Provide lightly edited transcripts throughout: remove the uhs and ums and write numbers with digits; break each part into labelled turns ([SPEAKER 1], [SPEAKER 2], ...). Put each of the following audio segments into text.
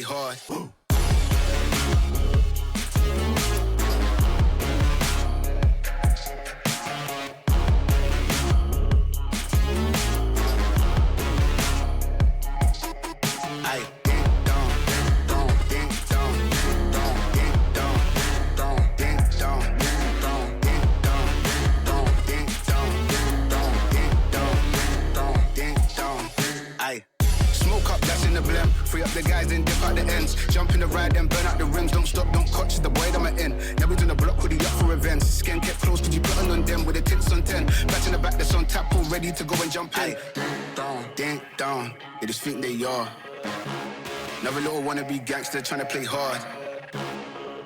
[SPEAKER 1] hard. Free up the guys and dip out the ends. Jump in the ride and burn out the rims. Don't stop, don't coach, the boy that I'm in. Now we on the block with the up for events. Skin kept close, cause you plotting on them with the tits on 10. Batch in the back that's on tap, all ready to go and jump in. Ding down, they just think they are. Another little wannabe gangster trying to play hard.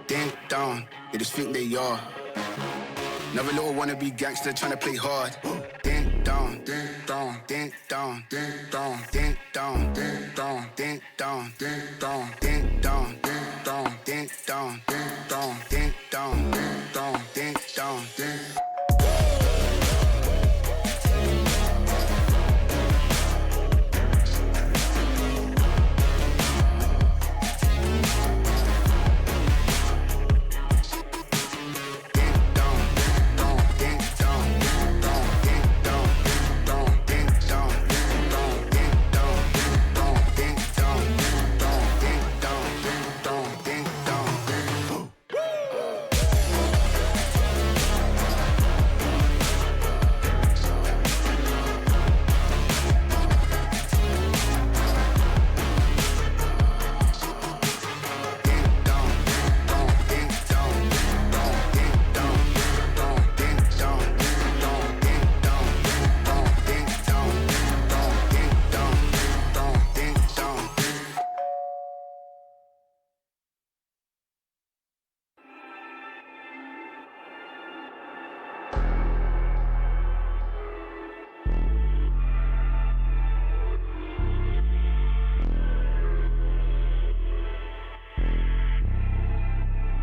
[SPEAKER 1] Ding down, they just think they are. Another little wannabe gangster trying to play hard. Ding down, ding down, ding down, ding down, ding down, ding down, ding down, ding down, ding down, ding down, ding down, ding down, ding down, ding down, ding down, ding.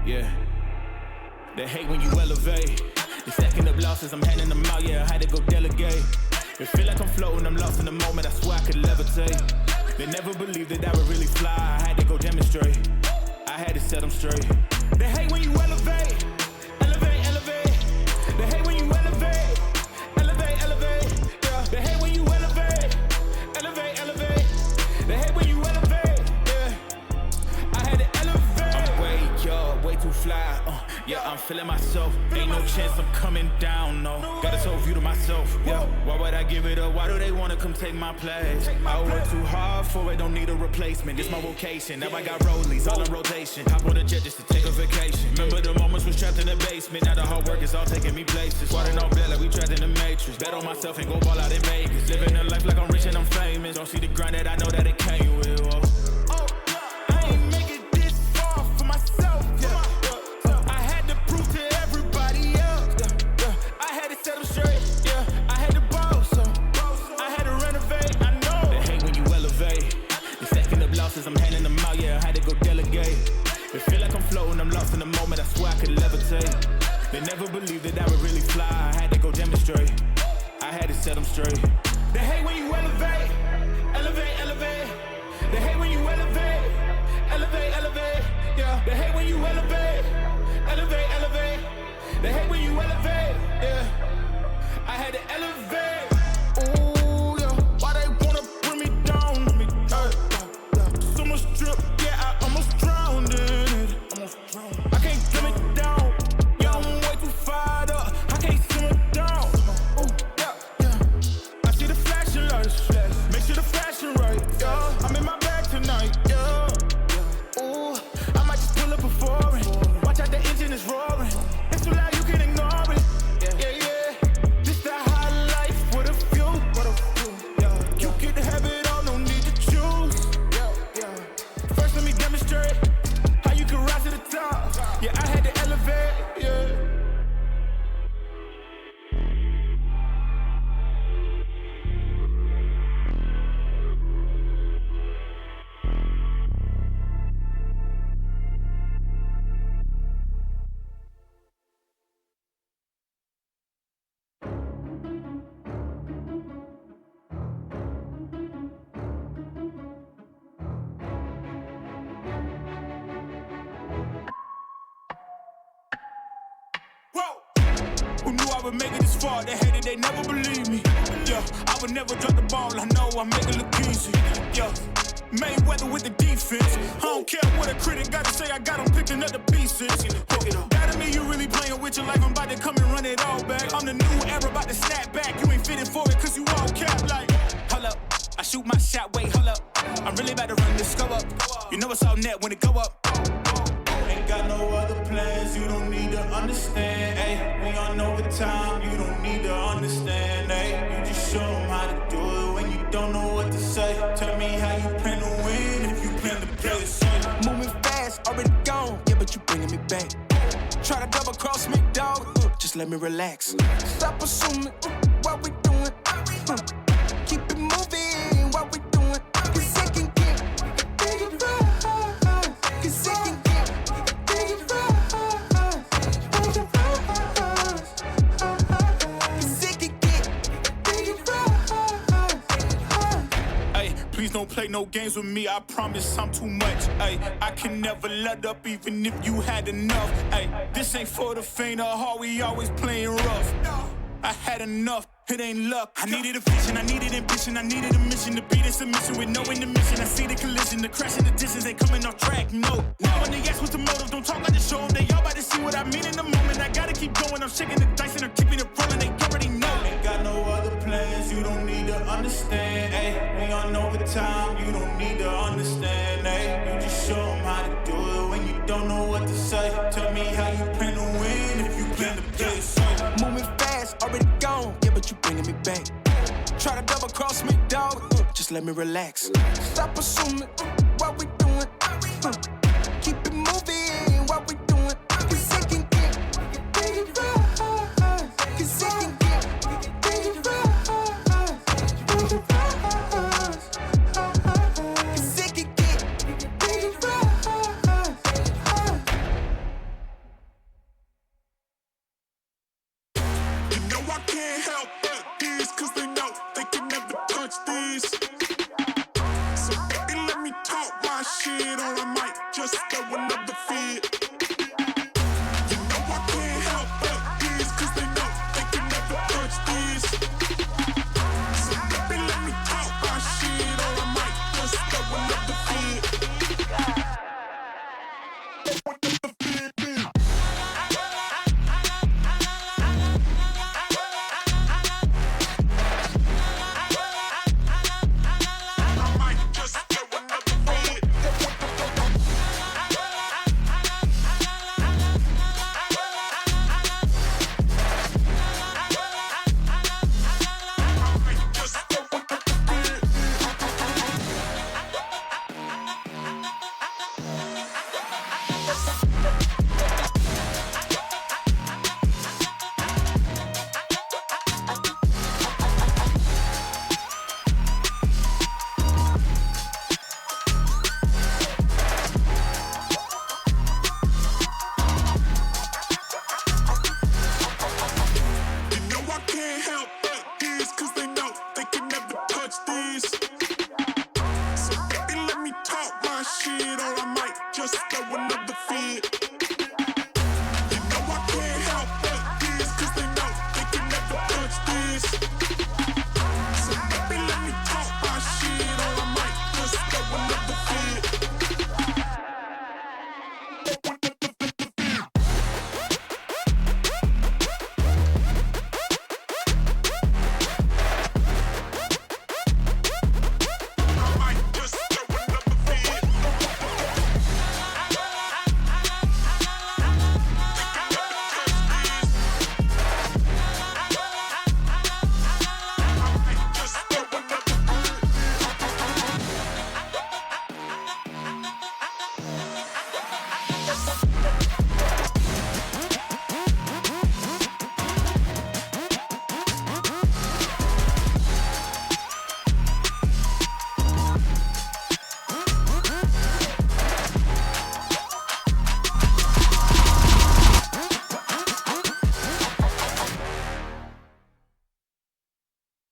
[SPEAKER 2] Yeah, they hate when you elevate. They stacking up losses, I'm handing them out, yeah, I had to go delegate. It feel like I'm floating, I'm lost in the moment, I swear I could levitate. They never believed that I would really fly, I had to go demonstrate. I had to set them straight. They hate when you elevate, elevate, elevate. They hate when you elevate, elevate, elevate. Yeah, they hate when you elevate, elevate, elevate. They hate when you elevate, yeah. I had to elevate. I'm way too fly, yeah, I'm feeling myself. Ain't no chance I'm coming down, no. Got a soul view to myself, yeah. Why would I give it up? Why do they wanna come take my place? I work too hard for it, don't need a replacement. This my vocation, now I got rollies, all in rotation. Hop on a jet just to take a vacation. Remember the moments was trapped in the basement. Now the hard work is all taking me places. Water on bed like we trapped in the matrix. Bet on myself and go ball out in Vegas. Living a life like I'm rich and I'm famous. Don't see the grind that I know that it came with. I ain't make it this far for myself, yeah. I had to prove to everybody else, yeah. I had to set them straight, yeah. I had to boss, so I had to renovate, I know. They hate when you elevate. They stacking up losses, I'm handing them out, yeah. I had to go delegate. It feel like I'm floating, I'm lost in the moment, I swear I could levitate. They never believed that I would really fly, I had to go demonstrate. I had to set them straight. They hate when you elevate, elevate, elevate. They hate when you elevate, elevate, elevate. Yeah, they hate when you elevate, elevate, elevate. They hate when you elevate, yeah. I had to elevate. Ooh, yeah. Why they wanna bring me down? So much drip, yeah, I almost drowned in it. I can't get me down. Yeah, I'm way too fired up. I can't simmer down. Ooh, yeah, yeah. I see the flashing lights. Make sure the fashion right, yeah. I'm in my bag tonight, yeah. would make it this far. They hated, they never believe me. Yeah, I would never drop the ball. I know I make it look easy. Yeah, Mayweather with the defense. I don't care what a critic gotta say. I got them picking up the pieces. That to me, you really playing with your life. I'm about to come and run it all back. I'm the new era, about to snap back. You ain't fitting for it, cause you all cap like. Hold up, I shoot my shot, wait, hold up. I'm really about to run this go up. You know it's all net when it go up. Ain't got no other plans, you don't need to understand, ayy. We on overtime, you don't need to understand, ayy. You just show them how to do it when you don't know what to say. Tell me how you plan to win if you plan to play the same.
[SPEAKER 3] Moving fast, already gone, yeah, but you bringing me back. Try to double cross me, dog, just let me relax. Stop assuming what we doing. Keep it moving, what we doing. Cause it can get dangerous. Cause it can get dangerous. Cause it can get dangerous.
[SPEAKER 2] Ay, please don't play no games with me, I promise I'm too much. Ay, I can never let up even if you had enough. Ay, this ain't for the faint of heart, we always playing rough. I had enough, it ain't luck. I needed a vision, I needed ambition, I needed a mission to beat in submission with no intermission. I see the collision, the crash and the distance ain't coming off track, no. Now when they ask what's the motive, don't talk, I just show them. They all about to see what I mean in the moment. I gotta keep going, I'm shaking the dice and I'm keeping it rolling. They already know. Ain't got no other plans, you don't need to understand, ayy. We on overtime, you don't need to understand, ayy. You just show them how to do it when you don't know what to say. Tell me how you plan to win if you plan to play safe.
[SPEAKER 3] Moving fast, already gone, yeah, but you bringing me back. Try to double cross me, dog, just let me relax. Stop assuming what we doing. Keep it moving, what we doing. Cause it can get dangerous. Cause it can get dangerous. Cause it can get dangerous.
[SPEAKER 4] You know I can't help but this, cause they know they can never touch this. So baby, let me talk my shit, or I might just go another fit. You know I can't help but this, cause they know they can never touch this. So baby, let me talk my shit, or I might just go another fit.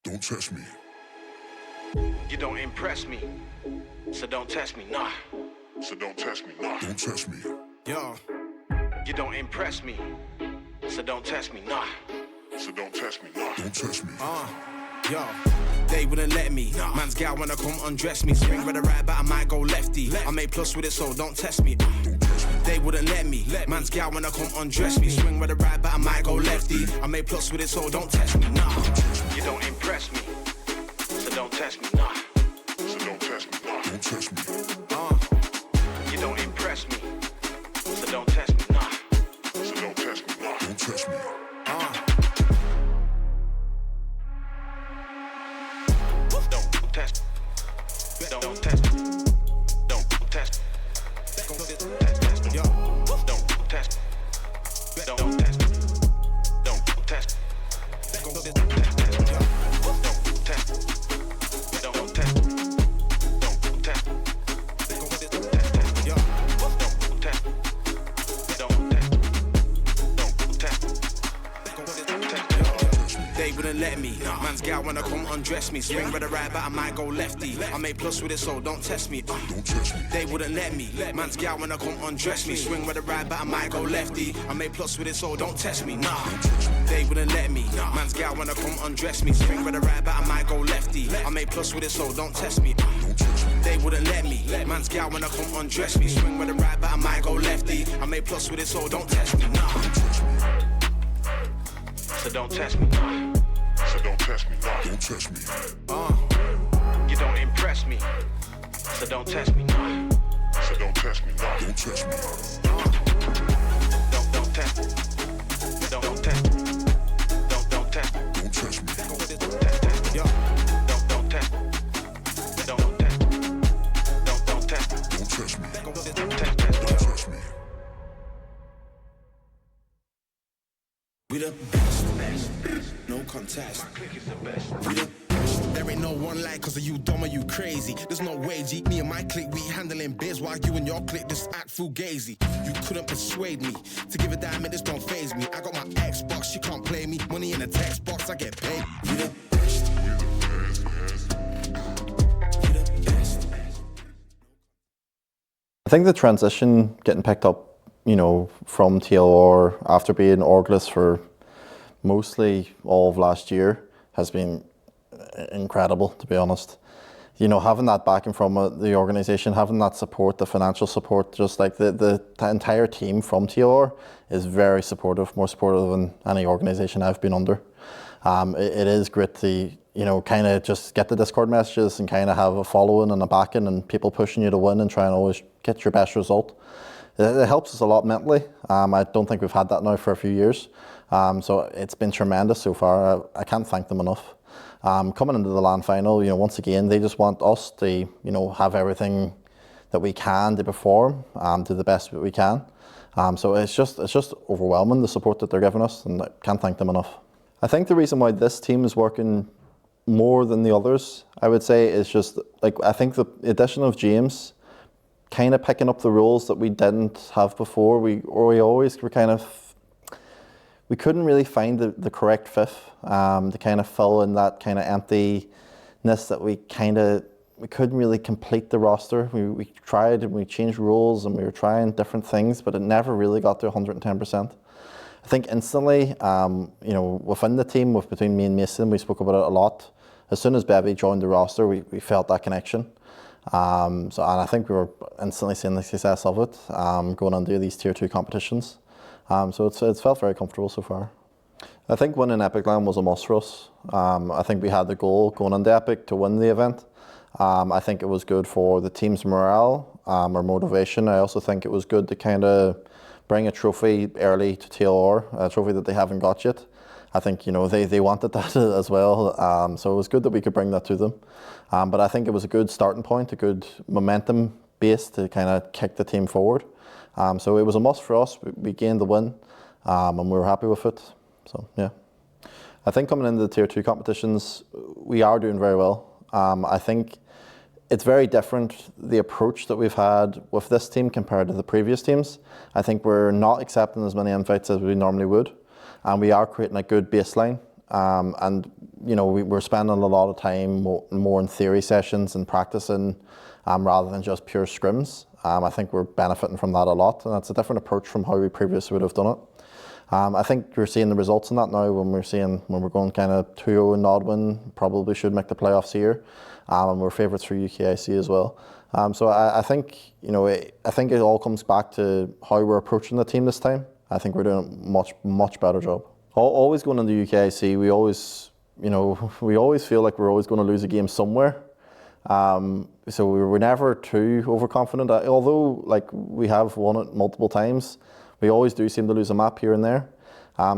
[SPEAKER 4] Don't test me.
[SPEAKER 5] You don't impress me, so don't test me, nah.
[SPEAKER 4] So don't test me, nah. Don't test me.
[SPEAKER 5] Yo. You don't impress me, so don't test me, nah.
[SPEAKER 4] So don't test me, nah. Don't test me.
[SPEAKER 3] Yo, they wouldn't let me. Man's gal wanna come undress me. Swing with the right, but I might go lefty. I made plus with it, so don't test me. They wouldn't let me. Man's gal wanna come undress me. Swing with the right, but I might go lefty. I made plus with it, so don't test me. Nah.
[SPEAKER 5] You don't impress me, so don't test me. Nah.
[SPEAKER 4] So don't test me, nah. Don't test me.
[SPEAKER 5] You don't impress me, so don't test me. Nah.
[SPEAKER 4] So don't test me, nah. Don't test me.
[SPEAKER 5] Don't test. Don't test. Don't test.
[SPEAKER 3] Yo,
[SPEAKER 5] Don't test. Don't test. Don't test. Don't test. Don't test. Don't test. Don't test.
[SPEAKER 3] yo,
[SPEAKER 5] Don't test. Don't test.
[SPEAKER 3] they wouldn't let me. Man's gal wanna come undress me. Swing with the right, but I might go lefty. I made plus with it, so don't test me.
[SPEAKER 4] Don't test me.
[SPEAKER 3] They wouldn't let me. Man's gal wanna come undress me. Swing with the right, but I might go lefty. I made plus with it, so don't test me. Nah. They wouldn't let me. Man's gal wanna come undress me. Swing with the right, but I might go lefty. I made plus with it, so don't test me. They wouldn't let me. Man's gal wanna come undress me. Swing with the right, but I might go lefty. I made plus with it, so don't test me. Nah.
[SPEAKER 5] So don't test me. Nah.
[SPEAKER 4] So don't test me, nah. Don't test me.
[SPEAKER 5] You don't impress me, so don't test me. Nah.
[SPEAKER 4] So don't test me, nah. Don't test me.
[SPEAKER 5] Don't test. Don't test. Don't test.
[SPEAKER 4] Don't test me.
[SPEAKER 3] Yo,
[SPEAKER 5] Don't test. Don't test. Don't test.
[SPEAKER 4] Don't test me.
[SPEAKER 5] Test.
[SPEAKER 4] Don't test me.
[SPEAKER 3] we the best. No contest. We the best. There ain't no one like cause of you dumb or you crazy. There's no way, G. Me and my clique, we handling biz while you and your clique just act fugazi. You couldn't persuade me to give a damn, it just don't faze me. I got my Xbox, she can't play me. Money in a text box, I get paid. We the best. We the best.
[SPEAKER 6] I think the transition getting picked up, you know, from TLR after being orgless for mostly all of last year has been incredible, to be honest. You know, having that backing from the organisation, having that support, the financial support, just like the entire team from TLR is very supportive, more supportive than any organisation I've been under. It is great to, you know, kind of just get the Discord messages and kind of have a following and a backing and people pushing you to win and try and always get your best result. It helps us a lot mentally. I don't think we've had that now for a few years. So it's been tremendous so far. I can't thank them enough. Coming into the LAN final, you know, once again, they just want us to, you know, have everything that we can to perform, to the best that we can. So it's just overwhelming, the support that they're giving us, and I can't thank them enough. I think the reason why this team is working more than the others, I would say, is just, like, I think the addition of James kind of picking up the roles that we didn't have before. We couldn't really find the correct fifth to kind of fill in that kind of emptiness that we couldn't really complete the roster. We tried and we changed roles and we were trying different things, but it never really got to 110%. I think instantly, you know, within the team, between me and Mason, we spoke about it a lot. As soon as Bebby joined the roster, we felt that connection. And I think we were instantly seeing the success of it, going on to these tier 2 competitions. So it's felt very comfortable so far. I think winning Epic LAN was a must for us. I think we had the goal going into Epic to win the event. I think it was good for the team's morale, or motivation. I also think it was good to kind of bring a trophy early to TLR, a trophy that they haven't got yet. I think, you know, they wanted that as well. So it was good that we could bring that to them. But I think it was a good starting point, a good momentum base to kind of kick the team forward. So it was a must for us. We gained the win, and we were happy with it. So yeah, I think coming into the tier 2 competitions, we are doing very well. I think it's very different, the approach that we've had with this team compared to the previous teams. I think we're not accepting as many invites as we normally would, and we are creating a good baseline. And you know, we're spending a lot of time more in theory sessions and practicing, rather than just pure scrims. I think we're benefiting from that a lot, and that's a different approach from how we previously would have done it. I think you're seeing the results in that now when we're going kind of 2-0 in Nodwin, probably should make the playoffs here, and we're favourites for UKIC as well. So I think I think it all comes back to how we're approaching the team this time. I think we're doing a much better job. Always going into UKIC, we always feel like we're always going to lose a game somewhere. So we were never too overconfident. Although like we have won it multiple times, we always do seem to lose a map here and there.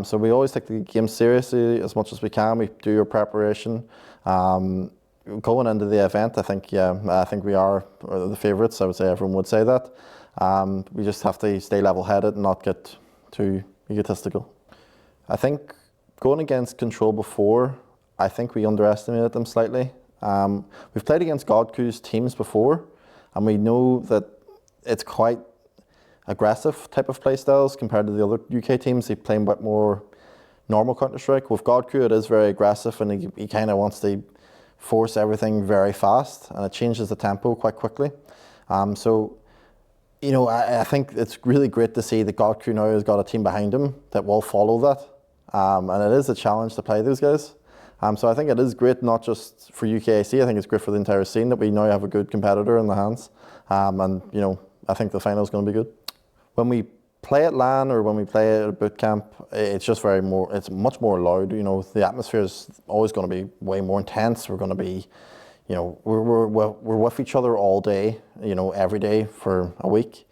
[SPEAKER 6] So we always take the game seriously as much as we can. We do our preparation. Going into the event, I think we are the favourites. I would say everyone would say that. We just have to stay level-headed and not get too egotistical. I think going against Control before, I think we underestimated them slightly. We've played against godkU's teams before, and we know that it's quite aggressive type of play styles compared to the other UK teams. They play a bit more normal Counter-Strike. With godkU, it is very aggressive, and he kind of wants to force everything very fast, and it changes the tempo quite quickly. So, I think it's really great to see that godkU now has got a team behind him that will follow that, and it is a challenge to play those guys. So I think it is great, not just for UKIC, I think it's great for the entire scene that we now have a good competitor in the hands. And I think the final is going to be good. When we play at LAN or when we play at a boot camp, it's much more loud. The atmosphere is always going to be way more intense. We're going to be, we're with each other all day, every day for a week.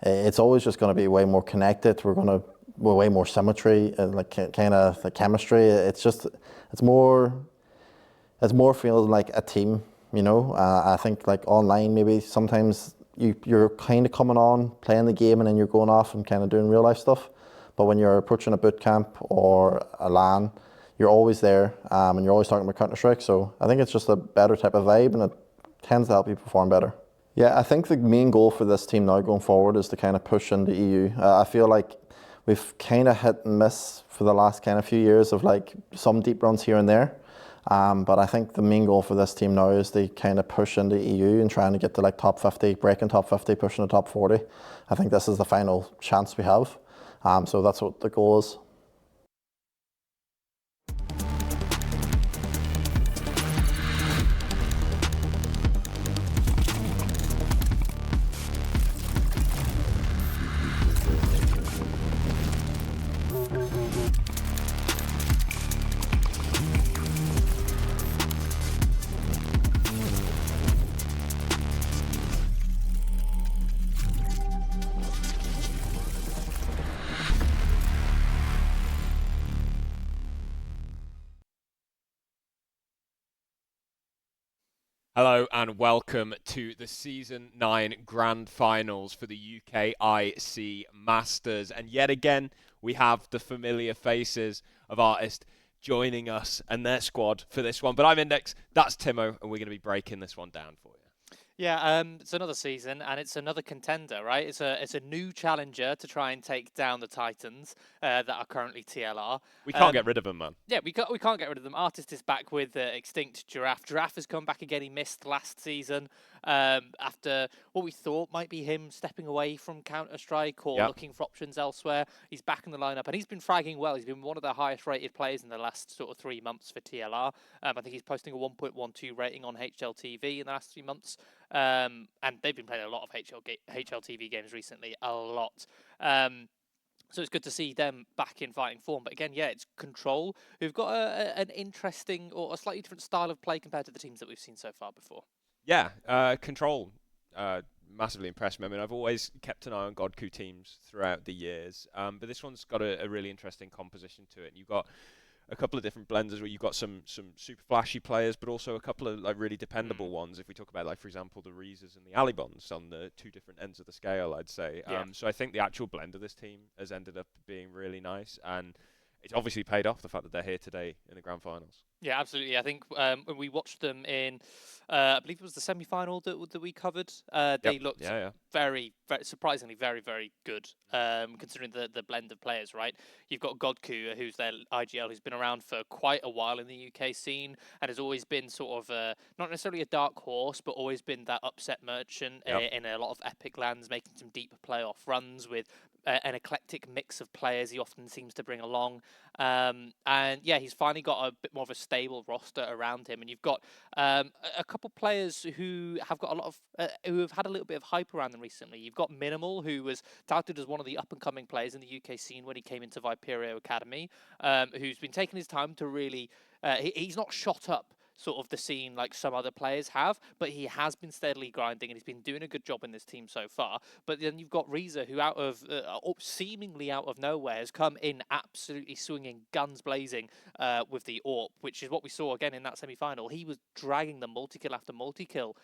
[SPEAKER 6] It's always just going to be way more connected. We're way more symmetry and kind of the chemistry. It's more feeling like a team, I think like online maybe sometimes you're kind of coming on, playing the game, and then you're going off and kind of doing real life stuff. But when you're approaching a boot camp or a LAN, you're always there, and you're always talking about Counter-Strike. So I think it's just a better type of vibe, and it tends to help you perform better. Yeah, I think the main goal for this team now going forward is to kind of push into EU. I feel like we've kind of hit and miss for the last kind of few years of like some deep runs here and there. But I think the main goal for this team now is to kind of push into EU and trying to get to like top 50, breaking top 50, pushing the top 40. I think this is the final chance we have. So that's what the goal is.
[SPEAKER 7] Hello and welcome to the Season 9 Grand Finals for the UKIC Masters. And yet again, we have the familiar faces of artists joining us and their squad for this one. But I'm Index, that's Timo, and we're going to be breaking this one down for you.
[SPEAKER 8] Yeah, it's another season and it's another contender, right? It's a new challenger to try and take down the Titans that are currently TLR.
[SPEAKER 7] We can't get rid of them, man.
[SPEAKER 8] Yeah, we can't get rid of them. Artist is back with Extinct Giraffe. Giraffe has come back again. He missed last season after what we thought might be him stepping away from Counter-Strike or looking for options elsewhere. He's back in the lineup and he's been fragging well. He's been one of the highest rated players in the last sort of 3 months for TLR. I think he's posting a 1.12 rating on HLTV in the last 3 months. And they've been playing a lot of HLTV games recently, a lot. So it's good to see them back in fighting form. But again, yeah, it's Control, who've got an interesting or a slightly different style of play compared to the teams that we've seen so far before.
[SPEAKER 7] Yeah, Control massively impressed me. I mean, I've always kept an eye on godkU teams throughout the years, but this one's got a really interesting composition to it. And you've got a couple of different blenders where you've got some super flashy players, but also a couple of like really dependable ones. If we talk about, like, for example, the Rhyzas and the Alibons on the two different ends of the scale, I'd say. Yeah. So I think the actual blend of this team has ended up being really nice, and it's obviously paid off the fact that they're here today in the grand finals.
[SPEAKER 8] Yeah, absolutely. I think when we watched them in, I believe it was the semi-final that we covered. They looked very, very surprisingly very, very good, considering the blend of players. Right, you've got godkU, who's their IGL, who's been around for quite a while in the UK scene and has always been sort of not necessarily a dark horse, but always been that upset merchant in a lot of epic lands, making some deep playoff runs with an eclectic mix of players he often seems to bring along. And yeah, he's finally got a bit more of a stable roster around him. And you've got a couple players who have got a lot of, who have had a little bit of hype around them recently. You've got Minimal, who was touted as one of the up and coming players in the UK scene when he came into Viperio Academy, who's been taking his time to really, he's not shot up sort of the scene like some other players have, but he has been steadily grinding and he's been doing a good job in this team so far. But then you've got Rhyza, who out of seemingly out of nowhere has come in absolutely swinging guns blazing with the AWP, which is what we saw again in that semi-final. He was dragging them multi-kill after multi-kill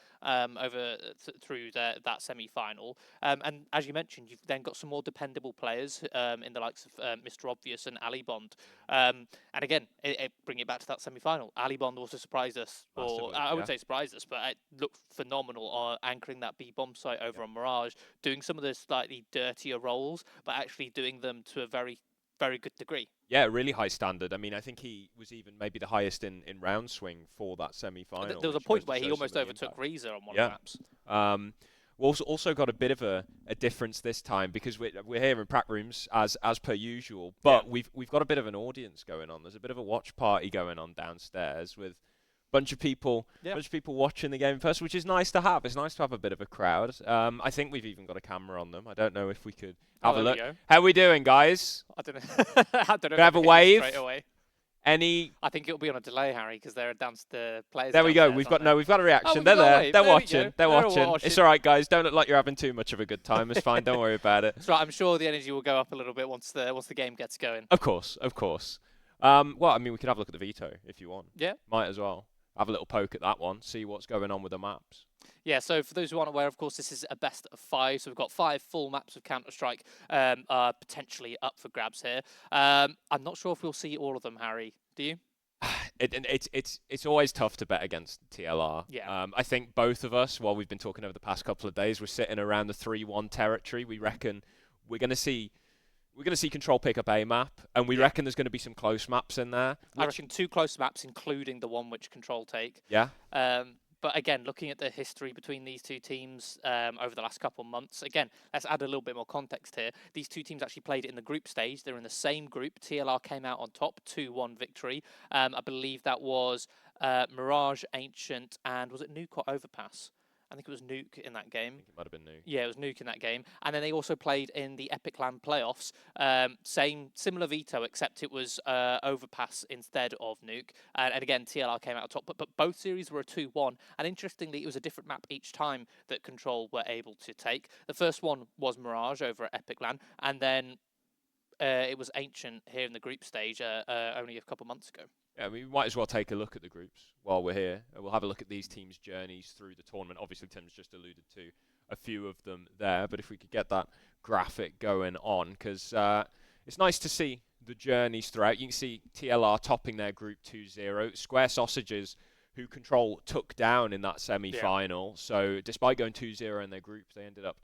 [SPEAKER 8] through that semi-final. And as you mentioned, you've then got some more dependable players in the likes of Mr. Obvious and Ali Bond. And again, bring it back to that semi-final. Ali Bond also surprised us, or I would say surprised us, but it looked phenomenal anchoring that B bomb site over on Mirage, doing some of the slightly dirtier roles, but actually doing them to a very, very good degree.
[SPEAKER 7] Yeah, really high standard. I mean, I think he was even maybe the highest in round swing for that semi-final.
[SPEAKER 8] There was a point where he almost overtook Rhyza on one of the maps.
[SPEAKER 7] We've also got a bit of a difference this time because we're here in prac rooms as per usual, but we've got a bit of an audience going on. There's a bit of a watch party going on downstairs with bunch of people watching the game in person, which is nice to have. It's nice to have a bit of a crowd. I think we've even got a camera on them. I don't know if we could have a look. How are we doing, guys?
[SPEAKER 8] I don't know. I don't know.
[SPEAKER 7] Have a wave.
[SPEAKER 8] Straight away.
[SPEAKER 7] Any?
[SPEAKER 8] I think it'll be on a delay, Harry, because they're the players.
[SPEAKER 7] There we go. We've got a reaction. They're there. They're watching. They're watching. It's all right, guys. Don't look like you're having too much of a good time. It's fine. Don't worry about it.
[SPEAKER 8] That's right. I'm sure the energy will go up a little bit once the game gets going.
[SPEAKER 7] Of course. Well, I mean, we could have a look at the veto if you want.
[SPEAKER 8] Yeah.
[SPEAKER 7] Might as well have a little poke at that one. See what's going on with the maps.
[SPEAKER 8] Yeah, so for those who aren't aware, of course, this is a best of 5. So we've got 5 full maps of Counter-Strike potentially up for grabs here. I'm not sure if we'll see all of them, Harry. Do you?
[SPEAKER 7] It's always tough to bet against TLR.
[SPEAKER 8] Yeah.
[SPEAKER 7] I think both of us, while we've been talking over the past couple of days, we're sitting around the 3-1 territory. We reckon we're going to see Control pick up a map, and we reckon there's going to be some close maps in there.
[SPEAKER 8] I reckon 2 close maps, including the one which Control take.
[SPEAKER 7] Yeah.
[SPEAKER 8] But again, looking at the history between these two teams over the last couple of months, again, let's add a little bit more context here. These two teams actually played in the group stage. They're in the same group. TLR came out on top, 2-1 victory. I believe that was Mirage, Ancient, and was it Nuke or Overpass? I think it was Nuke in that game.
[SPEAKER 7] I think it might have been Nuke.
[SPEAKER 8] Yeah, it was Nuke in that game. And then they also played in the Epic Land playoffs. Similar veto, except it was Overpass instead of Nuke. And again, TLR came out on top. But both series were a 2-1. And interestingly, it was a different map each time that Control were able to take. The first one was Mirage over at Epic Land. And then it was Ancient here in the group stage only a couple months ago.
[SPEAKER 7] Yeah, we might as well take a look at the groups while we're here. We'll have a look at these teams' journeys through the tournament. Obviously, Tim's just alluded to a few of them there, but if we could get that graphic going on, because it's nice to see the journeys throughout. You can see TLR topping their group 2-0. Square Sausages, who Control took down in that semi-final. Yeah. So despite going 2-0 in their group, they ended up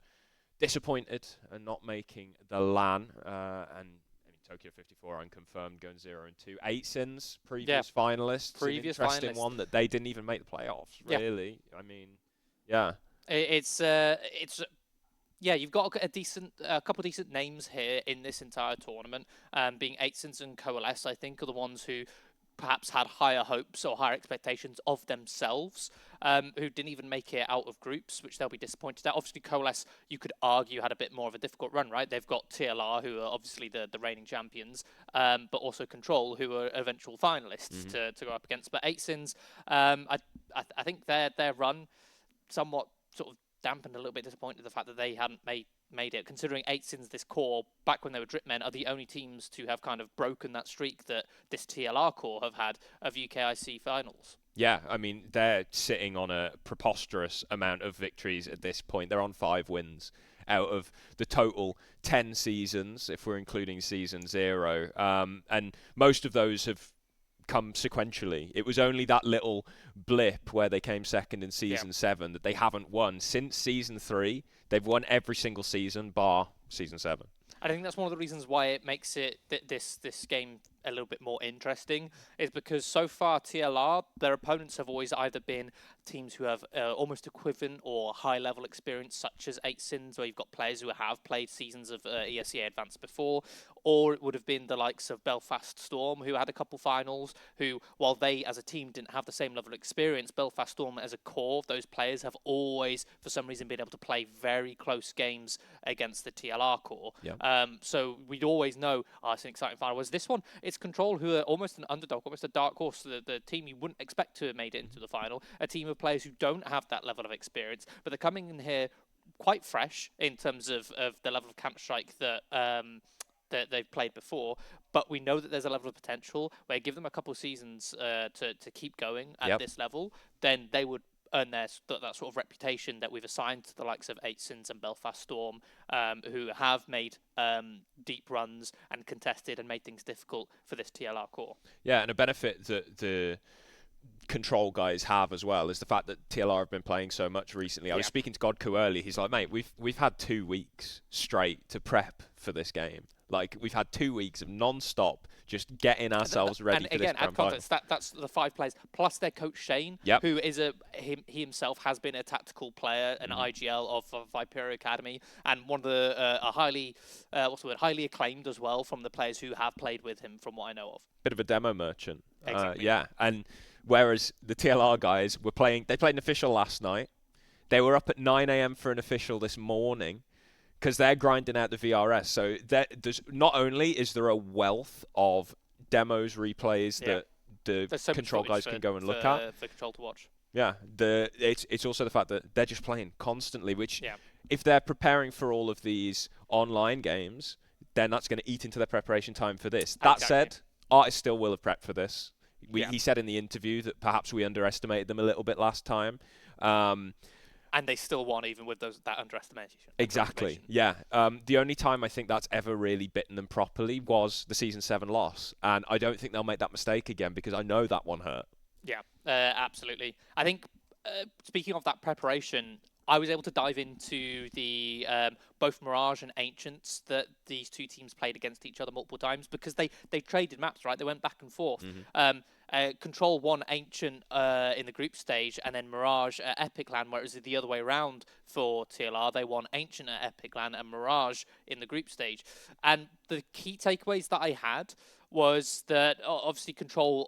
[SPEAKER 7] disappointed and not making the LAN. And Tokyo 54 unconfirmed, going 0-2. 8sins, previous finalists.
[SPEAKER 8] Previous
[SPEAKER 7] an interesting
[SPEAKER 8] finalist.
[SPEAKER 7] One that they didn't even make the playoffs, really. I mean, yeah.
[SPEAKER 8] You've got a couple of decent names here in this entire tournament, being 8sins and Coalesce, I think, are the ones who perhaps had higher hopes or higher expectations of themselves, who didn't even make it out of groups, which they'll be disappointed at. Obviously, Coalesce, you could argue, had a bit more of a difficult run, right? They've got TLR, who are obviously the reigning champions, but also Control, who are eventual finalists to go up against. But 8sins, I think their run somewhat sort of dampened a little bit, disappointed the fact that they hadn't made it, considering 8sins, this core, back when they were Dripmen, are the only teams to have kind of broken that streak that this TLR core have had of UKIC finals.
[SPEAKER 7] Yeah, I mean, they're sitting on a preposterous amount of victories at this point. They're on 5 wins out of the total 10 seasons, if we're including season 0. And most of those have come sequentially. It was only that little blip where they came second in season 7 that they haven't won. Since season 3, they've won every single season bar season 7.
[SPEAKER 8] I think that's one of the reasons why it makes it this game a little bit more interesting, is because so far TLR, their opponents have always either been teams who have almost equivalent or high level experience, such as 8 Sins, where you've got players who have played seasons of ESEA Advanced before, or it would have been the likes of Belfast Storm, who had a couple finals, who, while they as a team didn't have the same level of experience, Belfast Storm as a core, those players have always, for some reason, been able to play very close games against the TLR core. So we'd always know, it's an exciting final. Whereas this one, it's Control, who are almost an underdog, almost a dark horse, the team you wouldn't expect to have made it into the final, a team of players who don't have that level of experience, but they're coming in here quite fresh in terms of the level of Counter-Strike that they've played before, but we know that there's a level of potential where give them a couple of seasons to keep going at this level, then they would earn that sort of reputation that we've assigned to the likes of 8 Sins and Belfast Storm, who have made deep runs and contested and made things difficult for this TLR core.
[SPEAKER 7] Yeah, and a benefit that the Control guys have as well is the fact that TLR have been playing so much recently. I was speaking to godkU earlier. He's like, mate, we've had 2 weeks straight to prep for this game. Like, we've had 2 weeks of non-stop just getting ourselves ready for this grand final. And again, add
[SPEAKER 8] context, that's the 5 players, plus their coach Shane, who is he himself has been a tactical player, an IGL of Viperia Academy, and one of the highly acclaimed as well from the players who have played with him, from what I know of.
[SPEAKER 7] Bit of a demo merchant.
[SPEAKER 8] Exactly.
[SPEAKER 7] And whereas the TLR guys were playing, they played an official last night. They were up at 9 a.m. for an official this morning, because they're grinding out the VRS. So there's not only is there a wealth of demos, replays that the Control guys can go and look at.
[SPEAKER 8] For Control to watch.
[SPEAKER 7] Yeah, it's also the fact that they're just playing constantly, which if they're preparing for all of these online games, then that's going to eat into their preparation time for this. That said, artists still will have prepped for this. He said in the interview that perhaps we underestimated them a little bit last time.
[SPEAKER 8] And they still won, even with that underestimation.
[SPEAKER 7] Exactly, yeah. The only time I think that's ever really bitten them properly was the Season 7 loss. And I don't think they'll make that mistake again, because I know that one hurt.
[SPEAKER 8] Yeah, absolutely. I think, speaking of that preparation, I was able to dive into the both Mirage and Ancients that these two teams played against each other multiple times, because they traded maps, right? They went back and forth. Control won Ancient in the group stage, and then Mirage at Epic Land, where it was the other way around for TLR. They won Ancient at Epic Land and Mirage in the group stage. And the key takeaways that I had was that obviously Control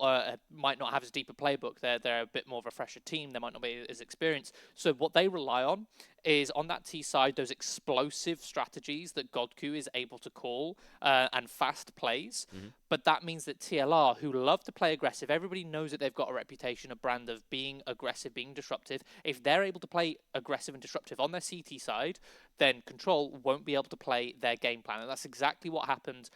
[SPEAKER 8] might not have as deep a playbook. They're a bit more of a fresher team. They might not be as experienced. So what they rely on is, on that T side, those explosive strategies that godkU is able to call and fast plays. But that means that TLR, who love to play aggressive, everybody knows that they've got a reputation, a brand of being aggressive, being disruptive. If they're able to play aggressive and disruptive on their CT side, then Control won't be able to play their game plan. And that's exactly what happened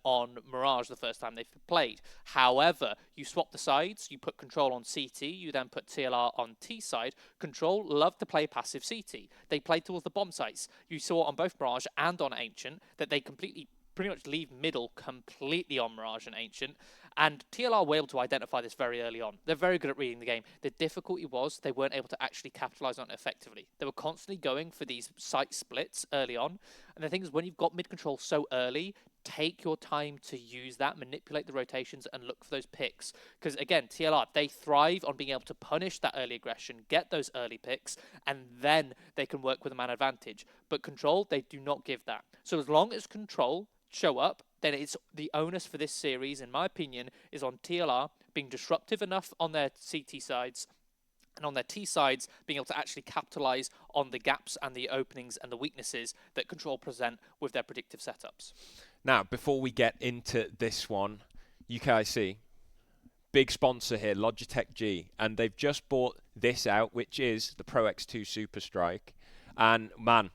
[SPEAKER 8] on Mirage the first time they played. However, you swap the sides, you put Control on CT, you then put TLR on T side. Control love to play passive CT. They play towards the bomb sites. You saw on both Mirage and on Ancient that they pretty much leave middle completely on Mirage and Ancient. And TLR were able to identify this very early on. They're very good at reading the game. The difficulty was they weren't able to actually capitalize on it effectively. They were constantly going for these site splits early on. And the thing is, when you've got mid control so early, take your time to use that, manipulate the rotations, and look for those picks. Because again, TLR, they thrive on being able to punish that early aggression, get those early picks, and then they can work with a man advantage. But Control, they do not give that. So as long as Control show up, then it's the onus for this series, in my opinion, is on TLR being disruptive enough on their CT sides, and on their T sides being able to actually capitalize on the gaps and the openings and the weaknesses that Control present with their predictive setups.
[SPEAKER 7] Now, before we get into this one, UKIC, big sponsor here, Logitech G, and they've just bought this out, which is the Pro X2 Super Strike, and man,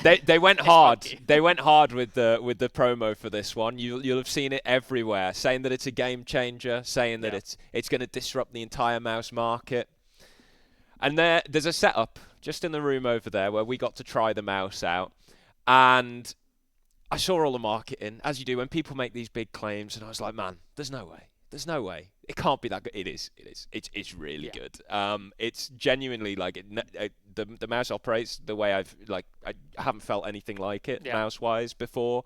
[SPEAKER 7] They went hard. They went hard with the promo for this one. You'll have seen it everywhere, saying that it's a game changer, saying that it's going to disrupt the entire mouse market. And there's a setup just in the room over there where we got to try the mouse out, and I saw all the marketing, as you do when people make these big claims, and I was like, man, there's no way. There's no way. It can't be that good. It is. It's really good. It's genuinely like the mouse operates the way I haven't felt anything like it mouse-wise before.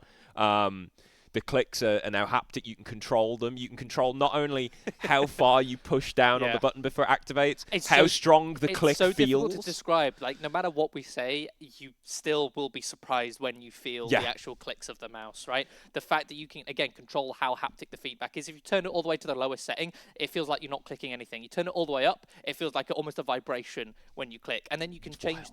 [SPEAKER 7] The clicks are now haptic. You can control them. You can control not only how far you push down on the button before it activates, how strong the click feels.
[SPEAKER 8] It's so difficult to describe. Like, no matter what we say, you still will be surprised when you feel the actual clicks of the mouse, right? The fact that you can, again, control how haptic the feedback is. If you turn it all the way to the lowest setting, it feels like you're not clicking anything. You turn it all the way up, it feels like almost a vibration when you click. And then you can change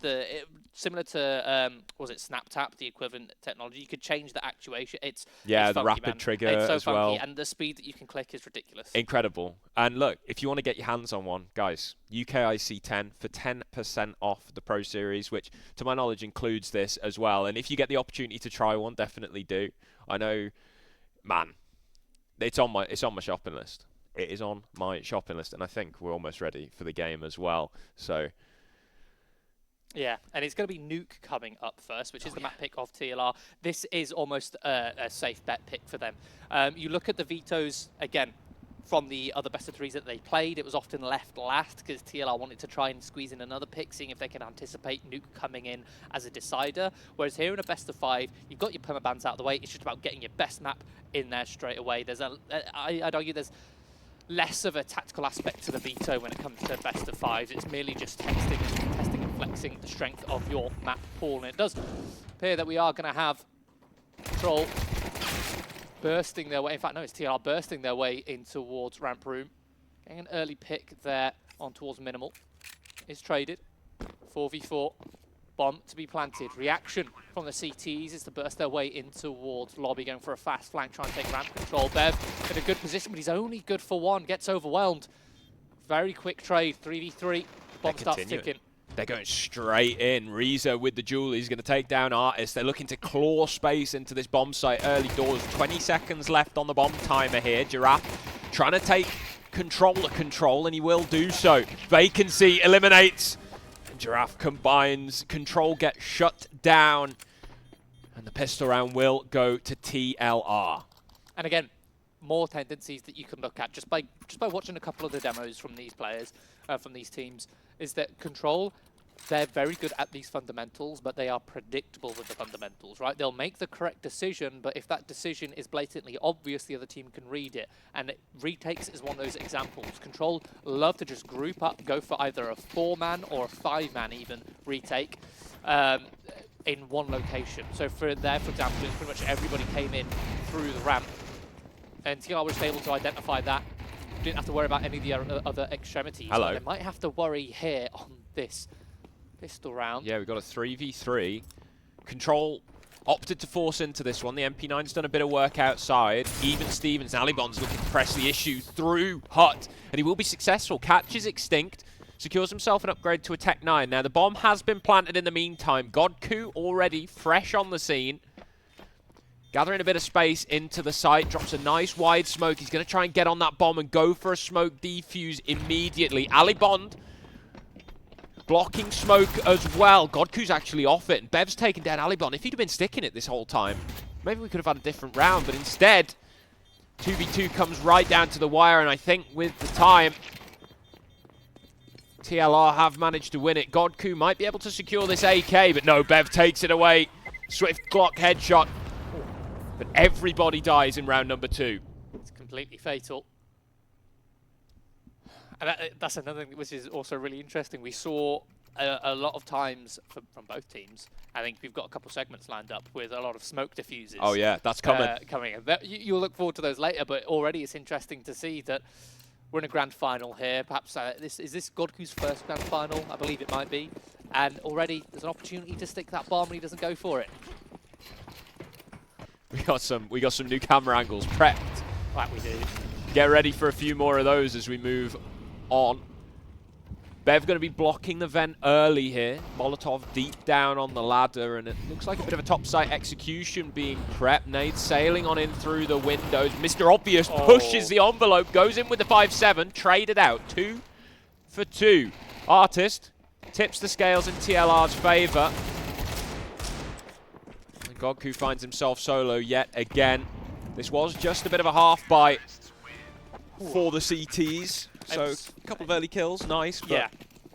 [SPEAKER 8] similar to, was it Snap Tap, the equivalent technology, you could change the actuation. It's
[SPEAKER 7] the
[SPEAKER 8] funky,
[SPEAKER 7] rapid
[SPEAKER 8] man.
[SPEAKER 7] trigger
[SPEAKER 8] it's so
[SPEAKER 7] as
[SPEAKER 8] funky,
[SPEAKER 7] well.
[SPEAKER 8] And the speed that you can click is ridiculous.
[SPEAKER 7] Incredible. And look, if you want to get your hands on one, guys, UKIC 10 for 10% off the Pro Series, which to my knowledge includes this as well. And if you get the opportunity to try one, definitely do. I know, man, it's on my shopping list. It is on my shopping list, and I think we're almost ready for the game as well. So
[SPEAKER 8] yeah, and it's going to be Nuke coming up first, which is the map pick of TLR. This is almost a safe bet pick for them. You look at the vetoes, again, from the other best of threes that they played, it was often left last because TLR wanted to try and squeeze in another pick, seeing if they can anticipate Nuke coming in as a decider. Whereas here in a best of 5, you've got your permabans out of the way. It's just about getting your best map in there straight away. I'd argue there's less of a tactical aspect to the veto when it comes to best of 5s. It's merely just testing and flexing the strength of your map pool. And it does appear that we are going to have Control bursting their way. In fact, no, it's TLR bursting their way in towards ramp room. Getting an early pick there on towards minimal. Is traded. 4v4. Bomb to be planted. Reaction from the CTs is to burst their way in towards lobby, going for a fast flank, trying to take ramp control. Bev in a good position, but he's only good for one. Gets overwhelmed. Very quick trade. 3v3. Bomb starts ticking.
[SPEAKER 7] They're going straight in. Rhyza with the jewel. He's going to take down Artist. They're looking to claw space into this bomb site early doors. 20 seconds left on the bomb timer here. Giraffe trying to take control of control, and he will do so. Vacancy eliminates. And Giraffe combines. Control gets shut down. And the pistol round will go to TLR.
[SPEAKER 8] And again, more tendencies that you can look at just by watching a couple of the demos from these players, from these teams, is that Control, they're very good at these fundamentals, but they are predictable with the fundamentals, right? They'll make the correct decision, but if that decision is blatantly obvious, the other team can read it. And retakes is one of those examples. Control love to just group up, go for either a 4-man or a 5-man even retake in one location. So for example, pretty much everybody came in through the ramp, and TLR was able to identify that. Didn't have to worry about any of the other extremities.
[SPEAKER 7] Hello.
[SPEAKER 8] They might have to worry here on this pistol round.
[SPEAKER 7] Yeah, we've got a 3v3. Control opted to force into this one. The MP9's done a bit of work outside. Even Stevens, Alibon's looking to press the issue through Hut, and he will be successful. Catches Extinct, secures himself an upgrade to a Tech 9. Now, the bomb has been planted in the meantime. godkU already fresh on the scene. Gathering a bit of space into the site, drops a nice wide smoke. He's going to try and get on that bomb and go for a smoke defuse immediately. Alibon blocking smoke as well. godkU's actually off it, and Bev's taken down Alibon. If he'd have been sticking it this whole time, maybe we could have had a different round, but instead, 2v2 comes right down to the wire, and I think with the time, TLR have managed to win it. godkU might be able to secure this AK, but no, Bev takes it away. Swift Glock headshot. But everybody dies in round number 2.
[SPEAKER 8] It's completely fatal. And that's another thing which is also really interesting. We saw a lot of times from both teams. I think we've got a couple segments lined up with a lot of smoke diffusers.
[SPEAKER 7] Oh yeah, that's coming.
[SPEAKER 8] Coming in. You'll look forward to those later, but already it's interesting to see that we're in a grand final here. Perhaps is this godkU's first grand final? I believe it might be. And already there's an opportunity to stick that bomb and he doesn't go for it.
[SPEAKER 7] We got some new camera angles prepped.
[SPEAKER 8] Right, we do.
[SPEAKER 7] Get ready for a few more of those as we move on. Bev going to be blocking the vent early here. Molotov deep down on the ladder, and it looks like a bit of a topside execution being prepped. Nade sailing on in through the windows. Mr. Obvious pushes the envelope, goes in with the 5-7, traded out 2 for 2. Artist tips the scales in TLR's favor. godkU finds himself solo yet again. This was just a bit of a half bite. for the CTs. So a couple of early kills, nice. But
[SPEAKER 8] yeah.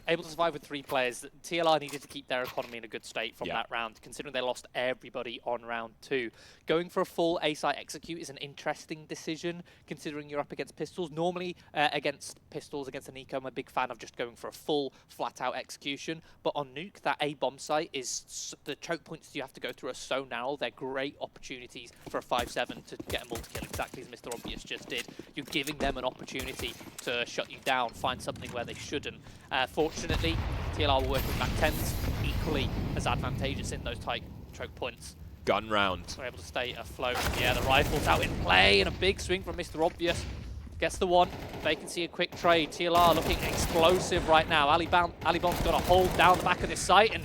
[SPEAKER 8] Able to survive with 3 players. TLR needed to keep their economy in a good state from
[SPEAKER 7] Yeah.
[SPEAKER 8] that round, considering they lost everybody on round 2. Going for a full A-site execute is an interesting decision, considering you're up against pistols. Normally, against pistols, against an eco, I'm a big fan of just going for a full, flat-out execution. But on Nuke, that A-bomb site is... the choke points you have to go through are so narrow. They're great opportunities for a 5-7 to get a multi-kill, exactly as Mr. Obvious just did. You're giving them an opportunity to shut you down, find something where they shouldn't. Fortunately, TLR were working back 10s, equally as advantageous in those tight choke points.
[SPEAKER 7] Gun round.
[SPEAKER 8] We're able to stay afloat. Yeah, the rifle's out in play, and a big swing from Mr. Obvious. Gets the one. Vacancy, a quick trade. TLR looking explosive right now. Alibon's got to hold down the back of this site, and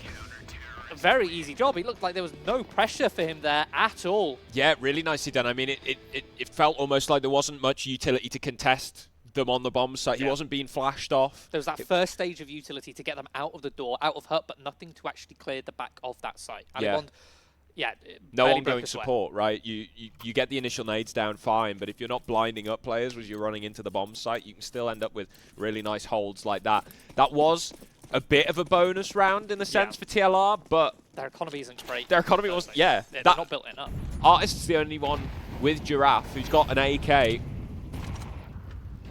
[SPEAKER 8] a very easy job. He looked like there was no pressure for him there at all.
[SPEAKER 7] Yeah, really nicely done. I mean, it felt almost like there wasn't much utility to contest them on the bomb site. He wasn't being flashed off.
[SPEAKER 8] There was that first stage of utility to get them out of the door, out of hut, but nothing to actually clear the back of that site. Alibon,
[SPEAKER 7] no ongoing support, right? You get the initial nades down fine, but if you're not blinding up players as you're running into the bomb site, you can still end up with really nice holds like that. That was a bit of a bonus round in the sense for TLR, but
[SPEAKER 8] their economy isn't great.
[SPEAKER 7] Their economy wasn't,
[SPEAKER 8] they're not built enough.
[SPEAKER 7] Artist's the only one with Giraffe who's got an AK.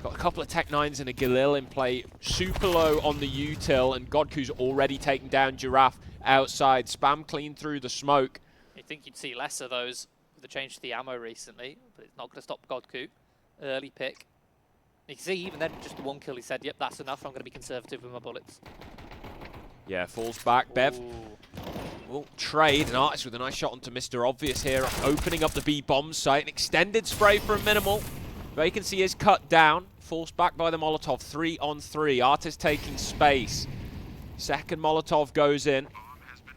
[SPEAKER 7] Got a couple of Tech 9s and a Galil in play. Super low on the util, and godkU's already taken down Giraffe outside. Spam clean through the smoke.
[SPEAKER 8] You'd think you'd see less of those with the change to the ammo recently, but it's not going to stop godkU. Early pick. You can see even then, just the 1 kill, he said, yep, that's enough. I'm going to be conservative with my bullets.
[SPEAKER 7] Yeah, falls back. Bev will trade. An Artist with a nice shot onto Mr. Obvious here, opening up the B bomb site. An extended spray for a minimal. Vacancy is cut down. Forced back by the Molotov. 3 on 3. Artist taking space. Second Molotov goes in.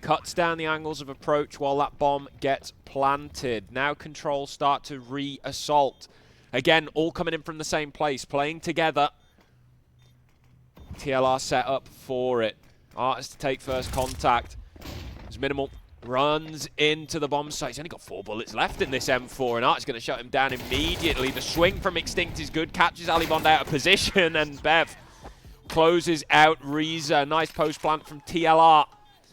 [SPEAKER 7] Cuts down the angles of approach while that bomb gets planted. Now Control start to re-assault. Again, all coming in from the same place. Playing together. TLR set up for it. Artist to take first contact. There's minimal. Runs into the bomb site. He's only got 4 bullets left in this M4, and Art's going to shut him down immediately. The swing from Extinct is good. Catches Alibon out of position, and Bev closes out Rhyza. Nice post plant from TLR.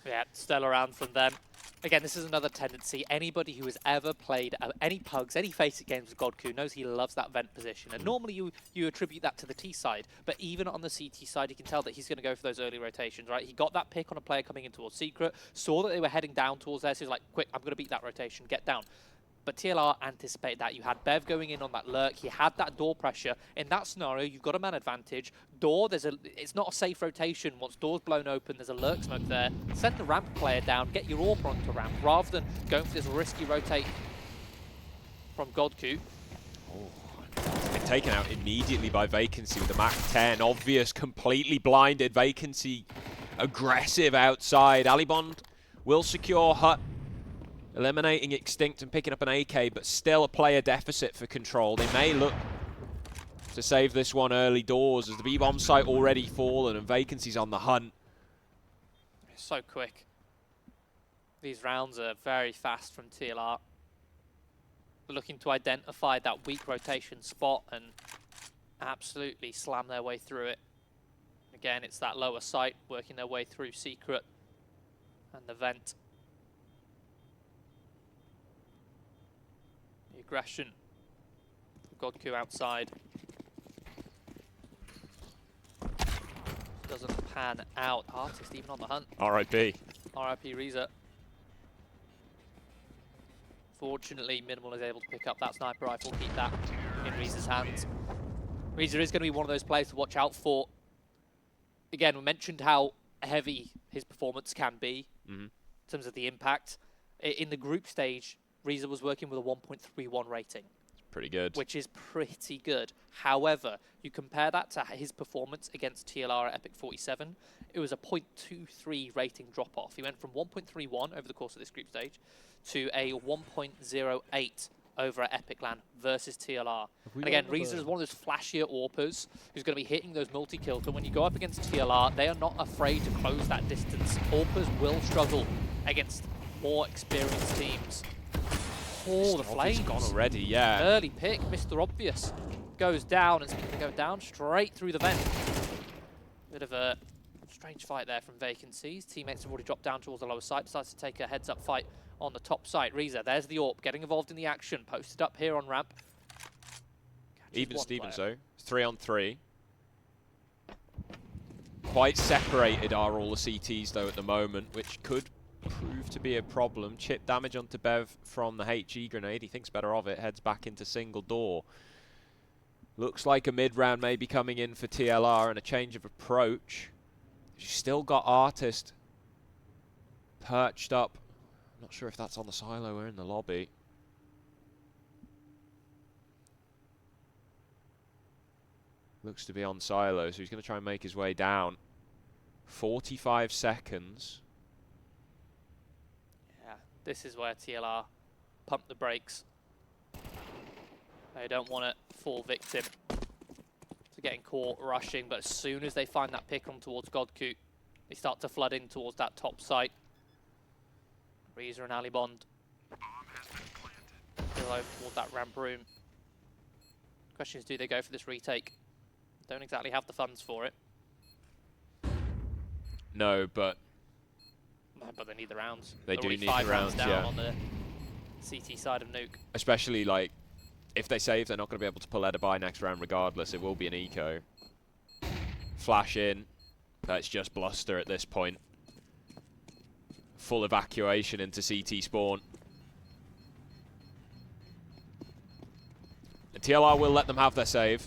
[SPEAKER 8] Yeah, stellar round from them. Again, this is another tendency. Anybody who has ever played any pugs, any Faceit games with godkU knows he loves that vent position. And normally you attribute that to the T side. But even on the CT side, you can tell that he's going to go for those early rotations, right? He got that pick on a player coming in towards Secret, saw that they were heading down towards there, so he's like, quick, I'm going to beat that rotation, get down. But TLR anticipated that. You had Bev going in on that lurk. He had that door pressure. In that scenario, you've got a man advantage. Door, it's not a safe rotation. Once door's blown open, there's a lurk smoke there. Send the ramp player down. Get your AWP onto ramp rather than going for this risky rotate from godkU.
[SPEAKER 7] Been taken out immediately by Vacancy with the Mac 10. Obvious, completely blinded. Vacancy aggressive outside. Alibon will secure hut. Eliminating Extinct and picking up an AK, but still a player deficit for Control. They may look to save this one early doors as the B-bomb site already fallen and Vacancy's on the hunt.
[SPEAKER 8] It's so quick. These rounds are very fast from TLR. They're looking to identify that weak rotation spot and absolutely slam their way through it. Again, it's that lower site working their way through Secret and the vent. Aggression. godkU outside. Doesn't pan out. Artist even on the hunt.
[SPEAKER 7] R.I.P.
[SPEAKER 8] R.I.P. Rhyza. Fortunately, Minimal is able to pick up that sniper rifle, keep that in Rhyza's hands. Rhyza is going to be one of those players to watch out for. Again, we mentioned how heavy his performance can be in terms of the impact. In the group stage, Rhyza was working with a 1.31 rating.
[SPEAKER 7] Pretty good.
[SPEAKER 8] Which is pretty good. However, you compare that to his performance against TLR at Epic 47, it was a 0.23 rating drop-off. He went from 1.31 over the course of this group stage to a 1.08 over at Epic LAN versus TLR. And again, Rhyza is one of those flashier AWPers who's going to be hitting those multi-kills, but when you go up against TLR, they are not afraid to close that distance. AWPers will struggle against more experienced teams. Oh, the flames.
[SPEAKER 7] Gone already, yeah.
[SPEAKER 8] Early pick, Mr. Obvious. goes down, it's going to go down straight through the vent. Bit of a strange fight there from Vacancies. Teammates have already dropped down towards the lower side, decides to take a heads-up fight on the top side. Rhyza, there's the AWP, getting involved in the action, posted up here on ramp.
[SPEAKER 7] Even Stevens though, 3-on-3. Quite separated are all the CTs though at the moment, which could prove to be a problem. Chip damage onto Bev from the HE grenade. He thinks better of it, heads back into single door. Looks like a mid-round may be coming in for TLR and a change of approach. You've still got Artist perched up. Not sure if that's on the silo or in the lobby. Looks to be on silo, so he's going to try and make his way down. 45 seconds.
[SPEAKER 8] Yeah, this is where TLR pump the brakes. They don't want to fall victim to getting caught rushing, but as soon as they find that pick on towards godkU, they start to flood in towards that top site. Rhyza and Ali Bond still over towards that ramp room. Question is, do they go for this retake? Don't exactly have the funds for it.
[SPEAKER 7] No, but
[SPEAKER 8] they need the rounds.
[SPEAKER 7] They do
[SPEAKER 8] already
[SPEAKER 7] need the
[SPEAKER 8] 5
[SPEAKER 7] rounds,
[SPEAKER 8] down
[SPEAKER 7] yeah.
[SPEAKER 8] on the CT side of Nuke.
[SPEAKER 7] Especially like if they save, they're not going to be able to pull Eda by next round regardless. It will be an eco. Flash in. That's just bluster at this point. Full evacuation into CT spawn. The TLR will let them have their save.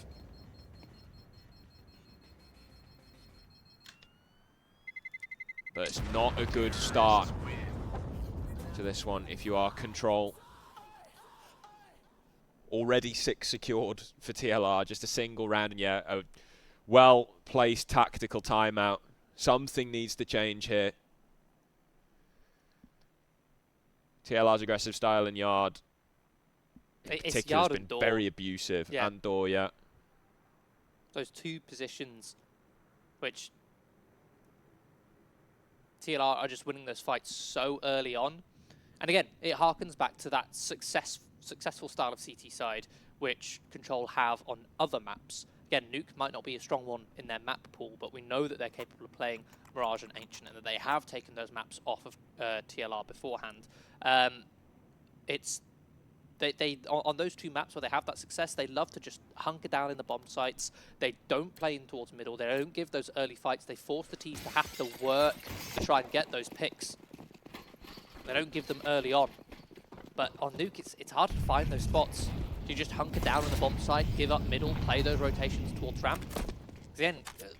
[SPEAKER 7] But it's not a good start to this one if you are control. Already 6 secured for TLR, just a single round, and yeah, a well-placed tactical timeout. Something needs to change here. TLR's aggressive style in yard, in particular, has been very abusive.
[SPEAKER 8] Yeah.
[SPEAKER 7] And door, yeah.
[SPEAKER 8] Those 2 positions, which TLR are just winning those fights so early on. And again, it harkens back to that successful style of CT side, which Control have on other maps. Again, Nuke might not be a strong one in their map pool, but we know that they're capable of playing Mirage and Ancient, and that they have taken those maps off of TLR beforehand. On those 2 maps where they have that success, they love to just hunker down in the bomb sites. They don't play in towards middle. They don't give those early fights. They force the teams to have to work to try and get those picks. They don't give them early on. But on Nuke, it's hard to find those spots. Do you just hunker down in the bomb site, give up middle, play those rotations towards ramp? Again,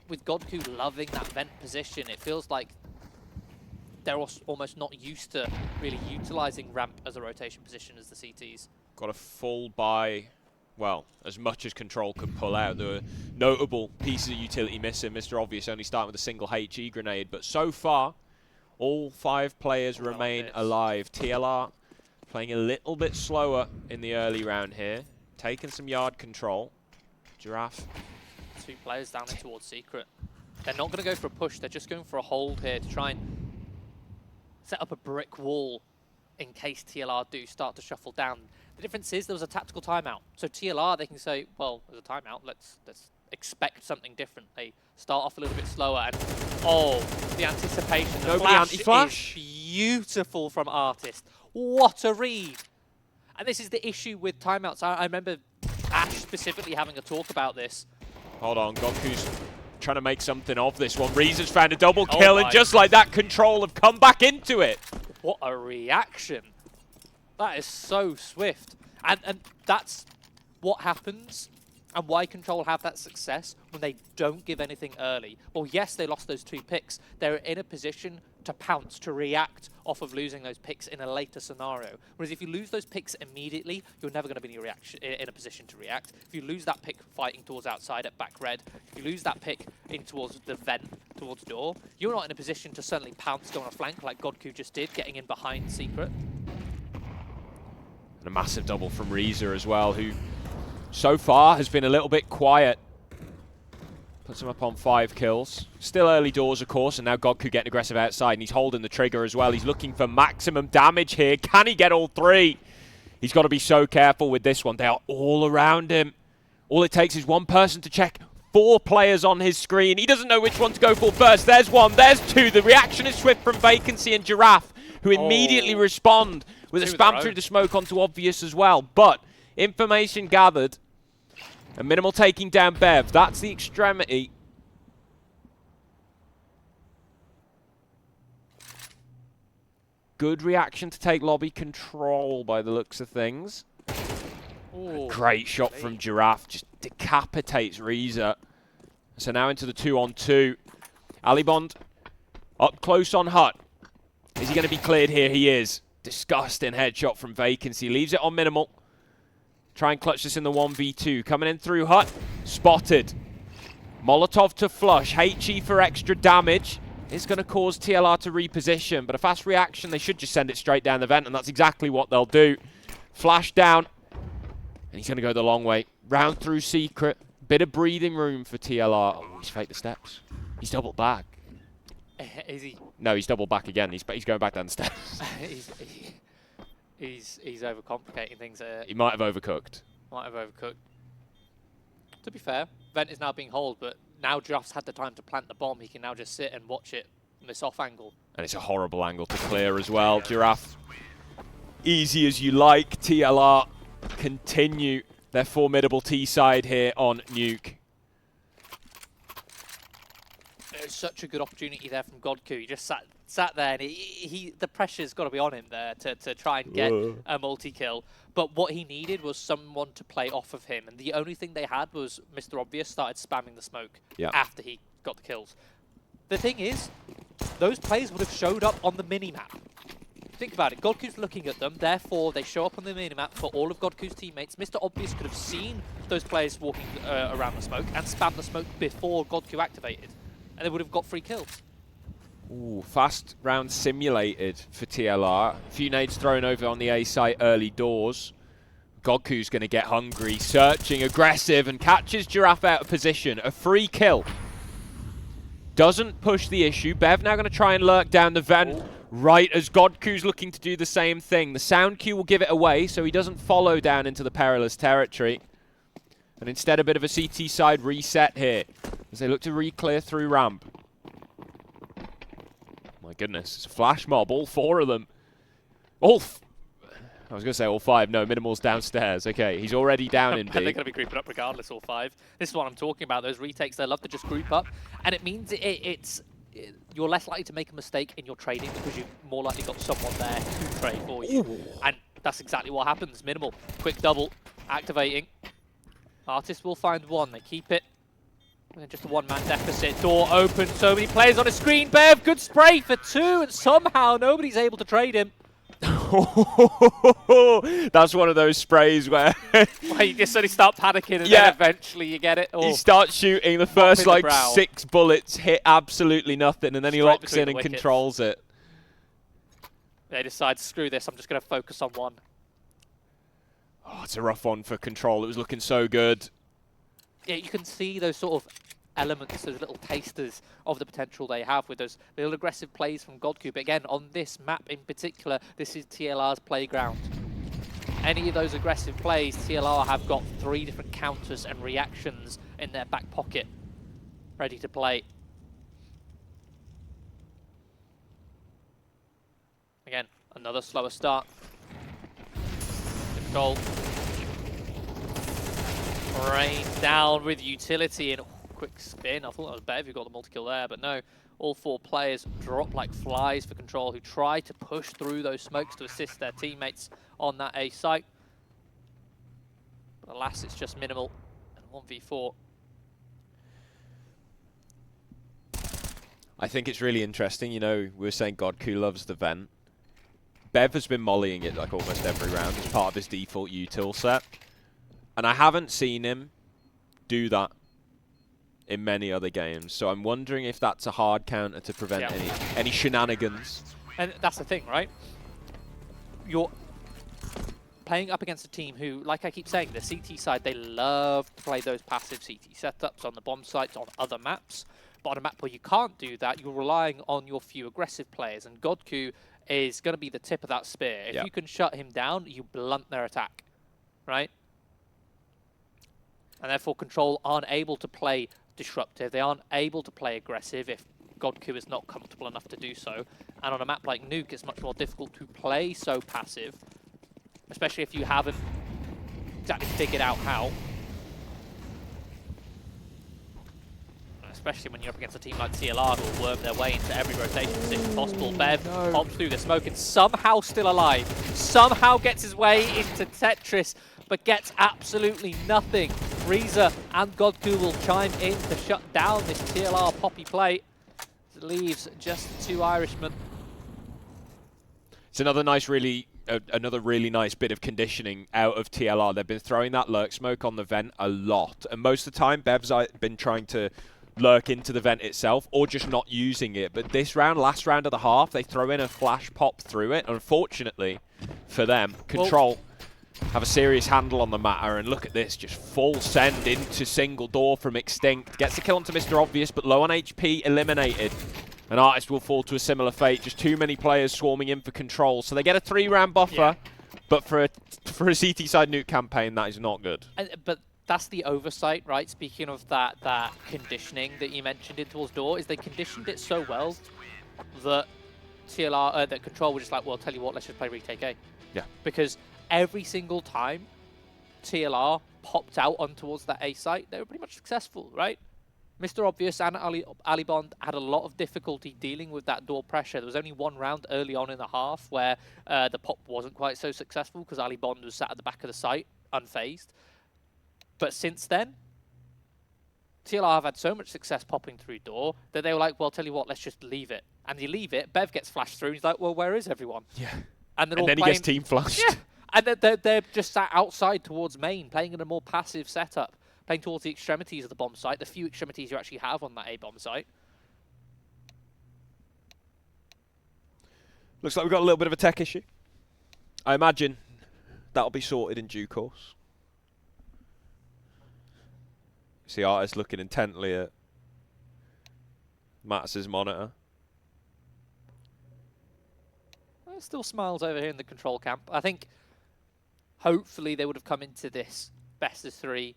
[SPEAKER 8] with godkU loving that vent position, it feels like they're almost not used to really utilizing ramp as a rotation position as the CTs.
[SPEAKER 7] Got a full buy, well, as much as Control could pull out. There were notable pieces of utility missing. Mr. Obvious only starting with a single HE grenade, but so far, all 5 players remain alive. TLR playing a little bit slower in the early round here, taking some yard control. Giraffe.
[SPEAKER 8] 2 players down in towards Secret. They're not going to go for a push, they're just going for a hold here to try and set up a brick wall in case TLR do start to shuffle down. The difference is there was a tactical timeout. So TLR, they can say, well, there's a timeout, let's expect something different. They start off a little bit slower, and oh, the anticipation. The
[SPEAKER 7] Nobody
[SPEAKER 8] flash
[SPEAKER 7] anti-flash.
[SPEAKER 8] is beautiful from Artist. What a read. And this is the issue with timeouts. I remember Ash specifically having a talk about this.
[SPEAKER 7] Hold on, godkU's trying to make something of this one. Rhyza's found a double kill, and just like that, Control have come back into it.
[SPEAKER 8] What a reaction. That is so swift. And that's what happens and why Control have that success when they don't give anything early. Well, yes, they lost those 2 picks. They're in a position to pounce, to react off of losing those picks in a later scenario. Whereas if you lose those picks immediately, you're never going to be in a position to react. If you lose that pick fighting towards outside at back red, if you lose that pick in towards the vent, towards door, you're not in a position to suddenly pounce, go on a flank like godkU just did, getting in behind Secret.
[SPEAKER 7] And a massive double from Rhyza as well, who so far has been a little bit quiet. Puts him up on 5 kills. Still early doors, of course, and now godkU getting aggressive outside, and he's holding the trigger as well. He's looking for maximum damage here. Can he get all 3? He's got to be so careful with this one. They are all around him. All it takes is one person to check 4 players on his screen. He doesn't know which one to go for first. There's 1, there's 2. The reaction is swift from Vacancy and Giraffe, who immediately respond with a spam through the smoke onto Obvious as well. But information gathered, and Minimal taking down Bev. That's the extremity. Good reaction to take lobby control by the looks of things.
[SPEAKER 8] Ooh,
[SPEAKER 7] great shot from Giraffe, just decapitates Rhyza. So now into the 2-on-2. Alibond up close on Hut. Is he going to be cleared here? He is. Disgusting headshot from Vacancy. Leaves it on Minimal. Try and clutch this in the 1v2. Coming in through Hut. Spotted. Molotov to flush. HE for extra damage. It's going to cause TLR to reposition, but a fast reaction, they should just send it straight down the vent, and that's exactly what they'll do. Flash down, and he's going to go the long way. Round through Secret. Bit of breathing room for TLR. Oh, he's faked the steps. He's doubled back.
[SPEAKER 8] Is he?
[SPEAKER 7] No, he's doubled back again. He's going back down the steps.
[SPEAKER 8] he's overcomplicating things there.
[SPEAKER 7] He might have overcooked.
[SPEAKER 8] To be fair, vent is now being holed, but now Giraffe's had the time to plant the bomb. He can now just sit and watch it from this off angle.
[SPEAKER 7] And it's a horrible angle to clear as well. Giraffe, easy as you like. TLR continue their formidable T side here on Nuke.
[SPEAKER 8] It's such a good opportunity there from godkU. He just sat there, and the pressure's got to be on him there to try and get a multi-kill. But what he needed was someone to play off of him, and the only thing they had was Mr. Obvious started spamming the smoke after he got the kills. The thing is, those players would have showed up on the mini-map. Think about it, godkU's looking at them, therefore they show up on the mini-map for all of godkU's teammates. Mr. Obvious could have seen those players walking around the smoke and spammed the smoke before godkU activated, and they would have got 3 kills.
[SPEAKER 7] Ooh, fast round simulated for TLR. A few nades thrown over on the A site early doors. godkU's going to get hungry, searching, aggressive, and catches Giraffe out of position. A free kill. Doesn't push the issue. Bev now going to try and lurk down the vent. Right as godkU's looking to do the same thing. The sound cue will give it away, so he doesn't follow down into the perilous territory. And instead, a bit of a CT side reset here as they look to re-clear through ramp. My goodness, it's a flash mob, all 4 of them. I was going to say all 5. No, Minimal's downstairs. Okay, he's already down in B.
[SPEAKER 8] And they're going to be grouping up regardless, all 5. This is what I'm talking about. Those retakes, they love to just group up. And it means you're less likely to make a mistake in your trading because you've more likely got someone there to trade for you. Ooh. And that's exactly what happens. Minimal, quick double, activating. Artist will find 1. They keep it. And just a 1-man deficit. Door open. So many players on a screen. Bev, good spray for 2. And somehow nobody's able to trade him.
[SPEAKER 7] That's one of those sprays where
[SPEAKER 8] you just suddenly start panicking and then eventually you get it.
[SPEAKER 7] He starts shooting. The first like 6 bullets hit absolutely nothing, and then he locks in and controls it.
[SPEAKER 8] They decide, screw this, I'm just going to focus on 1.
[SPEAKER 7] Oh, it's a rough one for Control. It was looking so good.
[SPEAKER 8] Yeah, you can see those sort of elements, those little tasters of the potential they have with those little aggressive plays from godkU. But again, on this map in particular, this is TLR's playground. Any of those aggressive plays, TLR have got 3 different counters and reactions in their back pocket, ready to play. Again, another slower start. Goal. Rain down with utility and quick spin. I thought that was Bev who got the multi-kill there, but no. All 4 players drop like flies for Control, who try to push through those smokes to assist their teammates on that A site. But alas, it's just Minimal and 1v4.
[SPEAKER 7] I think it's really interesting. You know, we were saying godkU loves the vent. Bev has been mollying it like almost every round as part of his default util set. And I haven't seen him do that in many other games. So I'm wondering if that's a hard counter to prevent any shenanigans.
[SPEAKER 8] And that's the thing, right? You're playing up against a team who, like I keep saying, the CT side, they love to play those passive CT setups on the bomb sites, on other maps. But on a map where you can't do that, you're relying on your few aggressive players. And godkU is going to be the tip of that spear. If you can shut him down, you blunt their attack, right? And therefore, Control aren't able to play disruptive. They aren't able to play aggressive if godkU is not comfortable enough to do so. And on a map like Nuke, it's much more difficult to play so passive, especially if you haven't exactly figured out how. Especially when you're up against a team like TLR who will worm their way into every rotation position possible. Bev pops through the smoke and somehow still alive. Somehow gets his way into Tetris, but gets absolutely nothing. Rhyza and godkU will chime in to shut down this TLR Poppy play. It leaves just 2 Irishmen.
[SPEAKER 7] It's another nice, another really nice bit of conditioning out of TLR. They've been throwing that lurk smoke on the vent a lot, and most of the time Bev's been trying to lurk into the vent itself or just not using it. But this round, last round of the half, they throw in a flash pop through it. Unfortunately for them, Control have a serious handle on the matter, and look at this, just full send into single door from Extinct. Gets the kill onto Mr. Obvious, but low on HP, eliminated. An Artist will fall to a similar fate, just too many players swarming in for Control. So they get a 3-round buffer, but for a CT side Nuke campaign, that is not good.
[SPEAKER 8] But that's the oversight, right? Speaking of that conditioning that you mentioned in towards door, is they conditioned it so well that TLR, that Control were just like, well, tell you what, let's just play retake A.
[SPEAKER 7] Yeah.
[SPEAKER 8] Because every single time TLR popped out on towards that A site, they were pretty much successful, right? Mr. Obvious and Ali Bond had a lot of difficulty dealing with that door pressure. There was only 1 round early on in the half where the pop wasn't quite so successful because Ali Bond was sat at the back of the site, unfazed. But since then, TLR have had so much success popping through door that they were like, well, tell you what, let's just leave it. And you leave it, Bev gets flashed through, and he's like, well, where is everyone?
[SPEAKER 7] Yeah.
[SPEAKER 8] And
[SPEAKER 7] then he gets team flushed.
[SPEAKER 8] Yeah. And they're just sat outside towards main, playing in a more passive setup, playing towards the extremities of the bomb site, the few extremities you actually have on that A bomb site.
[SPEAKER 7] Looks like we've got a little bit of a tech issue. I imagine that'll be sorted in due course. See Artist looking intently at Mats's monitor.
[SPEAKER 8] Still smiles over here in the Control camp. I think hopefully they would have come into this best of 3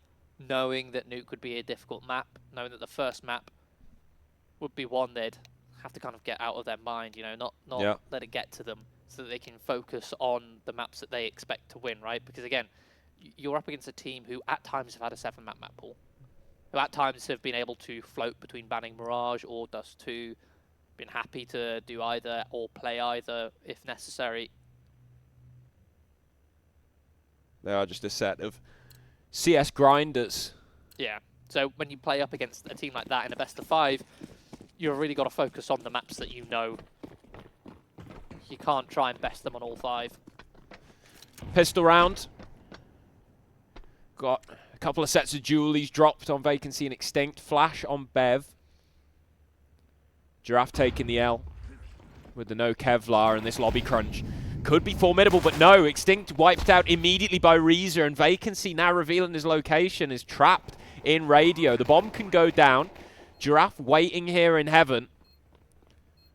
[SPEAKER 8] knowing that Nuke would be a difficult map, knowing that the first map would be one they'd have to kind of get out of their mind, you know, not let it get to them so that they can focus on the maps that they expect to win, right? Because again, you're up against a team who at times have had a 7-map map pool, who at times have been able to float between banning Mirage or Dust 2, been happy to do either or play either if necessary.
[SPEAKER 7] They are just a set of CS grinders.
[SPEAKER 8] Yeah, so when you play up against a team like that in a best of 5, you've really got to focus on the maps that you know. You can't try and best them on all 5.
[SPEAKER 7] Pistol round. Got a couple of sets of dualies dropped on Vacancy and Extinct. Flash on Bev. Giraffe taking the L with the no Kevlar, and this lobby crunch could be formidable, but no. Extinct wiped out immediately by Rhyza, and Vacancy, now revealing his location, is trapped in radio. The bomb can go down. Giraffe waiting here in heaven,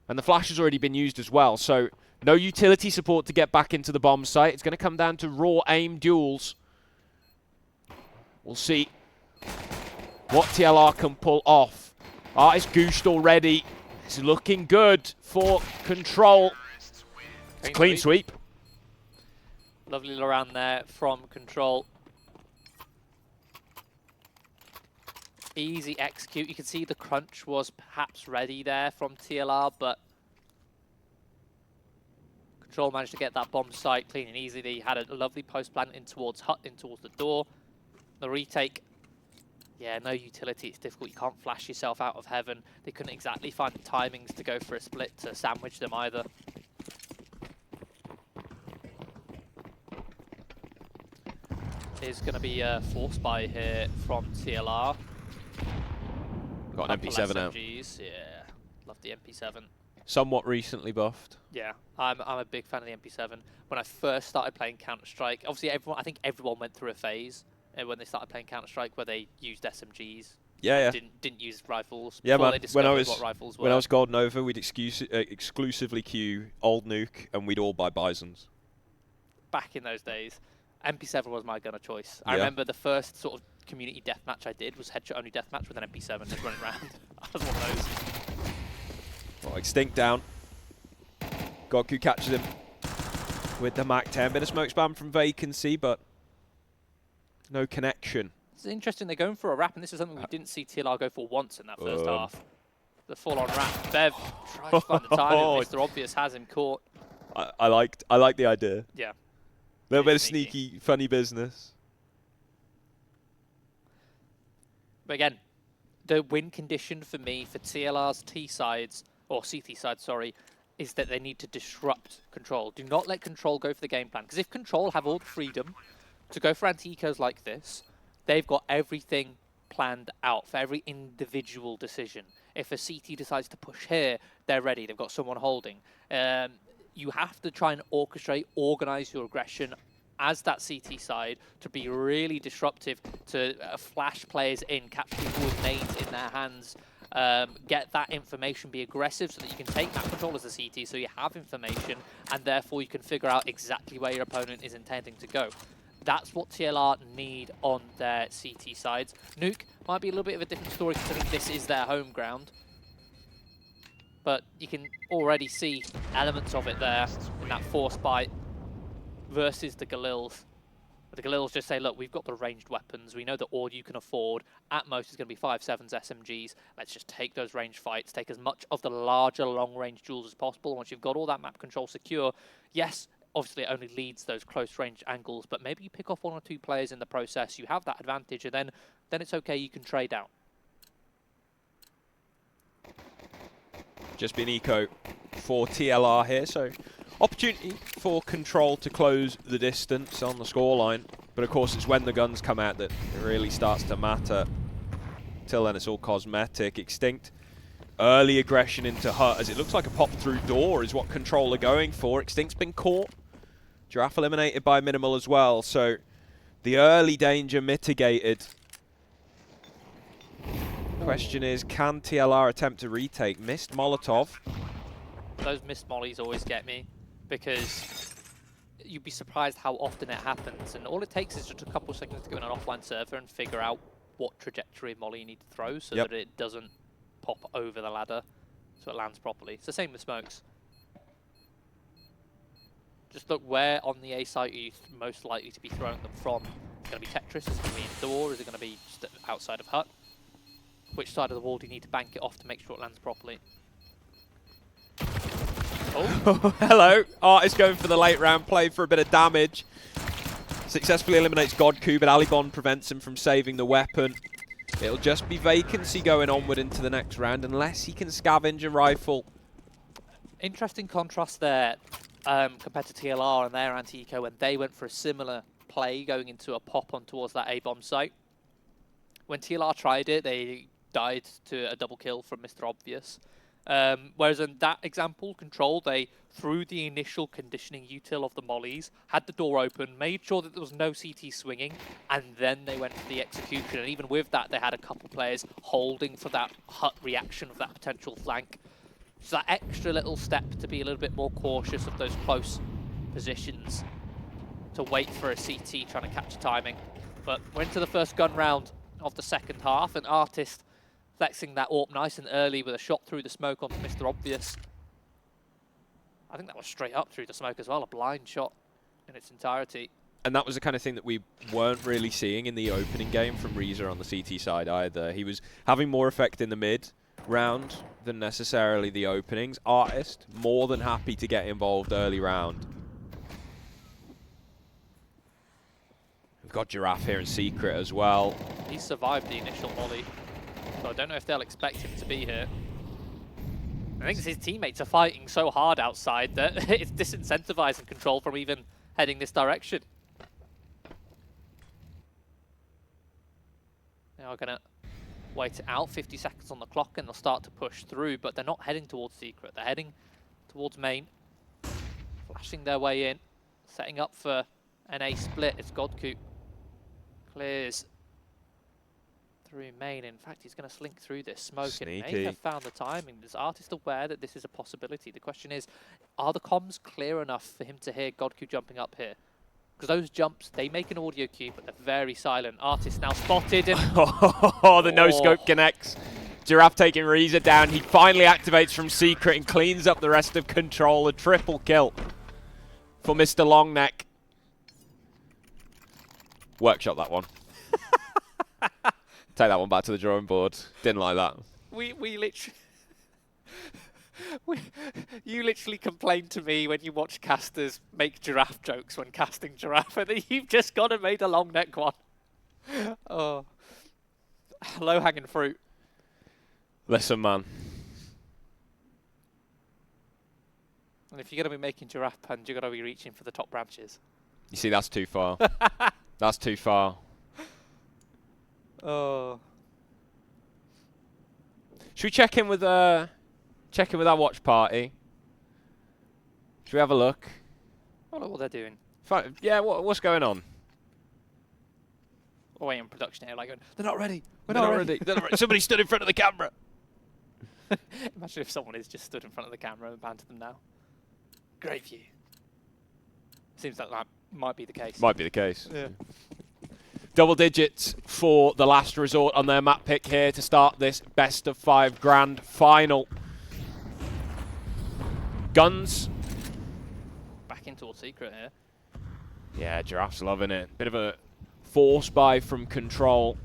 [SPEAKER 7] and the flash has already been used as well, so no utility support to get back into the bomb site. It's going to come down to raw aim duels. We'll see what TLR can pull off. Artist goosed already. It's looking good for Control. It's a clean sweep.
[SPEAKER 8] Lovely Laran there from Control. Easy execute. You can see the crunch was perhaps ready there from TLR, but Control managed to get that bomb site clean and easy. They had a lovely post plant in towards Hut, in towards the door. The retake. Yeah, no utility, it's difficult. You can't flash yourself out of heaven. They couldn't exactly find the timings to go for a split to sandwich them either. There's going to be a force buy here from TLR.
[SPEAKER 7] Got an MP7 out.
[SPEAKER 8] SMGs. Yeah, love the MP7.
[SPEAKER 7] Somewhat recently buffed.
[SPEAKER 8] Yeah, I'm a big fan of the MP7. When I first started playing Counter-Strike, obviously I think everyone went through a phase when they started playing Counter-Strike where they used SMGs.
[SPEAKER 7] Yeah.
[SPEAKER 8] Didn't use rifles.
[SPEAKER 7] Yeah, man.
[SPEAKER 8] When I was
[SPEAKER 7] Gold Nova, we'd exclusively queue old Nuke, and we'd all buy Bisons.
[SPEAKER 8] Back in those days, MP7 was my gun of choice. I remember the first sort of community deathmatch I did was headshot only deathmatch with an MP7 just running around. I was one of those.
[SPEAKER 7] Well, Extinct down. godkU catches him with the MAC-10. Bit of smoke spam from Vacancy, but no connection.
[SPEAKER 8] It's interesting, they're going for a wrap, and this is something we didn't see TLR go for once in that first half. The full-on wrap. Bev tries to find the timing. Mr. Obvious has him caught.
[SPEAKER 7] I like the idea.
[SPEAKER 8] Yeah.
[SPEAKER 7] A little bit of sneaky, funny business.
[SPEAKER 8] But again, the win condition for me for TLR's T sides, or CT sides, sorry, is that they need to disrupt Control. Do not let Control go for the game plan. Because if Control have all the freedom to go for anti-ecos like this, they've got everything planned out for every individual decision. If a CT decides to push here, they're ready. They've got someone holding. You have to try and orchestrate, organize your aggression as that CT side to be really disruptive, to flash players in, catch people with nades in their hands, get that information, be aggressive so that you can take that control as a CT so you have information and therefore you can figure out exactly where your opponent is intending to go. That's what TLR need on their CT sides. Nuke might be a little bit of a different story considering this is their home ground. But you can already see elements of it there in that force bite versus the Galils. The Galils just say, look, we've got the ranged weapons. We know that all you can afford. At most, it's going to be 5.7s SMGs. Let's just take those ranged fights, take as much of the larger long-range duels as possible. Once you've got all that map control secure, yes, obviously it only leads those close-range angles, but maybe you pick off 1 or 2 players in the process. You have that advantage, and then it's okay. You can trade out.
[SPEAKER 7] Just been eco for TLR here, so opportunity for Control to close the distance on the scoreline. But of course, it's when the guns come out that it really starts to matter. Till then, it's all cosmetic. Extinct. Early aggression into Hut, as it looks like a pop-through door is what Control are going for. Extinct's been caught. Giraffe eliminated by Minimal as well, so the early danger mitigated. Question is, can TLR attempt to retake? Missed Molotov.
[SPEAKER 8] Those missed mollies always get me, because you'd be surprised how often it happens, and all it takes is just a couple of seconds to go in an offline server and figure out what trajectory of molly you need to throw so that it doesn't pop over the ladder, so it lands properly. It's the same with smokes. Just look where on the A site are you most likely to be throwing them from. Is it going to be Tetris? Is it going to be indoor? Is it going to be just outside of Hut? Which side of the wall do you need to bank it off to make sure it lands properly? Oh,
[SPEAKER 7] hello. Artist going for the late round play for a bit of damage. Successfully eliminates godkU, but Alibon prevents him from saving the weapon. It'll just be Vacancy going onward into the next round unless he can scavenge a rifle.
[SPEAKER 8] Interesting contrast there compared to TLR and their anti-eco when they went for a similar play going into a pop-on towards that A-bomb site. When TLR tried it, they died to a double kill from Mr. Obvious. Whereas in that example, Control, they threw the initial conditioning util of the mollies, had the door open, made sure that there was no CT swinging, and then they went for the execution. And even with that, they had a couple players holding for that Hut reaction of that potential flank. So that extra little step to be a little bit more cautious of those close positions, to wait for a CT trying to catch timing. But we're into the first gun round of the second half, and Artist flexing that AWP nice and early with a shot through the smoke onto Mr. Obvious. I think that was straight up through the smoke as well, a blind shot in its entirety.
[SPEAKER 7] And that was the kind of thing that we weren't really seeing in the opening game from Rhyza on the CT side either. He was having more effect in the mid round than necessarily the openings. Artist, more than happy to get involved early round. We've got Giraffe here in secret as well.
[SPEAKER 8] He survived the initial volley, so I don't know if they'll expect him to be here. I think his teammates are fighting so hard outside that it's disincentivizing Control from even heading this direction. They are going to wait it out, 50 seconds on the clock, and they'll start to push through, but they're not heading towards secret. They're heading towards main, flashing their way in, setting up for an A split. It's godkU. Clears through main. In fact, he's going to slink through this smoke.
[SPEAKER 7] Sneaky.
[SPEAKER 8] And may have found the timing. Is Artist aware that this is a possibility? The question is, are the comms clear enough for him to hear godkU jumping up here? because those jumps, they make an audio cue, but they're very silent. Artist now spotted. And
[SPEAKER 7] oh, the no-scope connects. Giraffe taking Rhyza down. He finally activates from Secret and cleans up the rest of Control. A triple kill for Mr. Longneck. Workshop that one. Take that one back to the drawing board. Didn't like that.
[SPEAKER 8] We literally... you literally complained to me when you watch casters make Giraffe jokes when casting Giraffe, and then you've just gone and made a long neck one. Oh, low-hanging fruit.
[SPEAKER 7] Listen, man.
[SPEAKER 8] And if you're going to be making Giraffe puns, you're going to be reaching for the top branches.
[SPEAKER 7] You see, that's too far. That's too far.
[SPEAKER 8] Oh.
[SPEAKER 7] Should we check in with our watch party? Should we have a look?
[SPEAKER 8] I don't know what they're doing.
[SPEAKER 7] Yeah, what's going on?
[SPEAKER 8] We're waiting on production here, like, going, they're not ready.
[SPEAKER 7] We're not ready. Somebody stood in front of the camera.
[SPEAKER 8] Imagine if someone is just stood in front of the camera and banned them now. Great view. Seems like that might be the case.
[SPEAKER 7] Might be the case.
[SPEAKER 8] Yeah.
[SPEAKER 7] Double digits for the last resort on their map pick here to start this best of 5 grand final. Guns.
[SPEAKER 8] Back into towards Secret here.
[SPEAKER 7] Yeah, Giraffe's loving it. Bit of a force buy from Control.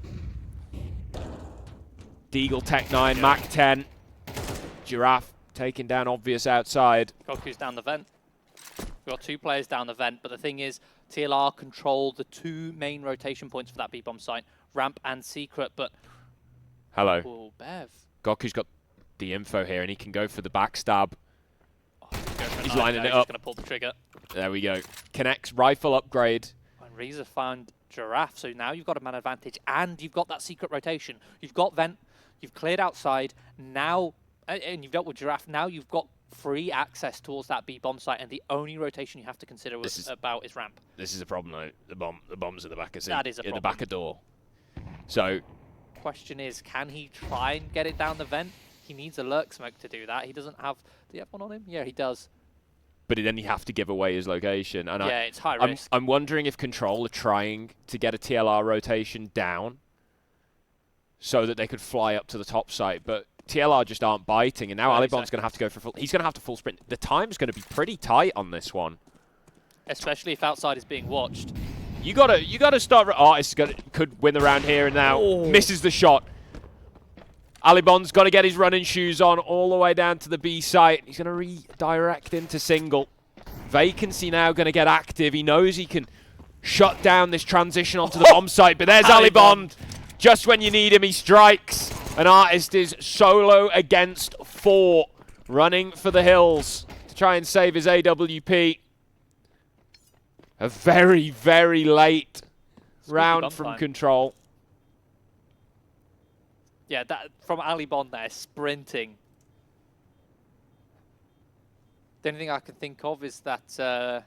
[SPEAKER 7] Deagle Tech 9, Mach 10. Giraffe taking down Obvious outside.
[SPEAKER 8] godkU's down the vent. We've got 2 players down the vent, but the thing is, TLR control the 2 main rotation points for that B-bomb site, Ramp and Secret, but...
[SPEAKER 7] Hello.
[SPEAKER 8] Oh, Bev.
[SPEAKER 7] godkU's got the info here, and he can go for the backstab.
[SPEAKER 8] Oh,
[SPEAKER 7] he's lining it
[SPEAKER 8] he's
[SPEAKER 7] up.
[SPEAKER 8] going to pull the trigger.
[SPEAKER 7] There we go. Connects, rifle upgrade.
[SPEAKER 8] And Rhyza found Giraffe, so now you've got a man advantage, and you've got that Secret rotation. You've got vent, you've cleared outside, now, and you've dealt with Giraffe, now you've got free access towards that B-bomb site, and the only rotation you have to consider is ramp.
[SPEAKER 7] This is a problem, though. The bomb's at the back of
[SPEAKER 8] That is a problem.
[SPEAKER 7] At the back of door. So...
[SPEAKER 8] Question is, can he try and get it down the vent? He needs a lurk smoke to do that. He doesn't have... Do you have one on him? Yeah, he does.
[SPEAKER 7] But then you have to give away his location. And
[SPEAKER 8] yeah, it's high risk.
[SPEAKER 7] I'm wondering if Control are trying to get a TLR rotation down so that they could fly up to the top site, but TLR just aren't biting, and now Alibon's going to have to go for full... He's going to have to full sprint. The time's going to be pretty tight on this one.
[SPEAKER 8] Especially if outside is being watched.
[SPEAKER 7] You gotta start... Artist could win the round here and now. Oh. Misses the shot. Alibon's got to get his running shoes on all the way down to the B site. He's going to redirect into single. Vacancy now going to get active. He knows he can shut down this transition onto the bomb site, but there's Alibon. Just when you need him, he strikes. An Artist is solo against 4, running for the hills to try and save his AWP. A very, very late round from Control.
[SPEAKER 8] Yeah, that from Alibon there, sprinting. The only thing I can think of is that... I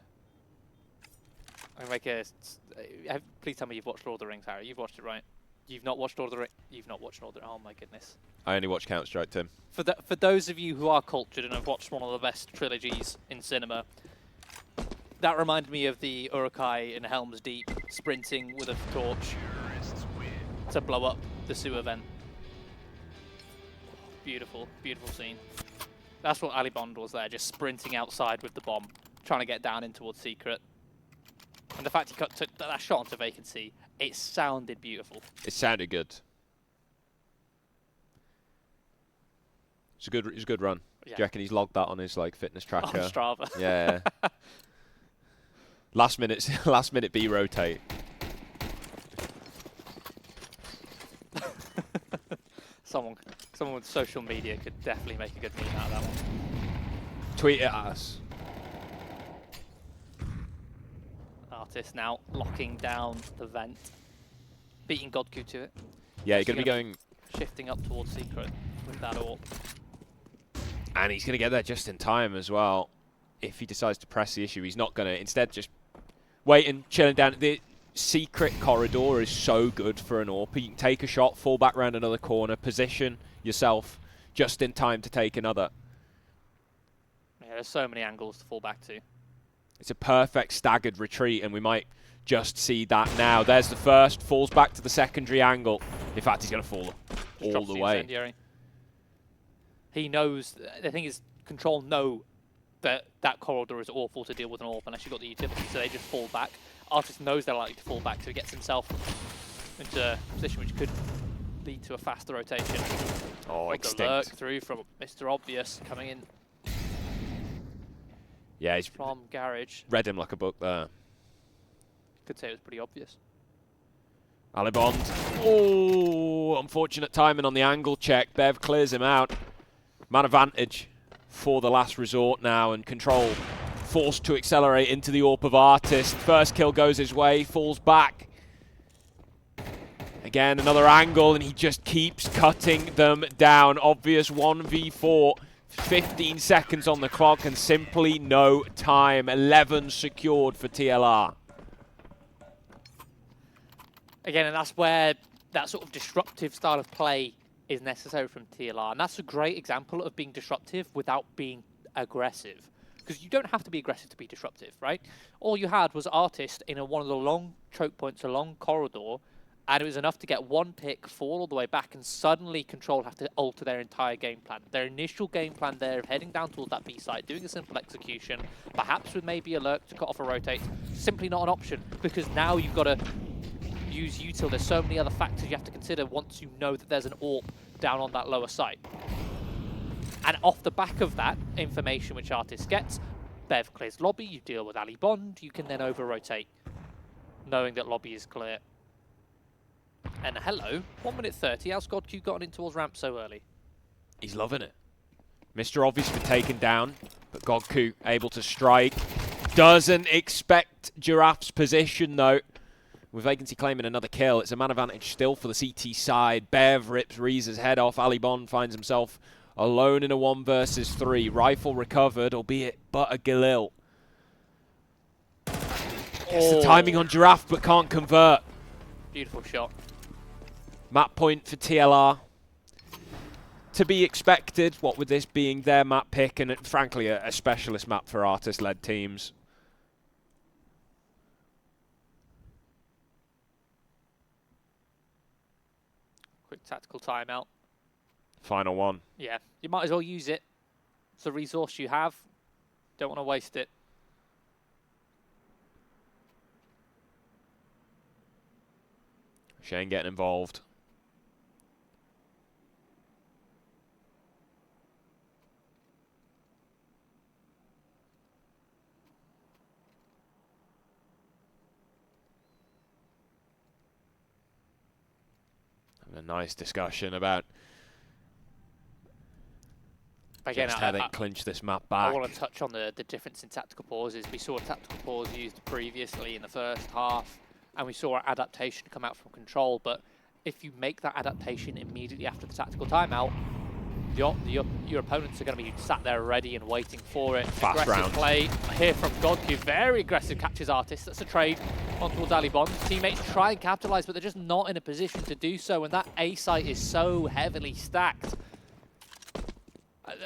[SPEAKER 8] make a... Please tell me you've watched Lord of the Rings, Harry. You've watched it, right? You've not watched Lord of the Rings? You've not watched Lord of the... Oh, my goodness.
[SPEAKER 7] I only watch Counter-Strike, Tim.
[SPEAKER 8] For those of you who are cultured and have watched one of the best trilogies in cinema, that reminded me of the Urukai in Helm's Deep sprinting with a torch to blow up the sewer vent. Beautiful, beautiful scene. That's what Alibon was there, just sprinting outside with the bomb, trying to get down in towards Secret. And the fact he took that shot onto Vacancy, it sounded beautiful.
[SPEAKER 7] It sounded good. It's a good run. Yeah. Do you reckon he's logged that on his fitness tracker?
[SPEAKER 8] On Strava.
[SPEAKER 7] Yeah. last minute B rotate.
[SPEAKER 8] Someone with social media could definitely make a good meme out of that one.
[SPEAKER 7] Tweet it at us.
[SPEAKER 8] Artist now locking down the vent, beating godkU to it.
[SPEAKER 7] Yeah, you're going to be going...
[SPEAKER 8] Shifting up towards Secret with that AWP.
[SPEAKER 7] And he's going to get there just in time as well. If he decides to press the issue, he's not going to. Instead, just waiting, chilling down. The Secret corridor is so good for an AWP. You can take a shot, fall back around another corner, position yourself just in time to take another.
[SPEAKER 8] Yeah, there's so many angles to fall back to.
[SPEAKER 7] It's a perfect staggered retreat, and we might just see that now. There's the first, falls back to the secondary angle. In fact, he's going to fall all the way.
[SPEAKER 8] Incendiary. He knows, the thing is, Control know that that corridor is awful to deal with an AWP unless you've got the utility, so they just fall back. Artist knows they're likely to fall back, so he gets himself into a position which could lead to a faster rotation.
[SPEAKER 7] Oh,
[SPEAKER 8] extinct. The lurk through from Mr. Obvious coming in.
[SPEAKER 7] Yeah, he's
[SPEAKER 8] from Garage.
[SPEAKER 7] Read him like a book there.
[SPEAKER 8] Could say it was pretty obvious.
[SPEAKER 7] Alibond. Oh, unfortunate timing on the angle check. Bev clears him out. Man advantage for the last resort now, and Control forced to accelerate into the AWP of Artist. First kill goes his way, falls back. Again, another angle, and he just keeps cutting them down. Obvious 1v4. 15 seconds on the clock and simply no time. 11 secured for TLR.
[SPEAKER 8] Again, and that's where that sort of disruptive style of play is necessary from TLR. And that's a great example of being disruptive without being aggressive. Because you don't have to be aggressive to be disruptive, right? All you had was Artist in one of the long choke points, a long corridor, and it was enough to get one pick, fall all the way back, and suddenly Control have to alter their entire game plan. Their initial game plan there of heading down towards that B site, doing a simple execution, perhaps with maybe a lurk to cut off a rotate, simply not an option, because now you've got to use util. There's so many other factors you have to consider once you know that there's an AWP down on that lower site. And off the back of that information which Artist gets, Bev clears lobby, you deal with Ali Bond, you can then over-rotate, knowing that lobby is clear. And hello, 1 minute 30, how's godkU gotten in towards ramp so early?
[SPEAKER 7] He's loving it. Mr. Obvious been taken down, but godkU able to strike. Doesn't expect Giraffe's position though. With Vacancy claiming another kill, it's a man advantage still for the CT side. Bev rips Rhyza's head off. Ali Bond finds himself alone in a 1 versus 3. Rifle recovered, albeit but a Galil. Gets the timing on Giraffe, but can't convert.
[SPEAKER 8] Beautiful shot.
[SPEAKER 7] Map point for TLR. To be expected, what with this being their map pick, and frankly a specialist map for artist-led teams.
[SPEAKER 8] Quick tactical timeout.
[SPEAKER 7] Final one.
[SPEAKER 8] Yeah, you might as well use it. It's a resource you have. Don't want to waste it.
[SPEAKER 7] Shane getting involved. Having a nice discussion about
[SPEAKER 8] again,
[SPEAKER 7] just how they clinch this map back.
[SPEAKER 8] I want to touch on the difference in tactical pauses. We saw a tactical pause used previously in the first half, and we saw an adaptation come out from Control, but if you make that adaptation immediately after the tactical timeout, your opponents are going to be sat there ready and waiting for it.
[SPEAKER 7] Fast
[SPEAKER 8] aggressive
[SPEAKER 7] round.
[SPEAKER 8] Play here from godkU, very aggressive, catches Artist. That's a trade on towards Ali Bond. Teammates try and capitalize, but they're just not in a position to do so, and that A site is so heavily stacked.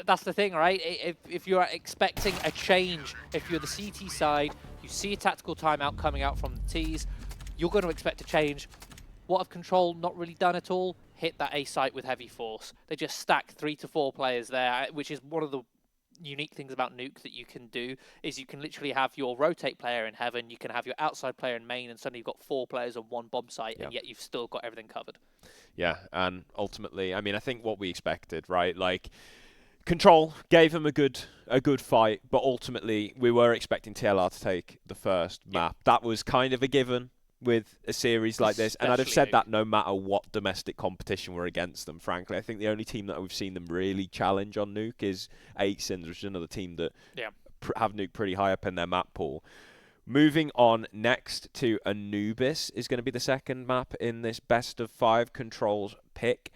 [SPEAKER 8] That's the thing, right? If you're expecting a change, if you're the CT side, you see a tactical timeout coming out from the Ts, you're going to expect a change. What have Control not really done at all? Hit that A site with heavy force. They just stack 3 to 4 players there, which is one of the unique things about Nuke that you can do, is you can literally have your rotate player in heaven, you can have your outside player in main, and suddenly you've got 4 players on 1 bomb site, and yet you've still got everything covered. Yeah,
[SPEAKER 7] and ultimately, I mean, I think what we expected, right? Like, Control gave him a good fight, but ultimately we were expecting TLR to take the first map. That was kind of a given with a series like this, and I'd have said that no matter what domestic competition we're against them, frankly. I think the only team that we've seen them really challenge on Nuke is 8sins, which is another team that have Nuke pretty high up in their map pool. Moving on next to Anubis is going to be the second map in this best of 5 Controls pick.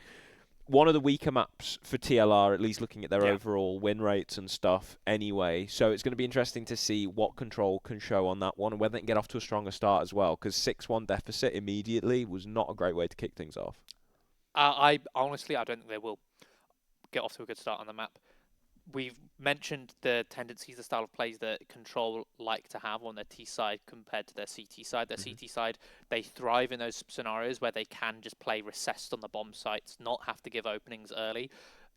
[SPEAKER 7] One of the weaker maps for TLR, at least looking at their overall win rates and stuff anyway. So it's going to be interesting to see what Control can show on that one and whether they can get off to a stronger start as well, because 6-1 deficit immediately was not a great way to kick things off.
[SPEAKER 8] I honestly, I don't think they will get off to a good start on the map. we've mentioned the tendencies, the style of plays that Control like to have on their T side compared to their CT side. Their CT side, they thrive in those scenarios where they can just play recessed on the bomb sites, not have to give openings early.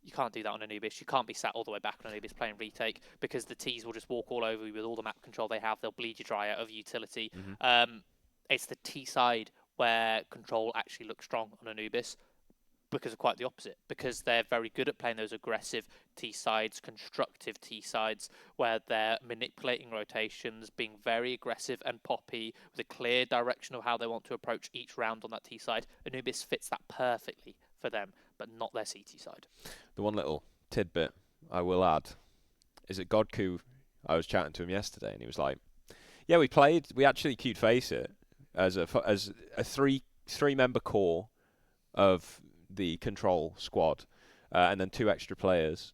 [SPEAKER 8] You can't do that on Anubis. You can't be sat all the way back on Anubis playing retake, because the Ts will just walk all over you with all the map control they have. They'll bleed you dry out of utility. It's the T side where Control actually looks strong on Anubis, because of quite the opposite, because they're very good at playing those aggressive T sides, constructive T sides, where they're manipulating rotations, being very aggressive and poppy with a clear direction of how they want to approach each round on that T side. Anubis fits that perfectly for them, but not their CT side.
[SPEAKER 7] The one little tidbit I will add is that godkU, I was chatting to him yesterday, and he was like, yeah, we actually queued face it as a three-member core of the Control squad, and then 2 extra players.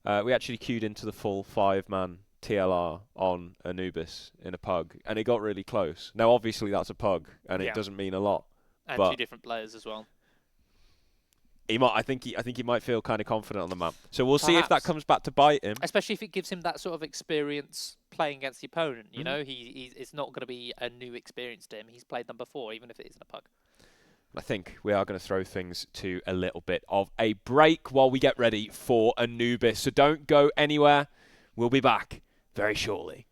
[SPEAKER 7] We actually queued into the full 5-man TLR on Anubis in a pug, and it got really close. Now, obviously, that's a pug, and it doesn't mean a lot.
[SPEAKER 8] And
[SPEAKER 7] but
[SPEAKER 8] 2 different players as well.
[SPEAKER 7] I think he might feel kind of confident on the map. So we'll see if that comes back to bite him.
[SPEAKER 8] Especially if it gives him that sort of experience playing against the opponent. You know, it's not going to be a new experience to him. He's played them before, even if it isn't a pug.
[SPEAKER 7] I think we are going to throw things to a little bit of a break while we get ready for Anubis. So don't go anywhere. We'll be back very shortly.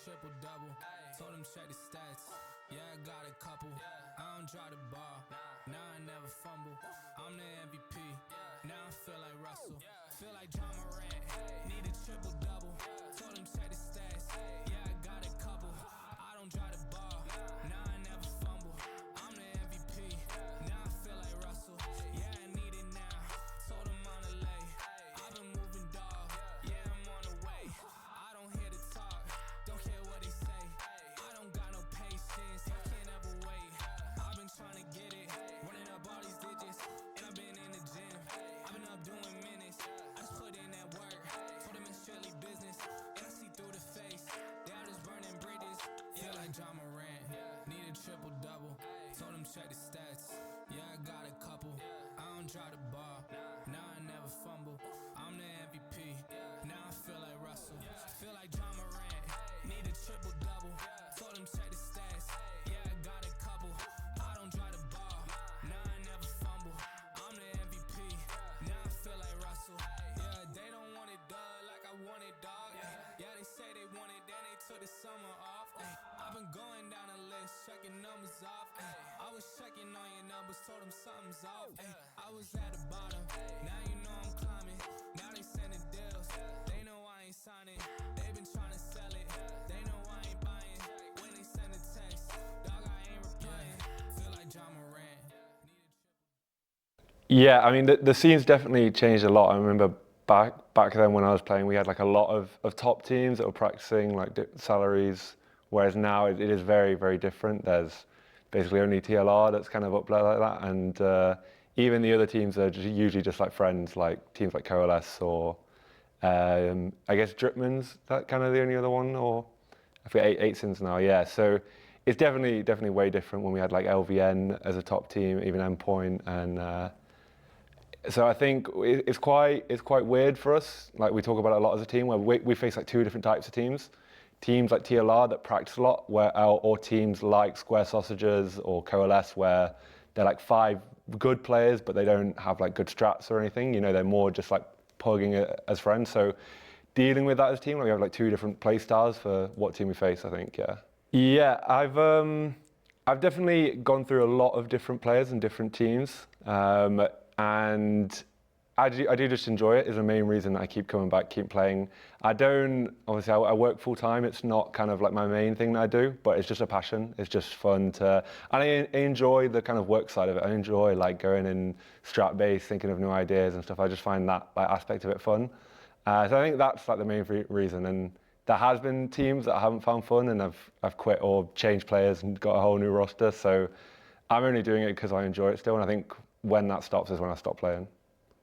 [SPEAKER 9] Triple-double, told him check the stats. Yeah, I got a couple. I don't drop the ball. Now I never fumble. I'm the MVP. Now I feel like Russell. Feel like John Morant. Need a triple-double. Told him check the stats. Yeah, I got a couple. I don't drop the ball. Now I never fumble. I'm the MVP. Now I feel like Russell. Yeah, I need it now. Told him on the lay. I've been moving, dog. Yeah, I'm on the way. I don't hear the talk. Don't care what they say. I don't got no patience. I can't ever wait. I've been trying to get it. Running up all these digits. And I've been in the gym. I've been up doing minutes. I just put in that work. Told them it's strictly business. And I see through the face. They all just burning bridges. Feel like John Morant. Need a triple-double. Told him check the stats. Yeah, I got a couple. I don't drop the ball. Now I never fumble. I'm the MVP. Now I feel like Russell. Feel like John Morant. Need a triple-double. Told him check the stats. Yeah, I got a couple. I don't drop the ball. Now I never fumble. I'm the MVP. Now I feel like Russell. Yeah, they don't want it, dog, like I want it, dog. Yeah, they say they want it, then they took the summer off. I've been going down the list, checking numbers off. I was checking on your numbers, told them something's off. I was at the bottom, now you know I'm climbing. Now they sending deals, they know I ain't signing. They been trying to sell it, they know I ain't buying. When they send a text, dog, I ain't replying. Feel like John Morant.
[SPEAKER 10] Yeah, I mean, the scene's definitely changed a lot. I remember back then when I was playing, we had like a lot of top teams that were practicing like salaries, whereas now it is very, very different. There's basically only TLR that's kind of up there like that, and even the other teams are usually just like friends, like teams like Coalesce or I guess Dripman's that kind of the only other one, or I forget 8sins now. Yeah, so it's definitely way different when we had like LVN as a top team, even Endpoint, and so I think it's quite weird for us. Like we talk about it a lot as a team, where we face like 2 different types of teams. Teams like TLR that practice a lot, or teams like Square Sausages or Coalesce, where they're like 5 good players, but they don't have like good strats or anything. You know, they're more just like pugging it as friends. So dealing with that as a team, like we have like 2 different play styles for what team we face, I think, yeah. Yeah, I've definitely gone through a lot of different players and different teams. And I do just enjoy it. Is the main reason that I keep coming back, keep playing. I work full time. It's not kind of like my main thing that I do, but it's just a passion. It's just fun and I enjoy the kind of work side of it. I enjoy like going in strat base, thinking of new ideas and stuff. I just find that like aspect of it fun. So I think that's like the main reason. And there has been teams that I haven't found fun and I've quit or changed players and got a whole new roster. So I'm only doing it because I enjoy it still. And I think when that stops is when I stop playing.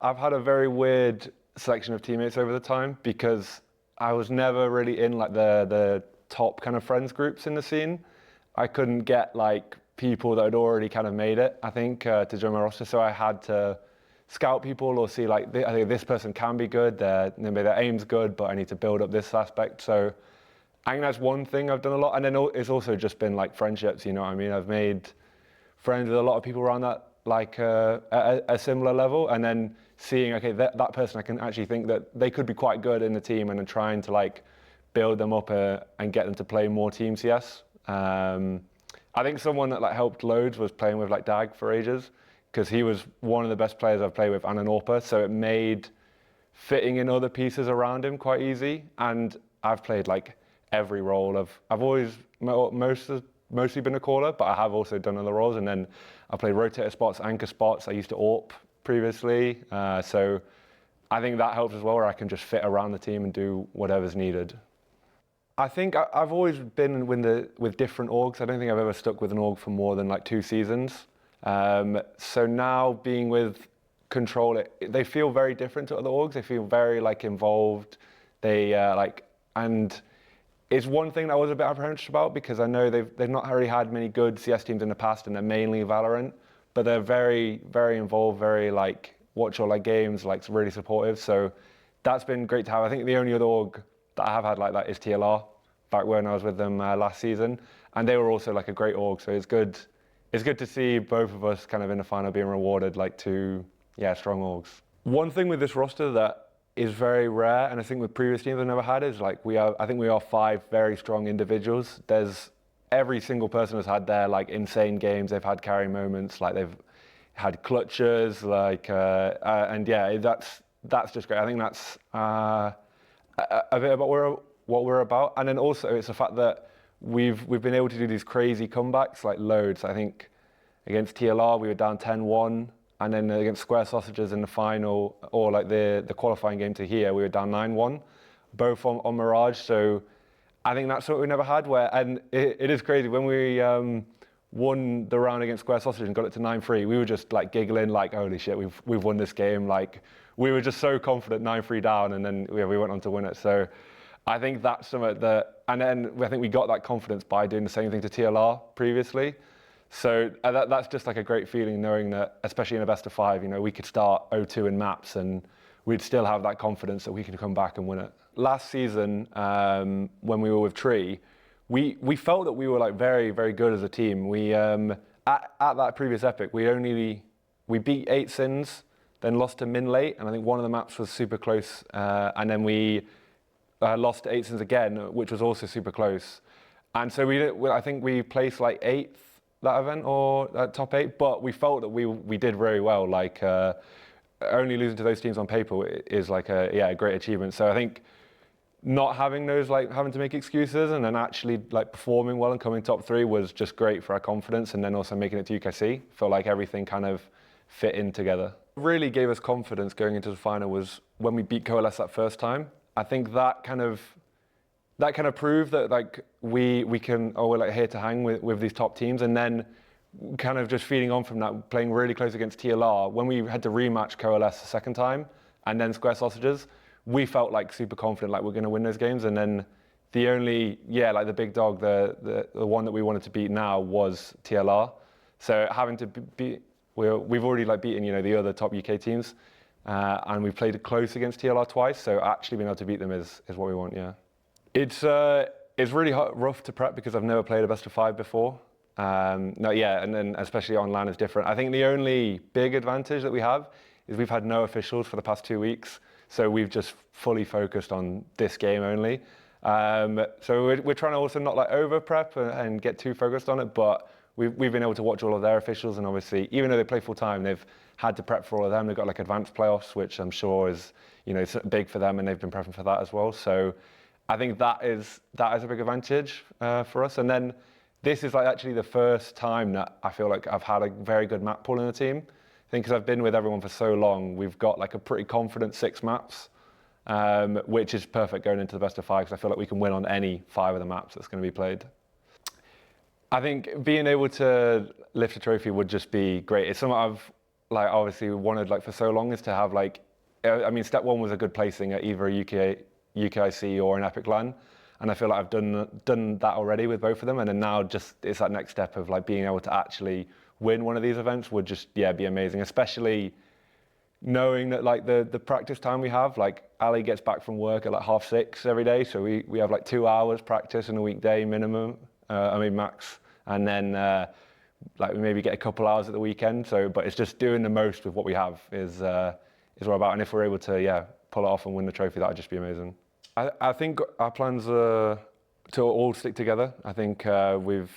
[SPEAKER 10] I've had a very weird selection of teammates over the time because I was never really in like the top kind of friends groups in the scene. I couldn't get like people that had already kind of made it, I think, to join my roster. So I had to scout people or see like, I think this person can be good, maybe their aim's good, but I need to build up this aspect. So I think that's one thing I've done a lot. And then it's also just been like friendships, you know what I mean? I've made friends with a lot of people around that, like at a similar level, and then seeing, okay, that person, I can actually think that they could be quite good in the team, and then trying to like build them up and get them to play more team CS. I think someone that like helped loads was playing with like Dag for ages, because he was one of the best players I've played with and an AWPer, so it made fitting in other pieces around him quite easy. And I've played like every role. I've always mostly been a caller, but I have also done other roles. And then I played rotator spots, anchor spots. I used to AWP previously. So I think that helps as well, where I can just fit around the team and do whatever's needed. I think I've always been with different orgs. I don't think I've ever stuck with an org for more than like 2 seasons. So now being with Control, they feel very different to other orgs. They feel very like involved. They and it's one thing that I was a bit apprehensive about, because I know they've not really had many good CS teams in the past, and they're mainly Valorant, but they're very, very involved, very like watch all like games, like really supportive. So that's been great to have. I think the only other org that I have had like that is TLR, back when I was with them last season, and they were also like a great org. So it's good to see both of us kind of in the final being rewarded like 2 strong orgs. One thing with this roster that is very rare, and I think with previous teams I've never had, is like I think we are 5 very strong individuals. There's every single person has had their like insane games. They've had carry moments, like they've had clutches, like and yeah, that's just great. I think that's a bit about what we're about. And then also it's the fact that we've been able to do these crazy comebacks, like loads. I think against TLR we were down 10-1, and then against Square Sausages in the final, or like the qualifying game to here, we were down 9-1, both on Mirage. So I think that's what we never had. And it is crazy, when we won the round against Square Sausage and got it to 9-3, we were just like giggling, like, holy shit, we've won this game. Like, we were just so confident, 9-3 down, and then we went on to win it. So I think that's something that, and then I think we got that confidence by doing the same thing to TLR previously. So that's just like a great feeling, knowing that, especially in a best of 5, you know, we could start 0-2 in maps and we'd still have that confidence that we can come back and win it. Last season, when we were with Tree, we felt that we were like very, very good as a team. We at that previous epic, we beat 8 Sins, then lost to Min late, and I think one of the maps was super close, and then we lost to 8 Sins again, which was also super close. And so I think we placed like 8th that event, or top 8, but we felt that we did very well. Like only losing to those teams on paper is like a great achievement. So I think not having those, like having to make excuses, and then actually like performing well and coming top 3 was just great for our confidence, and then also making it to UKIC. Felt like everything kind of fit in together. What really gave us confidence going into the final was when we beat Coalesce that first time. I think that kind of proved that like we're like here to hang with these top teams, and then kind of just feeding on from that, playing really close against TLR. When we had to rematch Coalesce the second time, and then Square Sausages, we felt like super confident, like we're going to win those games. And then the only, like the big dog, the one that we wanted to beat now was TLR. So having to beat, we've already like beaten, you know, the other top UK teams, and we played close against TLR twice. So actually being able to beat them is what we want. Yeah, it's really rough to prep because I've never played a best of 5 before. And then especially online is different. I think the only big advantage that we have is we've had no officials for the past 2 weeks. So we've just fully focused on this game only. So we're trying to also not like over prep and get too focused on it, but we've been able to watch all of their officials, and obviously even though they play full time, they've had to prep for all of them. They've got like advanced playoffs, which I'm sure is, you know, big for them, and they've been prepping for that as well. So I think that is a big advantage for us. And then this is like actually the first time that I feel like I've had a very good map pool in the team. I think because I've been with everyone for so long, we've got like a pretty confident 6 maps. which is perfect going into the best of 5 because I feel like we can win on any 5 of the maps that's going to be played. I think being able to lift a trophy would just be great. It's something I've obviously wanted for so long, is to have I mean, step 1 was a good placing at either a UKIC or an Epic LAN, and I feel like I've done that already with both of them, and then now just it's that next step of being able to actually win one of these events would just be amazing, especially knowing that the practice time we have, Ali gets back from work at 6:30 every day, so we have 2 hours practice in a weekday minimum, max, and then we maybe get a couple hours at the weekend. But it's just doing the most with what we have is what we're about. And if we're able to pull it off and win the trophy, that would just be amazing. I think our plans are to all stick together. I think we're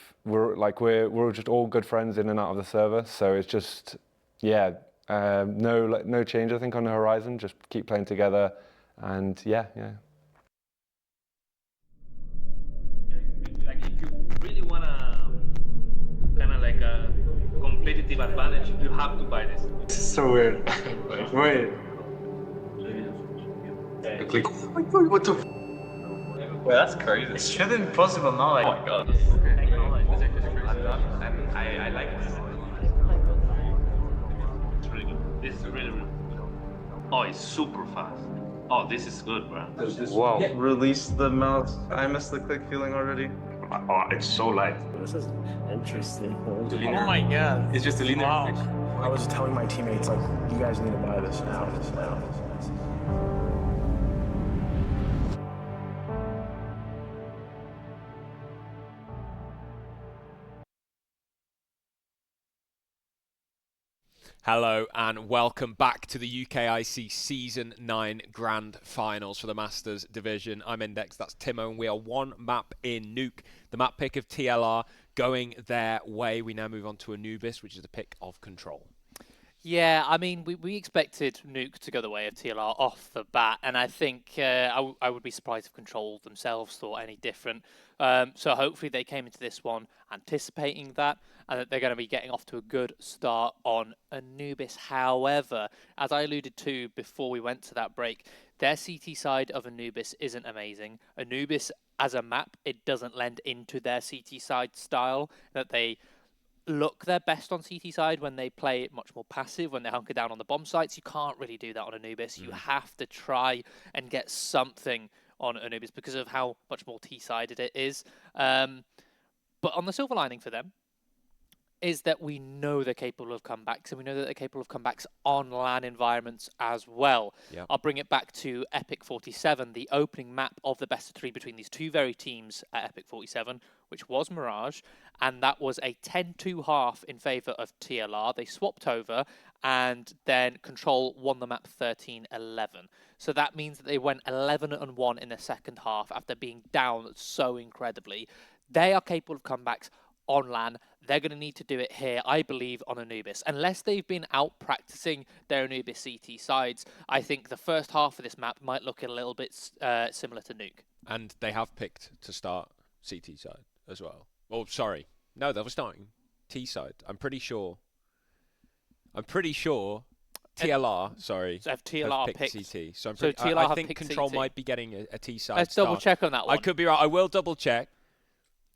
[SPEAKER 10] just all good friends in and out of the server, so it's just no change I think on the horizon. Just keep playing together, and yeah.
[SPEAKER 11] If you really wanna a competitive advantage, you have to buy this.
[SPEAKER 12] This is so weird. Wait. I click. Oh my god, what the?
[SPEAKER 11] Well, that's crazy.
[SPEAKER 12] It shouldn't be possible now.
[SPEAKER 11] Oh my god.
[SPEAKER 12] Okay.
[SPEAKER 11] I like this. It's really good. This is really good. Oh, it's super fast. Oh, this is good, bro.
[SPEAKER 12] Wow. Release the mouse. I miss the click feeling already.
[SPEAKER 11] Oh, it's so light.
[SPEAKER 13] This is interesting.
[SPEAKER 11] Oh my god. It's just a linear fish.
[SPEAKER 13] I was telling my teammates, you guys need to buy this now.
[SPEAKER 7] Hello and welcome back to the UKIC Season 9 Grand Finals for the Masters Division. I'm Index, that's Timo, and we are one map in Nuke. The map pick of TLR going their way. We now move on to Anubis, which is the pick of Control.
[SPEAKER 8] Yeah, I mean, we expected Nuke to go the way of TLR off the bat, and I think I would be surprised if Control themselves thought any different. So hopefully they came into this one anticipating that, and that they're going to be getting off to a good start on Anubis. However, as I alluded to before we went to that break, their CT side of Anubis isn't amazing. Anubis, as a map, it doesn't lend into their CT side style, that they look their best on CT side when they play it much more passive, when they hunker down on the bomb sites. You can't really do that on Anubis. You have to try and get something on Anubis because of how much more T-sided it is. But on the silver lining for them is that we know they're capable of comebacks, and we know that they're capable of comebacks on LAN environments as well.
[SPEAKER 7] Yep.
[SPEAKER 8] I'll bring it back to Epic 47, the opening map of the best of 3 between these two very teams at Epic 47, which was Mirage, and that was a 10-2 half in favour of TLR. They swapped over, and then Control won the map 13-11. So that means that they went 11-1 in the second half after being down so incredibly. They are capable of comebacks on LAN. They're going to need to do it here, I believe, on Anubis. Unless they've been out practicing their Anubis CT sides, I think the first half of this map might look a little bit similar to Nuke.
[SPEAKER 7] And they have picked to start CT side as well. Oh, sorry. No, they were starting T side. I'm pretty sure TLR, sorry,
[SPEAKER 8] so have TLR
[SPEAKER 7] picked
[SPEAKER 8] picked
[SPEAKER 7] CT. So
[SPEAKER 8] TLR
[SPEAKER 7] I think
[SPEAKER 8] picked
[SPEAKER 7] Control
[SPEAKER 8] CT.
[SPEAKER 7] might be getting a T side.
[SPEAKER 8] Let's double check on that one.
[SPEAKER 7] I could be right. I will double check.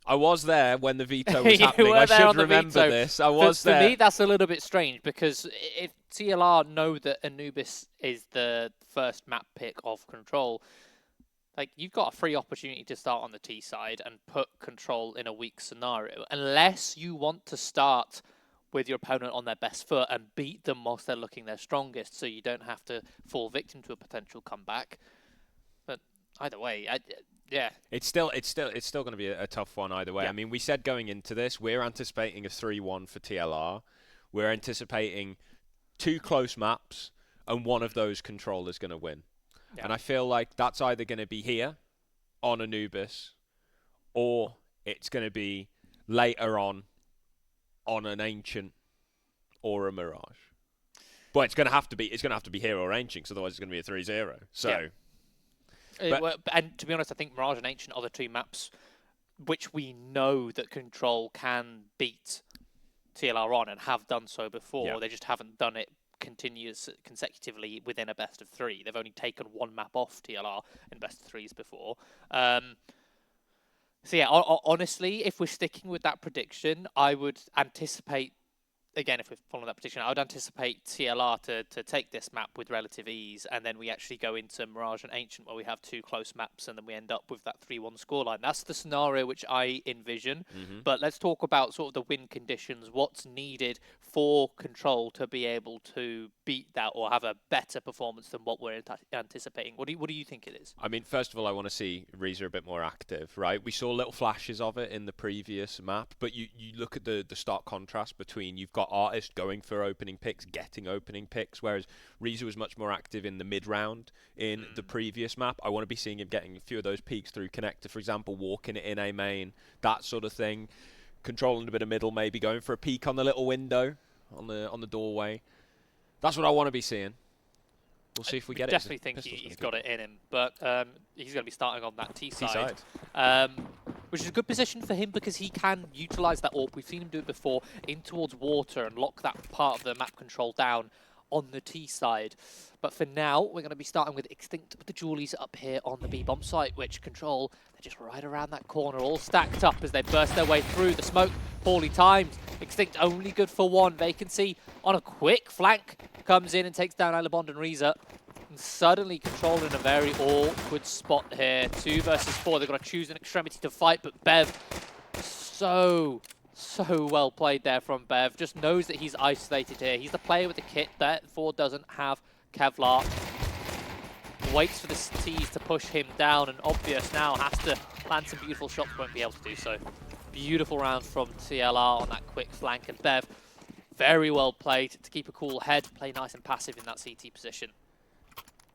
[SPEAKER 7] I was there when the veto was happening.
[SPEAKER 8] You were
[SPEAKER 7] I
[SPEAKER 8] there
[SPEAKER 7] should
[SPEAKER 8] on the
[SPEAKER 7] remember
[SPEAKER 8] veto.
[SPEAKER 7] this. I was
[SPEAKER 8] for
[SPEAKER 7] there.
[SPEAKER 8] For me, that's a little bit strange because if TLR know that Anubis is the first map pick of Control, you've got a free opportunity to start on the T side and put Control in a weak scenario, unless you want to start with your opponent on their best foot and beat them whilst they're looking their strongest, so you don't have to fall victim to a potential comeback. But either way, yeah.
[SPEAKER 7] It's still going to be a tough one either way.
[SPEAKER 8] Yeah.
[SPEAKER 7] I mean, we said going into this, we're anticipating a 3-1 for TLR. We're anticipating 2 close maps, and one of those Control is going to win. Yeah. And I feel like that's either going to be here on Anubis, or it's going to be later on an Ancient or a Mirage. But it's going to have to be here or Ancient, because otherwise it's going to be a 3-0. So.
[SPEAKER 8] Yeah. And to be honest, I think Mirage and Ancient are the 2 maps which we know that Control can beat TLR on and have done so before.
[SPEAKER 7] Yeah.
[SPEAKER 8] They just haven't done it consecutively within a best of 3. They've only taken one map off TLR in best of 3s before. So yeah, honestly, if we're sticking with that prediction, I would anticipate, again, if we're following that prediction, I would anticipate TLR to take this map with relative ease, and then we actually go into Mirage and Ancient where we have 2 close maps, and then we end up with that 3-1 scoreline. That's the scenario which I envision. But let's talk about sort of the win conditions. What's needed for Control to be able to beat that or have a better performance than what we're anticipating? What do you think it is?
[SPEAKER 7] I mean, first of all, I want to see Rhyza a bit more active, right? We saw little flashes of it in the previous map, but you look at the stark contrast between you've got Artist going for opening picks, getting opening picks, whereas Rhyza was much more active in the mid-round in the previous map. I want to be seeing him getting a few of those peaks through connector, for example, walking it in A main, that sort of thing. Controlling a bit of middle, maybe going for a peek on the little window, on the doorway. That's what I want to be seeing. We'll see if we get it.
[SPEAKER 8] Definitely think he's got it in him, but he's going to be starting on that T side. Which is a good position for him because he can utilise that AWP. We've seen him do it before, in towards water and lock that part of the map control down on the T side. But for now, we're going to be starting with Extinct with the Julies up here on the B bomb site, which Control, they're just right around that corner, all stacked up as they burst their way through. The smoke poorly timed. Extinct only good for 1. Vacancy on a quick flank comes in and takes down Alibond and Rhyza. And suddenly Control in a very awkward spot here. 2 versus 4. They've got to choose an extremity to fight, but Bev, so well played there from Bev. Just knows that he's isolated here. He's the player with the kit, therefore doesn't have Kevlar. Waits for the T's to push him down, and Obvious now has to land some beautiful shots, won't be able to do so. Beautiful round from TLR on that quick flank, and Bev, very well played to keep a cool head, play nice and passive in that CT position.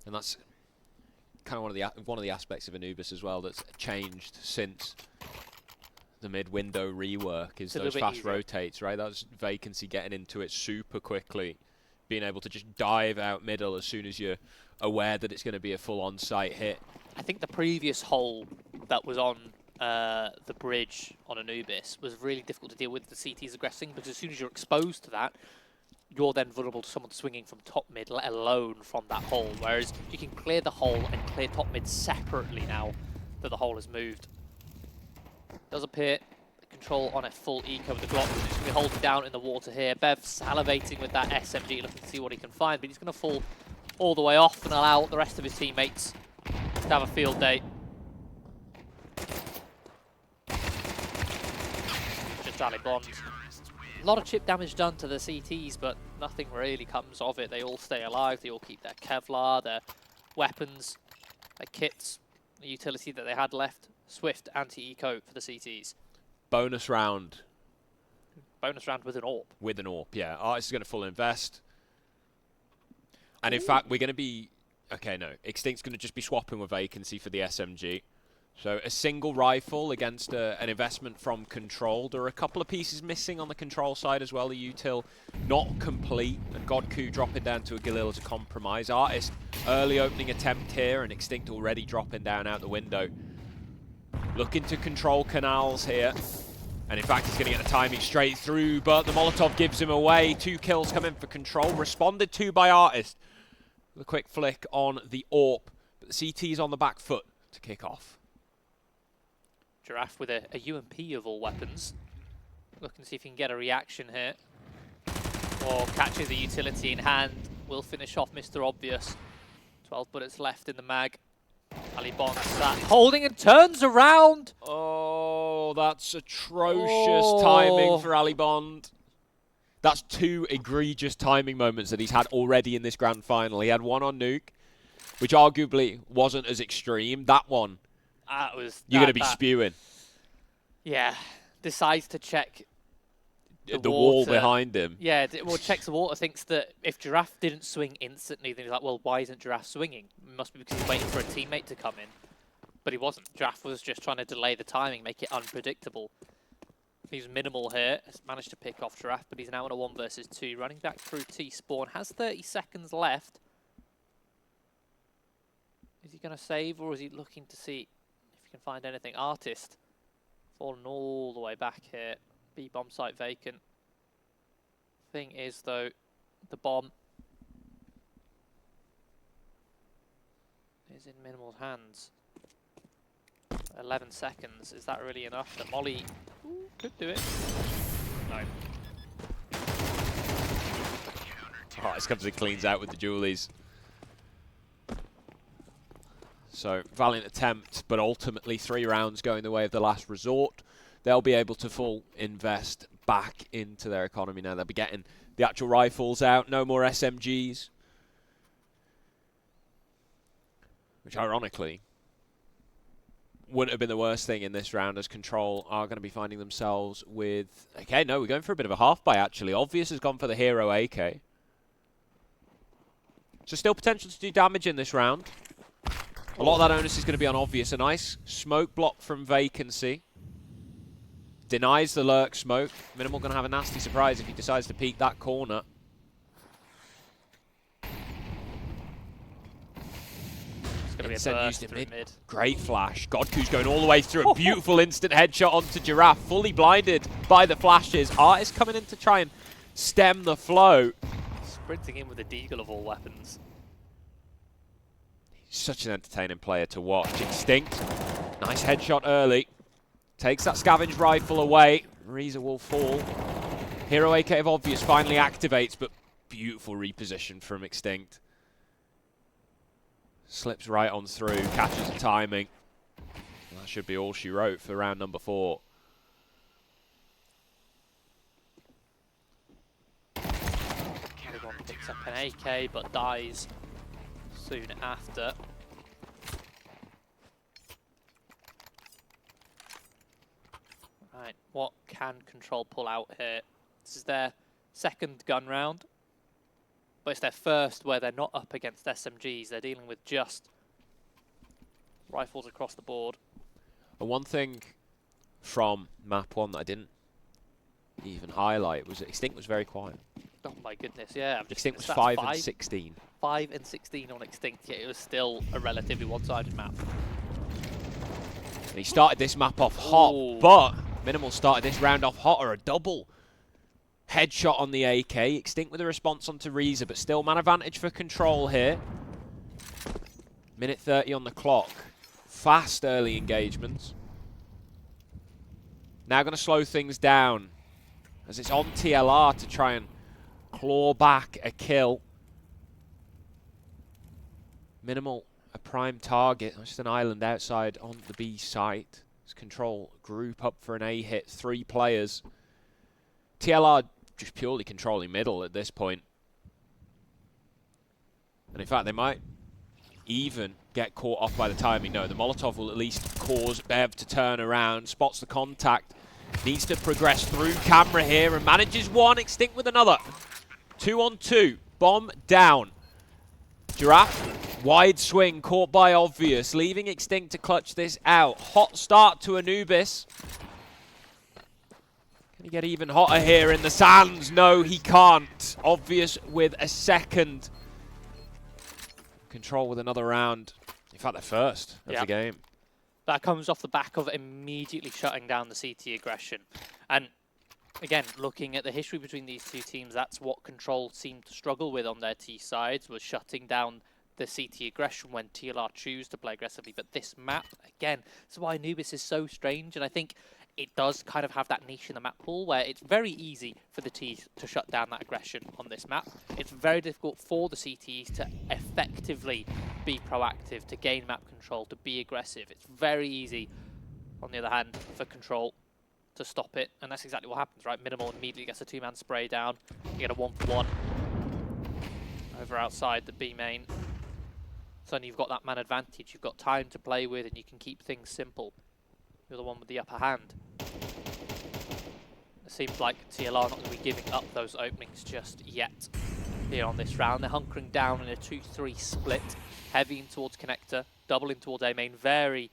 [SPEAKER 7] And that's kind of one of the aspects of Anubis as well that's changed since the mid-window rework is those fast rotates, right? That's Vacancy getting into it super quickly, being able to just dive out middle as soon as you're aware that it's going to be a full on-site hit.
[SPEAKER 8] I think the previous hole that was on the bridge on Anubis was really difficult to deal with the CTs aggressing, because as soon as you're exposed to that, you're then vulnerable to someone swinging from top mid, let alone from that hole. Whereas you can clear the hole and clear top mid separately now that the hole has moved. Does appear Control on a full eco with the Glock. He's going to be holding down in the water here. Bev salivating with that SMG, looking to see what he can find, but he's going to fall all the way off and allow the rest of his teammates to have a field day. Just Ali Bond. A lot of chip damage done to the CTs, but nothing really comes of it. They all stay alive. They all keep their Kevlar, their weapons, their kits, the utility that they had left. Swift anti-eco for the CTs.
[SPEAKER 7] Bonus round.
[SPEAKER 8] Bonus round with an AWP.
[SPEAKER 7] With an AWP, yeah. Artist is going to full invest. And in fact, we're going to be... Okay, no. Extinct's going to just be swapping with Vacancy for the SMG. So a single rifle against an investment from Control. There are a couple of pieces missing on the Control side as well. The util not complete. And godkU dropping down to a Galil as a compromise. Artist, early opening attempt here, and Extinct already dropping down out the window. Looking to control canals here. And in fact, he's going to get the timing straight through, but the Molotov gives him away. 2 kills come in for Control. Responded to by Artist. The quick flick on the AWP. But the CT's on the back foot to kick off.
[SPEAKER 8] Giraffe with a UMP of all weapons. Looking to see if he can get a reaction here. Or catches the utility in hand. Will finish off Mr. Obvious. 12 bullets left in the mag. Ali Bond sat holding and turns around.
[SPEAKER 7] Oh, that's atrocious timing for Ali Bond. That's 2 egregious timing moments that he's had already in this grand final. He had one on Nuke, which arguably wasn't as extreme. That one, you're going to be spewing.
[SPEAKER 8] Yeah, decides to check
[SPEAKER 7] the wall behind him.
[SPEAKER 8] Yeah, well, checks the water, thinks that if Giraffe didn't swing instantly, then he's like, well, why isn't Giraffe swinging? It must be because he's waiting for a teammate to come in. But he wasn't. Giraffe was just trying to delay the timing, make it unpredictable. He's minimal here, has managed to pick off Giraffe, but he's now in a 1 versus 2, running back through T-spawn, has 30 seconds left. Is he going to save, or is he looking to see if he can find anything? Artist falling all the way back here. B bomb site vacant. Thing is, though, the bomb is in Minimal's hands. 11 seconds. Is that really enough? The molly could do it. No.
[SPEAKER 7] Oh, this comes and cleans out with the Julies. So, valiant attempt, but ultimately 3 rounds going the way of the last resort. They'll be able to full invest back into their economy now. They'll be getting the actual rifles out, no more SMGs. Which, ironically, wouldn't have been the worst thing in this round, as Control are going to be finding themselves with... Okay, no, we're going for a bit of a half-buy, actually. Obvious has gone for the hero AK. So still potential to do damage in this round. A lot of that onus is going to be on Obvious. A nice smoke block from Vacancy. Denies the lurk smoke. Minimal going to have a nasty surprise if he decides to peek that corner.
[SPEAKER 8] It's going to be a burst through mid.
[SPEAKER 7] Great flash. godkU's going all the way through. A beautiful instant headshot onto Giraffe. Fully blinded by the flashes. Artist coming in to try and stem the flow.
[SPEAKER 8] Sprinting in with a deagle of all weapons.
[SPEAKER 7] Such an entertaining player to watch. Extinct. Nice headshot early. Takes that scavenge rifle away. Rhyza will fall. Hero AK of Obvious finally activates, but beautiful reposition from Extinct. Slips right on through, catches the timing. That should be all she wrote for round number 4.
[SPEAKER 8] Everyone picks up an AK, but dies soon after. Right, what can Control pull out here? This is their second gun round, but it's their first where they're not up against SMGs. They're dealing with just rifles across the board.
[SPEAKER 7] And one thing from map 1 that I didn't even highlight was that Extinct was very quiet.
[SPEAKER 8] Oh my goodness, yeah.
[SPEAKER 7] Extinct was 5 and 16.
[SPEAKER 8] 5 and 16 on Extinct, yet it was still a relatively one-sided map.
[SPEAKER 7] And he started this map off hot, but Minimal started this round off hot, or a double headshot on the AK. Extinct with a response onto Rhyza, but still man advantage for Control here. Minute 30 on the clock. Fast early engagements. Now going to slow things down, as it's on TLR to try and claw back a kill. Minimal, a prime target. Just an island outside on the B site. As Control group up for an A hit. 3 players. TLR just purely controlling middle at this point. And in fact, they might even get caught off by the timing. No, the Molotov will at least cause Bev to turn around. Spots the contact. Needs to progress through camera here and manages one. Extinct with another. 2 on 2. Bomb down. Giraffe, wide swing, caught by Obvious, leaving Extinct to clutch this out. Hot start to Anubis. Can he get even hotter here in the sands? No, he can't. Obvious with a second. Control with another round. In fact, the first of the game.
[SPEAKER 8] That comes off the back of immediately shutting down the CT aggression. And again, looking at the history between these two teams, that's what Control seemed to struggle with on their T sides, was shutting down the CT aggression when TLR choose to play aggressively. But this map, again, that's why Anubis is so strange, and I think it does kind of have that niche in the map pool where it's very easy for the Ts to shut down that aggression on this map. It's very difficult for the CTs to effectively be proactive, to gain map control, to be aggressive. It's very easy, on the other hand, for Control to stop it, and that's exactly what happens, right? Minimal immediately gets a 2-man spray down. You get a 1-for-1 over outside the B main. Suddenly you've got that man advantage, you've got time to play with, and you can keep things simple. You're the one with the upper hand. It seems like TLR not going to be giving up those openings just yet here on this round. They're hunkering down in a 2-3 split, heavying towards connector, doubling towards A main, very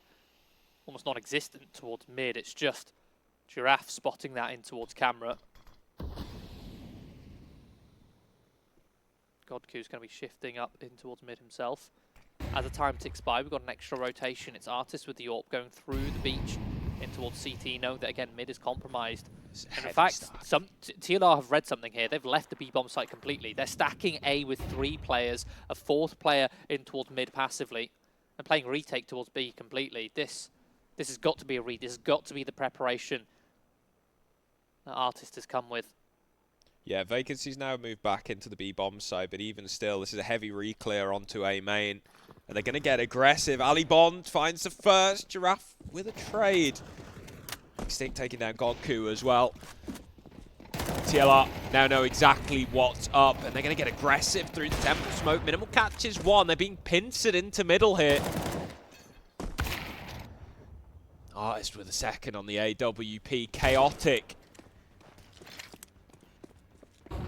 [SPEAKER 8] almost non-existent towards mid. It's just Giraffe spotting that in towards camera. godkU's going to be shifting up in towards mid himself. As the time ticks by, we've got an extra rotation. It's Artist with the AWP going through the beach in towards CT, knowing that, again, mid is compromised. And in fact, TLR have read something here. They've left the B-bomb site completely. They're stacking A with 3 players, a 4th player in towards mid passively. and playing retake towards B completely. This has got to be a read. This has got to be the preparation that Artist has come with.
[SPEAKER 7] Yeah, Vacancy's now moved back into the B bomb side, but even still, this is a heavy re-clear onto A main. And they're going to get aggressive. Ali Bond finds the first. Giraffe with a trade. Extinct taking down godkU as well. TLR now know exactly what's up, and they're going to get aggressive through the temple smoke. Minimal catches one. They're being pincered into middle here. Artist with a second on the AWP. Chaotic.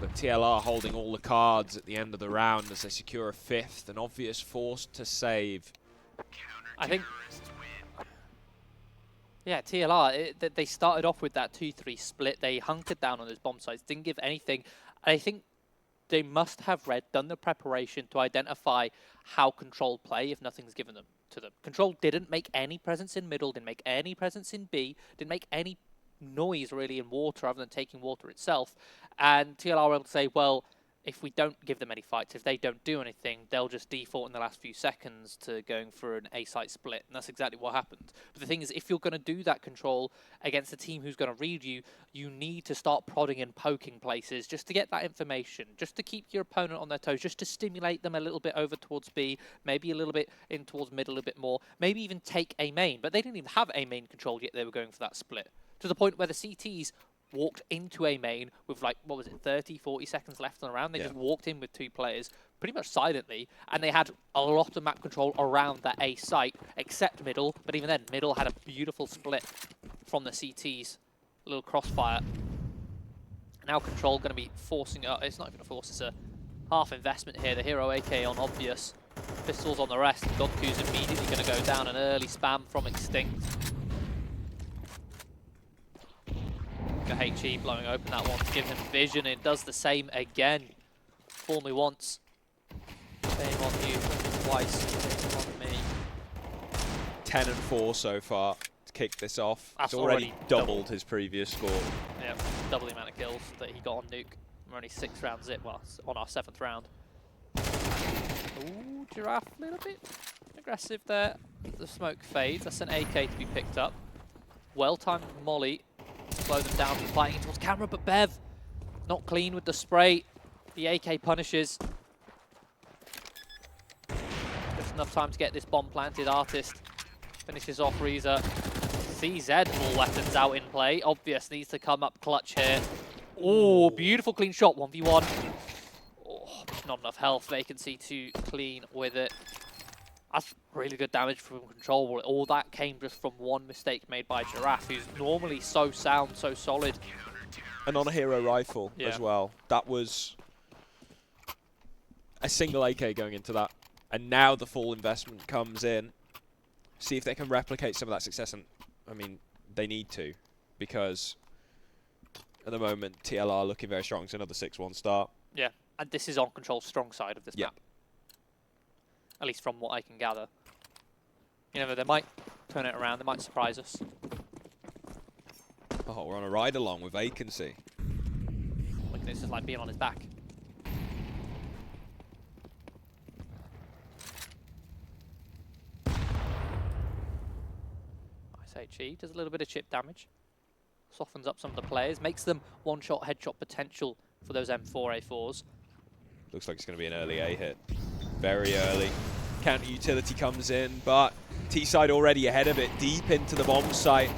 [SPEAKER 7] But TLR holding all the cards at the end of the round as they secure a 5th. An obvious force to save.
[SPEAKER 8] I think... Yeah, TLR, they started off with that 2-3 split. They hunkered down on those bomb sites, didn't give anything. And I think they must have done the preparation to identify how Control play if nothing's given to them. Control didn't make any presence in middle, didn't make any presence in B, didn't make any noise really in water other than taking water itself. And TLR were able to say, well, if we don't give them any fights, if they don't do anything, they'll just default in the last few seconds to going for an A-site split. And that's exactly what happened. But the thing is, if you're going to do that Control against a team who's going to read you, you need to start prodding and poking places just to get that information, just to keep your opponent on their toes, just to stimulate them a little bit over towards B, maybe a little bit in towards middle a bit more, maybe even take A main. But they didn't even have A main control yet they were going for that split. To the point where the CTs walked into A main with, like, what was it, 30, 40 seconds left on the round. They just walked in with 2 players pretty much silently, and they had a lot of map control around that A site, except middle. But even then, middle had a beautiful split from the CTs. A little crossfire. Now Control going to be forcing it. It's not even a force, it's a half investment here. The hero AK on obvious. Pistols on the rest. godkU's immediately going to go down. An early spam from Extinct. HE blowing open that one to give him vision. It does the same again. Fool me once. Shame on you. Twice. Shame on me.
[SPEAKER 7] 10 and 4 so far to kick this off.
[SPEAKER 8] That's
[SPEAKER 7] He's already doubled his previous score.
[SPEAKER 8] Yeah, double the amount of kills that he got on Nuke. We're only 6 rounds in, well, on our 7th round. Ooh, Giraffe a little bit aggressive there. The smoke fades. That's an AK to be picked up. Well-timed molly. Slow them down from fighting towards camera, but Bev not clean with the spray. The AK punishes. Just enough time to get this bomb planted. Artist finishes off Rhyza. CZ, all weapons out in play. Obvious needs to come up clutch here. Oh, beautiful clean shot, 1v1. Oh, not enough health. Vacancy to clean with it. That's really good damage from Control. All that came just from one mistake made by Giraffe, who's normally so sound, so solid.
[SPEAKER 7] And on a hero rifle as well. That was a single AK going into that. And now the full investment comes in. See if they can replicate some of that success. And I mean, they need to. Because at the moment, TLR looking very strong. It's another 6-1 start.
[SPEAKER 8] Yeah, and this is on Control's strong side of this map. At least from what I can gather. You know, they might turn it around, they might surprise us.
[SPEAKER 7] Oh, we're on a ride along with Vacancy.
[SPEAKER 8] Look at this, it's like being on his back. Nice HE, does a little bit of chip damage. Softens up some of the players, makes them one-shot headshot potential for those M4 A4s.
[SPEAKER 7] Looks like it's going to be an early A hit. Very early. Counter utility comes in, but T-side already ahead of it, deep into the bomb site.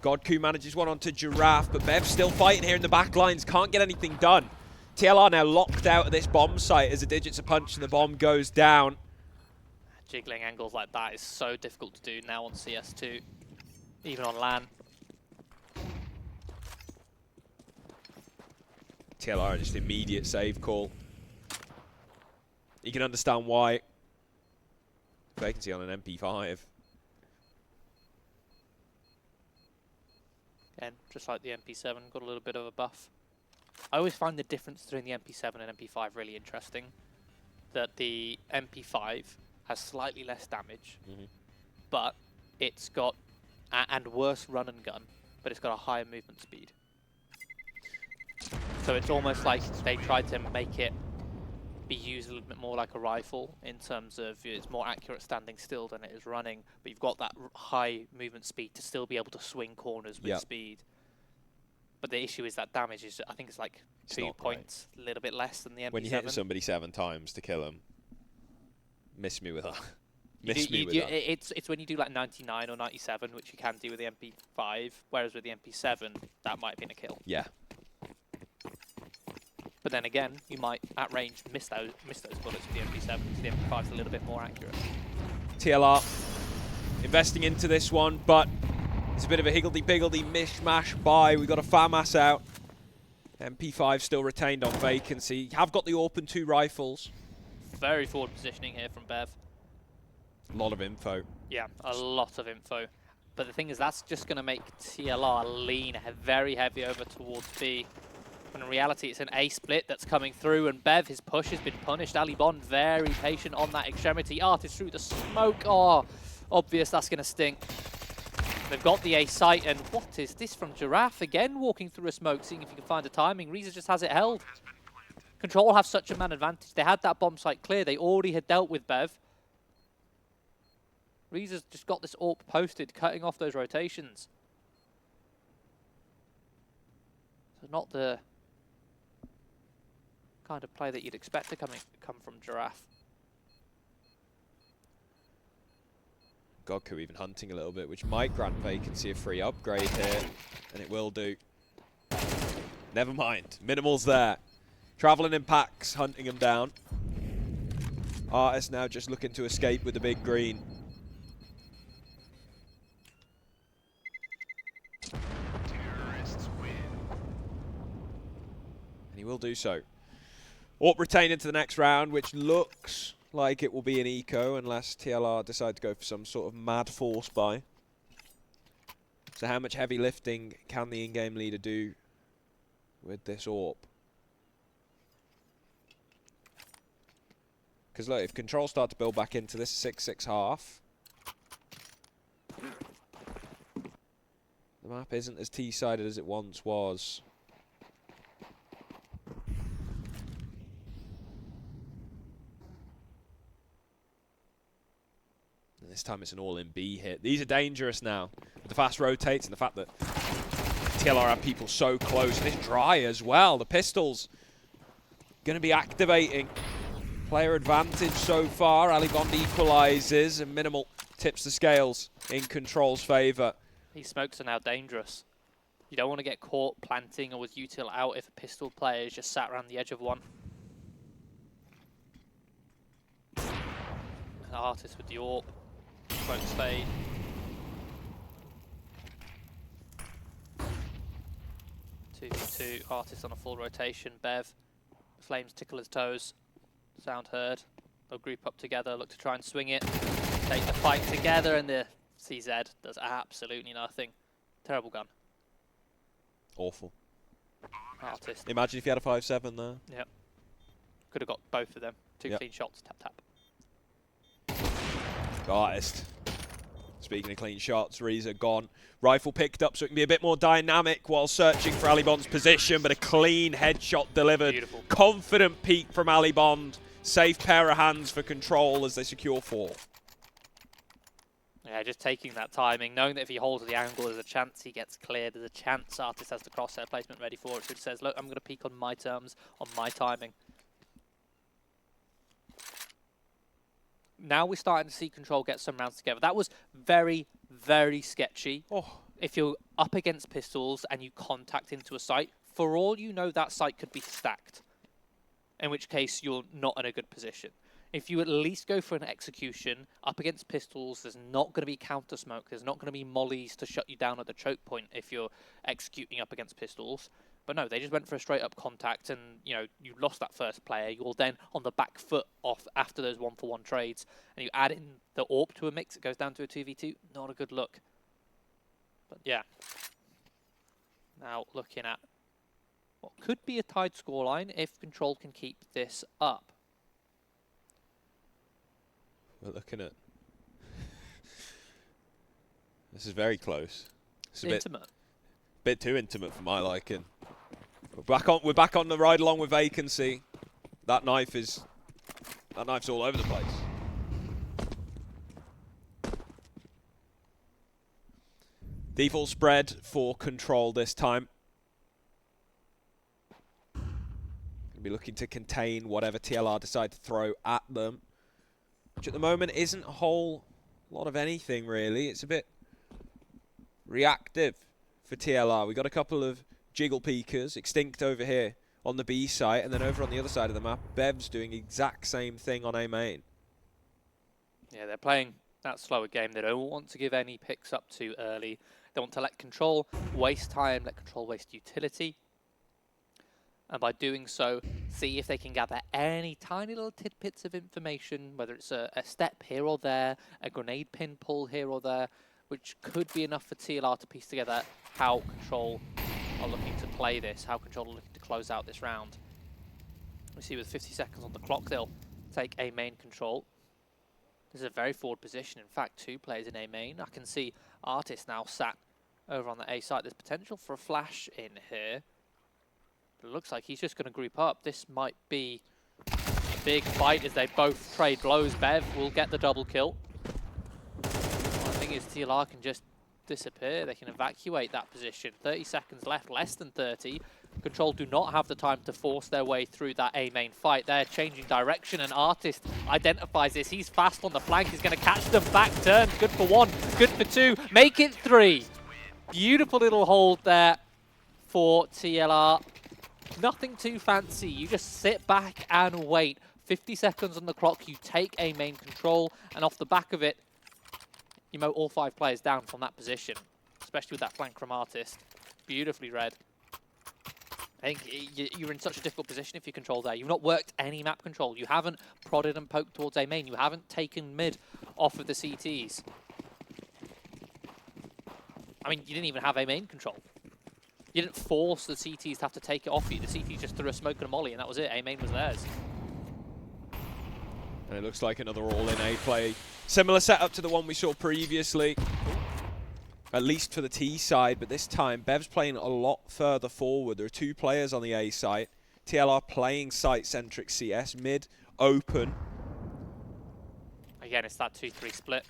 [SPEAKER 7] godkU manages one onto Giraffe, but Bev's still fighting here in the back lines, can't get anything done. TLR now locked out of this bomb site as a digits a punch and the bomb goes down.
[SPEAKER 8] Jiggling angles like that is so difficult to do now on CS2, even on LAN.
[SPEAKER 7] TLR just immediate save call. You can understand why. Vacancy on an MP5.
[SPEAKER 8] And just like the MP7, got a little bit of a buff. I always find the difference between the MP7 and MP5 really interesting. That the MP5 has slightly less damage, but it's got, and worse run and gun, but it's got a higher movement speed. So it's almost like they tried to make it be used a little bit more like a rifle in terms of it's more accurate standing still than it is running, but you've got that high movement speed to still be able to swing corners with speed. But the issue is that damage is, I think it's like 2 points, a little bit less than the MP7.
[SPEAKER 7] When you hit somebody 7 times to kill them, miss me with that.
[SPEAKER 8] It's when you do like 99 or 97, which you can do with the MP5, whereas with the MP7, that might have been a kill.
[SPEAKER 7] Yeah.
[SPEAKER 8] But then again, you might, at range, miss those bullets with the MP7, because the MP5 is a little bit more accurate.
[SPEAKER 7] TLR investing into this one, but it's a bit of a higgledy-piggledy mishmash buy. We've got a FAMAS out. MP5 still retained on vacancy. Have got the AWP and 2 rifles.
[SPEAKER 8] Very forward positioning here from Bev.
[SPEAKER 7] A lot of info.
[SPEAKER 8] Yeah, a lot of info. But the thing is, that's just going to make TLR lean very heavy over towards B. When in reality, it's an A split that's coming through, and Bev, his push has been punished. Ali Bond, very patient on that extremity. Artist through the smoke. Oh, obvious that's going to sting. They've got the A site, and what is this from Giraffe? Again, walking through a smoke, seeing if he can find a timing. Rhyza just has it held. Control have such a man advantage. They had that bomb site clear. They already had dealt with Bev. Rhyza's just got this AWP posted, cutting off those rotations. So not the kind of play that you'd expect to come from Giraffe.
[SPEAKER 7] godkU even hunting a little bit, which might grant vacancy a free upgrade here, and it will do. Never mind, Minimal's there. Traveling in packs, hunting him down. Artist now just looking to escape with the big green. And he will do so. AWP retained into the next round, which looks like it will be an eco unless TLR decide to go for some sort of mad force buy. So how much heavy lifting can the in-game leader do with this AWP? Because look, if control start to build back into this 6-6 half, the map isn't as T-sided as it once was. And this time it's an all-in B hit. These are dangerous now, with the fast rotates and the fact that TLR have people so close. And it's dry as well. The pistols going to be activating. Player advantage so far. Ali Bond equalises and Minimal tips the scales in Control's favour.
[SPEAKER 8] These smokes are now dangerous. You don't want to get caught planting or with util out if a pistol player is just sat around the edge of one. An Artist with the AWP. Smokes fade. Two Artist on a full rotation. Bev. Flames tickle his toes. Sound heard. They'll group up together, look to try and swing it. Take the fight together, and the CZ does absolutely nothing. Terrible gun.
[SPEAKER 7] Awful.
[SPEAKER 8] Artist.
[SPEAKER 7] Imagine if you had a 5-7 there.
[SPEAKER 8] Yep. Could have got both of them. Two
[SPEAKER 7] Yep.
[SPEAKER 8] clean shots, tap tap.
[SPEAKER 7] Artist. Speaking of clean shots, Rhyza gone. Rifle picked up so it can be a bit more dynamic while searching for Ali Bond's position, but a clean headshot delivered.
[SPEAKER 8] Beautiful.
[SPEAKER 7] Confident peek from Ali Bond. Safe pair of hands for Control as they secure 4.
[SPEAKER 8] Yeah, just taking that timing, knowing that if he holds the angle, there's a chance he gets cleared. There's a chance Artist has the crosshair placement ready for it, so he says, look, I'm going to peek on my terms, on my timing. Now we're starting to see Control get some rounds together. That was very, very sketchy.
[SPEAKER 7] Oh.
[SPEAKER 8] If you're up against pistols and you contact into a site, for all you know, that site could be stacked, in which case you're not in a good position. If you at least go for an execution up against pistols, there's not going to be counter smoke. There's not going to be mollies to shut you down at the choke point if you're executing up against pistols. But no, they just went for a straight-up contact, and you know you lost that first player. You're then on the back foot off after those 1-for-1 trades, and you add in the AWP to a mix. It goes down to a 2v2. Not a good look. But yeah. Now looking at what could be a tied scoreline if Control can keep this up.
[SPEAKER 7] We're looking at. This is very close. It's a
[SPEAKER 8] intimate.
[SPEAKER 7] Bit too intimate for my liking. We're back on the ride along with vacancy. That knife is That knife's all over the place. Default spread for control this time. Be looking to contain whatever TLR decide to throw at them, which at the moment isn't a whole lot of anything really. It's a bit reactive for TLR. We got a couple of jiggle peekers, Extinct over here on the B site, and then over on the other side of the map, Bev's doing the exact same thing on A main.
[SPEAKER 8] Yeah, they're playing that slower game. They don't want to give any picks up too early. They want to let control waste time, let control waste utility. And by doing so, see if they can gather any tiny little tidbits of information, whether it's a step here or there, a grenade pin pull here or there, which could be enough for TLR to piece together how control are looking to play this, how control are looking to close out this round. We see with 50 seconds on the clock, they'll take A main control. This is a very forward position. In fact, 2 players in A main. I can see Artist now sat over on the A site. There's potential for a flash in here. It looks like he's just going to group up. This might be a big fight as they both trade blows. Bev will get the double kill. The thing is, TLR can just disappear. They can evacuate that position. 30 seconds left, less than 30. Control do not have the time to force their way through that A main fight. They're changing direction, and Artist identifies this. He's fast on the flank. He's going to catch them back turn. Good for 1, good for 2. Make it 3. Beautiful little hold there for TLR. Nothing too fancy. You just sit back and wait. 50 seconds on the clock. You take A main control, and off the back of it, you mow all 5 players down from that position, especially with that flank from Artist. Beautifully read. I think you're in such a difficult position if you control there. You've not worked any map control. You haven't prodded and poked towards A main. You haven't taken mid off of the CTs. I mean, you didn't even have A main control. You didn't force the CTs to have to take it off you. The CTs just threw a smoke and a molly, and that was it. A main was theirs.
[SPEAKER 7] And it looks like another all-in A play. Similar setup to the one we saw previously, at least for the T side, but this time Bev's playing a lot further forward. There are 2 players on the A site. TLR playing site-centric CS, mid, open.
[SPEAKER 8] Again, it's that 2-3 split.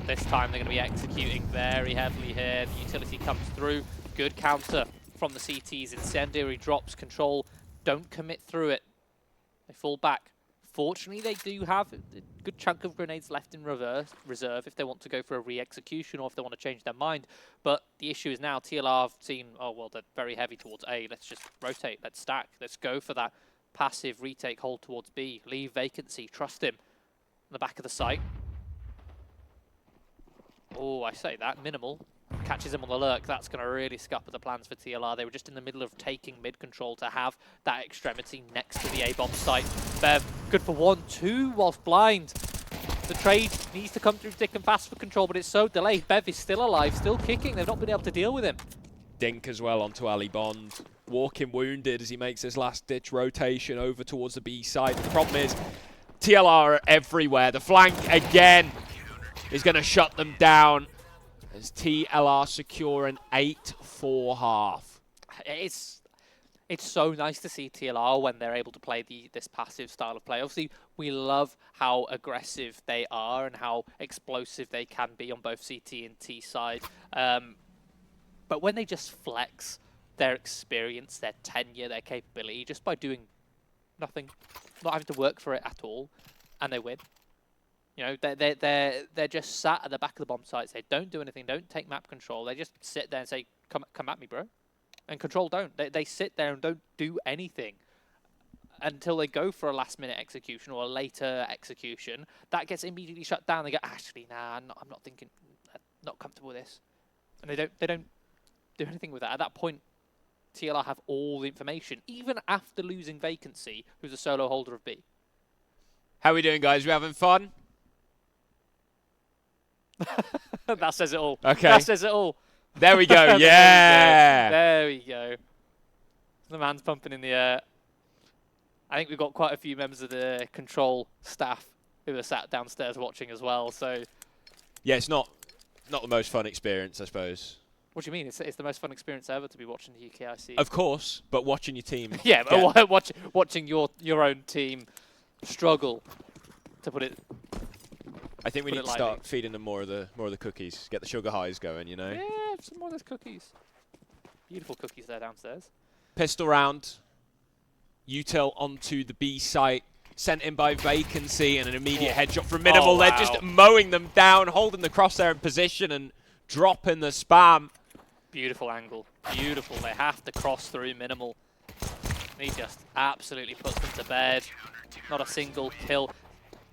[SPEAKER 8] This time they're going to be executing very heavily here. The utility comes through. Good counter from the CTs. Incendiary drops. Control don't commit through it. They fall back. Fortunately, they do have a good chunk of grenades left in reserve if they want to go for a re-execution or if they want to change their mind. But the issue is now TLR have seen, oh, well, they're very heavy towards A. Let's just rotate. Let's stack. Let's go for that passive retake hold towards B. Leave vacancy. Trust him. On the back of the site. Oh, I say that. Minimal. Catches him on the lurk. That's going to really scupper the plans for TLR. They were just in the middle of taking mid control to have that extremity next to the A-bomb site. Bev, good for 1, 2 whilst blind. The trade needs to come through thick and fast for control, but it's so delayed. Bev is still alive, still kicking. They've not been able to deal with him.
[SPEAKER 7] Dink as well onto Ali Bond. Walking wounded as he makes his last-ditch rotation over towards the B side. The problem is TLR are everywhere. The flank again is going to shut them down as TLR secure an 8-4 half.
[SPEAKER 8] It's so nice to see TLR when they're able to play this passive style of play. Obviously, we love how aggressive they are and how explosive they can be on both CT and T side. But when they just flex their experience, their tenure, their capability, just by doing nothing, not having to work for it at all, and they win. You know, they're just sat at the back of the bomb sites. They don't do anything, don't take map control. They just sit there and say, come at me, bro. And control don't. They sit there and don't do anything until they go for a last-minute execution or a later execution. That gets immediately shut down. They go, actually, nah, I'm not thinking, not comfortable with this. And they don't do anything with that. At that point, TLR have all the information, even after losing vacancy, who's a solo holder of B.
[SPEAKER 7] How are we doing, guys? We having fun?
[SPEAKER 8] That says it all.
[SPEAKER 7] Okay.
[SPEAKER 8] That says it all.
[SPEAKER 7] There we go. Yeah.
[SPEAKER 8] There we go. The man's pumping in the air. I think we've got quite a few members of the control staff who are sat downstairs watching as well. So
[SPEAKER 7] yeah, it's not the most fun experience, I suppose.
[SPEAKER 8] What do you mean? It's the most fun experience ever to be watching the UKIC.
[SPEAKER 7] Of course, but watching your team.
[SPEAKER 8] Yeah, but watching your own team struggle, to put it.
[SPEAKER 7] I think we need to start feeding them more of the cookies. Get the sugar highs going, you know.
[SPEAKER 8] Yeah, some more of those cookies. Beautiful cookies there downstairs.
[SPEAKER 7] Pistol round. Util onto the B site. Sent in by Vacancy and an immediate headshot from Minimal.
[SPEAKER 8] Oh, wow.
[SPEAKER 7] They're just mowing them down, holding the crosshair in position and dropping the spam.
[SPEAKER 8] Beautiful angle. Beautiful. They have to cross through Minimal. He just absolutely puts them to bed. Not a single kill.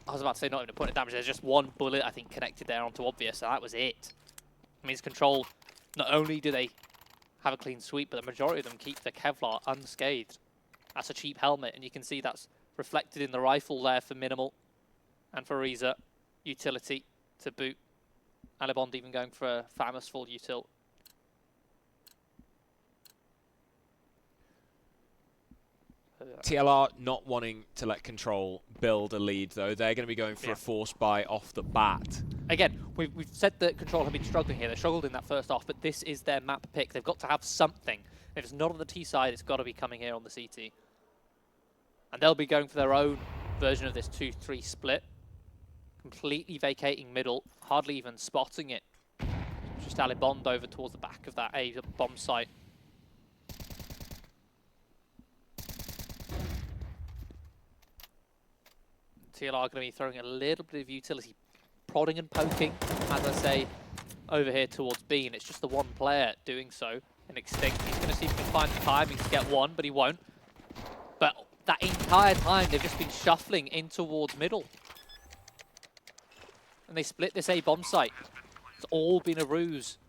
[SPEAKER 8] I was about to say not even a point of damage. There's just one bullet, I think, connected there onto Obvious, so that was it. It means Control, not only do they have a clean sweep, but the majority of them keep the Kevlar unscathed. That's a cheap helmet, and you can see that's reflected in the rifle there for Minimal. And for Rhyza, utility to boot. Alibond even going for a famous full util.
[SPEAKER 7] TLR not wanting to let Control build a lead, though. They're going to be going for a force buy off the bat.
[SPEAKER 8] Again, we've said that Control have been struggling here. They struggled in that first half, but this is their map pick. They've got to have something. If it's not on the T side, it's got to be coming here on the CT. And they'll be going for their own version of this 2-3 split. Completely vacating middle, hardly even spotting it. Just Alibond over towards the back of that A bomb site. TLR are going to be throwing a little bit of utility, prodding and poking, as I say, over here towards B, and it's just the one player doing so. And Extinct, he's going to see if he can find the timing to get one, but he won't. But that entire time, they've just been shuffling in towards middle. And they split this A bomb site. It's all been a ruse.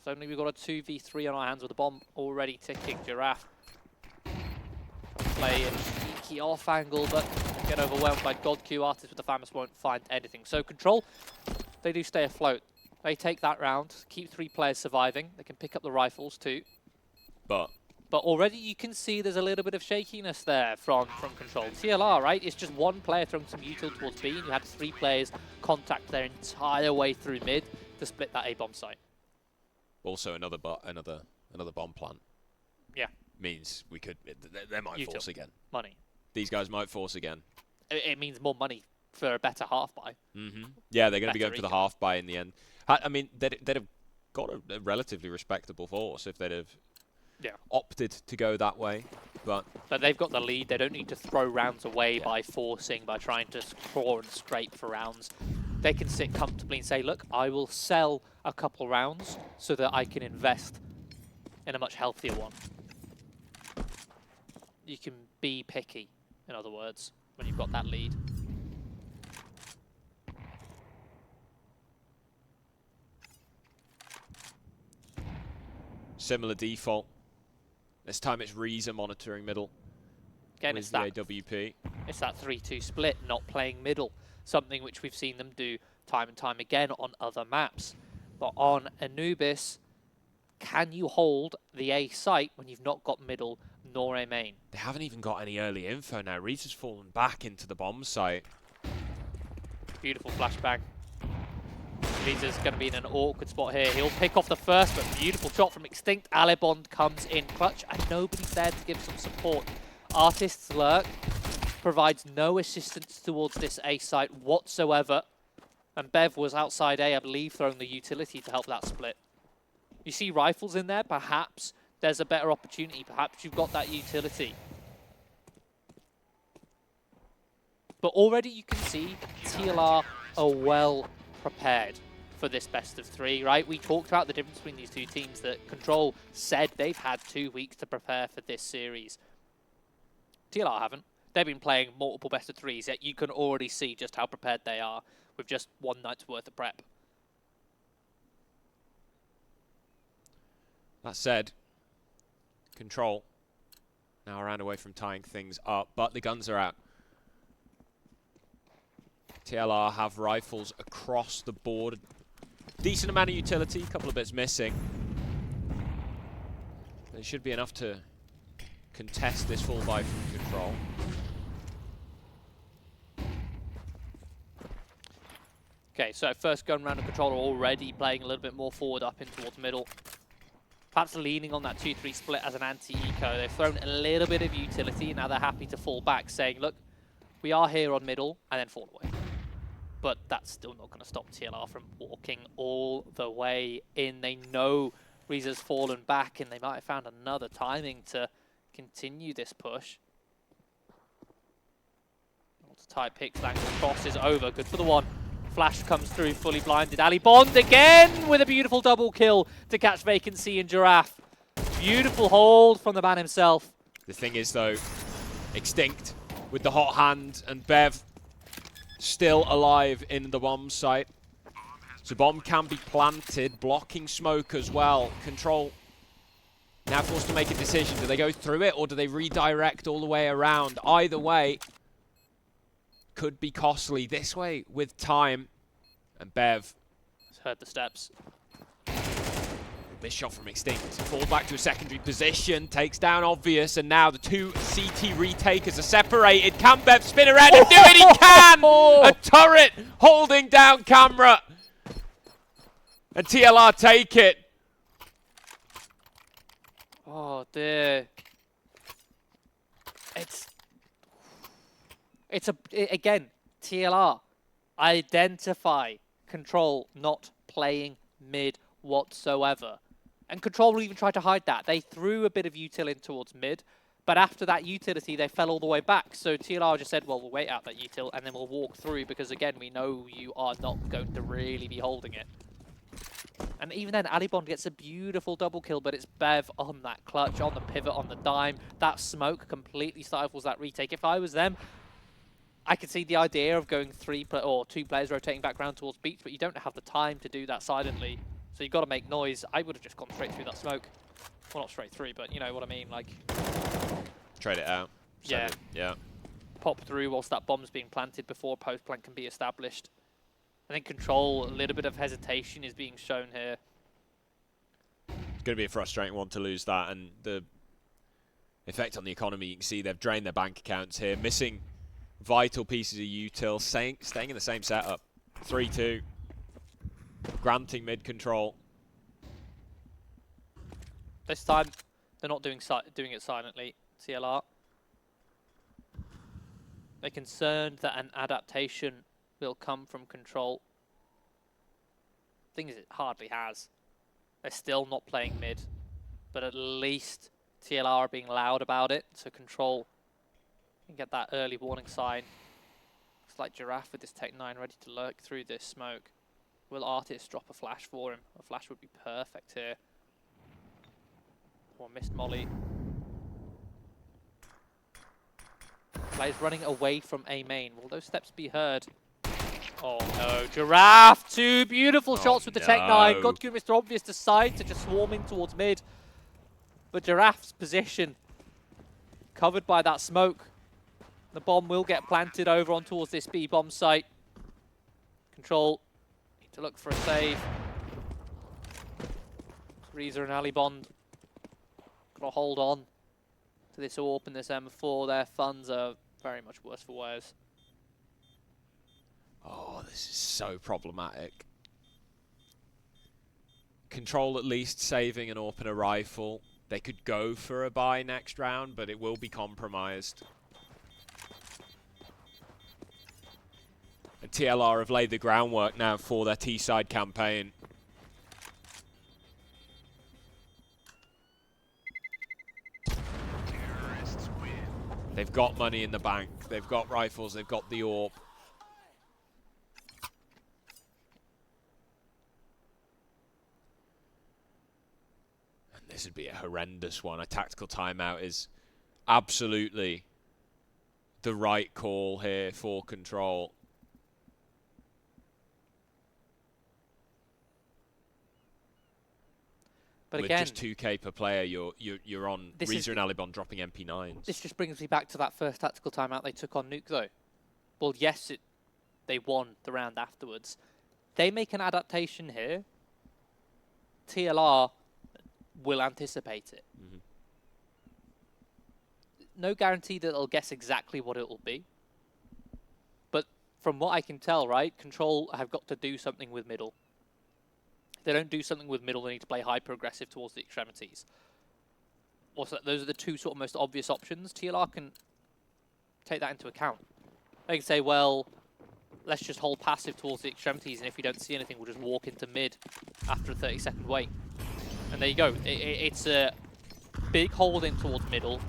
[SPEAKER 8] Suddenly we've got a 2v3 on our hands with the bomb already ticking. Giraffe play a cheeky off angle, but get overwhelmed by godkU. Artist with the famous won't find anything. So Control, they do stay afloat. They take that round, keep 3 players surviving. They can pick up the rifles too. But already you can see there's a little bit of shakiness there from Control. TLR, right? It's just one player throwing some util towards B, and you had 3 players contact their entire way through mid to split that A bomb site.
[SPEAKER 7] Also another bomb plant.
[SPEAKER 8] Yeah.
[SPEAKER 7] Means we could, they might
[SPEAKER 8] util.
[SPEAKER 7] Force again.
[SPEAKER 8] Money.
[SPEAKER 7] These guys might force again.
[SPEAKER 8] It means more money for a better half buy.
[SPEAKER 7] Yeah, they're going to be going for the half buy in the end. I mean, they'd have got a relatively respectable force if they'd have opted to go that way. But
[SPEAKER 8] they've got the lead. They don't need to throw rounds away by forcing, by trying to claw and scrape for rounds. They can sit comfortably and say, look, I will sell a couple rounds so that I can invest in a much healthier one. You can be picky, in other words, when you've got that lead.
[SPEAKER 7] Similar default. This time it's Rhyza monitoring middle.
[SPEAKER 8] Again, it's that
[SPEAKER 7] AWP.
[SPEAKER 8] It's that 3-2 split, not playing middle. Something which we've seen them do time and time again on other maps. But on Anubis, can you hold the A site when you've not got middle nor A main?
[SPEAKER 7] They haven't even got any early info now. Rhyza's fallen back into the bomb site.
[SPEAKER 8] Beautiful flashbang. Rhyza's going to be in an awkward spot here. He'll pick off the first, but beautiful shot from Extinct. Alibond comes in clutch, and nobody's there to give some support. Artist's lurk provides no assistance towards this A site whatsoever. And Bev was outside A, I believe, throwing the utility to help that split. You see rifles in there, perhaps there's a better opportunity. Perhaps you've got that utility. But already you can see TLR are well prepared for this best of 3, right? We talked about the difference between these two teams, that Control said they've had 2 weeks to prepare for this series. TLR haven't. They've been playing multiple best of 3s, yet you can already see just how prepared they are with just 1 night's worth of prep.
[SPEAKER 7] That said, Control now around away from tying things up, but the guns are out. TLR have rifles across the board. Decent amount of utility, a couple of bits missing. There should be enough to contest this full buy from Control.
[SPEAKER 8] Okay, so first gun round of Control are already playing a little bit more forward up in towards middle. perhaps leaning on that 2-3 split as an anti-eco. They've thrown a little bit of utility, now they're happy to fall back, saying, look, we are here on middle, and then fall away. But that's still not going to stop TLR from walking all the way in. They know Rhyza's fallen back, and they might have found another timing to continue this push. Tight picks, angle crosses over, good for the one. Flash comes through, fully blinded. Ali Bond again with a beautiful double kill to catch Vacancy and Giraffe. Beautiful hold from the man himself.
[SPEAKER 7] The thing is though, Extinct with the hot hand and Bev still alive in the bomb site. So bomb can be planted, blocking smoke as well. Control now forced to make a decision. Do they go through it or do they redirect all the way around? Either way, could be costly. This way with time. And Bev
[SPEAKER 8] has heard the steps.
[SPEAKER 7] Missed shot from Extinct. Fall back to a secondary position. Takes down Obvious. And now the two CT retakers are separated. Can Bev spin around and do it? He can! A turret holding down camera. And TLR take it.
[SPEAKER 8] Oh dear. Again, TLR, identify Control not playing mid whatsoever. And Control will even try to hide that. They threw a bit of util in towards mid, but after that utility, they fell all the way back. So TLR just said, well, we'll wait out that util, and then we'll walk through, because again, we know you are not going to really be holding it. And even then, Alibon gets a beautiful double kill, but it's Bev on that clutch, on the pivot, on the dime. That smoke completely stifles that retake. If I was them, I could see the idea of going 2 players rotating back round towards beach, but you don't have the time to do that silently. So you've got to make noise. I would have just gone straight through that smoke. Well, not straight through, but you know what I mean. Like,
[SPEAKER 7] trade it out.
[SPEAKER 8] Yeah.
[SPEAKER 7] Yeah.
[SPEAKER 8] Pop through whilst that bomb's being planted before post plant can be established. I think Control, a little bit of hesitation is being shown here.
[SPEAKER 7] It's going to be a frustrating one to lose that, and the effect on the economy, you can see they've drained their bank accounts here, missing vital pieces of util, staying in the same setup. 3-2. Granting mid control.
[SPEAKER 8] This time, they're not doing it silently, TLR. They're concerned that an adaptation will come from Control. Thing is, it hardly has. They're still not playing mid, but at least TLR are being loud about it, so Control can get that early warning sign. Looks like Giraffe with his Tech 9 ready to lurk through this smoke. Will Artist drop a flash for him? A flash would be perfect here. Or missed Molly. Players running away from A main. Will those steps be heard? Oh no, Giraffe! 2 beautiful shots with the Tech 9. godkU and Mr. Obvious decide to just swarm in towards mid. But Giraffe's position covered by that smoke. The bomb will get planted over on towards this B bomb site. Control need to look for a save. Rhyza and Ali Bond got to hold on to this AWP and this M4. Their funds are very much worse for wears.
[SPEAKER 7] Oh, this is so problematic. Control at least saving an AWP and a rifle. They could go for a buy next round, but it will be compromised. And TLR have laid the groundwork now for their T-side campaign. They've got money in the bank. They've got rifles. They've got the AWP. And this would be a horrendous one. A tactical timeout is absolutely the right call here for Control.
[SPEAKER 8] But
[SPEAKER 7] with
[SPEAKER 8] again,
[SPEAKER 7] just 2k per player, you're on Rhyza and Alibon dropping MP9s.
[SPEAKER 8] This just brings me back to that first tactical timeout they took on Nuke, though. Well, yes, they won the round afterwards. They make an adaptation here. TLR will anticipate it.
[SPEAKER 7] Mm-hmm.
[SPEAKER 8] No guarantee that they'll guess exactly what it will be. But from what I can tell, right, Control have got to do something with middle. they don't do something with middle, they need to play hyper-aggressive towards the extremities. Also, those are the two sort of most obvious options. TLR can take that into account. They can say, well, let's just hold passive towards the extremities, and if we don't see anything, we'll just walk into mid after a 30-second wait. And there you go. It's a big hold in towards middle.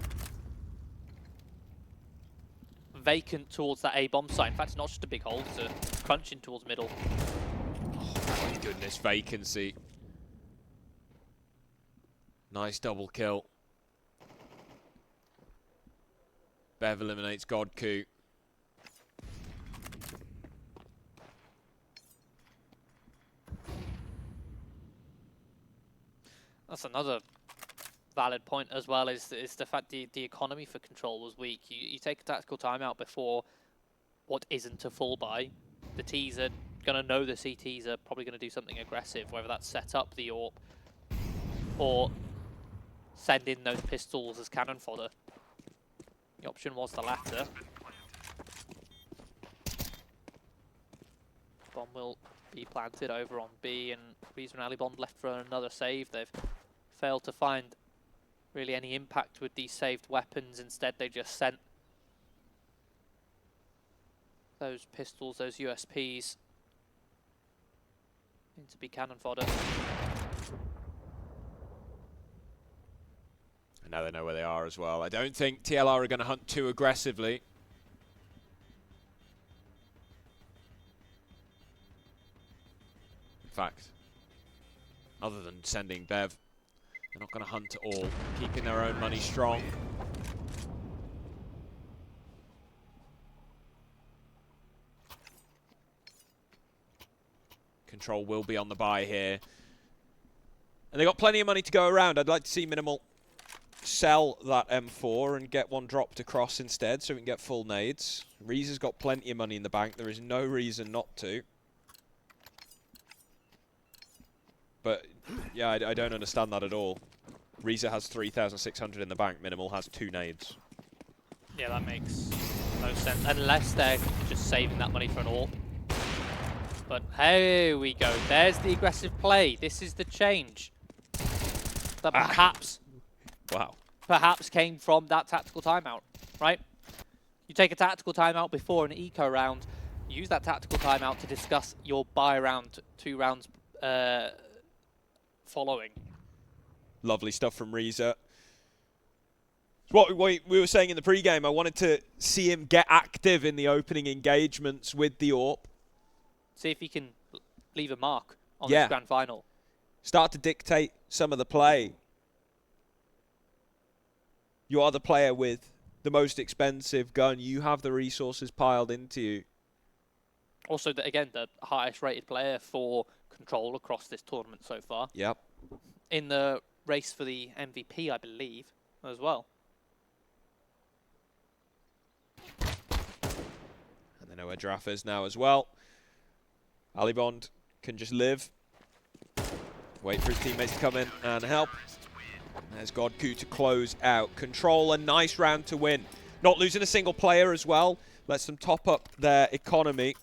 [SPEAKER 8] Vacant towards that A-bomb site. In fact, it's not just a big hold, it's a crunch in towards middle.
[SPEAKER 7] Oh my goodness, vacancy. Nice double kill. Bev eliminates godkU.
[SPEAKER 8] That's another valid point as well, is the fact the economy for control was weak. You take a tactical timeout before what isn't a full buy. The Ts are going to know the CTs are probably going to do something aggressive, whether that's set up the AWP or send in those pistols as cannon fodder. The option was the latter. Bomb will be planted over on B, and Rhyza and Alibond left for another save. They've failed to find really any impact with these saved weapons. Instead, they just sent those pistols, those USPs, into B cannon fodder.
[SPEAKER 7] And now they know where they are as well. I don't think TLR are going to hunt too aggressively. In fact, other than sending Bev, they're not going to hunt at all, keeping their own money strong. Control will be on the buy here. And they got plenty of money to go around. I'd like to see Minimal sell that M4 and get one dropped across instead so we can get full nades. Rhyza's got plenty of money in the bank. There is no reason not to. But yeah, I don't understand that at all. Rhyza has 3,600 in the bank. Minimal has 2 nades.
[SPEAKER 8] Yeah, that makes no sense. Unless they're just saving that money for an AWP. But here we go. There's the aggressive play. This is the change that perhaps...
[SPEAKER 7] Wow.
[SPEAKER 8] Perhaps came from that tactical timeout, right? You take a tactical timeout before an eco round, use that tactical timeout to discuss your buy round, 2 rounds following.
[SPEAKER 7] Lovely stuff from Rhyza. What we were saying in the pre-game, I wanted to see him get active in the opening engagements with the AWP.
[SPEAKER 8] See if he can leave a mark on this grand final.
[SPEAKER 7] Start to dictate some of the play. You are the player with the most expensive gun. You have the resources piled into you.
[SPEAKER 8] Also, again, the highest rated player for control across this tournament so far.
[SPEAKER 7] Yep.
[SPEAKER 8] In the race for the MVP, I believe, as well.
[SPEAKER 7] And they know where Giraffe is now as well. Alibond can just live. Wait for his teammates to come in and help. There's godkU to close out. Control, a nice round to win. Not losing a single player as well. Lets them top up their economy.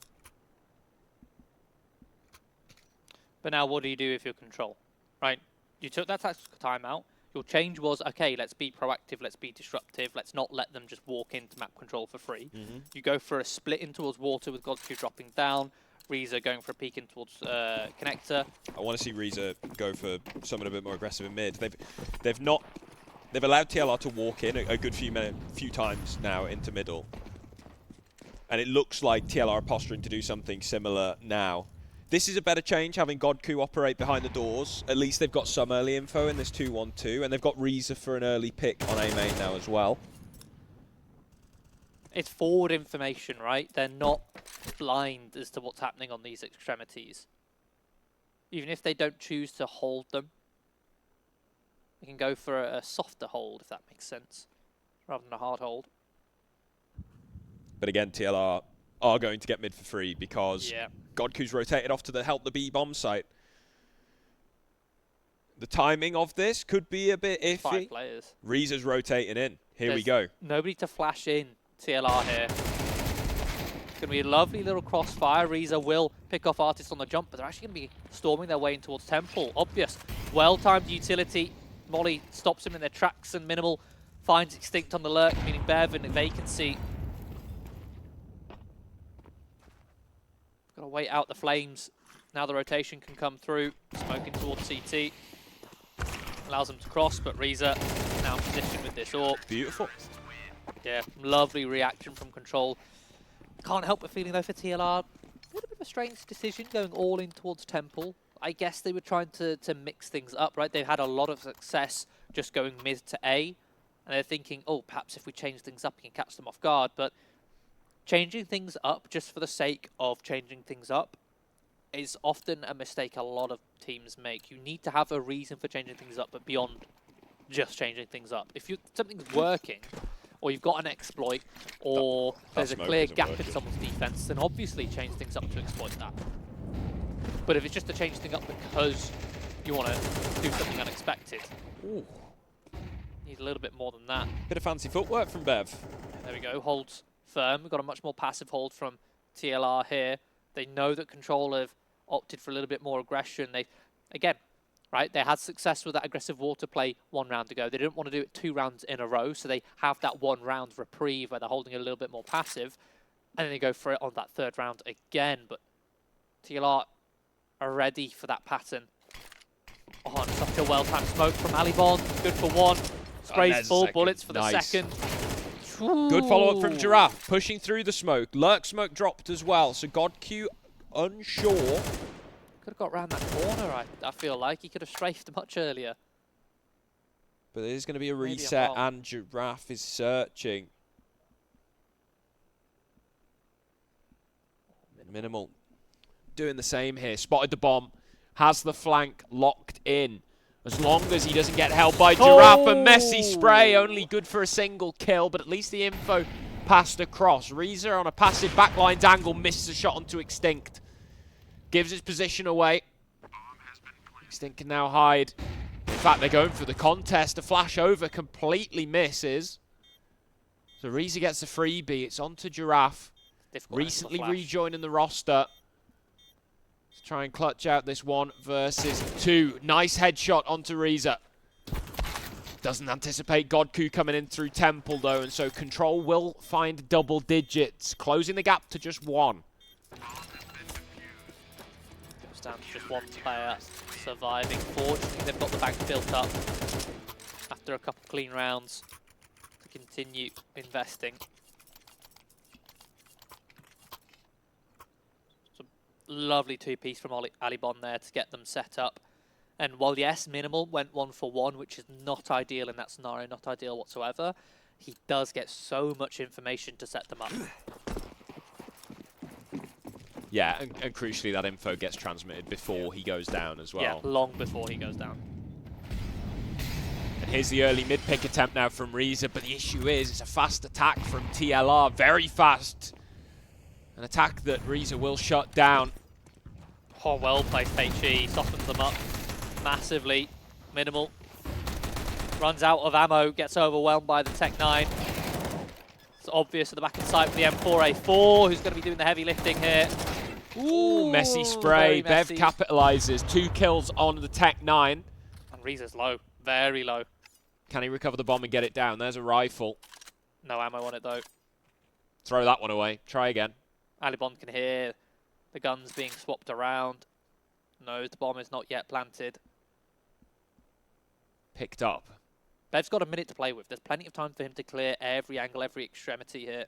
[SPEAKER 8] But now what do you do if you're control, right? You took that tactical timeout. Your change was, okay, let's be proactive, let's be disruptive. Let's not let them just walk into map control for free. You go for a split in towards water with godkU dropping down. Rhyza going for a peek in towards connector.
[SPEAKER 7] I want to see Rhyza go for someone a bit more aggressive in mid. They've allowed TLR to walk in a good few times now into middle, and it looks like TLR are posturing to do something similar now. This is a better change, having godkU operate behind the doors. At least they've got some early info in this 2-1-2, and they've got Rhyza for an early pick on A main now as well.
[SPEAKER 8] It's forward information, right? They're not blind as to what's happening on these extremities. Even if they don't choose to hold them, they can go for a softer hold, if that makes sense, rather than a hard hold.
[SPEAKER 7] But again, TLR are going to get mid for free because godkU's rotated off to help the B bomb site. The timing of this could be a bit iffy.
[SPEAKER 8] 5 players.
[SPEAKER 7] Rhyza's rotating in. Here we go.
[SPEAKER 8] Nobody to flash in TLR here. going to be a lovely little crossfire. Rhyza will pick off Artist on the jump, but they're actually going to be storming their way in towards Temple. Obvious. Well-timed utility. Molly stops him in their tracks, and Minimal finds Extinct on the lurk, meaning Bev in a vacancy. Got to wait out the flames. Now the rotation can come through. Smoking towards CT. Allows them to cross, but Rhyza now in position with this AWP.
[SPEAKER 7] Beautiful.
[SPEAKER 8] Yeah, lovely reaction from Control. Can't help but feeling though for TLR, a little bit of a strange decision going all in towards Temple. I guess they were trying to mix things up, right? They've had a lot of success just going mid to A, and they're thinking, oh, perhaps if we change things up, we can catch them off guard. But changing things up just for the sake of changing things up is often a mistake a lot of teams make. You need to have a reason for changing things up, but beyond just changing things up. If something's working, or you've got an exploit, or there's a clear gap in someone's defense, then obviously change things up to exploit that. But if it's just to change things up because you want to do something unexpected, ooh, need a little bit more than that.
[SPEAKER 7] Bit of fancy footwork from Bev.
[SPEAKER 8] There we go, holds firm. We've got a much more passive hold from TLR here. They know that Control have opted for a little bit more aggression. They, again, right, they had success with that aggressive water play 1 round ago. They didn't want to do it 2 rounds in a row, so they have that 1 round reprieve where they're holding it a little bit more passive, and then they go for it on that 3rd round again. But TLR are ready for that pattern. Oh, and such a well-timed smoke from Alibon. Good for 1. Sprays full bullets for the 2nd. Ooh.
[SPEAKER 7] Good follow-up from Giraffe, pushing through the smoke. Lurk smoke dropped as well, so godkU unsure.
[SPEAKER 8] Could have got round that corner, I feel like. He could have strafed much earlier.
[SPEAKER 7] But there's going to be a reset, and Giraffe is searching. Minimal doing the same here. Spotted the bomb, has the flank locked in. As long as he doesn't get held by Giraffe, a messy spray, only good for a single kill, but at least the info passed across. Rhyza on a passive backline angle, misses a shot onto Extinct. Gives his position away. Extinct can now hide. In fact, they're going for the contest. A flash over completely misses. So Rhyza gets a freebie. It's on to Giraffe. Recently rejoining the roster. Let's try and clutch out this 1 versus 2. Nice headshot onto Rhyza. Doesn't anticipate godkU coming in through Temple though, and so Control will find double digits, closing the gap to just 1.
[SPEAKER 8] Comes down to just 1 player surviving. Fortunately, they've got the bank built up after a couple clean rounds to continue investing. Lovely 2-piece from Alibon there to get them set up. And while, yes, Minimal went 1 for 1, which is not ideal in that scenario, not ideal whatsoever, he does get so much information to set them up.
[SPEAKER 7] Yeah, and crucially, that info gets transmitted before he goes down as well.
[SPEAKER 8] Yeah, long before he goes down.
[SPEAKER 7] And here's the early mid-pick attempt now from Rhyza, but the issue is it's a fast attack from TLR, very fast. An attack that Rhyza will shut down.
[SPEAKER 8] Oh, well played, HE. Softens them up massively. Minimal runs out of ammo, gets overwhelmed by the Tech 9. It's obvious at the back of the site for the M4A4, who's going to be doing the heavy lifting here.
[SPEAKER 7] Ooh, messy spray. Bev capitalizes. 2 kills on the Tech 9.
[SPEAKER 8] And Rhyza's low, very low.
[SPEAKER 7] Can he recover the bomb and get it down? There's a rifle.
[SPEAKER 8] No ammo on it though.
[SPEAKER 7] Throw that one away. Try again.
[SPEAKER 8] Alibon can hear the guns being swapped around. No, the bomb is not yet planted.
[SPEAKER 7] Picked up.
[SPEAKER 8] Bev's got a minute to play with. There's plenty of time for him to clear every angle, every extremity here.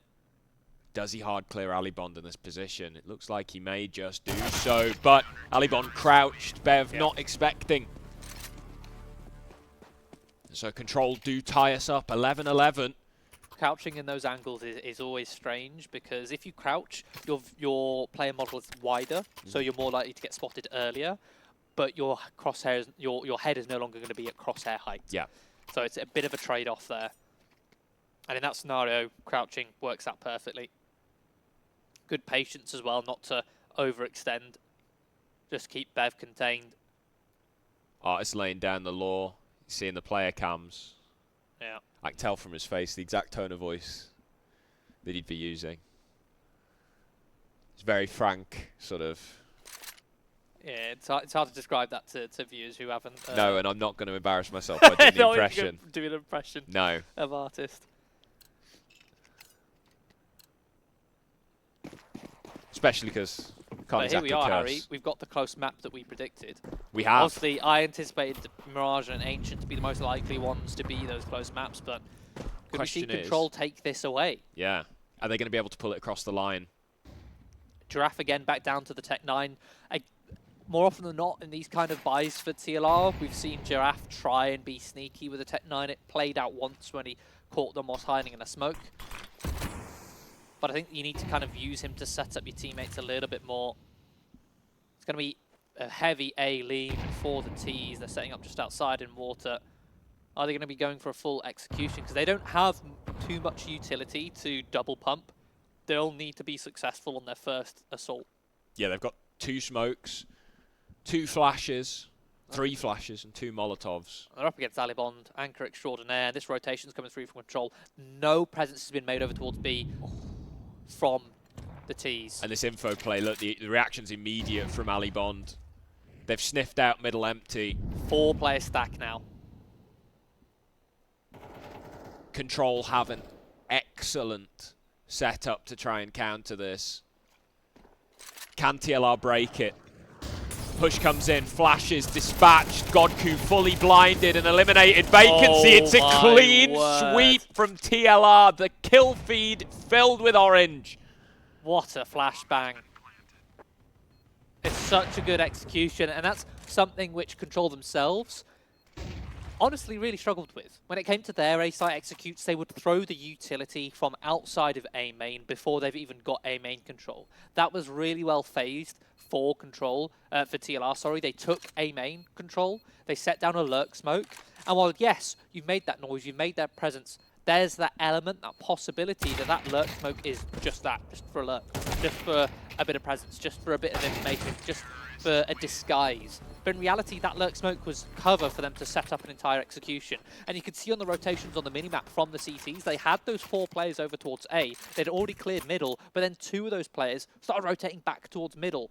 [SPEAKER 7] Does he hard clear Alibon in this position? It looks like he may just do so, but Alibon crouched. Bev not expecting. So Control do tie us up, 11-11.
[SPEAKER 8] Crouching in those angles is always strange, because if you crouch, your player model is wider, so you're more likely to get spotted earlier, but your crosshairs, your head is no longer going to be at crosshair height.
[SPEAKER 7] Yeah.
[SPEAKER 8] So it's a bit of a trade-off there. And in that scenario, crouching works out perfectly. Good patience as well, not to overextend. Just keep Bev contained.
[SPEAKER 7] Artist laying down the law, seeing the player cams.
[SPEAKER 8] Yeah.
[SPEAKER 7] I can tell from his face the exact tone of voice that he'd be using. It's very frank, sort of.
[SPEAKER 8] Yeah, it's hard to describe that to viewers who haven't.
[SPEAKER 7] No, and I'm not going to embarrass myself by doing the impression.
[SPEAKER 8] Do an impression.
[SPEAKER 7] No.
[SPEAKER 8] Of artist.
[SPEAKER 7] Especially because can't exactly
[SPEAKER 8] here we are,
[SPEAKER 7] curse.
[SPEAKER 8] Harry. We've got the close map that we predicted.
[SPEAKER 7] We have.
[SPEAKER 8] Obviously, I anticipated Mirage and Ancient to be the most likely ones to be those close maps, but could we see Control take this away?
[SPEAKER 7] Yeah. Are they going to be able to pull it across the line?
[SPEAKER 8] Giraffe again back down to the Tech 9. More often than not, in these kind of buys for TLR, we've seen Giraffe try and be sneaky with the Tech 9. It played out once when he caught them whilst hiding in a smoke. But I think you need to kind of use him to set up your teammates a little bit more. It's going to be a heavy A lean for the Ts. They're setting up just outside in water. Are they going to be going for a full execution? Because they don't have too much utility to double pump. They'll need to be successful on their first assault.
[SPEAKER 7] Yeah, they've got 2 smokes, 2 flashes, 3 flashes, and 2 Molotovs.
[SPEAKER 8] They're up against Alibond, Anchor Extraordinaire. This rotation's coming through from Control. No presence has been made over towards B from the Ts.
[SPEAKER 7] And this info play, look, the reaction's immediate from Alibond. They've sniffed out middle empty.
[SPEAKER 8] 4-player stack now.
[SPEAKER 7] Control have an excellent setup to try and counter this. Can TLR break it? Push comes in, flashes, dispatched, godkU fully blinded and eliminated Vacancy. It's a clean sweep from TLR. The kill feed filled with orange.
[SPEAKER 8] What a flashbang. It's such a good execution, and that's something which Control themselves honestly really struggled with. When it came to their A-site executes, they would throw the utility from outside of A main before they've even got A main control. That was really well phased for Control, for TLR, sorry. They took A main control, they set down a lurk smoke, and while yes, you've made that noise, you've made that presence, there's that element, that possibility that that lurk smoke is just that, just for a lurk, just for a bit of presence, just for a bit of information, just for a disguise. But in reality, that lurk smoke was cover for them to set up an entire execution. And you could see on the rotations on the minimap from the CTs, they had those 4 players over towards A. They'd already cleared middle, but then 2 of those players started rotating back towards middle.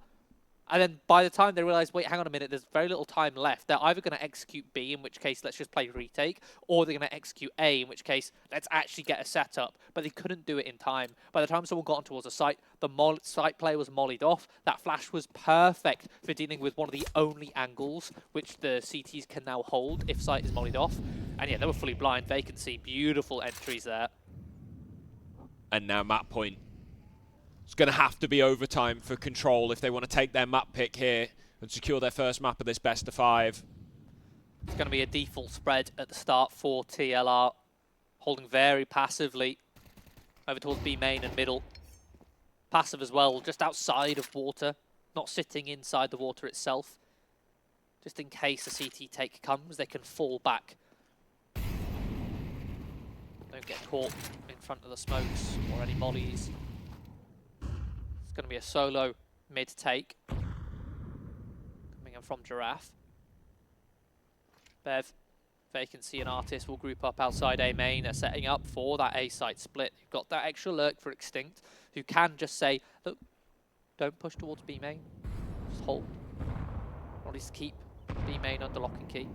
[SPEAKER 8] And then by the time they realized, wait, hang on a minute, there's very little time left, they're either going to execute B, in which case let's just play retake, or they're going to execute A, in which case let's actually get a setup. But they couldn't do it in time. By the time someone got on towards the site, the site player was mollied off. That flash was perfect for dealing with one of the only angles which the CTs can now hold if site is mollied off. And yeah, they were fully blind. Vacancy, beautiful entries there.
[SPEAKER 7] And now map point. It's going to have to be overtime for Control if they want to take their map pick here and secure their first map of this best of 5.
[SPEAKER 8] It's going to be a default spread at the start for TLR, holding very passively over towards B main and middle. Passive as well, just outside of water, not sitting inside the water itself. Just in case a CT take comes, they can fall back. Don't get caught in front of the smokes or any mollies. It's going to be a solo mid-take. Coming in from Giraffe. Bev, Vacancy and Artist will group up outside A main. They're setting up for that A site split. You've got that extra lurk for Extinct, who can just say, look, don't push towards B main. Just hold. Or at least keep B main under lock and key.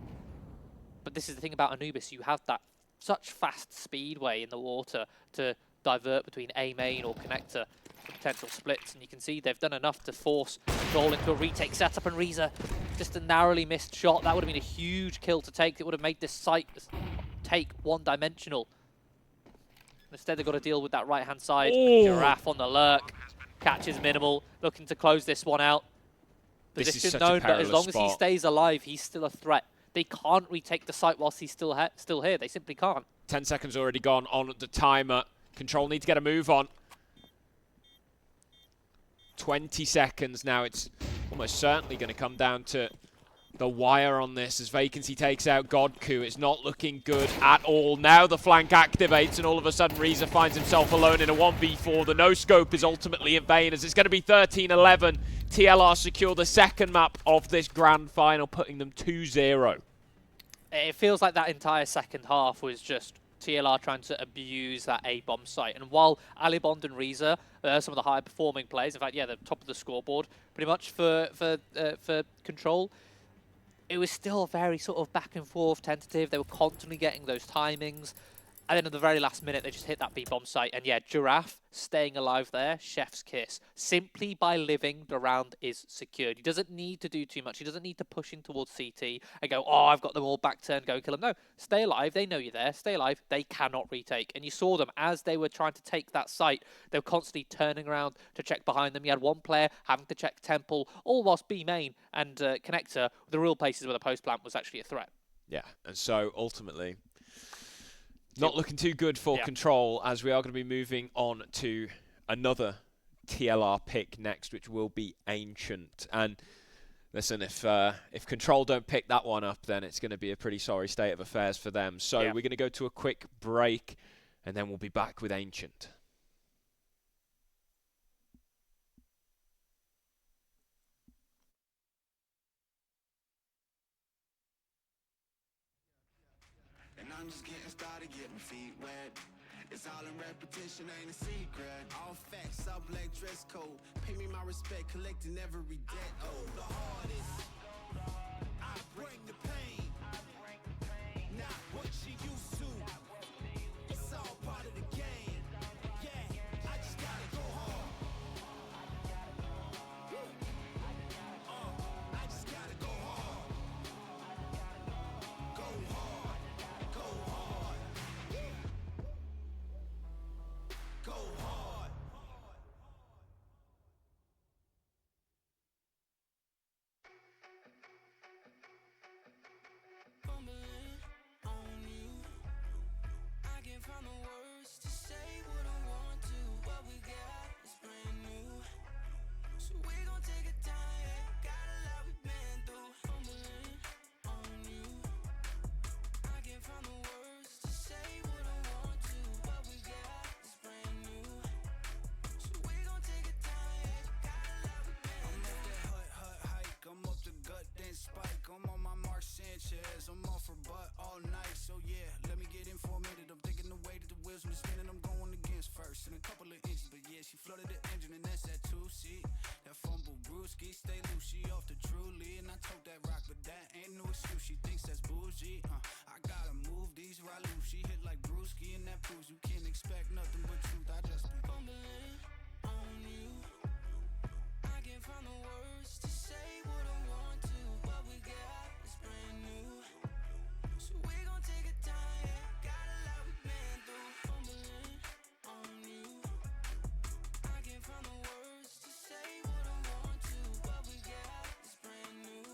[SPEAKER 8] But this is the thing about Anubis. You have that such fast speedway in the water to divert between A main or connector for potential splits, and you can see they've done enough to force Control into a retake setup, and Rhyza just a narrowly missed shot. That would have been a huge kill to take. It would have made this site take one-dimensional. Instead, they've got to deal with that right-hand side. Giraffe on the lurk, catches minimal, looking to close this one out. Position known, but as long as he stays alive, he's still a threat. They can't retake the site whilst he's still here. They simply can't.
[SPEAKER 7] 10 seconds already gone on the timer. Control need to get a move on. 20 seconds now. It's almost certainly going to come down to the wire on this as Vacancy takes out godkU. It's not looking good at all. Now the flank activates and all of a sudden Rhyza finds himself alone in a 1v4. The no-scope is ultimately in vain as it's going to be 13-11. TLR secure the second map of this grand final, putting them 2-0.
[SPEAKER 8] It feels like that entire second half was just TLR trying to abuse that A-bomb site. And while Alibond and Rhyza are some of the higher performing players, in fact, yeah, they're top of the scoreboard pretty much for Control, it was still very sort of back and forth, tentative. They were constantly getting those timings. And then at the very last minute, they just hit that B-bomb site. And yeah, Giraffe staying alive there, chef's kiss. Simply by living, the round is secured. He doesn't need to do too much. He doesn't need to push in towards CT and go, oh, I've got them all back turn, go kill them. No, stay alive. They know you're there. Stay alive. They cannot retake. And you saw them as they were trying to take that site. They were constantly turning around to check behind them. You had one player having to check Temple, all whilst B main and Connector, the real places where the post plant was actually a threat.
[SPEAKER 7] Yeah, and so ultimately, not looking too good for Control, as we are going to be moving on to another TLR pick next, which will be Ancient. And listen, if Control don't pick that one up, then it's going to be a pretty sorry state of affairs for them. So we're going to go to a quick break, and then we'll be back with Ancient.
[SPEAKER 3] I'm just getting started, getting feet wet. It's all in repetition, ain't a secret. All facts, all black dress code. Pay me my respect, collecting every debt. Oh, the hardest. I bring the pain. Not what you used to. It's all part of the game. Yeah, I just gotta go hard. I just gotta go hard. Go hard. Go hard. Go hard. Fumbling on you. I can't find the words to say what I want to. What we got is brand new. So we gon' take a time. Got a lot we've been through. Fumbling on you. I can't find the words to say what I want to. What we got is brand new. So we gon' take a time. Got a lot we've been through. I'm up that hut hike. I'm up the gut then spike. I'm on my Mark Sanchez. I'm off for butt all night. So yeah, let me get in for a minute. I'm thinking the way that the wheels been spinning. I'm going against first in a couple of inches. But yeah, she flooded the engine and that's that 2-seat. That fumble brewski, stay loose. She off the truly. And I told that rock, but that ain't no excuse. She thinks that's bougie. I gotta move these right loose. She hit like brewski and that proves you can't expect nothing but truth. I just be fumbling on you. I can't find the words to say what I want to. What we got is brand new. So we gon' take a time. Got a lot we've been through. Fumbling on you. I can't find the words to say what I want to. What we got is brand new.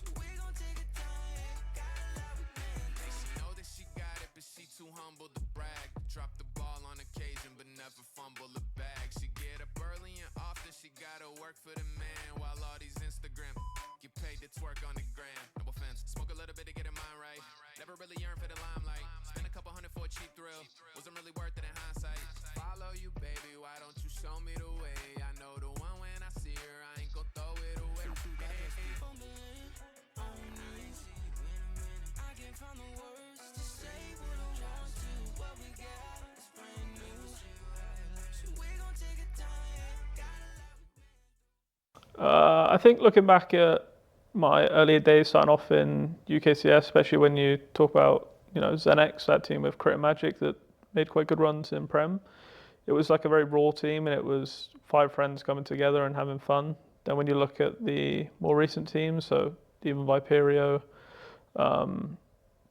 [SPEAKER 3] So we gon' take a time. Got a lot we've been through. She know that she got it, but she too humble to brag. Drop the ball on occasion, but never fumble the bag. She get up early and often. She gotta work for the man, while all these Instagram get paid to twerk on the gram. No offense, smoke a little bit to get her mind right. Never really yearn for the limelight. Spend a couple $100 for a cheap thrill. Wasn't really worth it in hindsight. Follow you, baby. Why don't you show me the way? I know the one when I see her, I ain't gon' throw it away. Fumbling on you. I can't find the words to say what I want to. What we got is brand new. So we gon' take a time.
[SPEAKER 14] I think looking back at my earlier days starting off in UKCS, especially when you talk about, Zenex, that team with Crit and Magic that made quite good runs in Prem, it was like a very raw team and it was 5 friends coming together and having fun. Then when you look at the more recent teams, so even Viperio,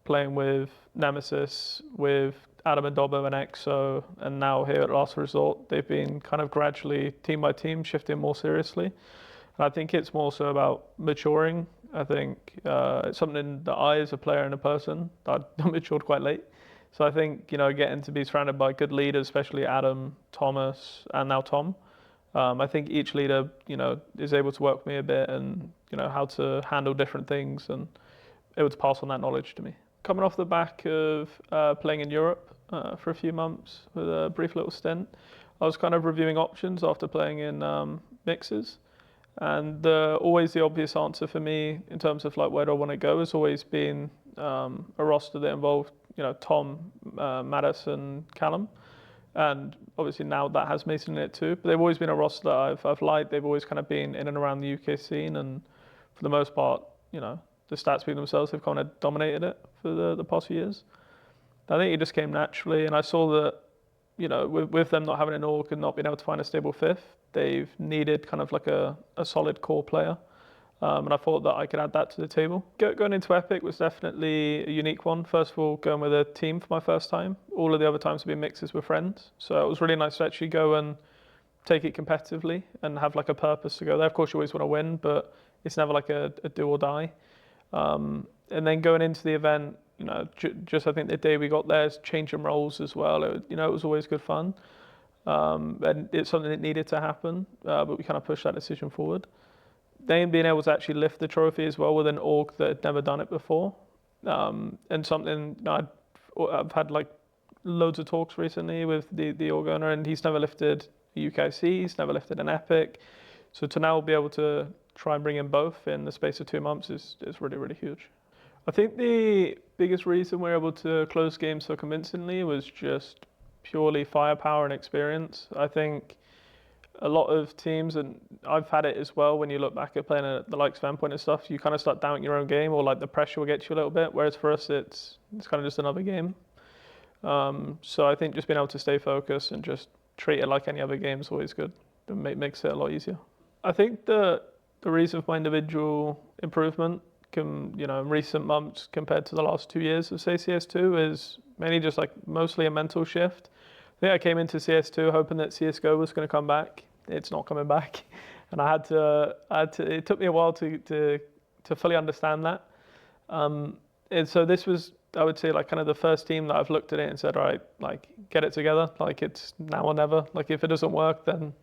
[SPEAKER 14] playing with Nemesis, with Adam and Dobbo and EXO, and now here at Last Resort, they've been kind of gradually, team by team, shifting more seriously. And I think it's more so about maturing. I think it's something that I, as a player and a person, I matured quite late. So I think, getting to be surrounded by good leaders, especially Adam, Thomas, and now Tom, I think each leader, is able to work with me a bit and, how to handle different things and able to pass on that knowledge to me. Coming off the back of playing in Europe for a few months with a brief little stint, I was kind of reviewing options after playing in mixes. And always the obvious answer for me in terms of like where do I want to go has always been a roster that involved Tom, Mattis and Callum. And obviously now that has Mason in it too. But they've always been a roster that I've liked. They've always kind of been in and around the UK scene. And for the most part, the stats speak themselves. They've kind of dominated it for the past few years. I think it just came naturally. And I saw that, with them not having an org and not being able to find a stable fifth, they've needed kind of like a solid core player. And I thought that I could add that to the table. Going into Epic was definitely a unique one. First of all, going with a team for my first time. All of the other times have been mixes with friends. So it was really nice to actually go and take it competitively and have like a purpose to go there. Of course, you always want to win, but it's never like a do or die. And then going into the event, just I think the day we got there, is changing roles as well. It was always good fun. And it's something that needed to happen, but we kind of pushed that decision forward. Then being able to actually lift the trophy as well with an org that had never done it before, and something I've had like loads of talks recently with the org owner, and he's never lifted a UKIC, he's never lifted an Epic, so to now be able to try and bring in both in the space of 2 months is really, really huge. I think the biggest reason we're able to close games so convincingly was just purely firepower and experience. I think a lot of teams, and I've had it as well, when you look back at playing at the likes of Endpoint and stuff, you kind of start doubting your own game, or like the pressure will get you a little bit, whereas for us it's kind of just another game. So I think just being able to stay focused and just treat it like any other game is always good. It makes it a lot easier. I think the reason for my individual improvement in recent months compared to the last 2 years of say CS2 is mainly just like mostly a mental shift. I think I came into CS2 hoping that CSGO was going to come back. It's not coming back, and I had to. It took me a while to fully understand that. And so this was, I would say, like kind of the first team that I've looked at it and said, all right, like get it together. Like it's now or never. Like if it doesn't work, then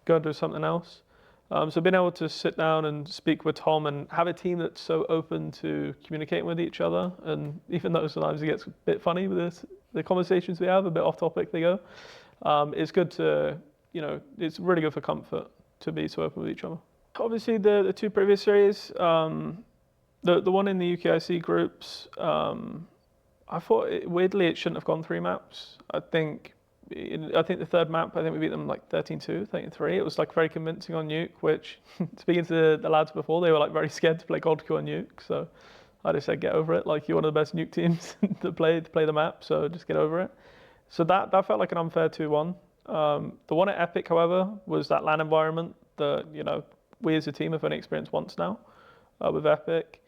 [SPEAKER 14] go and do something else. So being able to sit down and speak with Tom and have a team that's so open to communicating with each other, and even though sometimes it gets a bit funny with the conversations we have, a bit off topic they go, it's good to, it's really good for comfort to be so open with each other. Obviously the 2 previous series, the one in the UKIC groups, I thought weirdly it shouldn't have gone 3 maps. I think the third map, I think we beat them like 13-2, 13-3. It was like very convincing on Nuke, which speaking to the lads before, they were like very scared to play godkU on Nuke. So I just said, get over it. Like you're one of the best Nuke teams to play the map, so just get over it. So that felt like an unfair 2-1. The one at Epic, however, was that LAN environment that we as a team have only experienced once now with Epic.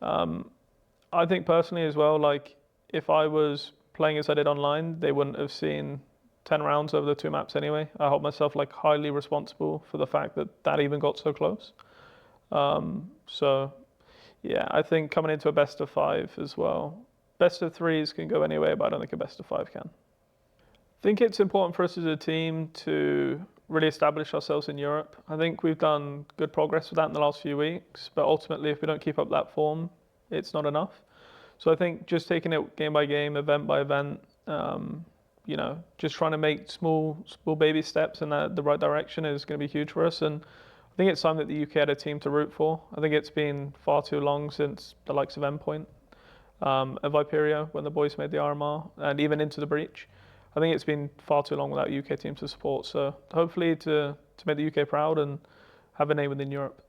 [SPEAKER 14] I think personally as well, like if I was playing as I did online, they wouldn't have seen 10 rounds over the 2 maps anyway. I hold myself like highly responsible for the fact that even got so close. So yeah, I think coming into a best of 5 as well. Best of 3s can go anyway, but I don't think a best of 5 can. I think it's important for us as a team to really establish ourselves in Europe. I think we've done good progress with that in the last few weeks, but ultimately if we don't keep up that form, it's not enough. So I think just taking it game by game, event by event, just trying to make small baby steps in the right direction is going to be huge for us. And I think it's time that the UK had a team to root for. I think it's been far too long since the likes of Endpoint, and Viperio when the boys made the RMR, and even into the Breach. I think it's been far too long without a UK team to support. So hopefully to make the UK proud and have a name within Europe.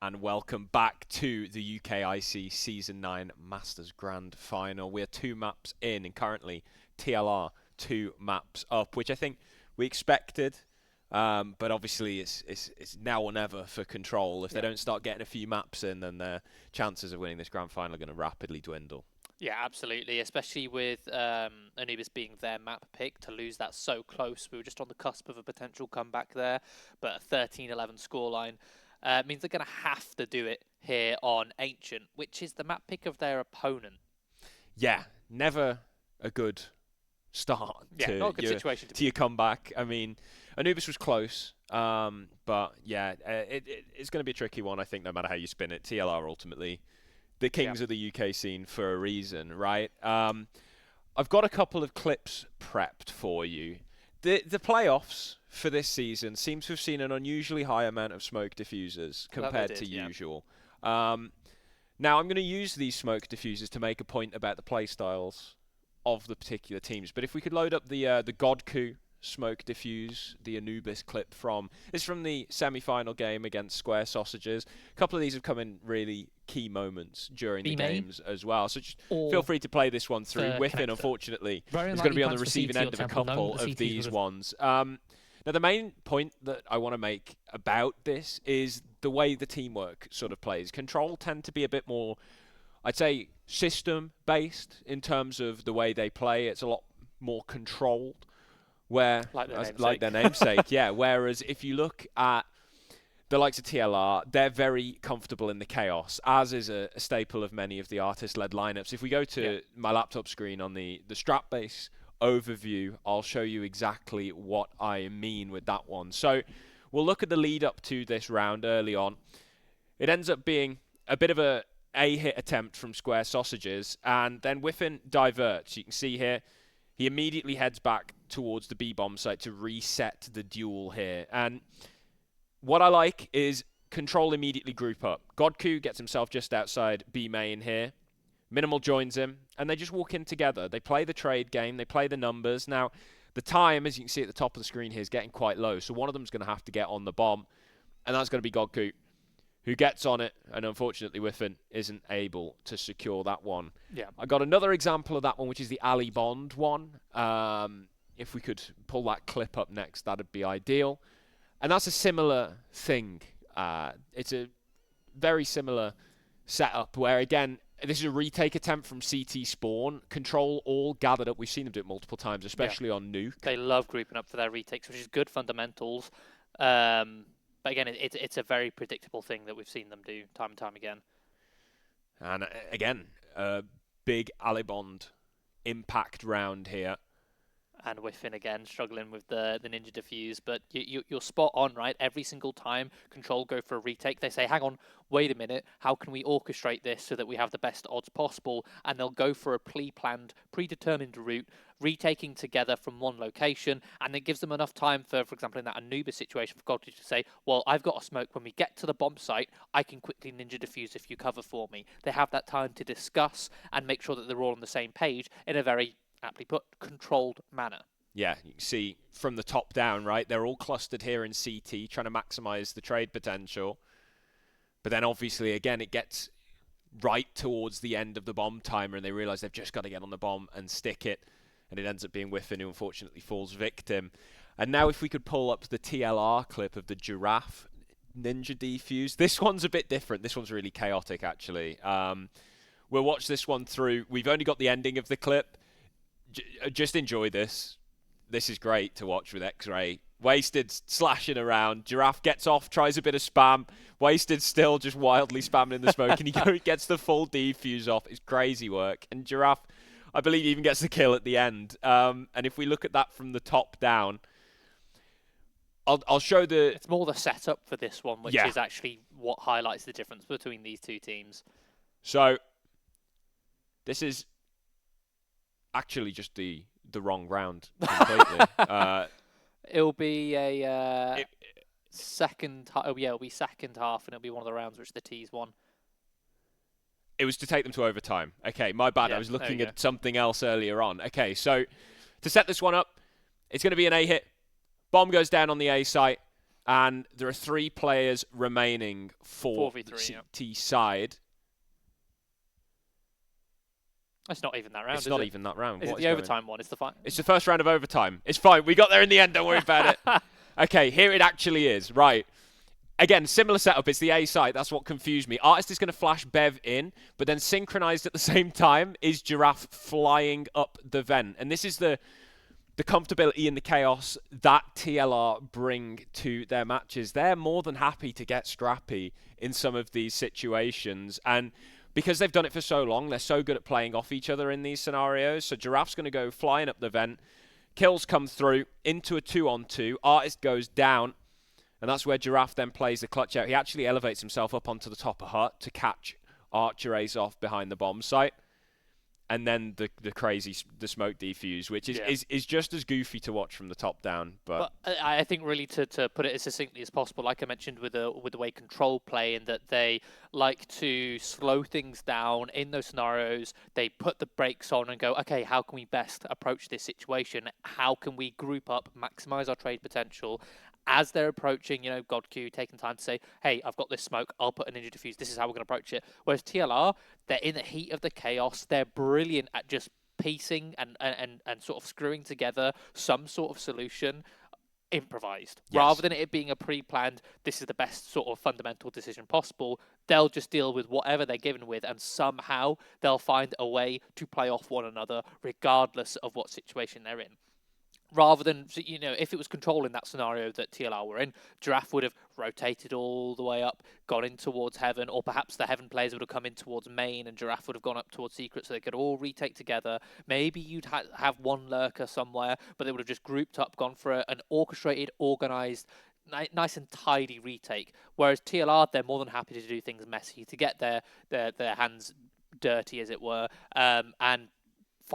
[SPEAKER 7] And welcome back to the UKIC Season 9 Masters Grand Final. We're 2 maps in, and currently TLR 2 maps up, which I think we expected. But obviously it's now or never for Control. If they don't start getting a few maps in, then their chances of winning this Grand Final are going to rapidly dwindle.
[SPEAKER 8] Yeah, absolutely, especially with Anubis being their map pick, to lose that so close. We were just on the cusp of a potential comeback there, but a 13-11 scoreline. means they're going to have to do it here on Ancient, which is the map pick of their opponent.
[SPEAKER 7] Yeah, never a good start
[SPEAKER 8] not a good situation
[SPEAKER 7] to your comeback. I mean, Anubis was close, but yeah, it's going to be a tricky one, I think, no matter how you spin it. TLR ultimately the kings of the UK scene for a reason, right? I've got a couple of clips prepped for you. The playoffs for this season seems to have seen an unusually high amount of smoke diffusers compared to usual. Now, I'm going to use these smoke diffusers to make a point about the playstyles of the particular teams. But if we could load up the godkU smoke diffuse, the Anubis clip from the semi-final game against Square Sausages. A couple of these have come in really key moments during the games as well. So just feel free to play this one through. Whiffin, unfortunately, is going to be on the receiving end of a couple of these ones. Now, the main point that I want to make about this is the way the teamwork sort of plays. Control tend to be a bit more, I'd say, system-based in terms of the way they play. It's a lot more controlled, like their namesake, yeah. Whereas if you look at the likes of TLR, they're very comfortable in the chaos, as is a staple of many of the artist-led lineups. If we go to my laptop screen on the strap base overview, I'll show you exactly what I mean with that one. So we'll look at the lead up to this round early on. It ends up being a bit of a hit attempt from Square Sausages, and then Whiffin diverts. You can see here, he immediately heads back towards the B-bomb site to reset the duel here. And what I like is Control immediately group up. godkU gets himself just outside B main here. Minimal joins him, and they just walk in together. They play the trade game. They play the numbers. Now, the time, as you can see at the top of the screen here, is getting quite low. So one of them's going to have to get on the bomb, and that's going to be godkU, who gets on it, and unfortunately Whiffin isn't able to secure that one.
[SPEAKER 8] Yeah.
[SPEAKER 7] I got another example of that one, which is the Ali Bond one. If we could pull that clip up next, that'd be ideal. And that's a similar thing. It's a very similar setup where, again, this is a retake attempt from CT Spawn. Control all gathered up. We've seen them do it multiple times, especially on Nuke.
[SPEAKER 8] They love grouping up for their retakes, which is good fundamentals. But again, it's a very predictable thing that we've seen them do time and time again.
[SPEAKER 7] And again, a big Alibond impact round here.
[SPEAKER 8] And Whiffin again struggling with the ninja diffuse, but you're spot on, right? Every single time Control go for a retake, they say, hang on, wait a minute, how can we orchestrate this so that we have the best odds possible? And they'll go for a pre-planned, predetermined route, retaking together from one location, and it gives them enough time for example, in that Anubis situation, for godkU to say, well, I've got a smoke. When we get to the bomb site, I can quickly ninja diffuse if you cover for me. They have that time to discuss and make sure that they're all on the same page in a very, aptly put, controlled manner.
[SPEAKER 7] Yeah, you can see from the top down, right? They're all clustered here in CT, trying to maximize the trade potential. But then obviously, again, it gets right towards the end of the bomb timer, and they realize they've just got to get on the bomb and stick it. And it ends up being Whiffin, who unfortunately falls victim. And now if we could pull up the TLR clip of the Giraffe ninja defuse. This one's a bit different. This one's really chaotic, actually. We'll watch this one through. We've only got the ending of the clip. Just enjoy this. This is great to watch with X-Ray. Wasted slashing around. Giraffe gets off, tries a bit of spam. Wasted still just wildly spamming in the smoke, and he gets the full defuse off. It's crazy work. And Giraffe, I believe, even gets the kill at the end. And if we look at that from the top down, I'll show the...
[SPEAKER 8] It's more the setup for this one, which is actually what highlights the difference between these two teams.
[SPEAKER 7] So, this is actually just the wrong round completely.
[SPEAKER 8] It'll be a second... it'll be second half, and it'll be one of the rounds which the T's won.
[SPEAKER 7] It was to take them to overtime. Okay, my bad.
[SPEAKER 8] Yeah,
[SPEAKER 7] I was looking at something else earlier on. Okay, so to set this one up, it's going to be an A hit. Bomb goes down on the A site, and there are 3 players remaining for the CT side.
[SPEAKER 8] It's not even that round,
[SPEAKER 7] It's not even that round.
[SPEAKER 8] Is it the overtime one? It's the
[SPEAKER 7] It's the first round of overtime. It's fine. We got there in the end. Don't worry about it. Okay, here it actually is. Right. Again, similar setup. It's the A site. That's what confused me. Artist is going to flash Bev in, but then synchronized at the same time is Giraffe flying up the vent. And this is the the comfortability and the chaos that TLR bring to their matches. They're more than happy to get scrappy in some of these situations. And because they've done it for so long, they're so good at playing off each other in these scenarios. So Giraffe's going to go flying up the vent. Kills come through into a 2-on-2. Artist goes down. And that's where Giraffe then plays the clutch out. He actually elevates himself up onto the top of Hut to catch Archer Ace off behind the bomb site. And then the smoke defuse, which is just as goofy to watch from the top down. But
[SPEAKER 8] I think really to put it as succinctly as possible, like I mentioned with the way Control play, in that they like to slow things down in those scenarios. They put the brakes on and go, okay, how can we best approach this situation? How can we group up, maximize our trade potential? As they're approaching, godkU, taking time to say, hey, I've got this smoke, I'll put a ninja diffuse, this is how we're going to approach it. Whereas TLR, they're in the heat of the chaos, they're brilliant at just piecing and sort of screwing together some sort of solution, improvised.
[SPEAKER 7] Yes.
[SPEAKER 8] Rather than it being a pre-planned, this is the best sort of fundamental decision possible, they'll just deal with whatever they're given with, and somehow they'll find a way to play off one another, regardless of what situation they're in. Rather than, if it was Control in that scenario that TLR were in, Giraffe would have rotated all the way up, gone in towards Heaven, or perhaps the Heaven players would have come in towards Main and Giraffe would have gone up towards Secret so they could all retake together. Maybe you'd have one lurker somewhere, but they would have just grouped up, gone for an orchestrated, organised, nice and tidy retake. Whereas TLR, they're more than happy to do things messy, to get their hands dirty, as it were, and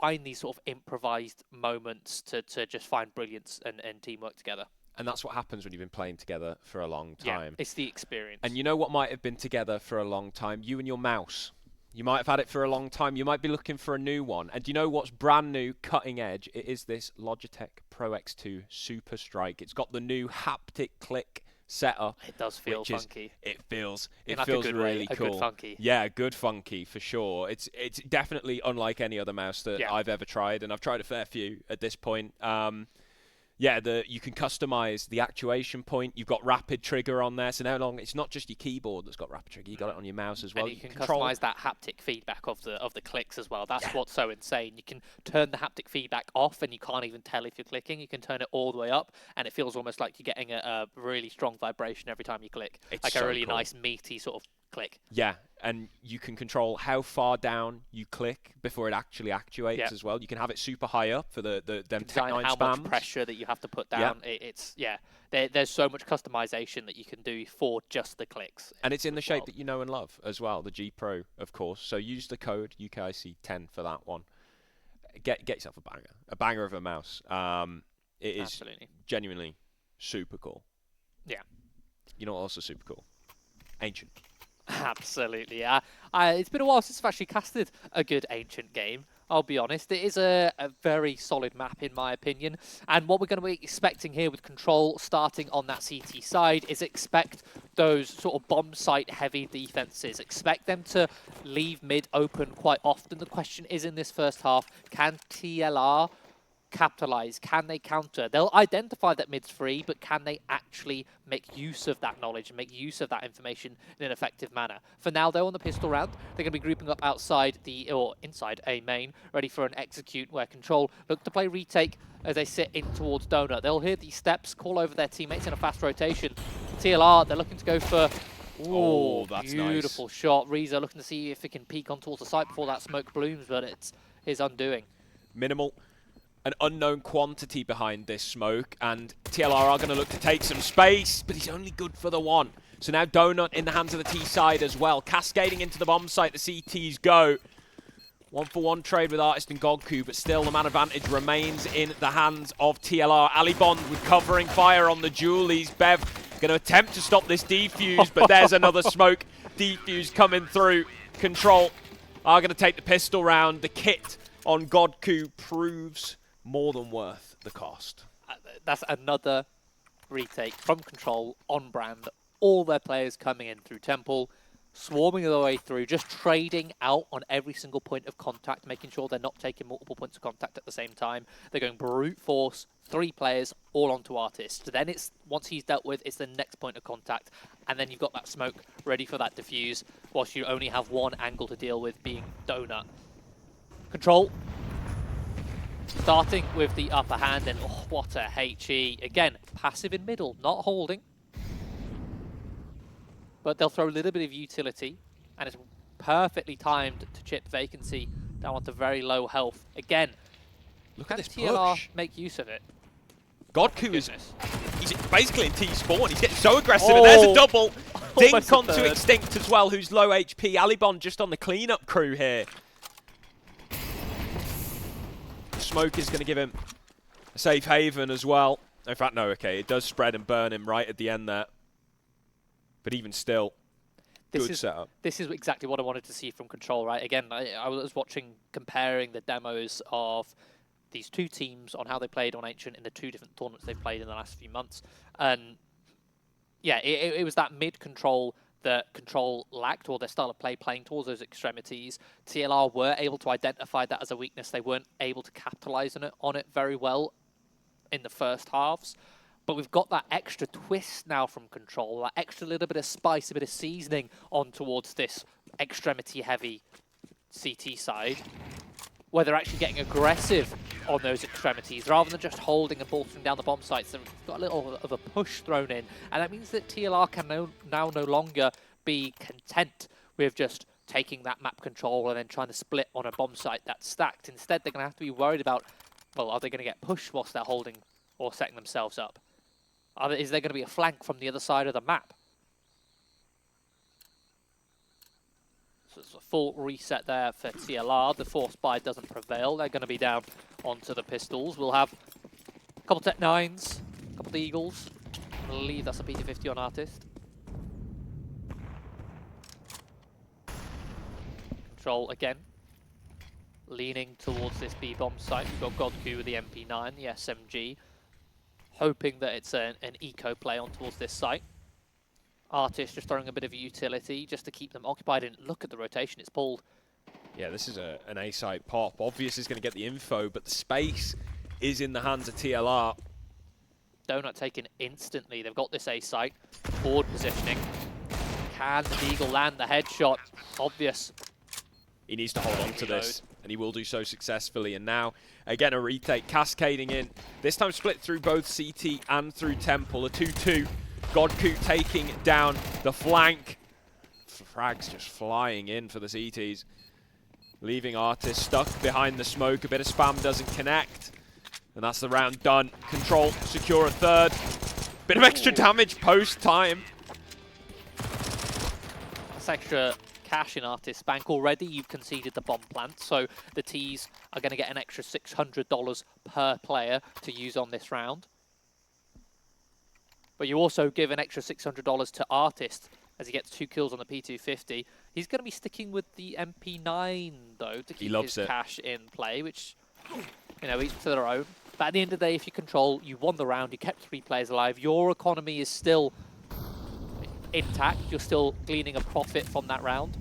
[SPEAKER 8] find these sort of improvised moments to just find brilliance and teamwork together.
[SPEAKER 7] And that's what happens when you've been playing together for a long time.
[SPEAKER 8] Yeah, it's the experience.
[SPEAKER 7] And you know what might have been together for a long time? You and your mouse. You might have had it for a long time. You might be looking for a new one. And do you know what's brand new, cutting edge? It is this Logitech Pro X2 Super Strike. It's got the new haptic click setup.
[SPEAKER 8] It does feel funky.
[SPEAKER 7] It feels
[SPEAKER 8] like
[SPEAKER 7] really cool.
[SPEAKER 8] A good funky.
[SPEAKER 7] Yeah, good funky for sure. It's definitely unlike any other mouse that I've ever tried, and I've tried a fair few at this point. You can customize the actuation point. You've got rapid trigger on there, so now it's not just your keyboard that's got rapid trigger. You got it on your mouse as well.
[SPEAKER 8] And you can customize that haptic feedback of the clicks as well. That's what's so insane. You can turn the haptic feedback off, and you can't even tell if you're clicking. You can turn it all the way up, and it feels almost like you're getting a really strong vibration every time you click.
[SPEAKER 7] It's
[SPEAKER 8] like
[SPEAKER 7] so
[SPEAKER 8] a really
[SPEAKER 7] cool.
[SPEAKER 8] nice meaty sort of click.
[SPEAKER 7] Yeah, and you can control how far down you click before it actually actuates as well. You can have it super high up for them Tech 9
[SPEAKER 8] how
[SPEAKER 7] spams.
[SPEAKER 8] much pressure that you have to put down. There's so much customization that you can do for just the clicks.
[SPEAKER 7] And it's in the shape that you know and love as well, the G Pro, of course. So use the code UKIC 10 for that one. Get yourself a banger of a mouse. It is
[SPEAKER 8] Absolutely.
[SPEAKER 7] Genuinely super cool.
[SPEAKER 8] Yeah.
[SPEAKER 7] You know what else is super cool? Ancient.
[SPEAKER 8] Absolutely. It's been a while since I've actually casted a good Ancient game, I'll be honest. It is a very solid map, in my opinion. And what we're going to be expecting here with Control starting on that CT side is expect those sort of bomb site heavy defenses. Expect them to leave mid open quite often. The question is, in this first half, can TLR capitalize? Can they counter? They'll identify that mid's free, but can they actually make use of that knowledge and make use of that information in an effective manner? For now, though, on the pistol round, they're going to be grouping up outside or inside A main, ready for an execute where Control look to play retake as they sit in towards Donut. They'll hear these steps, call over their teammates in a fast rotation. TLR, they're looking to go for
[SPEAKER 7] that's
[SPEAKER 8] beautiful
[SPEAKER 7] nice
[SPEAKER 8] shot. Rhyza looking to see if it can peek on towards the site before that smoke blooms, but it's his undoing.
[SPEAKER 7] Minimal. An unknown quantity behind this smoke, and TLR are going to look to take some space, but he's only good for the one. So now Donut in the hands of the T side as well. Cascading into the bomb site, the CTs go. 1-for-1 trade with Artist and godkU, but still the man advantage remains in the hands of TLR. Alibond with covering fire on the Julies. Bev going to attempt to stop this defuse, but there's another smoke defuse coming through. Control are going to take the pistol round. The kit on godkU proves more than worth the cost.
[SPEAKER 8] That's another retake from Control on brand. All their players coming in through Temple, swarming their way through, just trading out on every single point of contact, making sure they're not taking multiple points of contact at the same time. They're going brute force, 3 players, all onto Artist. Then it's, once he's dealt with, it's the next point of contact, and then you've got that smoke ready for that diffuse, whilst you only have one angle to deal with, being Donut. Control Starting with the upper hand, and oh, what a HE. Again, passive in middle, not holding. But they'll throw a little bit of utility, and it's perfectly timed to chip Vacancy down onto very low health. Again,
[SPEAKER 7] look at this
[SPEAKER 8] TLR
[SPEAKER 7] push.
[SPEAKER 8] Make use of it.
[SPEAKER 7] godkU is he's basically in T-spawn. He's getting so aggressive, and there's a double. Dink onto Extinct as well, who's low HP. Alibon just on the cleanup crew here. Smoke is going to give him a safe haven as well. In fact, no, okay, it does spread and burn him right at the end there. But even still, good setup.
[SPEAKER 8] This is exactly what I wanted to see from Control, right? Again, I was watching, comparing the demos of these two teams on how they played on Ancient in the two different tournaments they've played in the last few months. And yeah, it was that mid-control that Control lacked, or their style of play playing towards those extremities. TLR were able to identify that as a weakness. They weren't able to capitalize on it very well in the first halves. But we've got that extra twist now from Control, that extra little bit of spice, a bit of seasoning on towards this extremity-heavy CT side, where they're actually getting aggressive on those extremities rather than just holding and bolstering down the bomb sites. They've got a little of a push thrown in, and that means that TLR can now no longer be content with just taking that map control and then trying to split on a bomb site that's stacked. Instead, they're going to have to be worried about, well, are they going to get pushed whilst they're holding or setting themselves up? Is there going to be a flank from the other side of the map? So it's a full reset there for TLR. The force buy doesn't prevail. They're going to be down onto the pistols. We'll have a couple Tech 9s, a couple of Eagles. I believe that's a PT-50 on Artist. Control again. Leaning towards this B-bomb site. We've got godkU with the MP9, the SMG. Hoping that it's an eco play on towards this site. Artist just throwing a bit of utility just to keep them occupied, and look at the rotation it's pulled.
[SPEAKER 7] Yeah, this is an A-site pop. Obvious is going to get the info, but the space is in the hands of TLR.
[SPEAKER 8] Donut taken instantly. They've got this A-site. Forward positioning. Can the Eagle land the headshot? Obvious.
[SPEAKER 7] He needs to hold on to this, and he will do so successfully. And now, again, a retake cascading in. This time split through both CT and through Temple. A 2-2. godkU taking down the flank. Frags just flying in for the CTs. Leaving Artist stuck behind the smoke. A bit of spam doesn't connect. And that's the round done. Control, secure a third. Bit of extra damage post-time.
[SPEAKER 8] That's extra cash in Artist's bank. Already you've conceded the bomb plant, so the Ts are going to get an extra $600 per player to use on this round. But you also give an extra $600 to Artist as he gets 2 kills on the P250. He's going to be sticking with the MP9, though, to keep his cash in play, which, you know, each to their own. But at the end of the day, if you control, you won the round, you kept 3 players alive, your economy is still intact, you're still gleaning a profit from that round.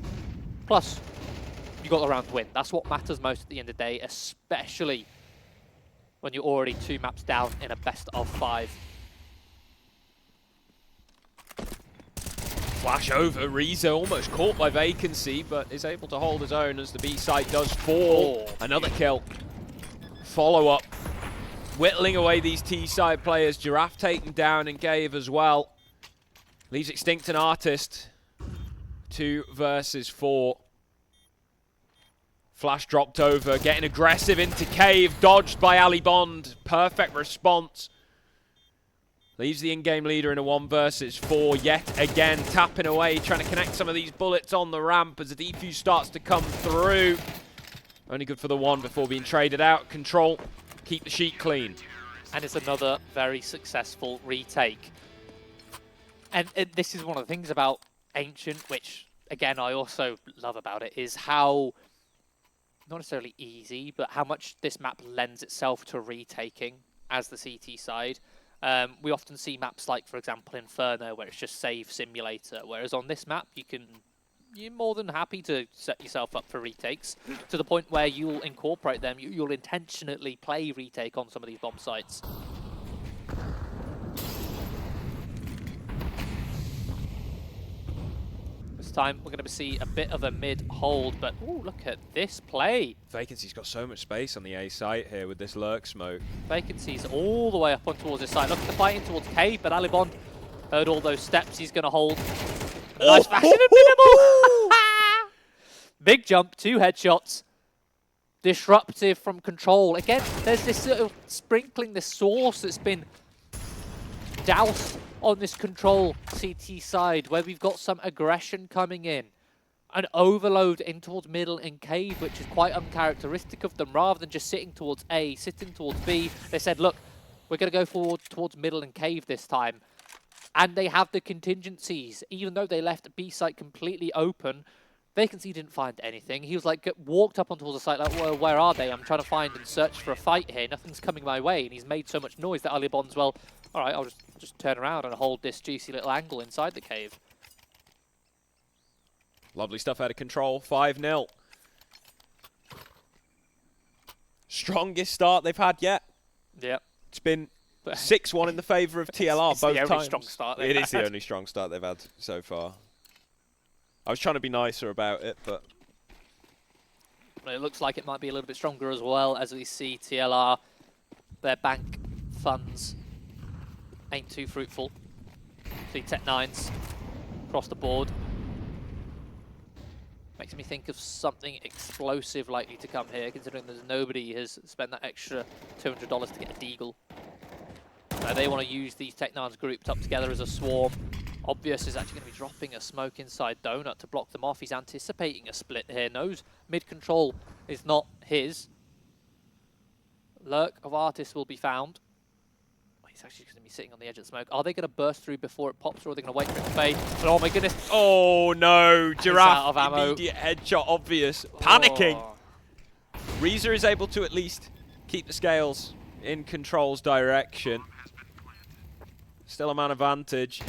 [SPEAKER 8] Plus, you got the round to win. That's what matters most at the end of the day, especially when you're already 2 maps down in a best of 5.
[SPEAKER 7] Flash over, Rhyza almost caught by Vacancy, but is able to hold his own as the B site does fall. Another kill. Follow up. Whittling away these T side players. Giraffe taken down and gave as well. Leaves Extinct and Artist. 2 versus 4. Flash dropped over, getting aggressive into Cave, dodged by Ali Bond. Perfect response. Leaves the in-game leader in a 1 versus 4 yet again, tapping away, trying to connect some of these bullets on the ramp as the defuse starts to come through. Only good for the 1 before being traded out. Control, keep the sheet clean.
[SPEAKER 8] And it's another very successful retake. And this is one of the things about Ancient, which, again, I also love about it, is how, not necessarily easy, but how much this map lends itself to retaking as the CT side. We often see maps like, for example, Inferno, where it's just save simulator, whereas on this map, you're more than happy to set yourself up for retakes, to the point where you'll incorporate them, you'll intentionally play retake on some of these bomb sites. this time we're going to see a bit of a mid hold, but ooh, look at this play.
[SPEAKER 7] Vacancy's got so much space on the A site here with this lurk smoke.
[SPEAKER 8] Vacancy's all the way up on towards this side. Look at the fighting towards Cave, but Alibond heard all those steps. He's going to hold. Nice fashion and minimal. Big jump, 2 headshots. Disruptive from control. Again, there's this sort of sprinkling, this sauce that's been doused on this control CT side, where we've got some aggression coming in. An overload in towards middle and Cave, which is quite uncharacteristic of them. Rather than just sitting towards A, sitting towards B, they said, look, we're going to go forward towards middle and Cave this time. And they have the contingencies. Even though they left B site completely open, Vacancy didn't find anything. He was like, walked up onto the site like, well, where are they? I'm trying to find and search for a fight here. Nothing's coming my way. And he's made so much noise that Alibond's, well, all right, I'll just turn around and hold this juicy little angle inside the cave.
[SPEAKER 7] Lovely stuff out of control, 5-0. Strongest start they've had yet.
[SPEAKER 8] Yeah.
[SPEAKER 7] It's been 6-1 in the favour of TLR
[SPEAKER 8] it's
[SPEAKER 7] both
[SPEAKER 8] the
[SPEAKER 7] times.
[SPEAKER 8] only strong start they've
[SPEAKER 7] It is the
[SPEAKER 8] had.
[SPEAKER 7] only strong start they've had so far. I was trying to be nicer about it, but
[SPEAKER 8] it looks like it might be a little bit stronger as well, as we see TLR, their bank funds ain't too fruitful. See Tech 9s across the board. Makes me think of something explosive likely to come here, considering there's nobody has spent that extra $200 to get a Deagle. They want to use these Tech 9s grouped up together as a swarm. Obvious is actually going to be dropping a smoke inside Donut to block them off. He's anticipating a split here. Knows mid-control is not his. Lurk of Artist will be found. He's actually going to be sitting on the edge of the smoke. Are they going to burst through before it pops, or are they going to wait for it to fade? But oh my goodness.
[SPEAKER 7] Oh no, Giraffe,
[SPEAKER 8] out of ammo.
[SPEAKER 7] Immediate headshot, obvious. Panicking.
[SPEAKER 8] Oh.
[SPEAKER 7] Rhyza is able to at least keep the scales in Control's direction. Still a man advantage.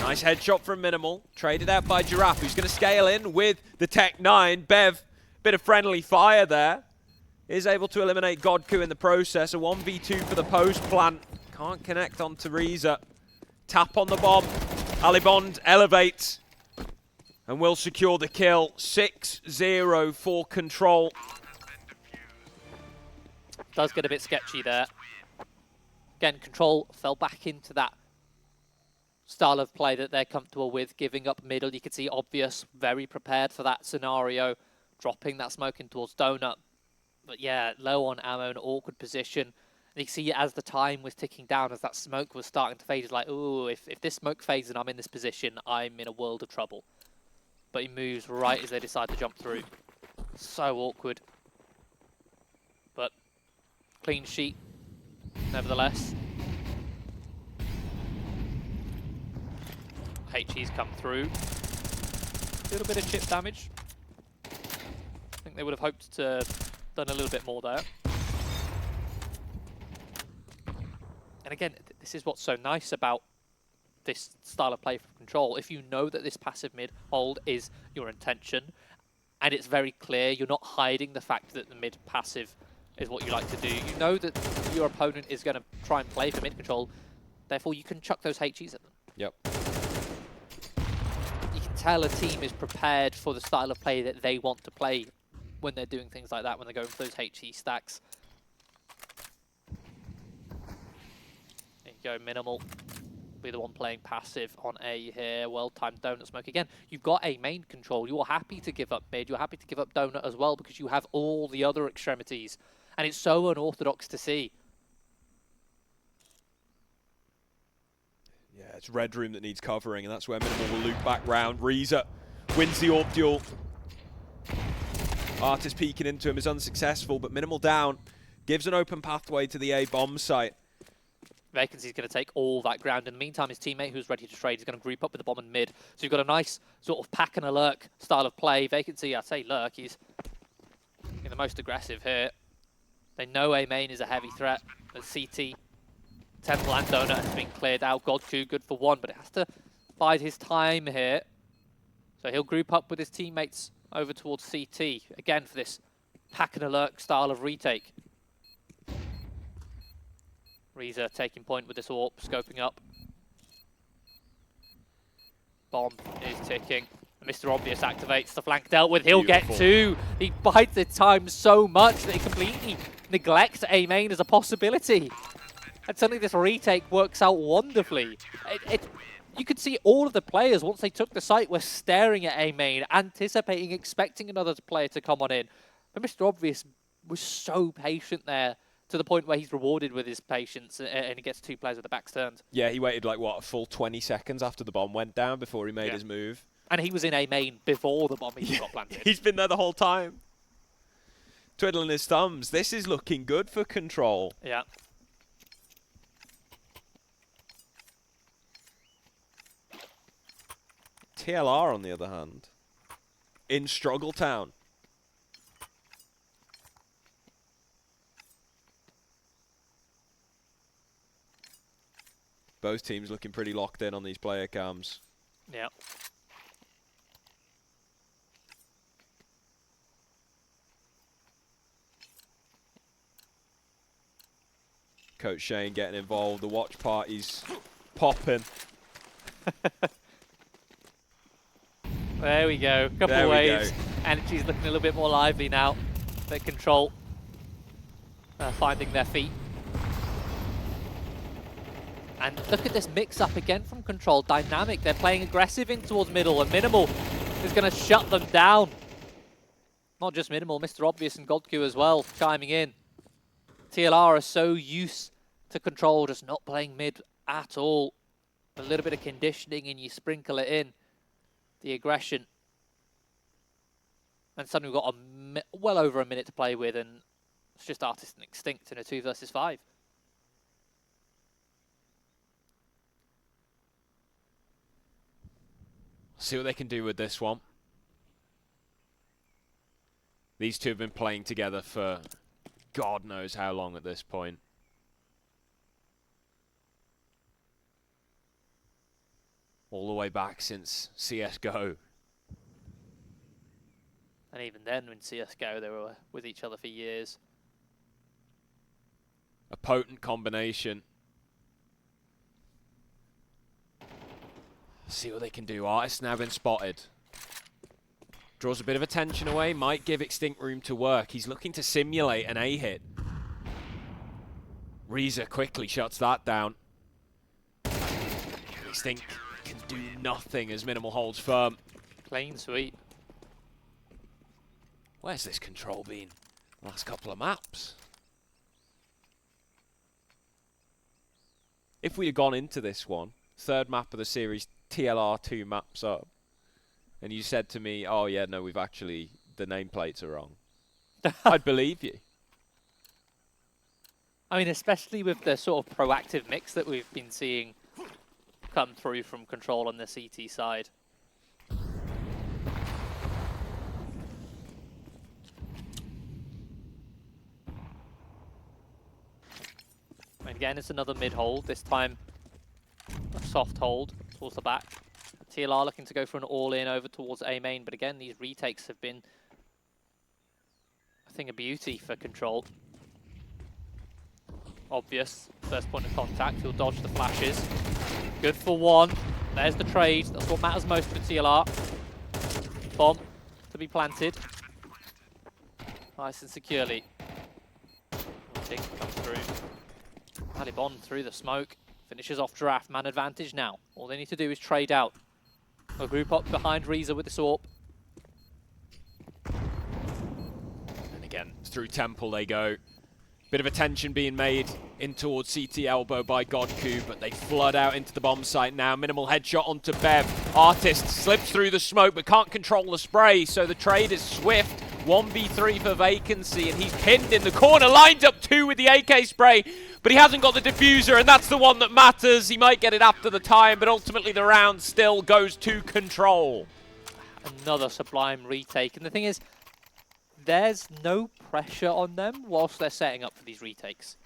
[SPEAKER 7] Nice headshot from Minimal. Traded out by Giraffe, who's going to scale in with the Tech 9. Bev, bit of friendly fire there. Is able to eliminate godkU in the process. A 1v2 for the post plant. Can't connect onto Rhyza. Tap on the bomb. Alibond elevates. And will secure the kill. 6-0 for Control.
[SPEAKER 8] Does get a bit sketchy there. Again, Control fell back into that style of play that they're comfortable with, giving up middle. You can see Obvious, very prepared for that scenario, dropping that smoke in towards Donut. But yeah, low on ammo, an awkward position. And you can see as the time was ticking down, as that smoke was starting to fade, it's like, ooh, if this smoke fades and I'm in this position, I'm in a world of trouble. But he moves right as they decide to jump through. So awkward. But clean sheet, nevertheless. HE's come through. A little bit of chip damage. I think they would have hoped to done a little bit more there. And again, this is what's so nice about this style of play from Control. If you know that this passive mid hold is your intention, and it's very clear, you're not hiding the fact that the mid passive is what you like to do. You know that your opponent is going to try and play for mid control, therefore you can chuck those HEs at them.
[SPEAKER 7] Yep.
[SPEAKER 8] You can tell a team is prepared for the style of play that they want to play when they're doing things like that, when they're going for those HE stacks. There you go, Minimal. Be the one playing passive on A here. Well-timed Donut smoke. Again, you've got a main control. You're happy to give up mid. You're happy to give up Donut as well because you have all the other extremities. And it's so unorthodox to see.
[SPEAKER 7] Yeah, it's Red Room that needs covering, and that's where Minimal will loop back round. Rhyza wins the AWP duel. Artist peeking into him is unsuccessful, but Minimal down. Gives an open pathway to the A bomb site.
[SPEAKER 8] Vacancy's going to take all that ground. In the meantime, his teammate who's ready to trade is going to group up with the bomb and mid. So you've got a nice sort of pack and a lurk style of play. Vacancy, I say lurk, he's the most aggressive here. They know A main is a heavy threat. The CT, Temple and Donut has been cleared out. godkU good for one, but it has to bide his time here. So he'll group up with his teammates over towards CT, again for this pack and alert style of retake. Rhyza taking point with this AWP, scoping up. Bomb is ticking. Mr. Obvious activates the flank dealt with. He'll
[SPEAKER 7] Beautiful.
[SPEAKER 8] get 2. He bides the time so much that he completely neglects A main as a possibility. And suddenly this retake works out wonderfully. You could see all of the players, once they took the site, were staring at A main, anticipating, expecting another player to come on in. But Mr. Obvious was so patient there, to the point where he's rewarded with his patience, and he gets 2 players with the backs turned.
[SPEAKER 7] Yeah, he waited like, what, a full 20 seconds after the bomb went down before he made his move.
[SPEAKER 8] And he was in A main before the bomb even got planted.
[SPEAKER 7] He's been there the whole time. Twiddling his thumbs. This is looking good for Control.
[SPEAKER 8] Yeah.
[SPEAKER 7] TLR, on the other hand, in Struggle Town. Both teams looking pretty locked in on these player cams.
[SPEAKER 8] Yeah.
[SPEAKER 7] Coach Shane getting involved. The watch party's popping.
[SPEAKER 8] There we go. Couple waves. Energy's looking a little bit more lively now. They Control finding their feet. And look at this mix-up again from Control. Dynamic. They're playing aggressive in towards middle, and Minimal is going to shut them down. Not just Minimal, Mr. Obvious and godkU as well, chiming in. TLR are so used to Control just not playing mid at all. A little bit of conditioning and you sprinkle it in. The aggression. And suddenly we've got well over a minute to play with, and it's just Artist and Extinct in a 2 versus 5.
[SPEAKER 7] See what they can do with this one. These two have been playing together for God knows how long at this point. All the way back since CSGO.
[SPEAKER 8] And even then, in CSGO, they were with each other for years.
[SPEAKER 7] A potent combination. See what they can do. Artist now been spotted. Draws a bit of attention away. Might give Extinct room to work. He's looking to simulate an A hit. Rhyza quickly shuts that down. Extinct can do nothing as Minimal holds firm.
[SPEAKER 8] Clean sweep.
[SPEAKER 7] Where's this Control been? Last couple of maps. If we had gone into this one, 3rd map of the series, TLR 2 maps up, and you said to me, oh yeah, no, we've actually, the nameplates are wrong, I'd believe you.
[SPEAKER 8] I mean, especially with the sort of proactive mix that we've been seeing come through from Control on the CT side. And again, it's another mid hold, this time a soft hold towards the back. TLR looking to go for an all-in over towards A main, but again, these retakes have been, I think, a beauty for Control. Obvious, first point of contact, he'll dodge the flashes. Good for 1. There's the trade, that's what matters most for TLR. Bomb to be planted. Nice and securely. Tick comes through. Alibon through the smoke. Finishes off Giraffe, man advantage now. All they need to do is trade out. A group up behind Rhyza with this AWP.
[SPEAKER 7] And again, through Temple they go. Bit of attention being made in towards CT elbow by godkU, but they flood out into the bomb site now. Minimal headshot onto Bev. Artist slips through the smoke, but can't control the spray, so the trade is swift. 1v3 for vacancy, and he's pinned in the corner. Lines up 2 with the AK spray, but he hasn't got the diffuser, and that's the one that matters. He might get it after the time, but ultimately the round still goes to Control.
[SPEAKER 8] Another sublime retake, and the thing is, there's no pressure on them whilst they're setting up for these retakes.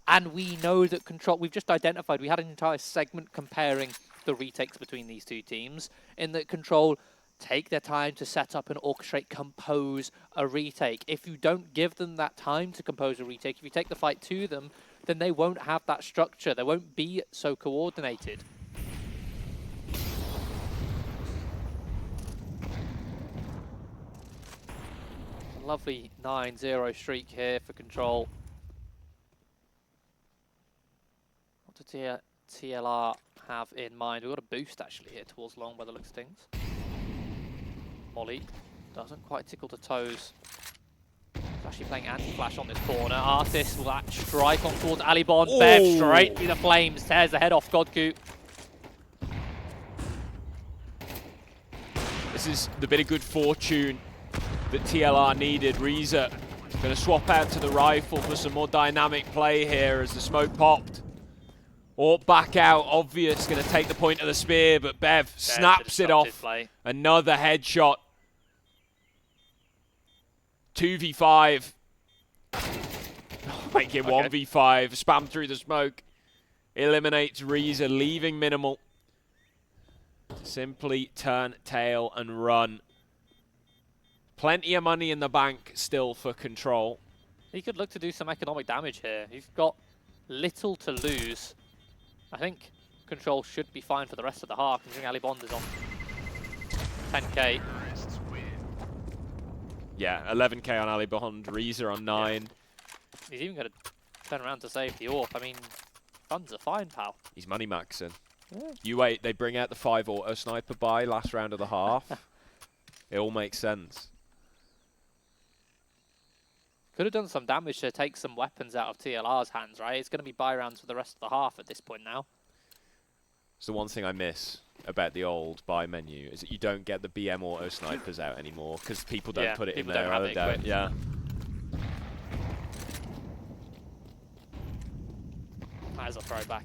[SPEAKER 8] And we know that Control, we've just identified, we had an entire segment comparing the retakes between these two teams, in that Control take their time to set up and orchestrate, compose a retake. If you don't give them that time to compose a retake, if you take the fight to them, then they won't have that structure. They won't be so coordinated. lovely 9-0 streak here for Control. What did TLR have in mind? We've got a boost actually here towards long by the looks of things. Molly doesn't quite tickle the toes. He's actually playing anti-flash on this corner. Artist will that strike on towards Alibon. Oh. Bev straight through the flames, tears the head off godkU.
[SPEAKER 7] This is the bit of good fortune that TLR needed. Rhyza going to swap out to the rifle for some more dynamic play here as the smoke popped. Or back out, obvious, going to take the point of the spear, but Bev snaps it off. Another headshot. 2v5. Make it 1v5. Spam through the smoke. Eliminates Rhyza, leaving minimal. Simply turn tail and run. Plenty of money in the bank still for Control.
[SPEAKER 8] He could look to do some economic damage here. He's got little to lose. I think Control should be fine for the rest of the half. I think Ali Bond is on 10k.
[SPEAKER 7] Yeah, 11k on Ali Bond, Rhyza on 9.
[SPEAKER 8] Yeah. He's even going to turn around to save the AWP. I mean, funds are fine, pal.
[SPEAKER 7] He's money maxing.
[SPEAKER 8] Yeah.
[SPEAKER 7] You wait, they bring out the 5 auto sniper buy last round of the half. It all makes sense.
[SPEAKER 8] Could have done some damage to take some weapons out of TLR's hands, right? It's going to be buy rounds for the rest of the half at this point now.
[SPEAKER 7] It's the one thing I miss about the old buy menu is that you don't get the BM auto snipers out anymore because people don't put it in there. Yeah.
[SPEAKER 8] That is a throwback.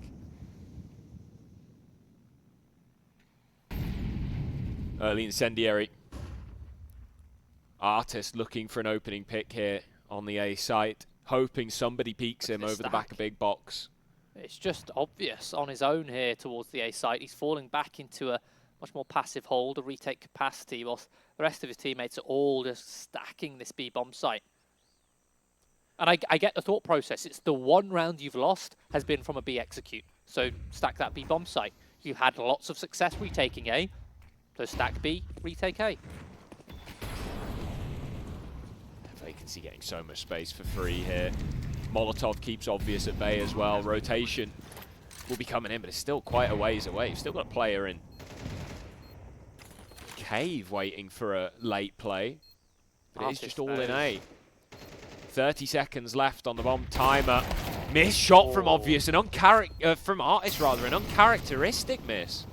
[SPEAKER 7] Early incendiary. Artist looking for an opening pick here on the A site, hoping somebody peeks him over the back of big box.
[SPEAKER 8] It's just obvious on his own here towards the A site. He's falling back into a much more passive hold, a retake capacity, whilst the rest of his teammates are all just stacking this B bomb site. And I get the thought process. It's the one round you've lost has been from a B execute. So stack that B bomb site. You had lots of success retaking A, so stack B, retake A.
[SPEAKER 7] Vacancy getting so much space for free here. Molotov keeps obvious at bay as well. Rotation will be coming in, but it's still quite a ways away. You've still got a player in Cave waiting for a late play. But it is just all in A. 30 seconds left on the bomb timer. Miss shot from obvious, from Artist rather, an uncharacteristic miss.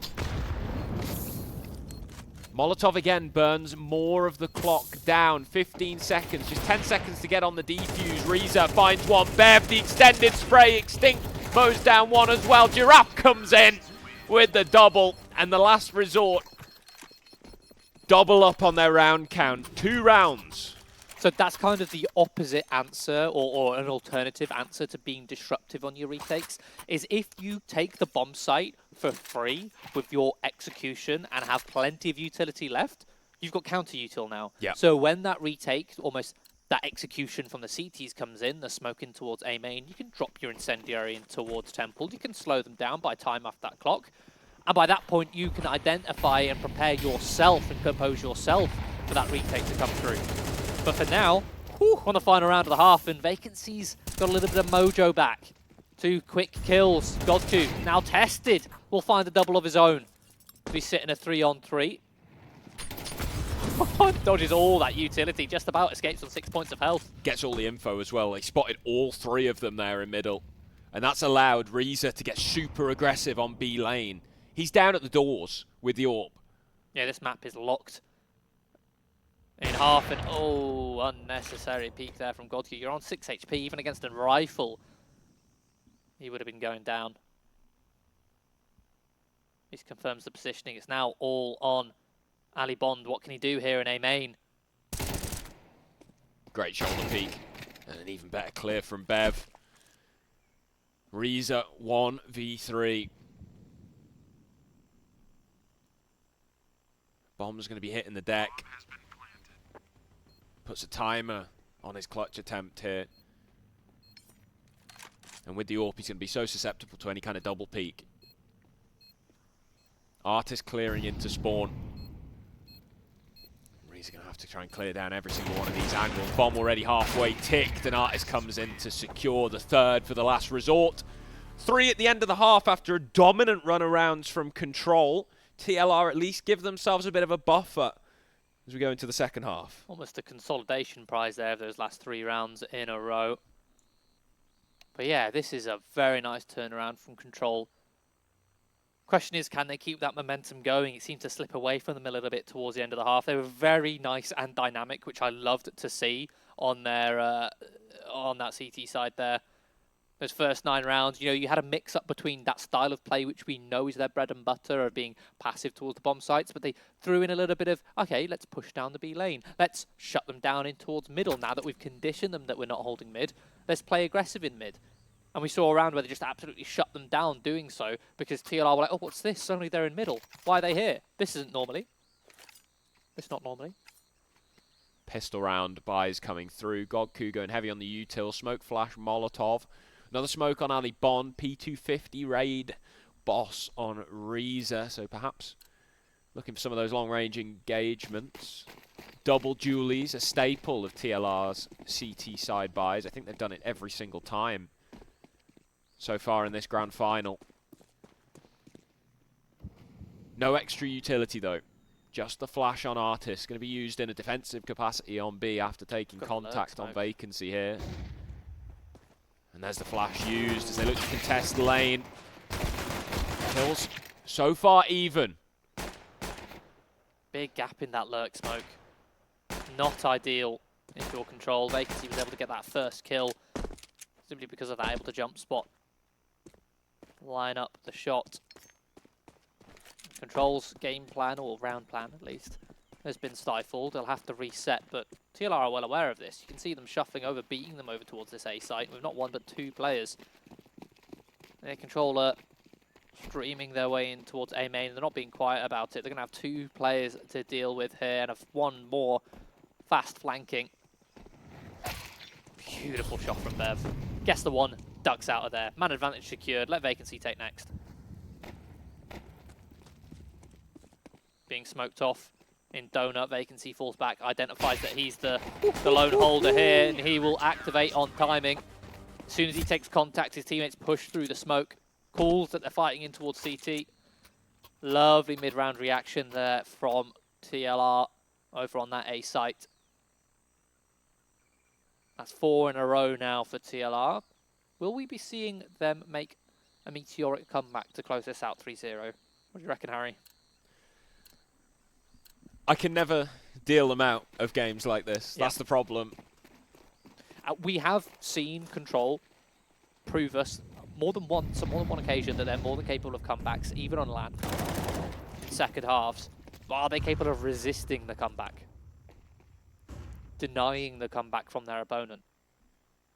[SPEAKER 7] Molotov again burns more of the clock down. 15 seconds, just 10 seconds to get on the defuse. Rhyza finds one. Bev, the extended spray, Extinct mows down one as well. Giraffe comes in with the double, and the last resort. Double up on their round count. 2 rounds.
[SPEAKER 8] So that's kind of the opposite answer, or an alternative answer to being disruptive on your retakes, is if you take the bomb site for free with your execution and have plenty of utility left, you've got counter util now.
[SPEAKER 7] Yep.
[SPEAKER 8] So when that retake, almost that execution from the CTs comes in, the smoke in towards A main, you can drop your incendiary in towards Temple. You can slow them down by time off that clock. And by that point, you can identify and prepare yourself and compose yourself for that retake to come through. But for now, on the final round of the half, and Vacancy's got a little bit of mojo back. 2 quick kills. godkU, now tested, will find a double of his own. He's sitting a 3-on-3. Dodges all that utility, just about escapes on 6 points of health.
[SPEAKER 7] Gets all the info as well. They spotted all 3 of them there in middle. And that's allowed Rhyza to get super aggressive on B lane. He's down at the doors with the AWP.
[SPEAKER 8] Yeah, this map is locked. In half, and oh, unnecessary peek there from godkU. You're on 6 HP, even against a rifle. He would have been going down. This confirms the positioning. It's now all on Ali Bond. What can he do here in A main?
[SPEAKER 7] Great shoulder peek. And an even better clear from Bev. Rhyza 1v3. Bomb's going to be hitting the deck. Puts a timer on his clutch attempt here. And with the AWP, he's going to be so susceptible to any kind of double peek. Artist clearing into spawn. Rhyza going to have to try and clear down every single one of these angles. Bomb already halfway ticked, and Artist comes in to secure the third for the last resort. 3 at the end of the half after a dominant run arounds from Control. TLR at least give themselves a bit of a buffer as we go into the second half.
[SPEAKER 8] Almost a consolidation prize there of those last 3 rounds in a row. But yeah, this is a very nice turnaround from Control. Question is, can they keep that momentum going? It seemed to slip away from them a little bit towards the end of the half. They were very nice and dynamic, which I loved to see on their on that CT side there. Those first 9 rounds, you know, you had a mix-up between that style of play, which we know is their bread and butter, of being passive towards the bomb sites, but they threw in a little bit of, okay, let's push down the B lane. Let's shut them down in towards middle. Now that we've conditioned them that we're not holding mid, let's play aggressive in mid. And we saw a round where they just absolutely shut them down doing so, because TLR were like, oh, what's this? Suddenly they're in middle. Why are they here? This isn't normally. It's not normally.
[SPEAKER 7] Pistol round buys coming through. godkU going heavy on the util. Smoke flash, Molotov. Another smoke on Ali Bond. P250 raid. Boss on Rhyza. So perhaps looking for some of those long-range engagements. Double dualies, a staple of TLR's CT side buys. I think they've done it every single time so far in this grand final. No extra utility though. Just the flash on Artist. Going to be used in a defensive capacity on B after taking contact on vacancy here. And there's the flash used as they look to contest lane. Kills so far even.
[SPEAKER 8] Big gap in that lurk smoke. Not ideal if you're Control. Vacancy was able to get that first kill simply because of that, able to jump spot. Line up the shot. Control's game plan, or round plan at least, has been stifled. They'll have to reset, but TLR are well aware of this. You can see them shuffling over, beating them over towards this A site with not 1 but 2 players. Their Controller streaming their way in towards A main. They're not being quiet about it. They're going to have 2 players to deal with here, and 1 more fast flanking. Beautiful shot from Bev. Guess the one. Ducks out of there. Man advantage secured. Let vacancy take next. Being smoked off in donut. Vacancy falls back. Identifies that he's the lone holder here, and he will activate on timing. As soon as he takes contact, his teammates push through the smoke. Calls that they're fighting in towards CT. Lovely mid-round reaction there from TLR over on that A site. That's 4 in a row now for TLR. Will we be seeing them make a meteoric comeback to close this out 3-0? What do you reckon, Harry?
[SPEAKER 7] I can never deal them out of games like this.
[SPEAKER 8] Yeah.
[SPEAKER 7] That's the problem.
[SPEAKER 8] We have seen Control prove us more than one occasion that they're more than capable of comebacks, even on land. Second halves. But are they capable of resisting the comeback? Denying the comeback from their opponent?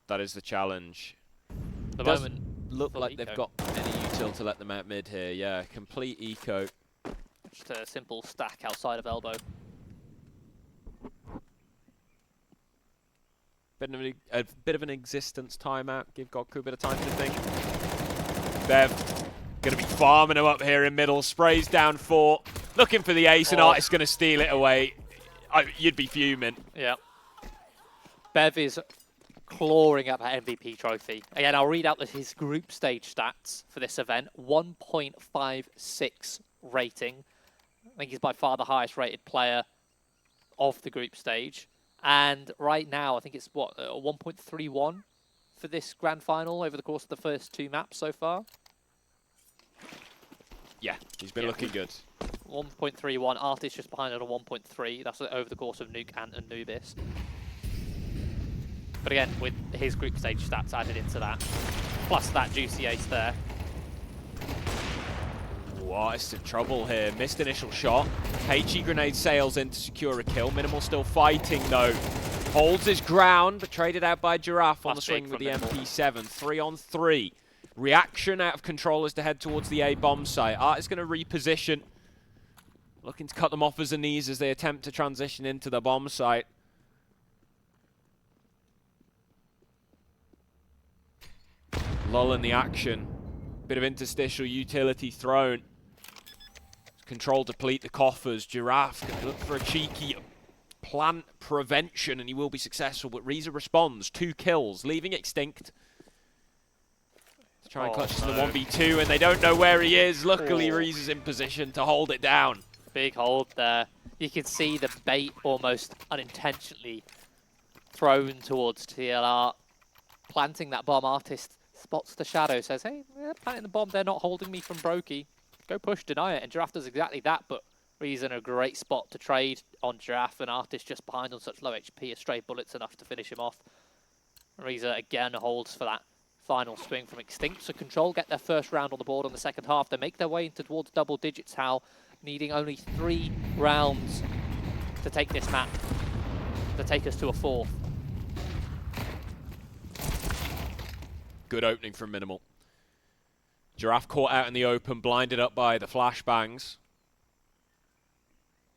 [SPEAKER 7] That is the challenge.
[SPEAKER 8] The
[SPEAKER 7] Doesn't
[SPEAKER 8] moment
[SPEAKER 7] look like they've got any util to let them out mid here. Yeah, complete eco.
[SPEAKER 8] Just a simple stack outside of elbow.
[SPEAKER 7] A bit of an existence timeout. Give godkU a bit of time to think. Bev going to be farming him up here in middle. Sprays down 4. Looking for the ace, and Artist going to steal it away. You'd be fuming.
[SPEAKER 8] Yeah. Bev is clawing at that MVP trophy. Again, I'll read out his group stage stats for this event. 1.56 rating. I think he's by far the highest rated player of the group stage. And right now, I think it's, what, 1.31 for this grand final over the course of the first 2 maps so far?
[SPEAKER 7] Yeah, he's been looking good.
[SPEAKER 8] 1.31, Artist just behind it on 1.3. That's over the course of Nuke and Anubis. But again, with his group stage stats added into that, plus that juicy ace there.
[SPEAKER 7] Artist in trouble here. Missed initial shot. HE grenade sails in to secure a kill. Minimal still fighting though. Holds his ground, but traded out by Giraffe on the swing with the MP7. 3-on-3. Reaction out of Control as to head towards the A bomb site. Artist going to reposition. Looking to cut them off as a knees as they attempt to transition into the bomb site. Lull in the action. Bit of interstitial utility thrown. Control deplete the coffers. Giraffe going to look for a cheeky plant prevention, and he will be successful, but Rhyza responds. 2 kills, leaving Extinct to try and clutch to the 1v2, and they don't know where he is. Luckily, Rhyza's in position to hold it down.
[SPEAKER 8] Big hold there. You can see the bait almost unintentionally thrown towards TLR. Planting that bomb, Artist spots the shadow, says, hey, they're planting the bomb, they're not holding me from Brokey. Go push, deny it, and Giraffe does exactly that, but Rhyza in a great spot to trade on Giraffe, and Artist just behind on such low HP, a stray bullet's enough to finish him off. Rhyza again holds for that final swing from Extinct, so Control get their first round on the board on the second half. They make their way into towards double digits, Hal, needing only 3 rounds to take this map, to take us to a 4th.
[SPEAKER 7] Good opening from Minimal. Giraffe caught out in the open, blinded up by the flashbangs.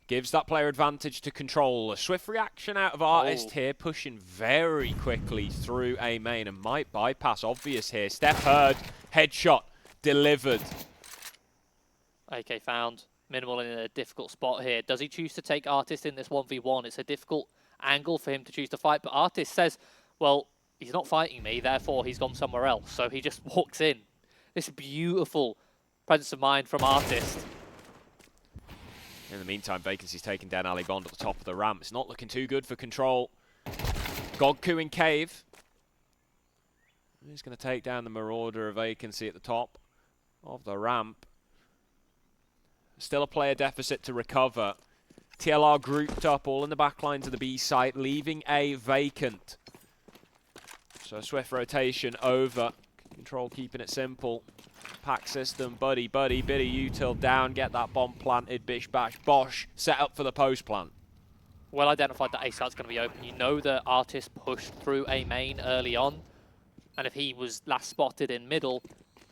[SPEAKER 7] Gives that player advantage to Control. A swift reaction out of Artist here, pushing very quickly through A main and might bypass obvious here. Step heard, headshot delivered.
[SPEAKER 8] AK found. Minimal in a difficult spot here. Does he choose to take Artist in this 1v1? It's a difficult angle for him to choose to fight, but Artist says, well, he's not fighting me, therefore he's gone somewhere else. So he just walks in. This beautiful presence of mind from Artist.
[SPEAKER 7] In the meantime, Vacancy's taking down Ali Bond at the top of the ramp. It's not looking too good for Control. godkU in Cave. He's going to take down the Marauder of Vacancy at the top of the ramp. Still a player deficit to recover. TLR grouped up, all in the back lines of the B site, leaving A vacant. So a swift rotation over. Control keeping it simple. Pack system, buddy, bit of util down, get that bomb planted, bish bash bosh, set up for the post plant.
[SPEAKER 8] Well identified that A site's going to be open. You know the Artist pushed through A main early on, and if he was last spotted in middle,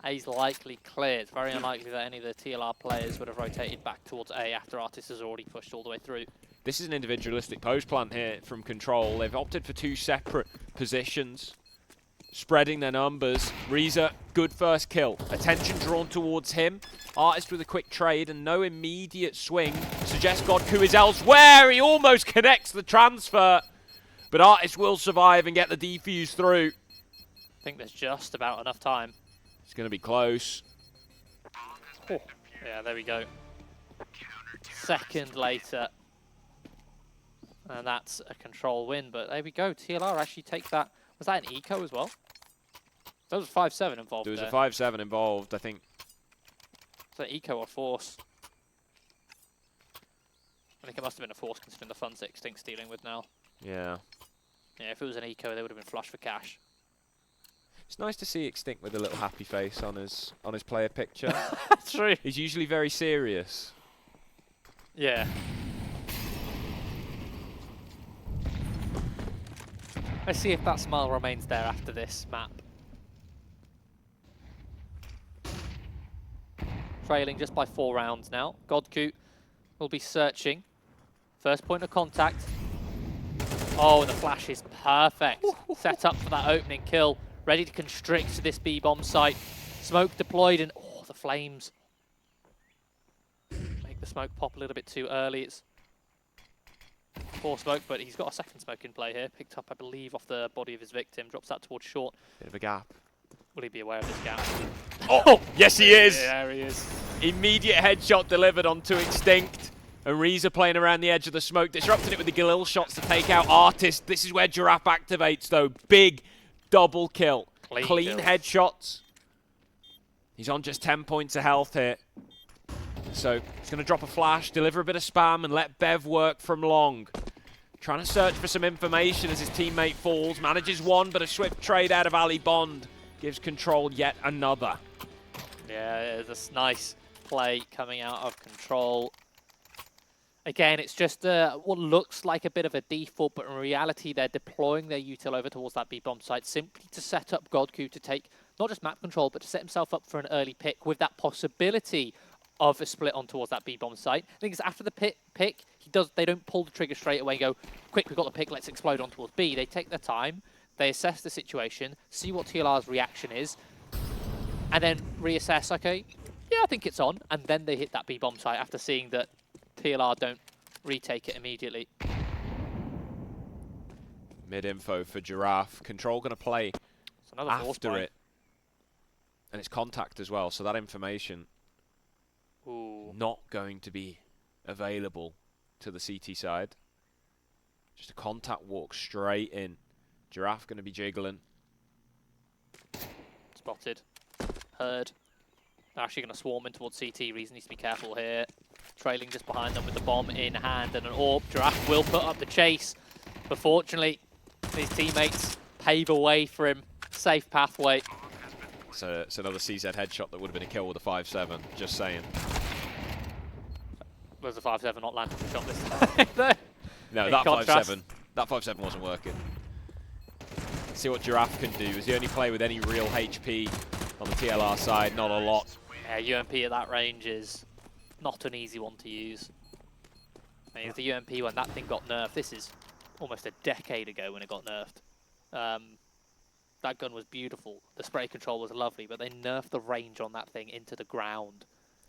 [SPEAKER 8] A's likely clear. It's very unlikely that any of the TLR players would have rotated back towards A after Artist has already pushed all the way through.
[SPEAKER 7] This is an individualistic post plant here from Control. They've opted for 2 separate positions, spreading their numbers. Rhyza, good first kill. Attention drawn towards him. Artist with a quick trade and no immediate swing. Suggests godkU is elsewhere. He almost connects the transfer, but Artist will survive and get the defuse through.
[SPEAKER 8] I think there's just about enough time.
[SPEAKER 7] It's going to be close.
[SPEAKER 8] Oh, yeah, there we go. Second later. And that's a Control win, but there we go. TLR actually take that. Was that an eco as well? There was a 5-7 involved.
[SPEAKER 7] There was
[SPEAKER 8] there.
[SPEAKER 7] a 5-7 involved, I think.
[SPEAKER 8] Is that eco or force? I think it must have been a force considering the funds that Extinct's dealing with now.
[SPEAKER 7] Yeah.
[SPEAKER 8] Yeah, if it was an eco, they would have been flush for cash.
[SPEAKER 7] It's nice to see Extinct with a little happy face on his player picture.
[SPEAKER 8] That's true.
[SPEAKER 7] He's usually very serious.
[SPEAKER 8] Yeah. Let's see if that smile remains there after this map. Trailing just by 4 rounds now. godkU will be searching. First point of contact. Oh, and the flash is perfect. Set up for that opening kill. Ready to constrict this B bomb site. Smoke deployed and oh, the flames. Make the smoke pop a little bit too early. It's 4 smoke, but he's got a second smoke in play here. Picked up, I believe, off the body of his victim. Drops that towards short.
[SPEAKER 7] Bit of a gap.
[SPEAKER 8] Will he be aware of this gap?
[SPEAKER 7] Oh, yes he is!
[SPEAKER 8] Yeah, he is.
[SPEAKER 7] Immediate headshot delivered onto Extinct. And Rhyza playing around the edge of the smoke, disrupting it with the Galil shots to take out Artist. This is where Giraffe activates, though. Big double kill. Clean headshots. He's on just 10 points of health here. So he's going to drop a flash, deliver a bit of spam, and let Bev work from long. Trying to search for some information as his teammate falls. Manages one, but a swift trade out of Ali Bond gives Control yet another.
[SPEAKER 8] Yeah, this nice play coming out of Control. Again, it's just what looks like a bit of a default, but in reality, they're deploying their util over towards that B-bomb site simply to set up godkU to take not just map control, but to set himself up for an early pick with that possibility of a split on towards that B-bomb site. I think it's after the pick, they don't pull the trigger straight away and go, quick, we've got the pick, let's explode on towards B. They take their time, they assess the situation, see what TLR's reaction is, and then reassess, okay, yeah, I think it's on, and then they hit that B-bomb site after seeing that TLR don't retake it immediately.
[SPEAKER 7] Mid-info for Giraffe. Control going to play after it. And it's contact as well, so that information not going to be available to the CT side. Just a contact walk straight in. Giraffe going to be jiggling.
[SPEAKER 8] Spotted. Heard. They're actually going to swarm in towards CT. Rhyza needs to be careful here. Trailing just behind them with the bomb in hand and an AWP. Giraffe will put up the chase. But fortunately, his teammates pave a way for him. Safe pathway.
[SPEAKER 7] So it's another CZ headshot that would have been a kill with a 5-7. Just saying.
[SPEAKER 8] Was the 5-7 not landing the shot this time?
[SPEAKER 7] No, that 5-7. That 5-7 wasn't working. See what Giraffe can do. Is he only play with any real HP on the TLR side? Not a lot.
[SPEAKER 8] Yeah, UMP at that range is not an easy one to use. I mean, the UMP when that thing got nerfed, this is almost a decade ago when it got nerfed. That gun was beautiful. The spray control was lovely, but they nerfed the range on that thing into the ground.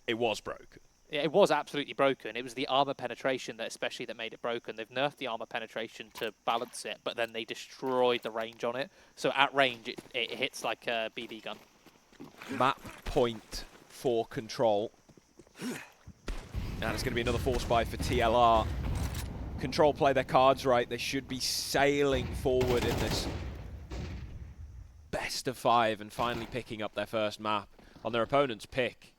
[SPEAKER 7] It was broken.
[SPEAKER 8] Yeah, it was absolutely broken. It was the armor penetration that made it broken. They've nerfed the armor penetration to balance it, but then they destroyed the range on it. So at range, it hits like a BB gun.
[SPEAKER 7] Map point for Control. And it's going to be another force buy for TLR. Control play their cards right. They should be sailing forward in this best of 5 and finally picking up their first map on their opponent's pick.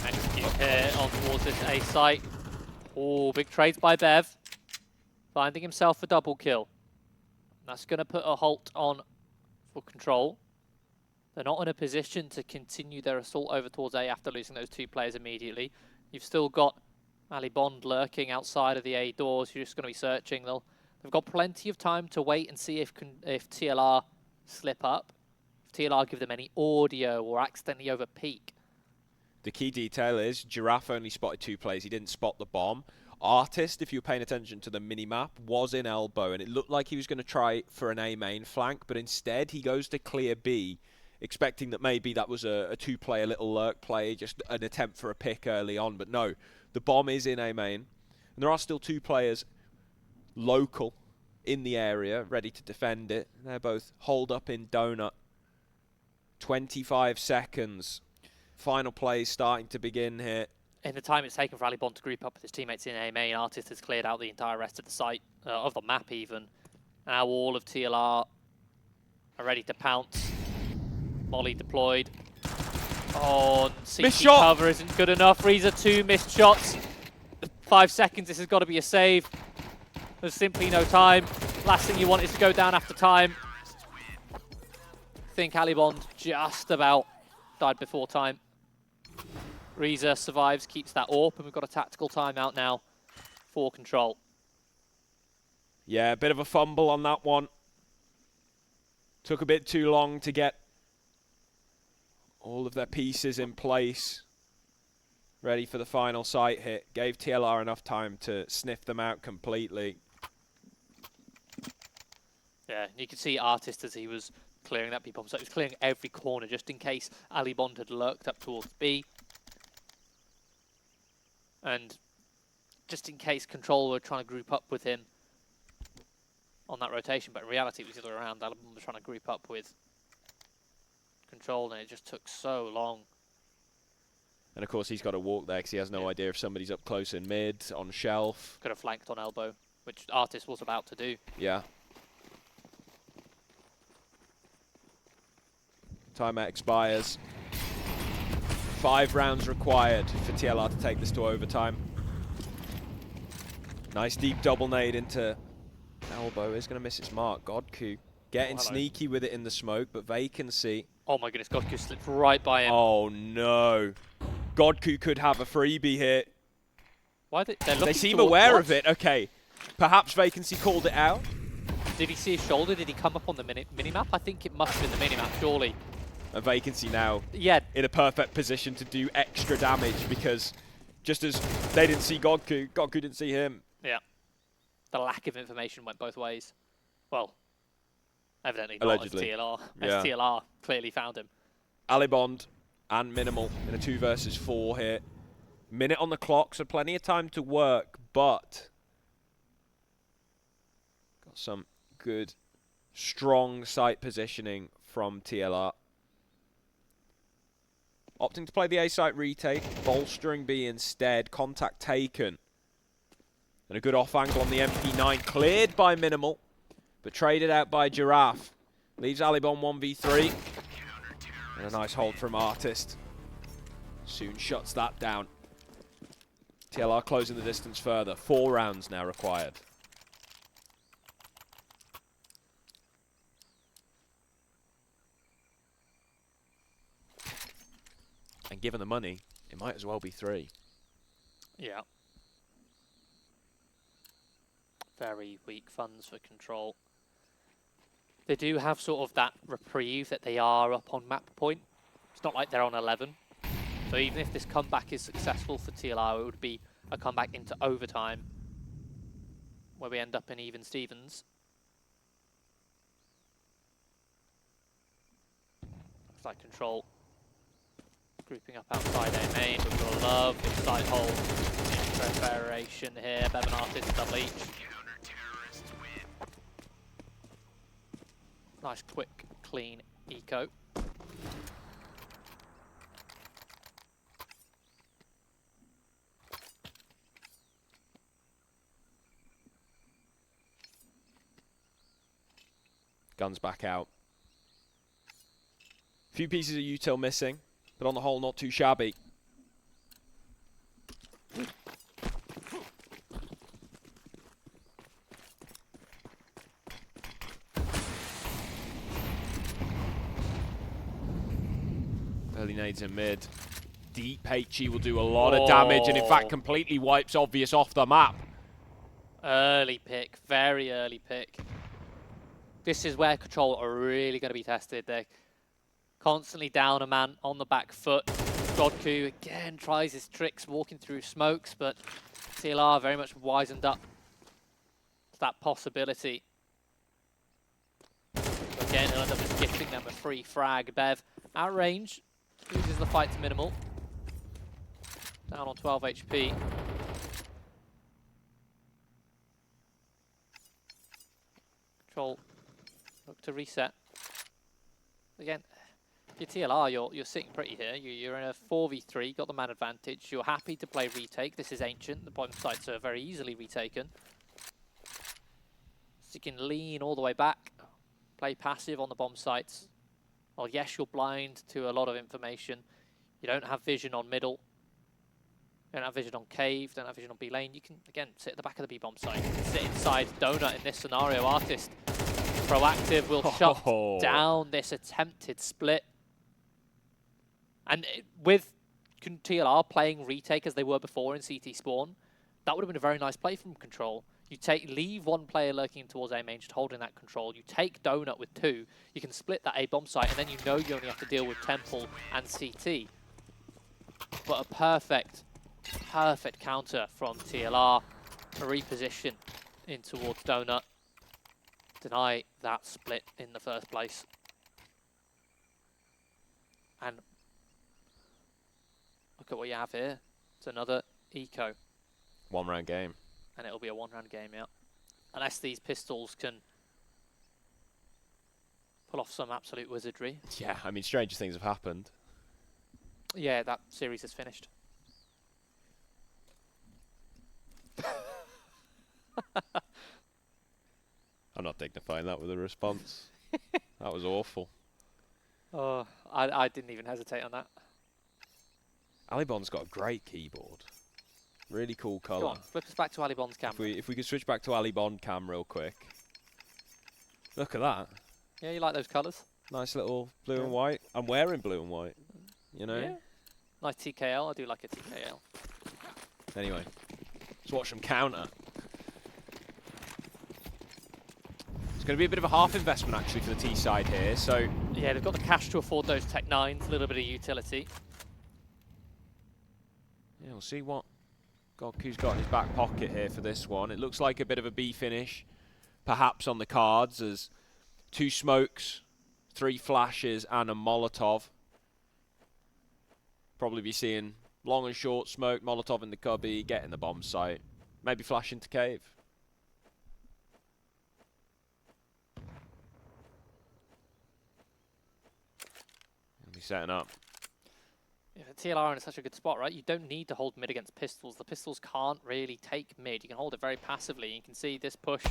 [SPEAKER 8] Execute here on towards this A site. Oh, big trades by Bev. Finding himself a double kill. That's going to put a halt on for Control. They're not in a position to continue their assault over towards A after losing those 2 players immediately. You've still got Ali Bond lurking outside of the A doors. You're just going to be searching. They've got plenty of time to wait and see if TLR slip up. If TLR give them any audio or accidentally over peak.
[SPEAKER 7] The key detail is Giraffe only spotted 2 players. He didn't spot the bomb. Artist, if you were paying attention to the mini-map, was in elbow, and it looked like he was going to try for an A main flank, but instead he goes to clear B, expecting that maybe that was a 2-player little lurk play, just an attempt for a pick early on. But no, the bomb is in A main, and there are still 2 players local in the area, ready to defend it. They're both holed up in Donut. 25 seconds. Final play starting to begin here.
[SPEAKER 8] In the time it's taken for Ali Bond to group up with his teammates in A main, Artist has cleared out the entire rest of the site, of the map even. Now all of TLR are ready to pounce. Molly deployed. Oh, CT cover isn't good enough. Rhyza 2 missed shots. 5 seconds, this has got to be a save. There's simply no time. Last thing you want is to go down after time. I think Ali Bond just about died before time. Rhyza survives, keeps that AWP, and we've got a tactical timeout now for Control.
[SPEAKER 7] Yeah, a bit of a fumble on that one. Took a bit too long to get all of their pieces in place. Ready for the final site hit. Gave TLR enough time to sniff them out completely.
[SPEAKER 8] Yeah, you could see Artist as he was clearing that B-bomb, so he was clearing every corner just in case Ali Bond had lurked up towards B. And just in case Control were trying to group up with him on that rotation, but in reality it was the other way around. Ali Bond was trying to group up with Control, and it just took so long.
[SPEAKER 7] And of course he's got to walk there because he has no idea if somebody's up close in mid, on shelf.
[SPEAKER 8] Could have flanked on elbow, which Artist was about to do.
[SPEAKER 7] Yeah. Timeout expires. 5 rounds required for TLR to take this to overtime. Nice deep double nade into elbow. Is going to miss its mark. godkU getting sneaky with it in the smoke, but vacancy.
[SPEAKER 8] Oh my goodness, godkU slipped right by him.
[SPEAKER 7] Oh no. godkU could have a freebie here.
[SPEAKER 8] Why
[SPEAKER 7] they seem aware of it. Okay. Perhaps vacancy called it out.
[SPEAKER 8] Did he see his shoulder? Did he come up on the mini-map? I think it must have been the mini-map, surely.
[SPEAKER 7] A vacancy now
[SPEAKER 8] in
[SPEAKER 7] a perfect position to do extra damage because just as they didn't see godkU, godkU didn't see him.
[SPEAKER 8] Yeah. The lack of information went both ways. Well, Evidently
[SPEAKER 7] Allegedly.
[SPEAKER 8] not, as
[SPEAKER 7] Yeah.
[SPEAKER 8] TLR clearly found him.
[SPEAKER 7] Alibond and Minimal in a 2 versus 4 here. Minute on the clock, so plenty of time to work, but got some good, strong site positioning from TLR. Opting to play the A site retake, bolstering B instead, contact taken. And a good off angle on the MP9, cleared by Minimal, but traded out by Giraffe. Leaves Alibon 1v3. And a nice hold from Artist. Soon shuts that down. TLR closing the distance further. 4 rounds now required. And given the money, it might as well be 3.
[SPEAKER 8] Yeah. Very weak funds for Control. They do have sort of that reprieve that they are up on map point. It's not like they're on 11. So even if this comeback is successful for TLR, it would be a comeback into overtime where we end up in even Stevens. Looks like Control grouping up outside A main, but we'll love this side hold. Preparation here, Bevan Artist double each. Nice, quick, clean eco.
[SPEAKER 7] Guns back out. Few pieces of util missing, but on the whole, not too shabby. Early nades in mid. Deep HE will do a lot of damage, and in fact completely wipes Obvious off the map.
[SPEAKER 8] Early pick, very early pick. This is where Control are really going to be tested. They're constantly down a man on the back foot. godkU again tries his tricks walking through smokes, but TLR very much wisened up to that possibility. Again, he'll end up just gifting them a free frag. Bev at range, loses the fight to Minimal. Down on 12 HP. Control look to reset. Again, if you're TLR, you're sitting pretty here. You're in a 4v3, got the man advantage. You're happy to play retake. This is ancient. The bottom sites are very easily retaken. So you can lean all the way back, play passive on the bomb sites. Well, yes, you're blind to a lot of information. You don't have vision on middle. You don't have vision on cave, don't have vision on B lane. You can, again, sit at the back of the B bomb site. Sit inside Donut in this scenario. Artist proactive will shut down this attempted split. And with TLR playing retake as they were before in CT spawn, that would have been a very nice play from Control. You leave one player lurking towards A main, just holding that control. You take Donut with 2, you can split that A bomb site, and then you know you only have to deal with Temple and CT. But a perfect counter from TLR, a reposition in towards Donut. Deny that split in the first place. And look at what you have here. It's another eco.
[SPEAKER 7] 1 round game.
[SPEAKER 8] And it'll be a 1 round game, yeah. Unless these pistols can pull off some absolute wizardry.
[SPEAKER 7] Yeah, I mean, stranger things have happened.
[SPEAKER 8] Yeah, that series is finished.
[SPEAKER 7] I'm not dignifying that with a response. That was awful.
[SPEAKER 8] Oh, I didn't even hesitate on that.
[SPEAKER 7] Alibon's got a great keyboard. Really cool colour.
[SPEAKER 8] Go on, flip us back to Alibon's camera.
[SPEAKER 7] If we could switch back to Alibon cam real quick. Look at that.
[SPEAKER 8] Yeah, you like those colours?
[SPEAKER 7] Nice little blue and white. I'm wearing blue and white, you know?
[SPEAKER 8] Yeah. Nice TKL, I do like a TKL.
[SPEAKER 7] Anyway, let's watch them counter. It's going to be a bit of a half investment actually for the T side here, so...
[SPEAKER 8] Yeah, they've got the cash to afford those Tech 9s, a little bit of utility.
[SPEAKER 7] Yeah, we'll see what godkU's got in his back pocket here for this one. It looks like a bit of a B finish, perhaps on the cards, as 2 smokes, 3 flashes, and a Molotov. Probably be seeing long and short smoke, Molotov in the cubby, getting the bomb site. Maybe flash into cave. He'll be setting up.
[SPEAKER 8] Yeah, TLR in such a good spot, right? You don't need to hold mid against pistols. The pistols can't really take mid. You can hold it very passively. You can see this push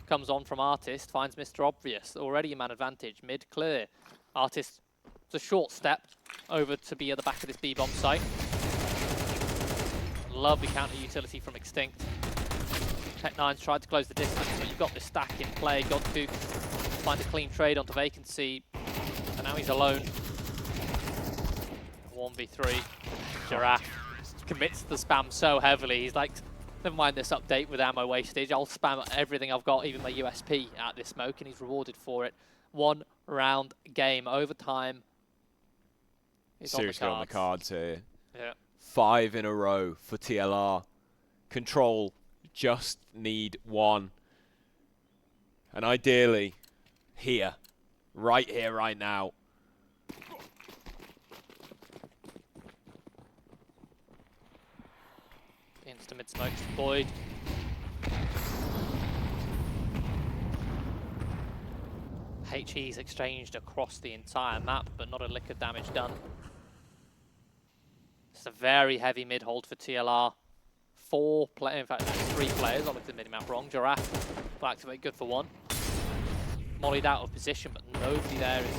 [SPEAKER 8] comes on from Artist, finds Mr. Obvious. Already a man advantage. Mid clear. Artist, it's a short step over to be at the back of this B-bomb site. Lovely counter utility from Extinct. Tech9's tried to close the distance, but you've got this stack in play. godkU finds a clean trade onto Vacancy, and now he's alone. 1v3. Giraffe commits the spam so heavily. He's like, never mind this update with ammo wastage. I'll spam everything I've got, even my USP, at this smoke, and he's rewarded for it. 1 round game. Overtime is
[SPEAKER 7] seriously on the cards here.
[SPEAKER 8] Yeah.
[SPEAKER 7] 5 in a row for TLR. Control just need 1. And ideally, here, right now.
[SPEAKER 8] Insta mid smoke deployed. HE's exchanged across the entire map, but not a lick of damage done. It's a very heavy mid hold for TLR. 4 players, in fact, that's 3 players. I looked at the mid-map wrong. Giraffe will activate, good for 1. Mollied out of position, but nobody there is.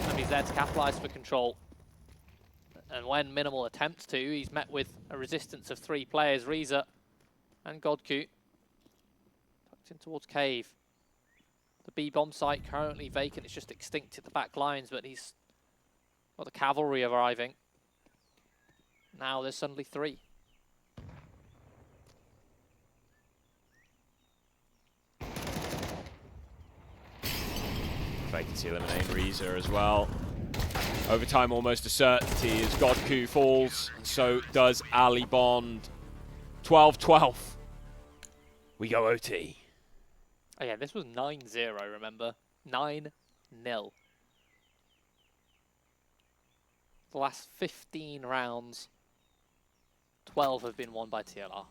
[SPEAKER 8] And he's there to capitalise for control. And when Minimal attempts to, he's met with a resistance of 3 players, Rhyza and godkU. Tucked in towards cave. The B-bomb site currently vacant. It's just Extinct at the back lines, but he's got the cavalry arriving. Now there's suddenly 3.
[SPEAKER 7] Vacancy eliminating Rhyza as well. Overtime almost a certainty as godkU falls, and so does Ali Bond. 12-12. We go OT.
[SPEAKER 8] Oh yeah, this was 9-0, remember? 9-0. The last 15 rounds, 12 have been won by TLR.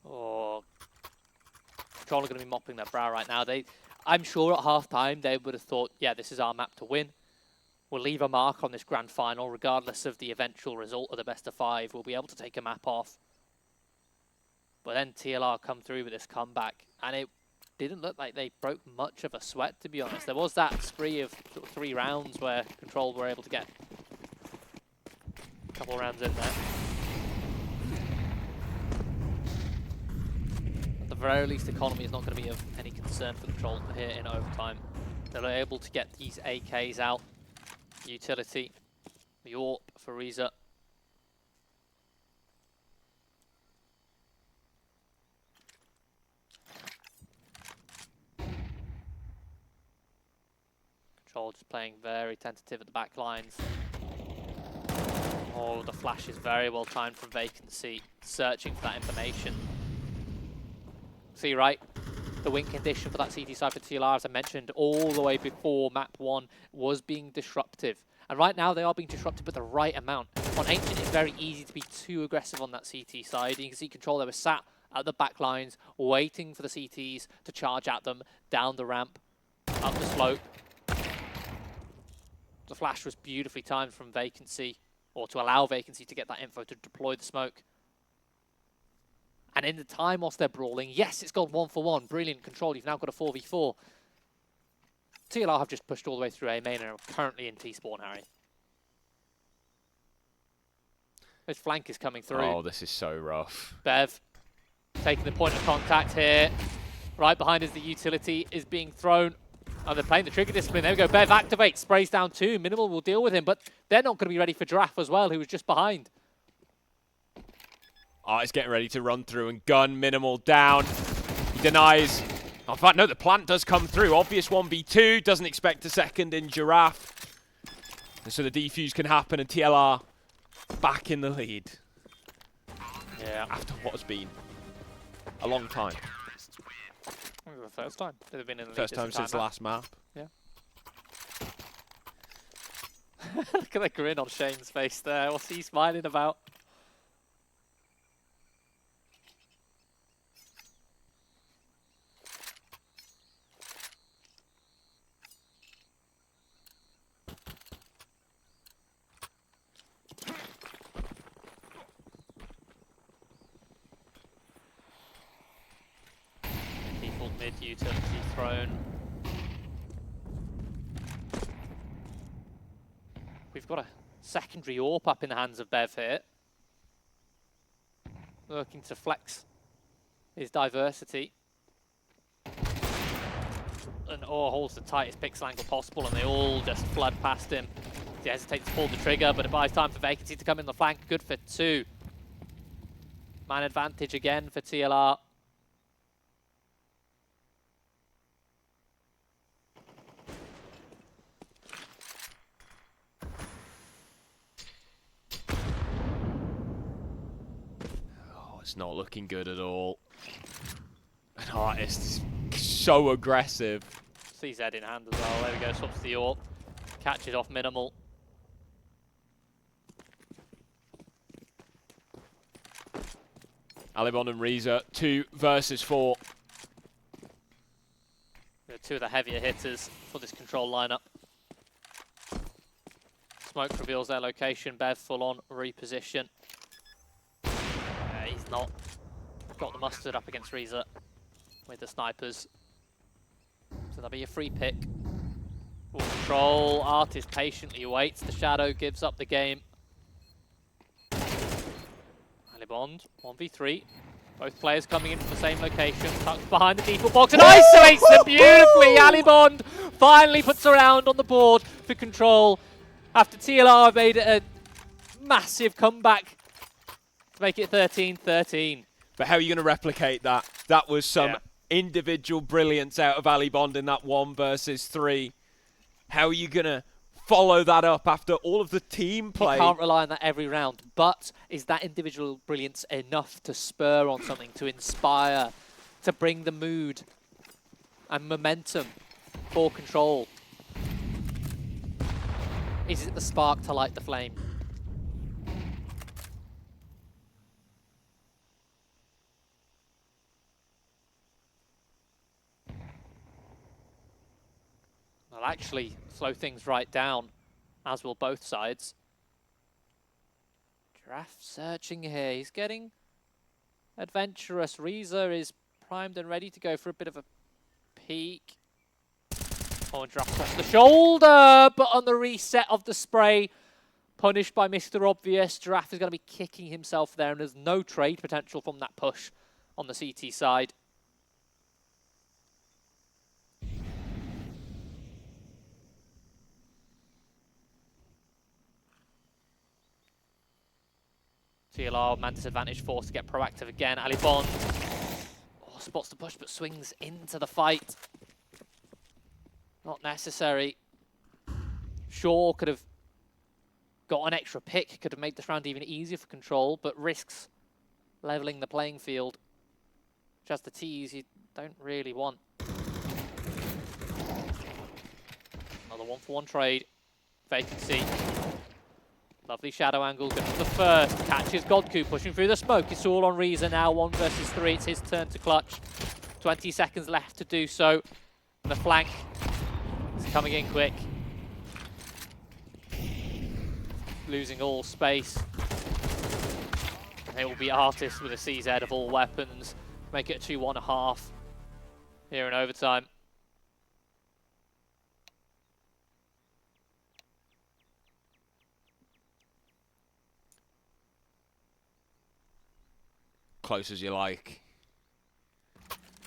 [SPEAKER 8] Oh, Control are going to be mopping their brow right now. I'm sure at half-time they would have thought, yeah, this is our map to win. We'll leave a mark on this grand final, regardless of the eventual result of the best of 5. We'll be able to take a map off. But then TLR come through with this comeback, and it didn't look like they broke much of a sweat, to be honest. There was that spree of sort of 3 rounds where Control were able to get a couple rounds in there. At the very least, economy is not going to be of any concern for Control here in overtime. They're able to get these AKs out. Utility, the AWP for Rhyza. Control just playing very tentative at the back lines. Oh, the flash is very well timed from Vacancy, searching for that information. See, right, the win condition for that CT side for TLR, as I mentioned, all the way before map 1 was being disruptive. And right now they are being disruptive, but the right amount. On Ancient, it's very easy to be too aggressive on that CT side. You can see Control, they were sat at the back lines, waiting for the CTs to charge at them, down the ramp, up the slope. The flash was beautifully timed from Vacancy, or to allow Vacancy to get that info to deploy the smoke. And in the time whilst they're brawling, yes, it's gone 1-for-1. Brilliant Control. You've now got a 4v4. TLR have just pushed all the way through A main and are currently in T-spawn, Harry. This flank is coming through.
[SPEAKER 7] Oh, this is so rough.
[SPEAKER 8] Bev taking the point of contact here. Right behind us, the utility is being thrown. Oh, they're playing the trigger discipline. There we go. Bev activates, sprays down 2. Minimal will deal with him, but they're not going to be ready for Giraffe as well, who was just behind.
[SPEAKER 7] He's getting ready to run through and gun. Minimal down. He denies. Oh, in fact, no, the plant does come through. Obvious 1v2. Doesn't expect a second in Giraffe. And so the defuse can happen and TLR back in the lead.
[SPEAKER 8] Yeah.
[SPEAKER 7] After what has been a long time.
[SPEAKER 8] The first time they've been in the league
[SPEAKER 7] First time since the last map.
[SPEAKER 8] Yeah. Look at the grin on Shane's face there. What's he smiling about? Default mid utility thrown. We've got a secondary AWP up in the hands of Bev here. Looking to flex his diversity. And holds the tightest pixel angle possible, and they all just flood past him. He hesitates to pull the trigger, but it buys time for Vacancy to come in the flank. Good for 2. Man advantage again for TLR.
[SPEAKER 7] It's not looking good at all. An Artist is so aggressive.
[SPEAKER 8] CZ in hand as well. There we go, swaps the AWP. Catches off minimal.
[SPEAKER 7] Alibon and Rhyza, 2 versus 4.
[SPEAKER 8] They're 2 of the heavier hitters for this control lineup. Smoke reveals their location. Bev full on reposition. He's not got the mustard up against Rhyza with the snipers. So that'll be a free pick. Full control. Artist patiently waits. The Shadow gives up the game. Alibond, 1v3. Both players coming in from the same location. Tucked behind the default box and isolates them beautifully. Alibond finally puts a round on the board for control after TLR made a massive comeback to make it 13-13.
[SPEAKER 7] But how are you going to replicate that? That was some individual brilliance out of Alibond in that 1 versus 3. How are you going to follow that up after all of the team play?
[SPEAKER 8] You can't rely on that every round, but is that individual brilliance enough to spur on something, to inspire, to bring the mood and momentum for control? Is it the spark to light the flame? I'll actually slow things right down, as will both sides. Giraffe searching here. He's getting adventurous. Rhyza is primed and ready to go for a bit of a peek. Oh, and Giraffe across the shoulder, but on the reset of the spray, punished by Mr. Obvious. Giraffe is going to be kicking himself there, and there's no trade potential from that push on the CT side. TLR, man disadvantage, forced to get proactive again. Alibond spots the push, but swings into the fight. Not necessary. Shaw could have got an extra pick, could have made this round even easier for control, but risks leveling the playing field. Just the tease you don't really want. Another 1-for-1 trade. Vacancy. Lovely shadow angle, good for the first. Catches godkU, pushing through the smoke. It's all on Rhyza now, 1 versus 3. It's his turn to clutch. 20 seconds left to do so. And the flank is coming in quick. Losing all space. And it will be Artist with a CZ of all weapons. Make it a 2-1.5 here in overtime.
[SPEAKER 7] Close as you like.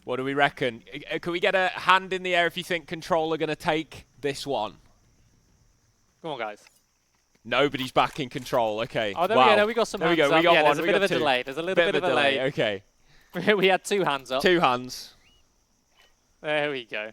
[SPEAKER 7] What do we reckon? Can we get a hand in the air if you think Control are going to take this one?
[SPEAKER 8] Come on, guys.
[SPEAKER 7] Nobody's back in Control. Okay.
[SPEAKER 8] Oh, there
[SPEAKER 7] wow.
[SPEAKER 8] we go. No, we got some hands
[SPEAKER 7] There we go.
[SPEAKER 8] up.
[SPEAKER 7] We got
[SPEAKER 8] yeah,
[SPEAKER 7] one.
[SPEAKER 8] There's a bit of a delay. There's a little bit of a delay.
[SPEAKER 7] Okay.
[SPEAKER 8] We had 2 hands up.
[SPEAKER 7] 2 hands.
[SPEAKER 8] There we go.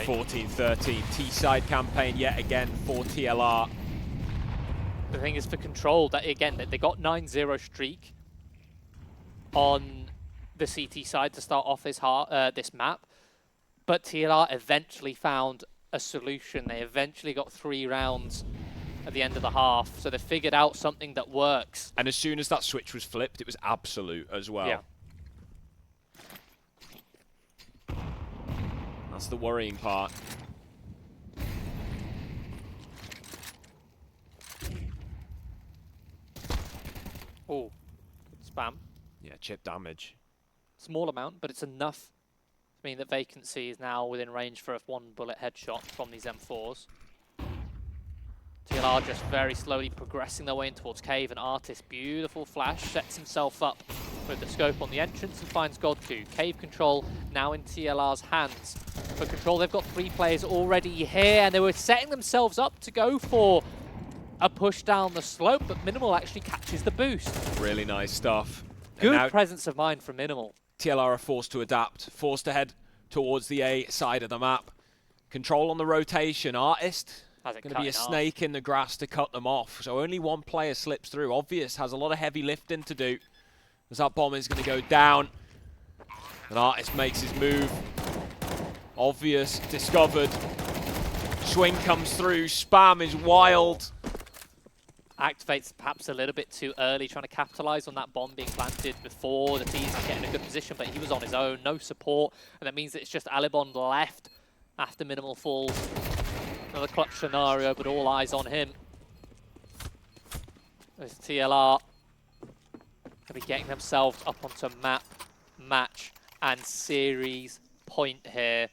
[SPEAKER 8] right.
[SPEAKER 7] 14-13. T-side campaign yet again for TLR.
[SPEAKER 8] The thing is for Control, that again, they got 9-0 streak on the CT side to start off this map, but TLR eventually found a solution. They eventually got 3 rounds at the end of the half, so they figured out something that works.
[SPEAKER 7] And as soon as that switch was flipped, it was absolute as well.
[SPEAKER 8] Yeah.
[SPEAKER 7] That's the worrying part.
[SPEAKER 8] Oh, good spam.
[SPEAKER 7] Yeah, chip damage.
[SPEAKER 8] Small amount, but it's enough to mean that Vacancy is now within range for a 1-bullet headshot from these M4s. TLR just very slowly progressing their way in towards Cave, and Artist, beautiful flash, sets himself up with the scope on the entrance and finds godkU. Cave control now in TLR's hands. For Control, they've got 3 players already here, and they were setting themselves up to go for a push down the slope, but Minimal actually catches the boost.
[SPEAKER 7] Really nice stuff.
[SPEAKER 8] Good presence of mind from Minimal.
[SPEAKER 7] TLR are forced to adapt, forced to head towards the A side of the map. Control on the rotation. Artist, going to be a snake in the grass to cut them off. So only 1 player slips through. Obvious has a lot of heavy lifting to do, as that bomb is going to go down. And Artist makes his move. Obvious discovered. Swing comes through. Spam is wild.
[SPEAKER 8] Activates perhaps a little bit too early, trying to capitalize on that bomb being planted before the teams get in a good position, but he was on his own, no support, and that means that it's just Alibon left after Minimal falls. Another clutch scenario, but all eyes on him. There's TLR going to be getting themselves up onto map, match, and series point here.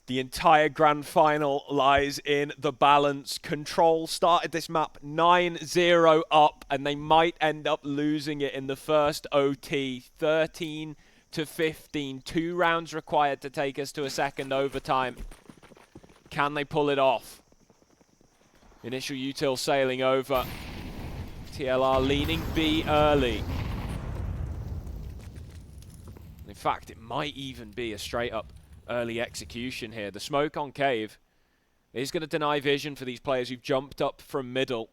[SPEAKER 7] The entire grand final lies in the balance. Control started this map 9-0 up, and they might end up losing it in the first OT. 13-15. 2 rounds required to take us to a second overtime. Can they pull it off? Initial util sailing over. TLR leaning B early. In fact, it might even be a straight up early execution here. The smoke on Cave is going to deny vision for these players who've jumped up from middle.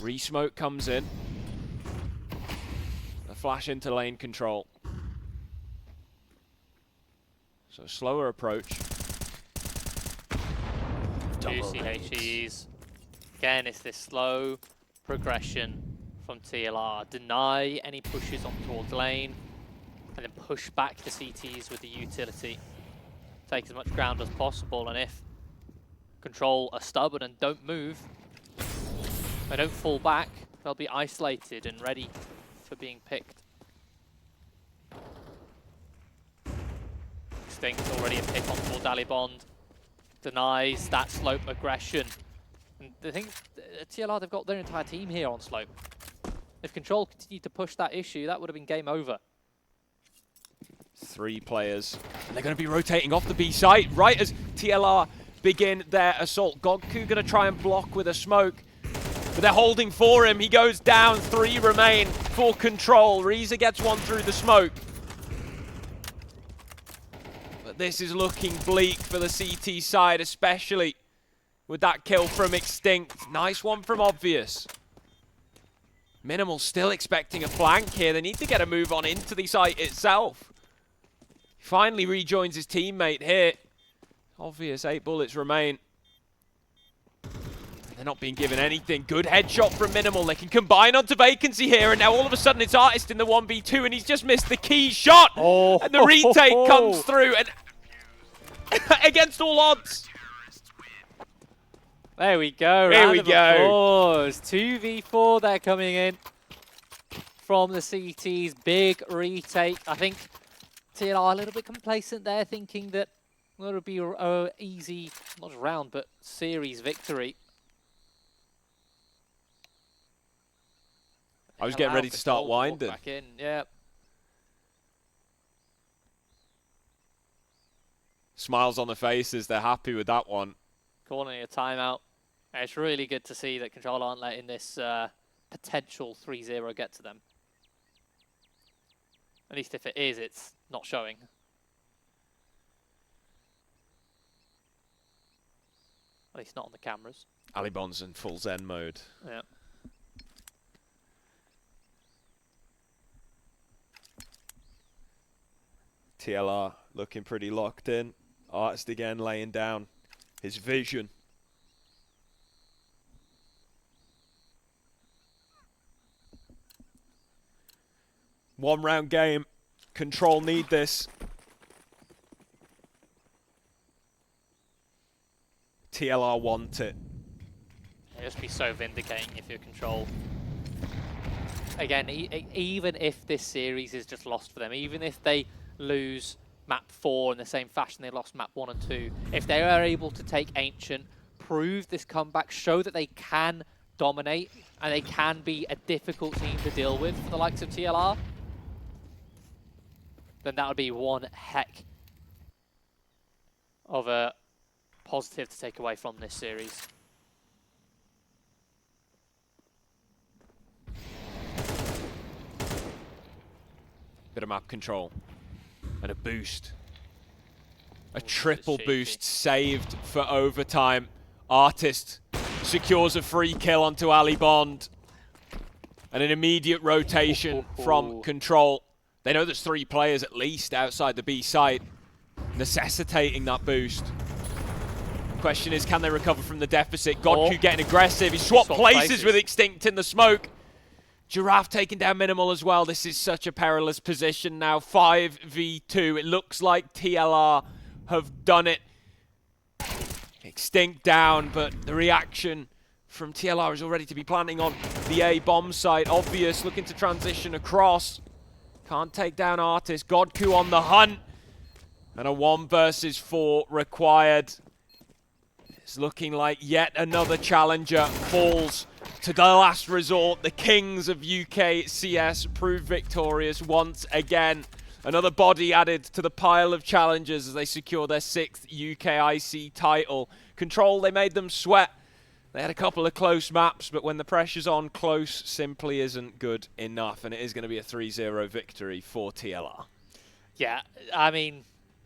[SPEAKER 7] Re-smoke comes in. A flash into lane control. So slower approach.
[SPEAKER 8] Juicy HEs. Again, it's this slow progression from TLR. Deny any pushes on towards lane, and then push back the CTs with the utility. Take as much ground as possible, and if Control are stubborn and don't move, they don't fall back, they'll be isolated and ready for being picked. Extinct already a pick on towards Alibond. Denies that slope aggression. And the thing, TLR, they've got their entire team here on slope. If Control continued to push that issue, that would have been game over.
[SPEAKER 7] 3 players, and they're going to be rotating off the B site right as TLR begin their assault. godkU going to try and block with a smoke, but they're holding for him. He goes down, 3 remain for Control. Rhyza gets 1 through the smoke. But this is looking bleak for the CT side, especially with that kill from Extinct. Nice one from Obvious. Minimal still expecting a flank here. They need to get a move on into the site itself. Finally rejoins his teammate here. Obvious, 8 bullets remain. They're not being given anything. Good headshot from Minimal. They can combine onto Vacancy here, and now all of a sudden it's Artist in the 1v2, and he's just missed the key shot.
[SPEAKER 8] Oh.
[SPEAKER 7] And the retake comes through, and against all odds.
[SPEAKER 8] There we go.
[SPEAKER 7] There
[SPEAKER 8] Round
[SPEAKER 7] we
[SPEAKER 8] of
[SPEAKER 7] go.
[SPEAKER 8] applause. 2v4 they're coming in from the CTs. Big retake. I think TLR a little bit complacent there, thinking that it would be an easy, not just round, but series victory.
[SPEAKER 7] I was getting ready to start winding.
[SPEAKER 8] Back in, yeah.
[SPEAKER 7] Smiles on the faces. They're happy with that one.
[SPEAKER 8] Calling a timeout. And it's really good to see that Control aren't letting this potential 3-0 get to them. At least if it is, it's not showing. At least not on the cameras.
[SPEAKER 7] Ali Bond's in full Zen mode.
[SPEAKER 8] Yeah.
[SPEAKER 7] TLR looking pretty locked in. Artist again laying down his vision. One round game. Control need this. TLR want it.
[SPEAKER 8] It'll just be so vindicating if you're Control. Again, even if this series is just lost for them, even if they lose map 4 in the same fashion they lost map 1 and 2, if they are able to take Ancient, prove this comeback, show that they can dominate and they can be a difficult team to deal with for the likes of TLR, then that would be one heck of a positive to take away from this series.
[SPEAKER 7] Bit of map control. And a boost. A triple boost saved for overtime. Artist secures a free kill onto Ali Bond. And an immediate rotation from Control. They know there's 3 players at least outside the B site, necessitating that boost. Question is, can they recover from the deficit? godkU getting aggressive. He swapped places with Extinct in the smoke. Giraffe taking down Minimal as well. This is such a perilous position now. 5v2. It looks like TLR have done it. Extinct down, but the reaction from TLR is already to be planting on the A bomb site. Obvious, looking to transition across. Can't take down Artist. godkU on the hunt. And a 1 versus 4 required. It's looking like yet another challenger falls to the last resort. The kings of UK CS prove victorious once again. Another body added to the pile of challengers as they secure their 6th UKIC title. Control, they made them sweat. They had a couple of close maps, but when the pressure's on, close simply isn't good enough, and it is going to be a 3-0 victory for TLR.
[SPEAKER 8] Yeah, I mean,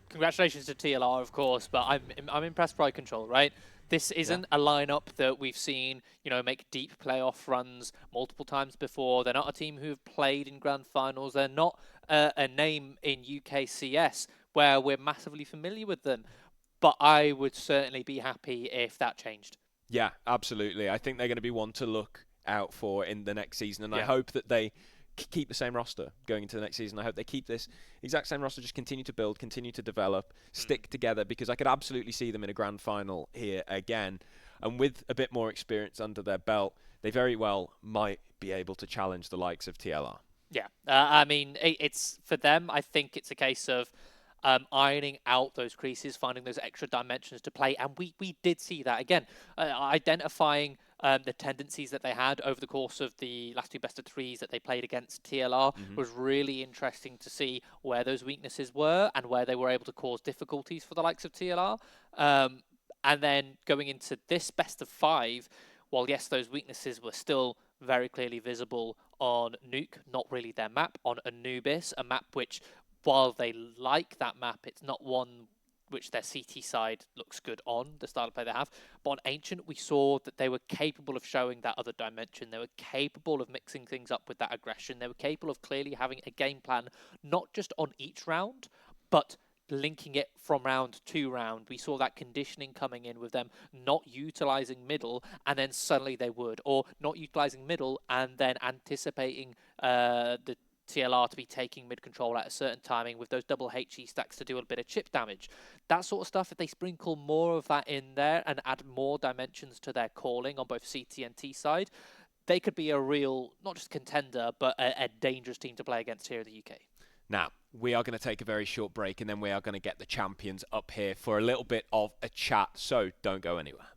[SPEAKER 8] congratulations to TLR, of course, but I'm impressed by Control, right? This isn't a lineup that we've seen, you know, make deep playoff runs multiple times before. They're not a team who've played in grand finals. They're not a name in UKCS where we're massively familiar with them. But I would certainly be happy if that changed.
[SPEAKER 7] Yeah, absolutely. I think they're going to be one to look out for in the next season, and I hope that they keep the same roster going into the next season. I hope they keep this exact same roster, just continue to build, continue to develop, stick together, because I could absolutely see them in a grand final here again. And with a bit more experience under their belt, they very well might be able to challenge the likes of TLR.
[SPEAKER 8] Yeah, I mean, it's for them, I think it's a case of ironing out those creases, finding those extra dimensions to play. And we did see that again, identifying the tendencies that they had over the course of the last 2 best-of-3s that they played against TLR was really interesting to see where those weaknesses were and where they were able to cause difficulties for the likes of TLR. And then going into this best-of-5, while yes, those weaknesses were still very clearly visible on Nuke, not really their map, on Anubis, a map which, while they like that map, it's not one which their CT side looks good on, the style of play they have. But on Ancient, we saw that they were capable of showing that other dimension. They were capable of mixing things up with that aggression. They were capable of clearly having a game plan, not just on each round, but linking it from round to round. We saw that conditioning coming in with them not utilizing middle, and then suddenly they would, or not utilizing middle and then anticipating the TLR to be taking mid control at a certain timing with those double HE stacks to do a bit of chip damage. That sort of stuff, if they sprinkle more of that in there and add more dimensions to their calling on both CT and T side, they could be a real, not just contender, but a dangerous team to play against here in the UK.
[SPEAKER 7] Now, we are going to take a very short break, and then we are going to get the champions up here for a little bit of a chat, so don't go anywhere.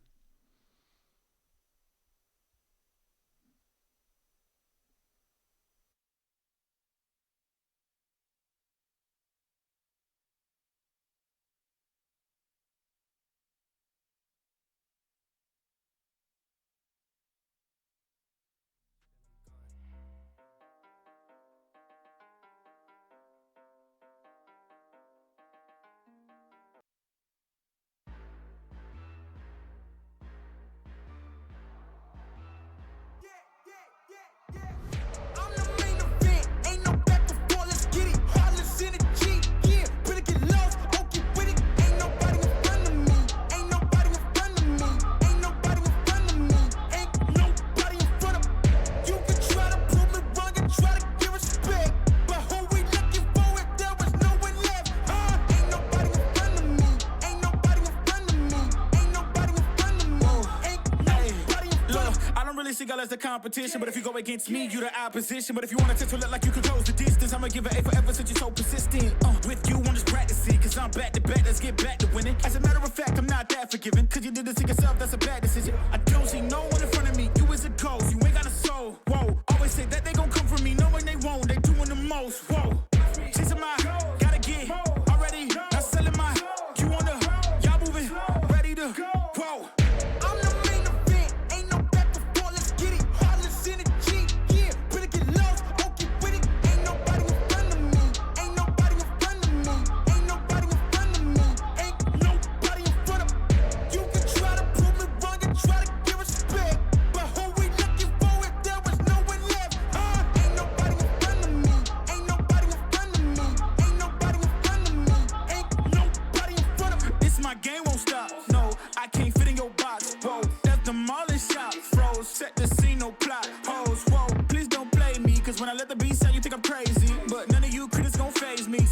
[SPEAKER 2] only see y'all as the competition, but if you go against me, you the opposition. But if you wanna test to look like you can close the distance, I'ma give it A forever since you're so persistent. With you, I'm just practicing, cause I'm back to back, let's get back to winning. As a matter of fact, I'm not that forgiving, cause you did this to yourself, that's a bad decision. I don't see no one in front of me, you is a ghost, you ain't got a soul. Whoa, always say that they gon' come for me, knowing they won't, they doing the most. Whoa, chasing my, gotta get already, not selling my, you on the, y'all moving, ready to, whoa.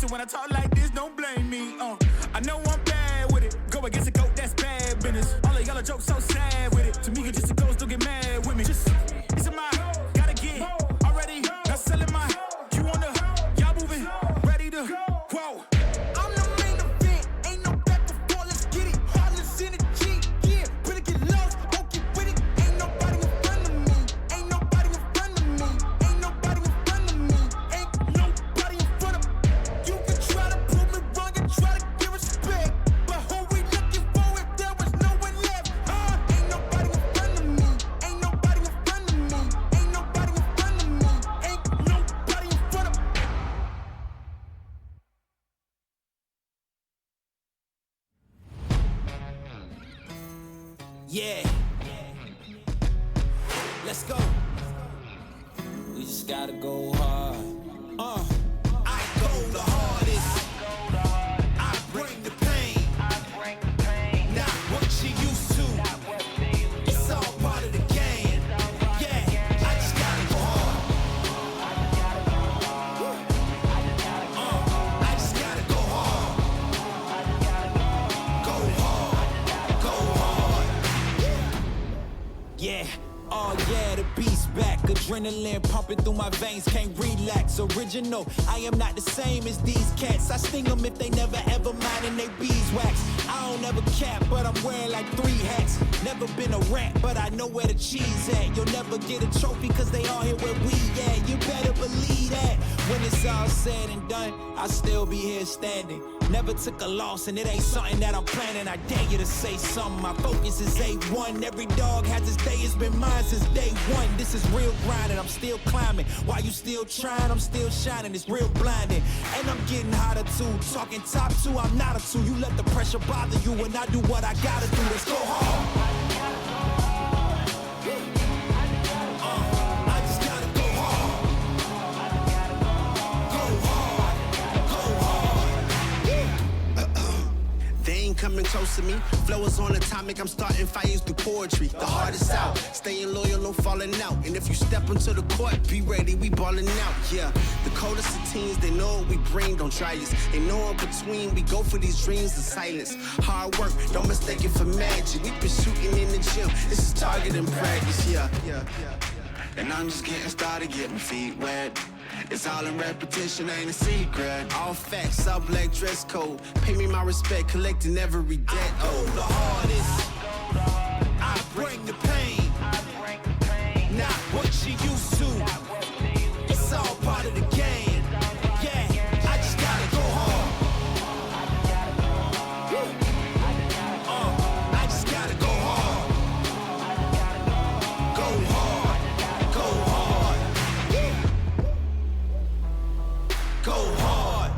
[SPEAKER 2] When I talk like this, don't blame me. I know I'm bad with it. Go against a goat, that's bad business. All of y'all are jokes so sad with it. To me, you're just a ghost, don't get mad with me. Just, it's a my, gotta get already. Not selling my, you on the, y'all moving, ready to, whoa. I'm the main event, ain't no back before, let's get it. Heartless energy, yeah. Better get lost, won't get with it. Ain't nobody in front of me. Ain't nobody in front of me. Ain't nobody in front of me. Ain't nobody in front of me. You can try to prove me wrong and try to get respect, but who we looking for if there was no one left? Ain't nobody in front of me. Ain't nobody in front of me. Ain't nobody in front of me. Ain't nobody in front of me.
[SPEAKER 3] Yeah. Let's go. We just gotta go hard. I go the hardest. I bring the pain. Not what you used to. It's all part of the game. Yeah, I just gotta go hard. I just gotta go hard. Go hard. Go hard. Yeah. Oh yeah, the beast back. Adrenaline pumping through my veins, can't relax. Original, I am not the same as these cats. I sting them if they never ever mind and they beeswax. I don't ever cap, but I'm wearing like 3 hats. Never been a rat, but I know where the cheese at. You'll never get a trophy cause they all here where we at. You better believe that. When it's all said and done, I'll still be here standing. Never took a loss and it ain't something that I'm planning. I dare you to say something, my focus is A1. Every dog has its day, it's been mine since day one. This is real grind and I'm still climbing. While you still trying, I'm still shining. It's real blinding. And I'm getting hotter too. Talking top 2, I'm not a 2. You let the pressure bother you when I do what I gotta do. Let's go hard. Coming close to me, flow is on atomic. I'm starting fires through poetry. The hardest out, staying loyal, no falling out. And if you step into the court, be ready, we balling out. Yeah, the coldest of teens, they know what we bring. Don't try us. They know in between, we go for these dreams in silence. Hard work, don't mistake it for magic. We been shooting in the gym. This is target and practice. Yeah. And I'm just getting started, getting feet wet. It's all in repetition, ain't a secret. All facts, all black dress code. Pay me my respect, collecting every debt. Oh, the hardest. I bring the pain. Not what you used to. It's all part of the game. Yeah, I just gotta go hard. I just gotta go hard. Go hard. Go hard. Go hard.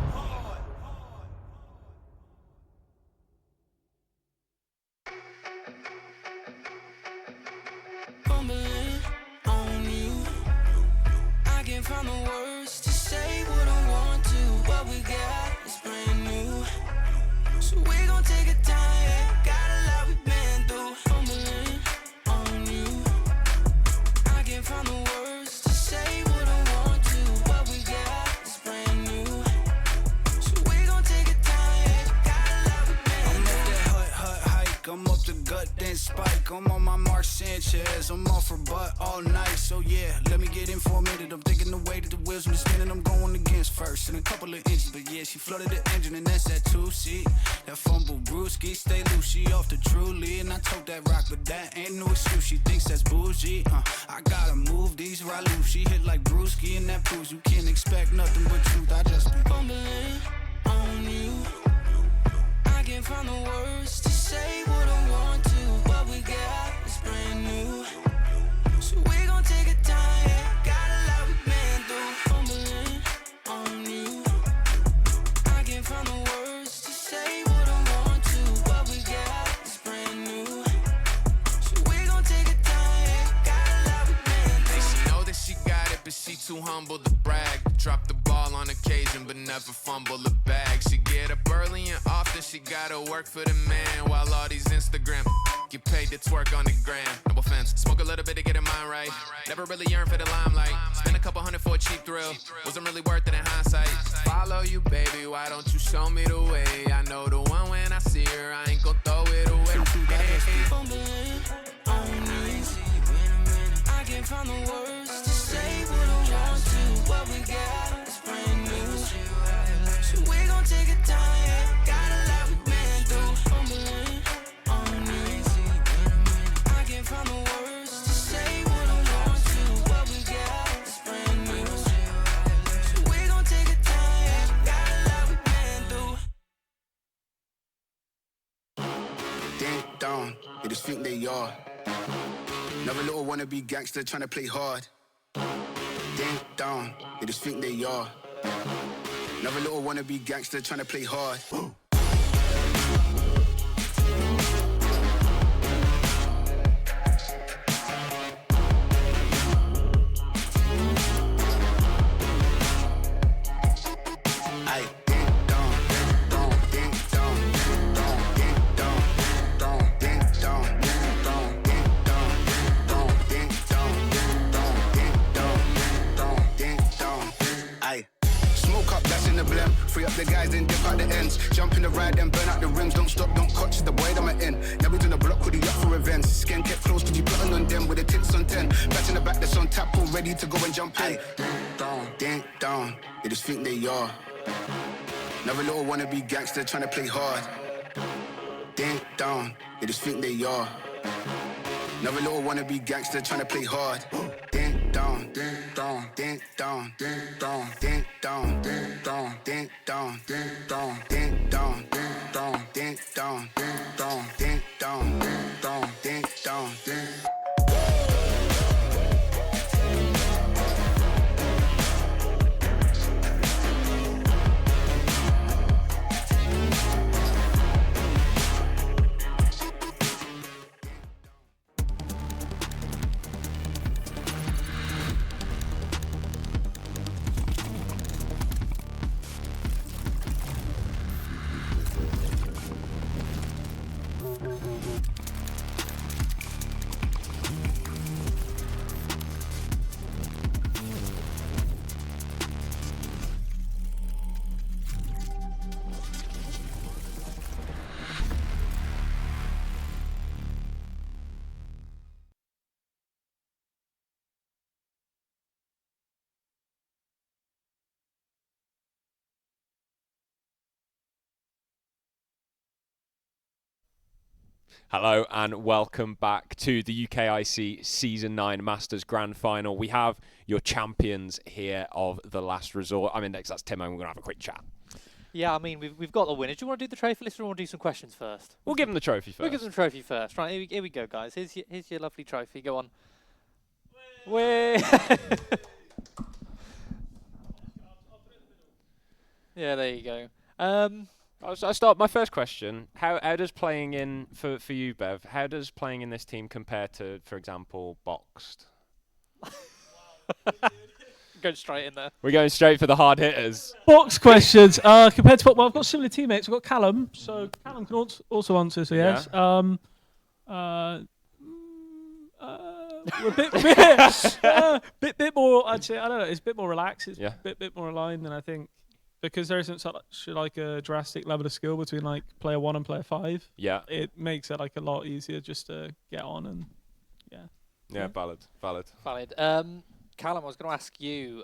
[SPEAKER 15] Fumbling on you. I can't find the words to say what I want to. What we got is brand new. So we gon' take a time, yeah. Got a lot we've been through. Fumbling on you. I can't find the words to say what I want to. What we got is brand new. So we gon' take a time, yeah. Got a lot we've been through.
[SPEAKER 3] I'm up the hut hike, I'm up the gut, then
[SPEAKER 1] spike. I'm on my Mark Sanchez. I'm off her butt all night. So yeah, let me get in for a minute. I'm thinking the way that the wheels been spinning. I'm going against first in a couple of inches. But yeah, she flooded the engine and that's that 2-seat. That fumble brewski, stay loose. She off the truly. And I told that rock, but that ain't no excuse. She thinks that's bougie. I gotta move these right loose. She hit like Brewski and that proves you can't expect nothing but truth. I just be
[SPEAKER 15] Fumbling on you. I can't find the words to say what I want to. What we got is brand new. So we gon' take a time. Got a lot we've been through. Fumbling on you. I can't find the words to say what I want to. What we got is brand new. So we gon' take a time. Got a lot we've been through.
[SPEAKER 16] She know that she got it, but she too humble to brag. Drop the ball on occasion, but never fumble the bag. She get up early and often, she gotta work for the man. While all these Instagram get paid to twerk on the gram. No offense, smoke a little bit to get her mind right. Never really yearn for the limelight. Spend a couple $100 for a cheap thrill. Wasn't really worth it in hindsight. Follow you, baby, why don't you show me the way? I know the one when I see her, I ain't gon' throw it away.
[SPEAKER 15] Fumbling on you. I can't find the words to say what I want to. What we got is brand new. So we gon' take a time. Got a lot we've been through. Fumbling on you. I can't find the words to say what I want to. What we got is brand new. So we gon' take a time. Got a lot we've been through.
[SPEAKER 1] ding dong. They just think they are. Another little wannabe gangster trying to play hard. Ding dong. They just think they are. Another little wannabe gangster trying to play hard. Free up the guys, then dip out the ends. Jump in the ride, then burn out the rims. Don't stop, don't cut, just the way that I'm in. Never done a block, hoodie up for events. Skin kept close, cause you plotting on them with the tits on 10. Back in the back, that's on tap, all ready to go and jump in. Ding dong, they just think they are. Another little wannabe gangster trying to play hard. Ding dong, they just think they are. Another little wannabe gangster trying to play hard. Ding dong, ding dong, ding dong, ding dong, ding dong, ding dong, ding dong, ding dong, ding dong, ding dong, ding dong, ding dong, ding dong, ding dong, ding dong, ding.
[SPEAKER 7] Hello and welcome back to the UKIC Season 9 Masters Grand Final. We have your champions here of the last resort. I'm Index, that's Timo, and we're going to have a quick chat.
[SPEAKER 8] Yeah, I mean, we've got the winners. Do you want to do the trophy list or do you want to do some questions first?
[SPEAKER 7] We'll give them the trophy first.
[SPEAKER 8] We'll give them the trophy first. Right, here we go, guys. Here's your lovely trophy. Go on. Way. Yeah, there you go.
[SPEAKER 7] I'll start my first question. How does playing in, for you, Bev, how does playing in this team compare to, for example, boxed?
[SPEAKER 8] Going straight in there.
[SPEAKER 7] We're going straight for the hard hitters.
[SPEAKER 17] Box questions. Compared to well, I've got similar teammates. I've got Callum, so Callum can also answer. So yes.
[SPEAKER 7] Yeah.
[SPEAKER 17] We're a bit more. I'd say I don't know. It's a bit more relaxed. It's a bit more aligned than I think because there isn't such like a drastic level of skill between like player 1 and player 5.
[SPEAKER 7] Yeah.
[SPEAKER 17] It makes it like a lot easier just to get on and
[SPEAKER 7] Yeah, valid.
[SPEAKER 8] Callum, I was going to ask you.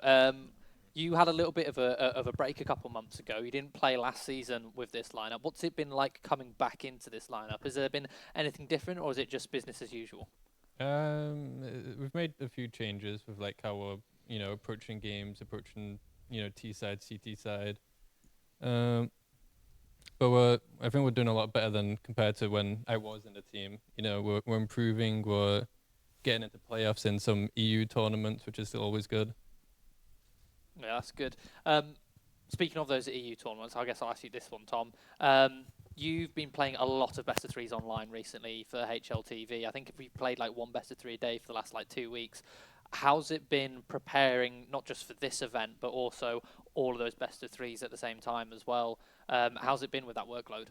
[SPEAKER 8] You had a little bit of a break a couple months ago. You didn't play last season with this lineup. What's it been like coming back into this lineup? Has there been anything different, or is it just business as usual?
[SPEAKER 18] We've made a few changes with like how we're approaching games, approaching T side, CT side. But I think we're doing a lot better than compared to when I was in the team. We're improving. We're getting into playoffs in some EU tournaments, which is always good.
[SPEAKER 8] Yeah, that's good. Speaking of those EU tournaments, I guess I'll ask you this one, Tom. You've been playing a lot of best of threes online recently for HLTV. I think we've played like one best of 3 a day for the last like 2 weeks. How's it been preparing not just for this event, but also all of those best of threes at the same time as well? How's it been with that workload?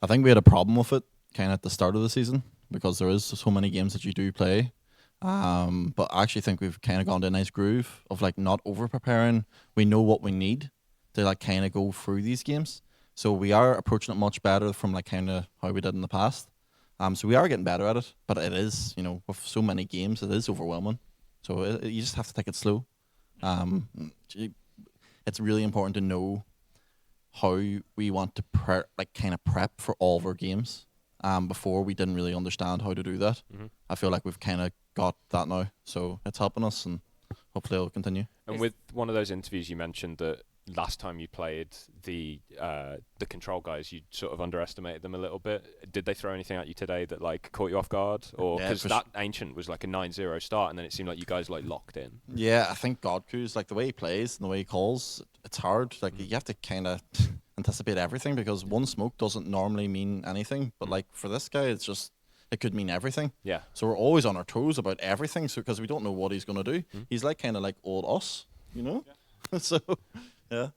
[SPEAKER 6] I think we had a problem with it kind of at the start of the season because there is so many games that you do play. But I actually think we've kind of gone to a nice groove of like not over preparing. We know what we need to like kind of go through these games. So we are approaching it much better from like kind of how we did in the past. So we are getting better at it, but it is, with so many games, it is overwhelming. So you just have to take it slow. It's really important to know how we want to prep for all of our games. Before we didn't really understand how to do that. Mm-hmm. I feel like we've kind of got that now, so it's helping us, and hopefully it'll continue.
[SPEAKER 7] And with one of those interviews, you mentioned that last time you played the control guys, you sort of underestimated them a little bit. Did they throw anything at you today that like caught you off guard, or because Ancient was like a 9-0 start, and then it seemed like you guys like locked in?
[SPEAKER 6] Yeah, I think godkU's like the way he plays and the way he calls. It's hard. Like you have to kind of anticipate everything because one smoke doesn't normally mean anything, but like for this guy, it could mean everything.
[SPEAKER 7] Yeah.
[SPEAKER 6] So we're always on our toes about everything, so because we don't know what he's gonna do. He's like kind of like old us, Yeah. So, yeah.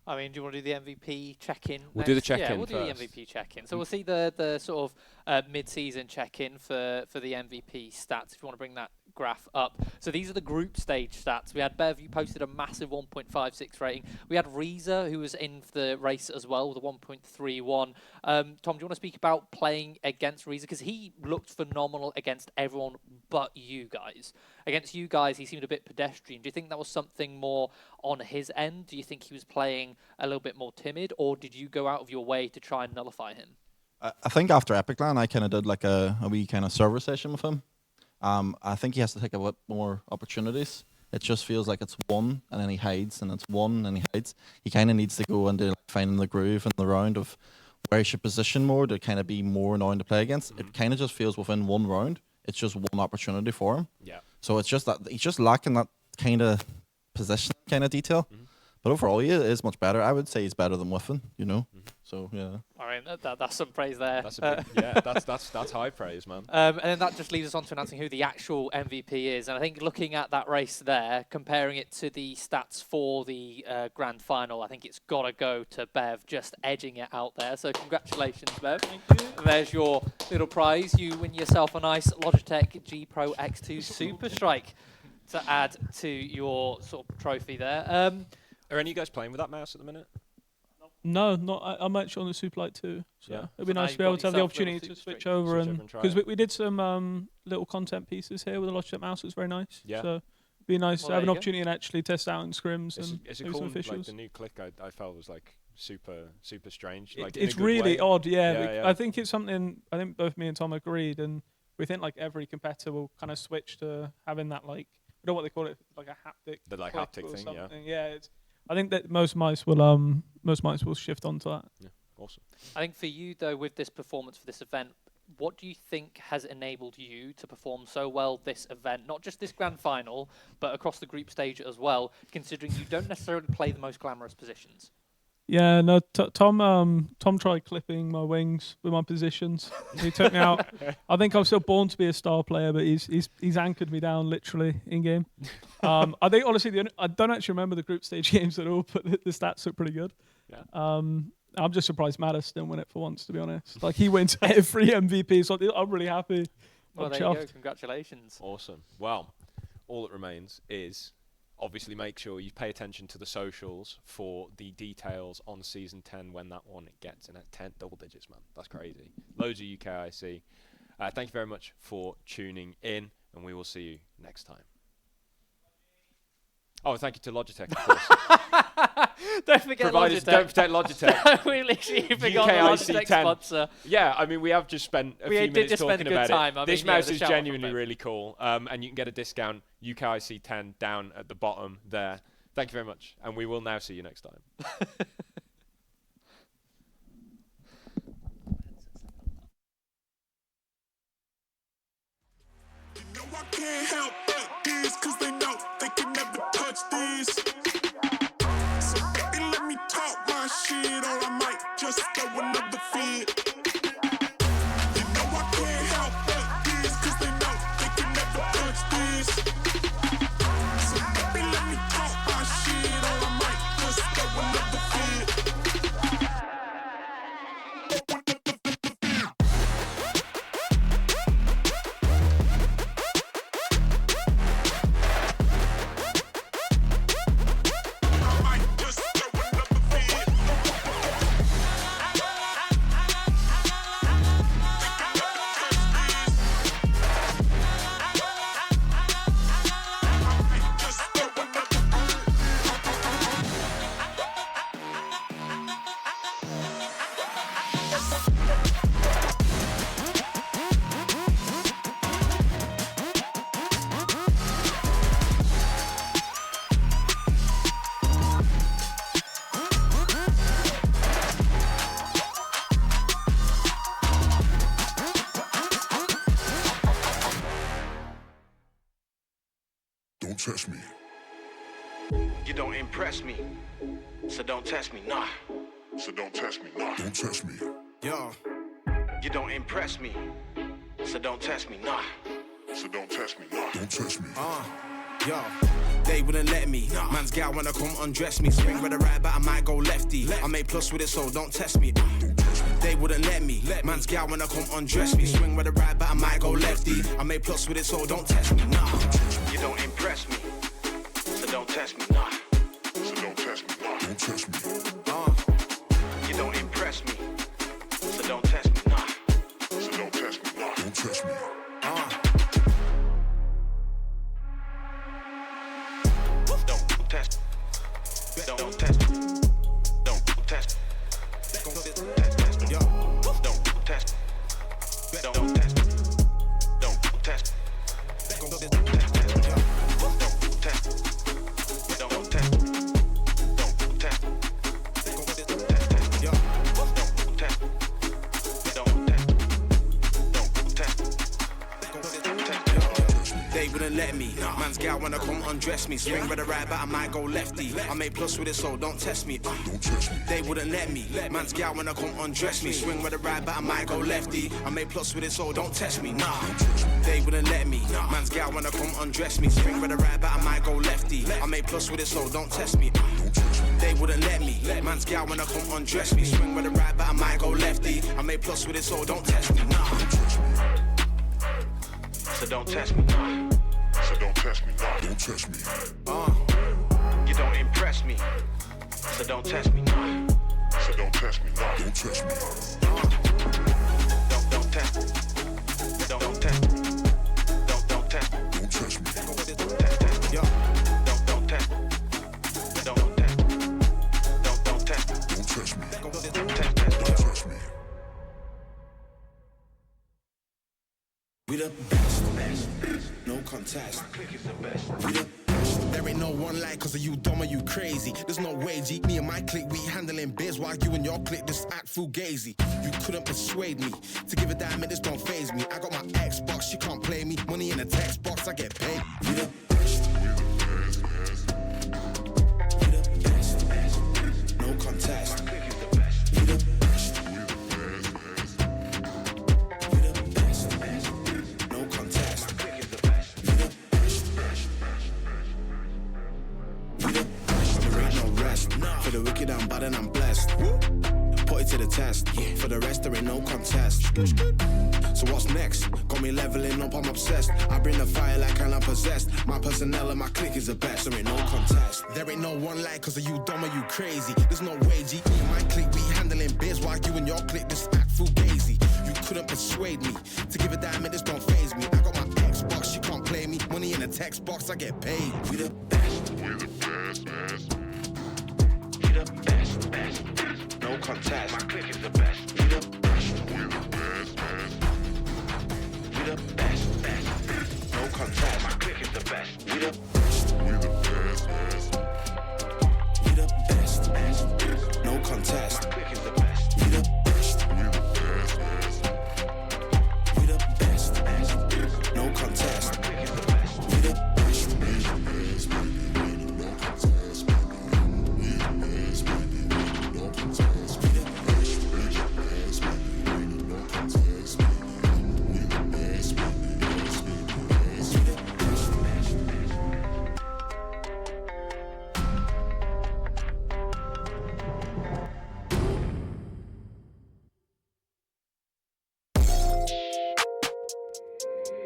[SPEAKER 8] I mean, do you want to do the MVP check-in?
[SPEAKER 7] We'll do the check-in.
[SPEAKER 8] Yeah, we'll do the MVP check-in. So we'll see the sort of mid-season check-in for the MVP stats. If you want to bring that graph up. So these are the group stage stats. We had Bev, you posted a massive 1.56 rating. We had Rhyza, who was in the race as well, with a 1.31. Tom, do you want to speak about playing against Rhyza? Because he looked phenomenal against everyone but you guys. Against you guys, he seemed a bit pedestrian. Do you think that was something more on his end? Do you think he was playing a little bit more timid, or did you go out of your way to try and nullify him?
[SPEAKER 6] I think after Epicland, I kind of did like a wee kind of server session with him. I think he has to take a bit more opportunities. It just feels like it's one, and then he hides, and it's one, and he hides. He kind of needs to go into like, finding the groove and the round of where he should position more to kind of be more annoying to play against. It kind of just feels within one round, it's just one opportunity for him.
[SPEAKER 7] Yeah.
[SPEAKER 6] So it's just that he's just lacking that kind of position kind of detail. But overall, he is much better. I would say he's better than Whiffen, So, yeah.
[SPEAKER 8] I mean, that's some praise there.
[SPEAKER 7] That's a big, yeah, that's high praise, man.
[SPEAKER 8] And then that just leads us on to announcing who the actual MVP is. And I think looking at that race there, comparing it to the stats for the grand final, I think it's got to go to Bev, just edging it out there. So congratulations, Bev. Thank you. There's your little prize. You win yourself a nice Logitech G Pro X2 Super Strike to add to your sort of trophy there.
[SPEAKER 7] Are any of you guys playing with that mouse at the minute?
[SPEAKER 17] No, not. I'm actually on the Superlight 2, so
[SPEAKER 7] yeah.
[SPEAKER 17] It'd be nice to be able to have the opportunity to switch over and because we did some little content pieces here with the Logitech mouse. It was very nice.
[SPEAKER 7] Yeah.
[SPEAKER 17] So it'd be nice to have an opportunity and actually test out in scrims and
[SPEAKER 7] it's
[SPEAKER 17] maybe
[SPEAKER 7] cool,
[SPEAKER 17] some officials.
[SPEAKER 7] like the new click I felt was like super strange. Like
[SPEAKER 17] It's really odd. Yeah, I think it's something. I think both me and Tom agreed, and we think like every competitor will kind of switch to having that like I don't know what they call it, like a haptic.
[SPEAKER 7] The like haptic thing,
[SPEAKER 17] something. Yeah. I think that most mice will shift onto that.
[SPEAKER 7] Yeah, awesome.
[SPEAKER 8] I think for you though, with this performance for this event, what do you think has enabled you to perform so well this event, not just this grand final, but across the group stage as well, considering you don't necessarily play the most glamorous positions?
[SPEAKER 17] Yeah, no, Tom tried clipping my wings with my positions. He took me out. I think I'm still born to be a star player, but he's anchored me down literally in game. I think honestly, I don't actually remember the group stage games at all, but the stats look pretty good.
[SPEAKER 7] Yeah.
[SPEAKER 17] I'm just surprised Mattis didn't win it for once, to be honest. Like he wins every MVP, so I'm really happy.
[SPEAKER 8] Well, there you go. Congratulations.
[SPEAKER 7] Awesome. Well, all that remains is obviously make sure you pay attention to the socials for the details on Season 10 when that one gets in at 10 double digits, man. That's crazy. Loads of UKIC. Thank you very much for tuning in, and we will see you next time. Oh, thank you to Logitech, of course.
[SPEAKER 8] Don't forget
[SPEAKER 7] Providers
[SPEAKER 8] Logitech.
[SPEAKER 7] don't forget Logitech.
[SPEAKER 8] We literally forgot the Logitech
[SPEAKER 7] 10.
[SPEAKER 8] sponsor.
[SPEAKER 7] Yeah, I mean, we have just spent a few minutes talking about
[SPEAKER 8] time.
[SPEAKER 7] it. This mouse is genuinely really cool, and you can get a discount, UKIC 10, down at the bottom there. Thank you very much, and we will now see you next time.
[SPEAKER 4] I can't help but these, cause they know they can never touch these. So they let me talk my shit, or I might just throw another fit. You know I can't help but these, cause they know they can never touch these. So they let me talk my shit, or I might just throw another fit.
[SPEAKER 1] Don't test me.
[SPEAKER 5] You don't impress me, so don't test me, nah.
[SPEAKER 1] So don't test me. Don't test me.
[SPEAKER 5] Yo. You don't impress me, so don't test me, nah.
[SPEAKER 1] So don't test me. Don't test me.
[SPEAKER 3] Yo, they wouldn't let me. Man's gal wanna come undress me. Swing with a right, but I might go lefty. I made plus with it, so don't test me. They wouldn't let me. Man's gal wanna come undress me. Swing with a right, but I might go lefty. I made plus with it, so don't test me. Nah.
[SPEAKER 5] You don't impress me, so don't test me, nah.
[SPEAKER 1] So don't test me. Don't test me.
[SPEAKER 5] You don't impress me, so don't test me, nah.
[SPEAKER 1] So don't test me. Don't test me.
[SPEAKER 5] Don't test. Don't test. Don't test. Yo. Don't test. Don't test. Don't test.
[SPEAKER 3] They wouldn't let me. Man's gal wanna come undress me. Swing with a right, but I might go lefty. I made plus with it, so don't test me. They wouldn't let me. Man's gal wanna come undress me. Swing with a right, but I might go lefty. I made plus with it, so don't test me. Nah. They wouldn't let me. Man's gal wanna come undress me. Swing with a right, but I might go lefty. I made plus with it, so don't test me. They wouldn't let me. Man's gal wanna come undress me. Swing with a right, but I might go lefty. I made plus with it, so don't test me. Nah.
[SPEAKER 5] So don't test me, nah.
[SPEAKER 1] So don't test me. Don't test me.
[SPEAKER 5] You don't impress me, so don't test me, nah.
[SPEAKER 1] So don't test me. Don't test me.
[SPEAKER 5] Don't test. Don't test. Don't test.
[SPEAKER 1] Don't test me.
[SPEAKER 3] Yo.
[SPEAKER 5] Don't test. Don't test. Don't test.
[SPEAKER 1] Don't test me.
[SPEAKER 5] Don't test.
[SPEAKER 1] Don't test me.
[SPEAKER 3] We the best, no contest. We the best. There ain't no one like cause of you dumb or you crazy. There's no way, G. Me and my clique, we handling biz while you and your clique just act fugazi. You couldn't persuade me to give a damn, it just don't faze me. I got my Xbox, she can't play me. Money in a text box, I get paid. We the best. We the best, no contest. We the best. We the best, no contest. We the best. We the best. There ain't no rest. For the wicked, I'm bad and I'm blessed. Put it to the test. For the rest, there ain't no contest.
[SPEAKER 19] So what's next? Got me leveling up, I'm obsessed. I bring the fire like I'm possessed. My personnel and my clique is the best. There ain't no contest. There ain't no one like, cause of you dumb or you crazy. There's no way, G. Me and my clique, we handling biz while you and your clique just act fugazi. You couldn't persuade me to give a damn, it just don't faze me. I got my Xbox, you can't play me. Money in a text box, I get paid. We the best. We the best, best. We the best, best. No contest. My clique is the best. We the best. We the best, best. We the best, best. No contest. My clique is the best. We the best. We the best, best. We the best, best. No contest. My clique is the best. We the best. We the best, best. We the best, best. No contest. My clique is the best. We the best, best. No contest. We the best, no contest. We the best, best. No contest. We the best, best. We the best, best.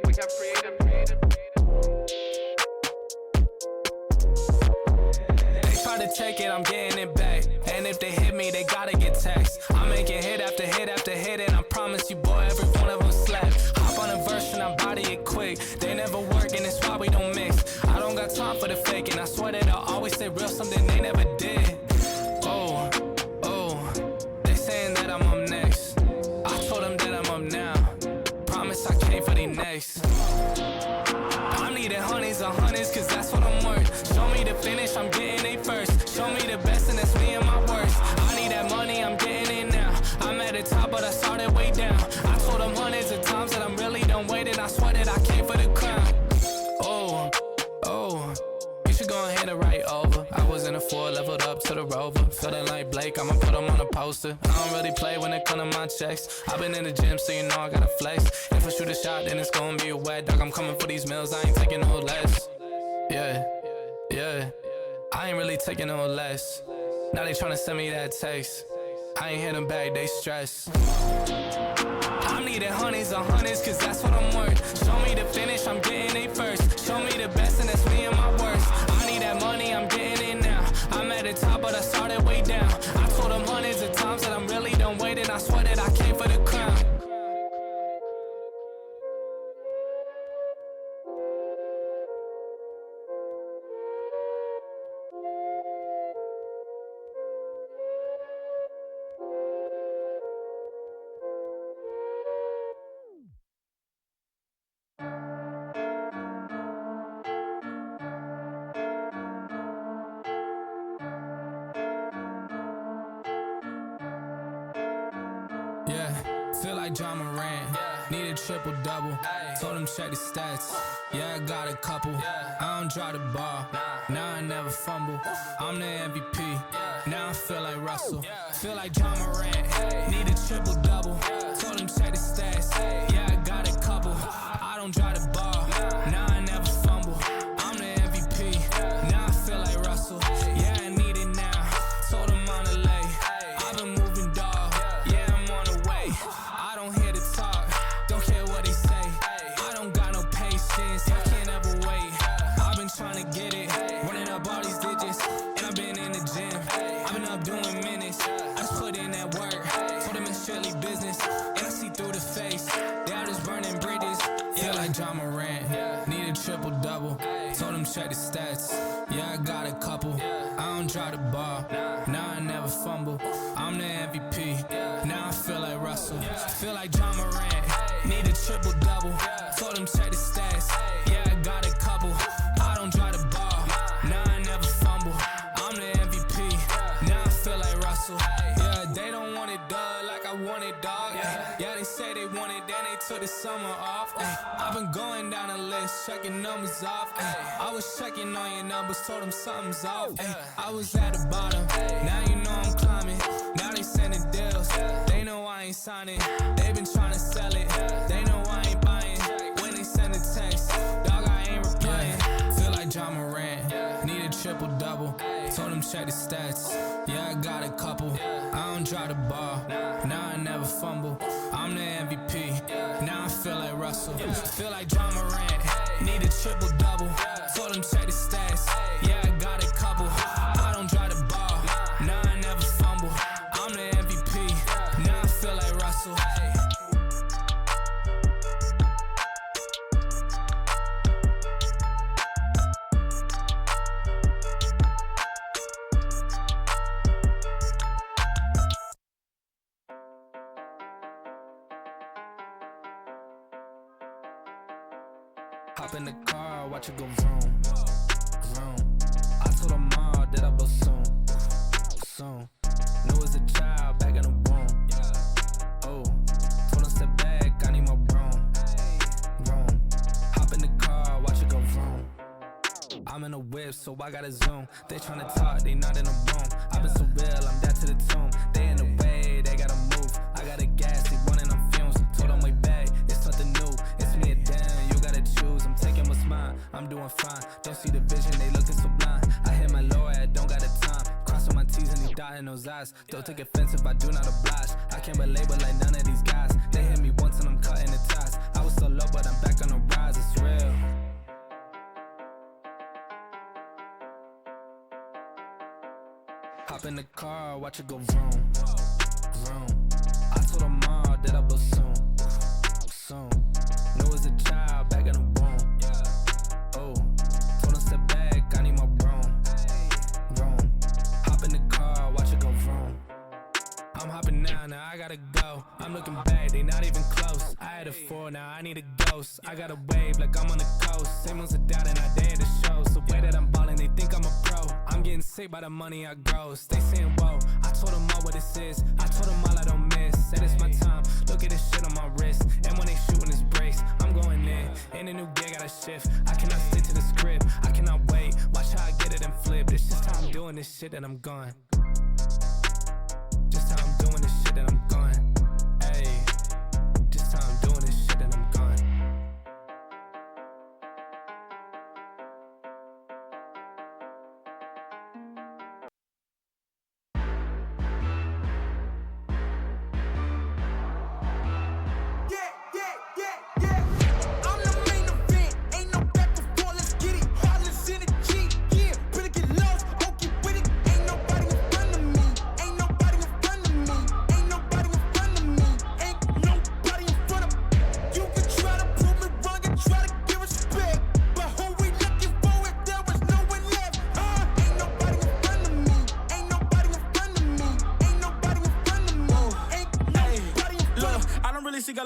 [SPEAKER 20] We got creative. They try to take it, I'm getting it back. And if they hit me, they gotta get taxed. I'm making hit after hit after hit, and I promise you, boy, every one of them slap. Hop on a verse and I body it quick. They never work, and it's why we don't mix. I don't got time for the fake, and I swear that I'll always stay real, something they never did. Oh, they saying that I'm up next. I told them that I'm up now. Promise I came for the next. I'm needing honeys on honeys, cause that's what I'm worth. Show me the finish, I'm getting it first. Show me the best, and that's me and my worst. I need that money, I'm getting it now. I'm at the top, but I started way down. I told them hundreds of times that I'm really done waiting. I swear that I came for the crown. You should go ahead and write over. I was in a 4, leveled up to the Rover. Feeling like Blake, I'ma put him on a poster. I don't really play when it come to my checks. I've been in the gym, so you know I gotta flex. If I shoot a shot, then it's gonna be a wet dog. I'm coming for these meals, I ain't taking no less. Yeah, I ain't really taking no less. Now they tryna send me that text. I ain't hit them back, they stress. I'm needing honeys on honeys, cause that's what I'm worth. Show me the finish, I'm getting it first. Show me the best, and that's me and my worst. I need that money, I'm getting it now. I'm at the top, but I started way down. I told them hundreds of times that I'm really done waiting. I swear that I came for the crown.
[SPEAKER 9] Feel like John Morant, need a triple-double. Told him check the stats, yeah, I got a couple. I don't draw the ball, now I never fumble. I'm the MVP, now I feel like Russell. Feel like John Morant, need a triple-double. Told him check the stats, yeah, I got a couple. I don't draw the ball, now I never fumble. I'm the MVP, now I feel like Russell. Yeah, I need it now, told him on the lay. I've been moving, dog, yeah, I'm on the way. I don't hear the talk, don't care what they say. I don't got no patience, I can't ever wait. I've been trying to get it, running up all these digits. And I've been in the gym, I've been up doing minutes. I just put in that work, told them it's strictly business. And I see through the face, they all just burning bridges. Feel like John Morant, need a triple-double. Told him check the stats, yeah, I got a couple. I don't draw the ball, now I never fumble. I'm the MVP, now I feel like Russell. Feel like John Morant, need a triple-double. Told him check the stats, yeah, I got a couple. I don't draw the ball, now I never fumble. I'm the MVP, now I feel like Russell. Yeah, they don't want it done like I want it, dog. Yeah, they say they want it, then they took the summer off. I've been going down the list, checking numbers off. I was checking on your numbers, told them something's off. I was at the bottom, now you know I'm climbing. Now they sending deals, they know I ain't signing. They been trying to sell it, they know I ain't buying. When they send a text, dog, I ain't replying. Feel like John Morant, need a triple-double. Told him check the stats, yeah, I got a couple. I don't draw the ball, now I never fumble. I'm the MVP, now I
[SPEAKER 20] feel like Russell. Feel like John Morant. Need a triple double. Told him check the stats. Yeah, I got a couple. I don't drive the ball. Nah, I never fumble. I'm the MVP. Now I feel like Russell. Hop in the car, watch it go vroom, vroom. I told her mom that I blow soon, soon. Knew as a child back in the womb. Oh, told her step back, I need my broom, vroom. Hop in the car, watch it go vroom. I'm in a whip, so I gotta zoom. They tryna talk, they not in the room. I've been so real, I'm dead to the tomb. They in the way, they gotta move. I gotta gas, they running on fumes. Told them way back, it's something new. It's me and Dan, you gotta choose. I'm taking what's mine, I'm doing fine. Don't see the vision, they looking so blind. I hit my lawyer, I don't got the time. Crossing my T's and he dotting those eyes. Don't take offense if I do not oblige. I can't belabor like none of these guys. They hit me once and I'm cutting the ties. I was so low, but I'm back on the rise, it's real. Hop in the car, watch it go vroom, vroom. I told her mom that I blow soon, soon. Knew as a child back in the womb. Oh, told her step back, I need my broom, vroom. Hop in the car, watch it go vroom. I'm hopping now I gotta go. I'm looking back, they not even close. I had a 4, now I need a ghost. I got a wave like I'm on the coast. Same ones are down and I dare the show. So way that I'm ballin', they think I'm a pro. I'm getting sick by the money I gross. They saying whoa, I told them all what this is. I told them all I don't miss. Said it's my time, look at this shit on my wrist. And when they shootin' this brace, I'm going in a new gear, gotta shift. I cannot stick to the script, I cannot wait. Watch how I get it and flip. It's just how I'm doing this shit and I'm gone. Just how I'm doing this shit and I'm gone. Ayy, just how I'm doing this shit and I'm gone.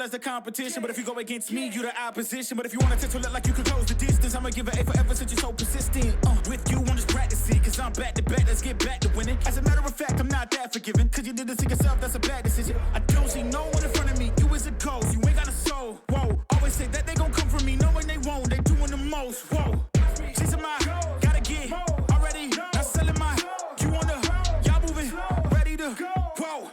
[SPEAKER 2] As the competition, but if you go against me, you the opposition. But if you wanna test to look like you could close the distance, I'ma give it A forever since you're so persistent. With you, I'm just practicing, cause I'm back to back, let's get back to winning. As a matter of fact, I'm not that forgiving, cause you did this to yourself, that's a bad decision. I don't see no one in front of me, you is a ghost, you ain't got a soul. Whoa, always say that they gon' come for me, knowing they won't, they doing the most. Whoa, chasing my, gotta get already, not selling my, you on the, y'all moving, ready to, whoa.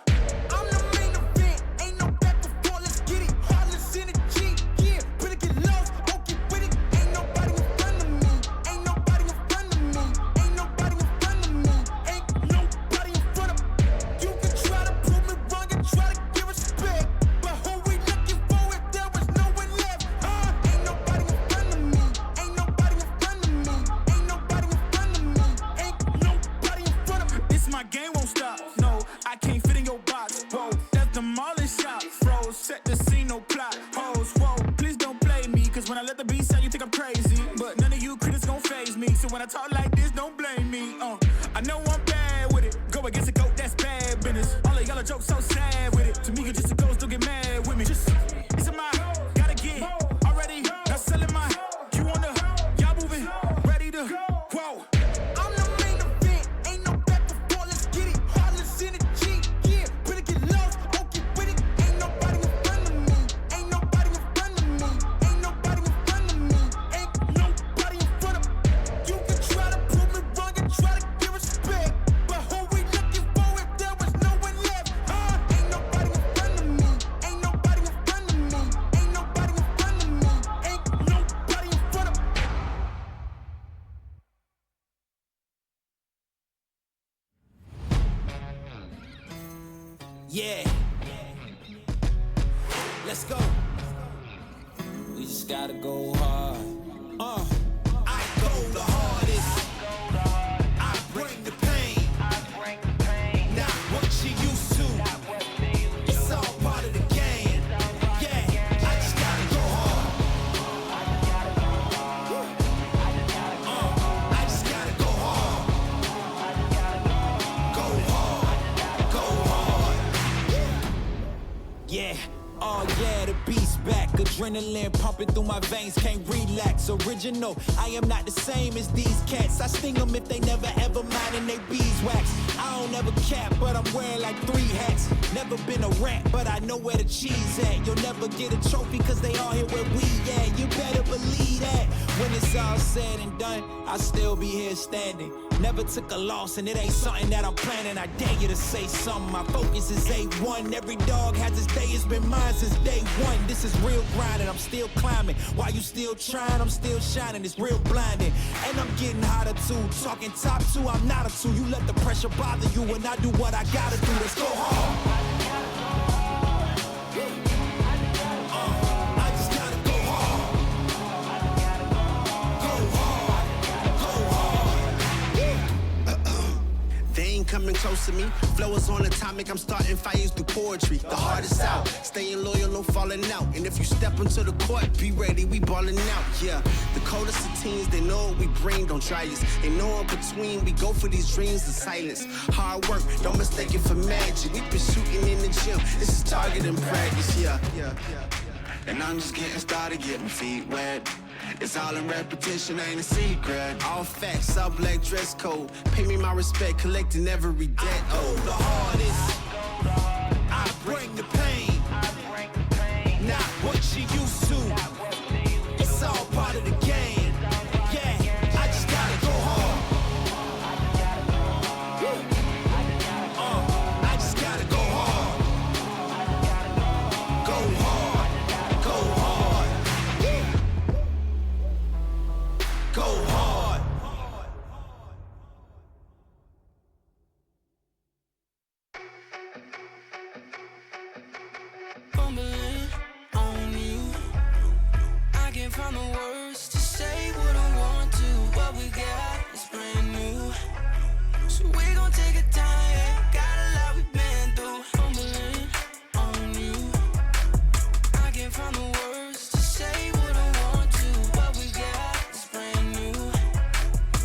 [SPEAKER 2] When I talk like this, don't blame me. I know I'm bad with it. Go against a goat, that's bad business. All of y'all are jokes so sad with it. To me, you're just a ghost, don't get mad with me. Just, it's a my, gotta get already. Not selling my, you on the, y'all moving, ready to, whoa. I'm the main event, ain't no back before, let's get it. Heartless in the G, yeah. Better get lost, don't get with it. Ain't nobody in front of me. Ain't nobody in front of me. Ain't nobody in front of me. Ain't nobody in front of me. You can try to prove me wrong and try to give respect, but who we looking for if there was no one left? Ain't nobody in front of me. Ain't nobody in front of me. Ain't nobody in front of me. Ain't nobody in front of me.
[SPEAKER 3] Yeah. Let's go. gotta go hard. I go the hardest. I bring the pain. Not what you used to. It's all part of the game. Yeah, I just gotta go hard. I just gotta go hard. Go hard. Go hard. Yeah. Oh yeah, the beast back. Adrenaline pumping through my veins, can't relax. Original, I am not the same as these cats. I sting them if they never ever mind and they beeswax. I don't ever cap, but I'm wearing like 3 hats. Never been a rat, but I know where the cheese at. You'll never get a trophy cause they all here where we at. You better believe that. When it's all said and done, I'll still be here standing. Never took a loss and it ain't something that I'm planning. I dare you to say something, my focus is A1. Every dog has its day, it's been mine since day one. This is real grind and I'm still climbing. While you still trying, I'm still shining. It's real blinding. And I'm getting hotter too. Talking top 2, I'm not a 2. You let the pressure bother you when I do what I gotta do. Let's go hard. I just gotta go hard. Go hard. Go hard. They ain't coming close to me. Flow is on atomic, I'm starting fires through poetry. The hardest out, staying loyal, no falling out. And if you step into the court, be ready, we balling out. Yeah, the coldest of teens, they know what we bring, don't try us. They know in between, we go for these dreams in silence. Hard work, don't mistake it for magic. We been shooting in the gym, this is target and practice. Yeah. And I'm just getting started, getting feet wet. It's all in repetition, ain't a secret. All facts, all black dress code. Pay me my respect, collecting every debt. Oh, the hardest. I bring the pain. Not what you used to. It's all part of the game. Yeah, I just gotta go hard. I just gotta go hard. Go hard. Go hard. Go hard.
[SPEAKER 15] Fumbling on you. I can't find the words to say what I want to. What we got is brand new. So we gon' take a time. Got a lot we've been through. Fumbling on you. I can't find the words to say what I want to. What we got is brand new.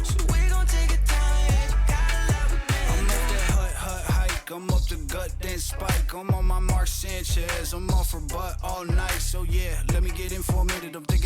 [SPEAKER 15] So we gon' take a time. Got a lot we've been through.
[SPEAKER 3] I'm up that hut hike. I'm up the gut, then spike. I'm on my Mark Sanchez. I'm off for butt all night. So yeah, let me get in for a minute. I'm thinking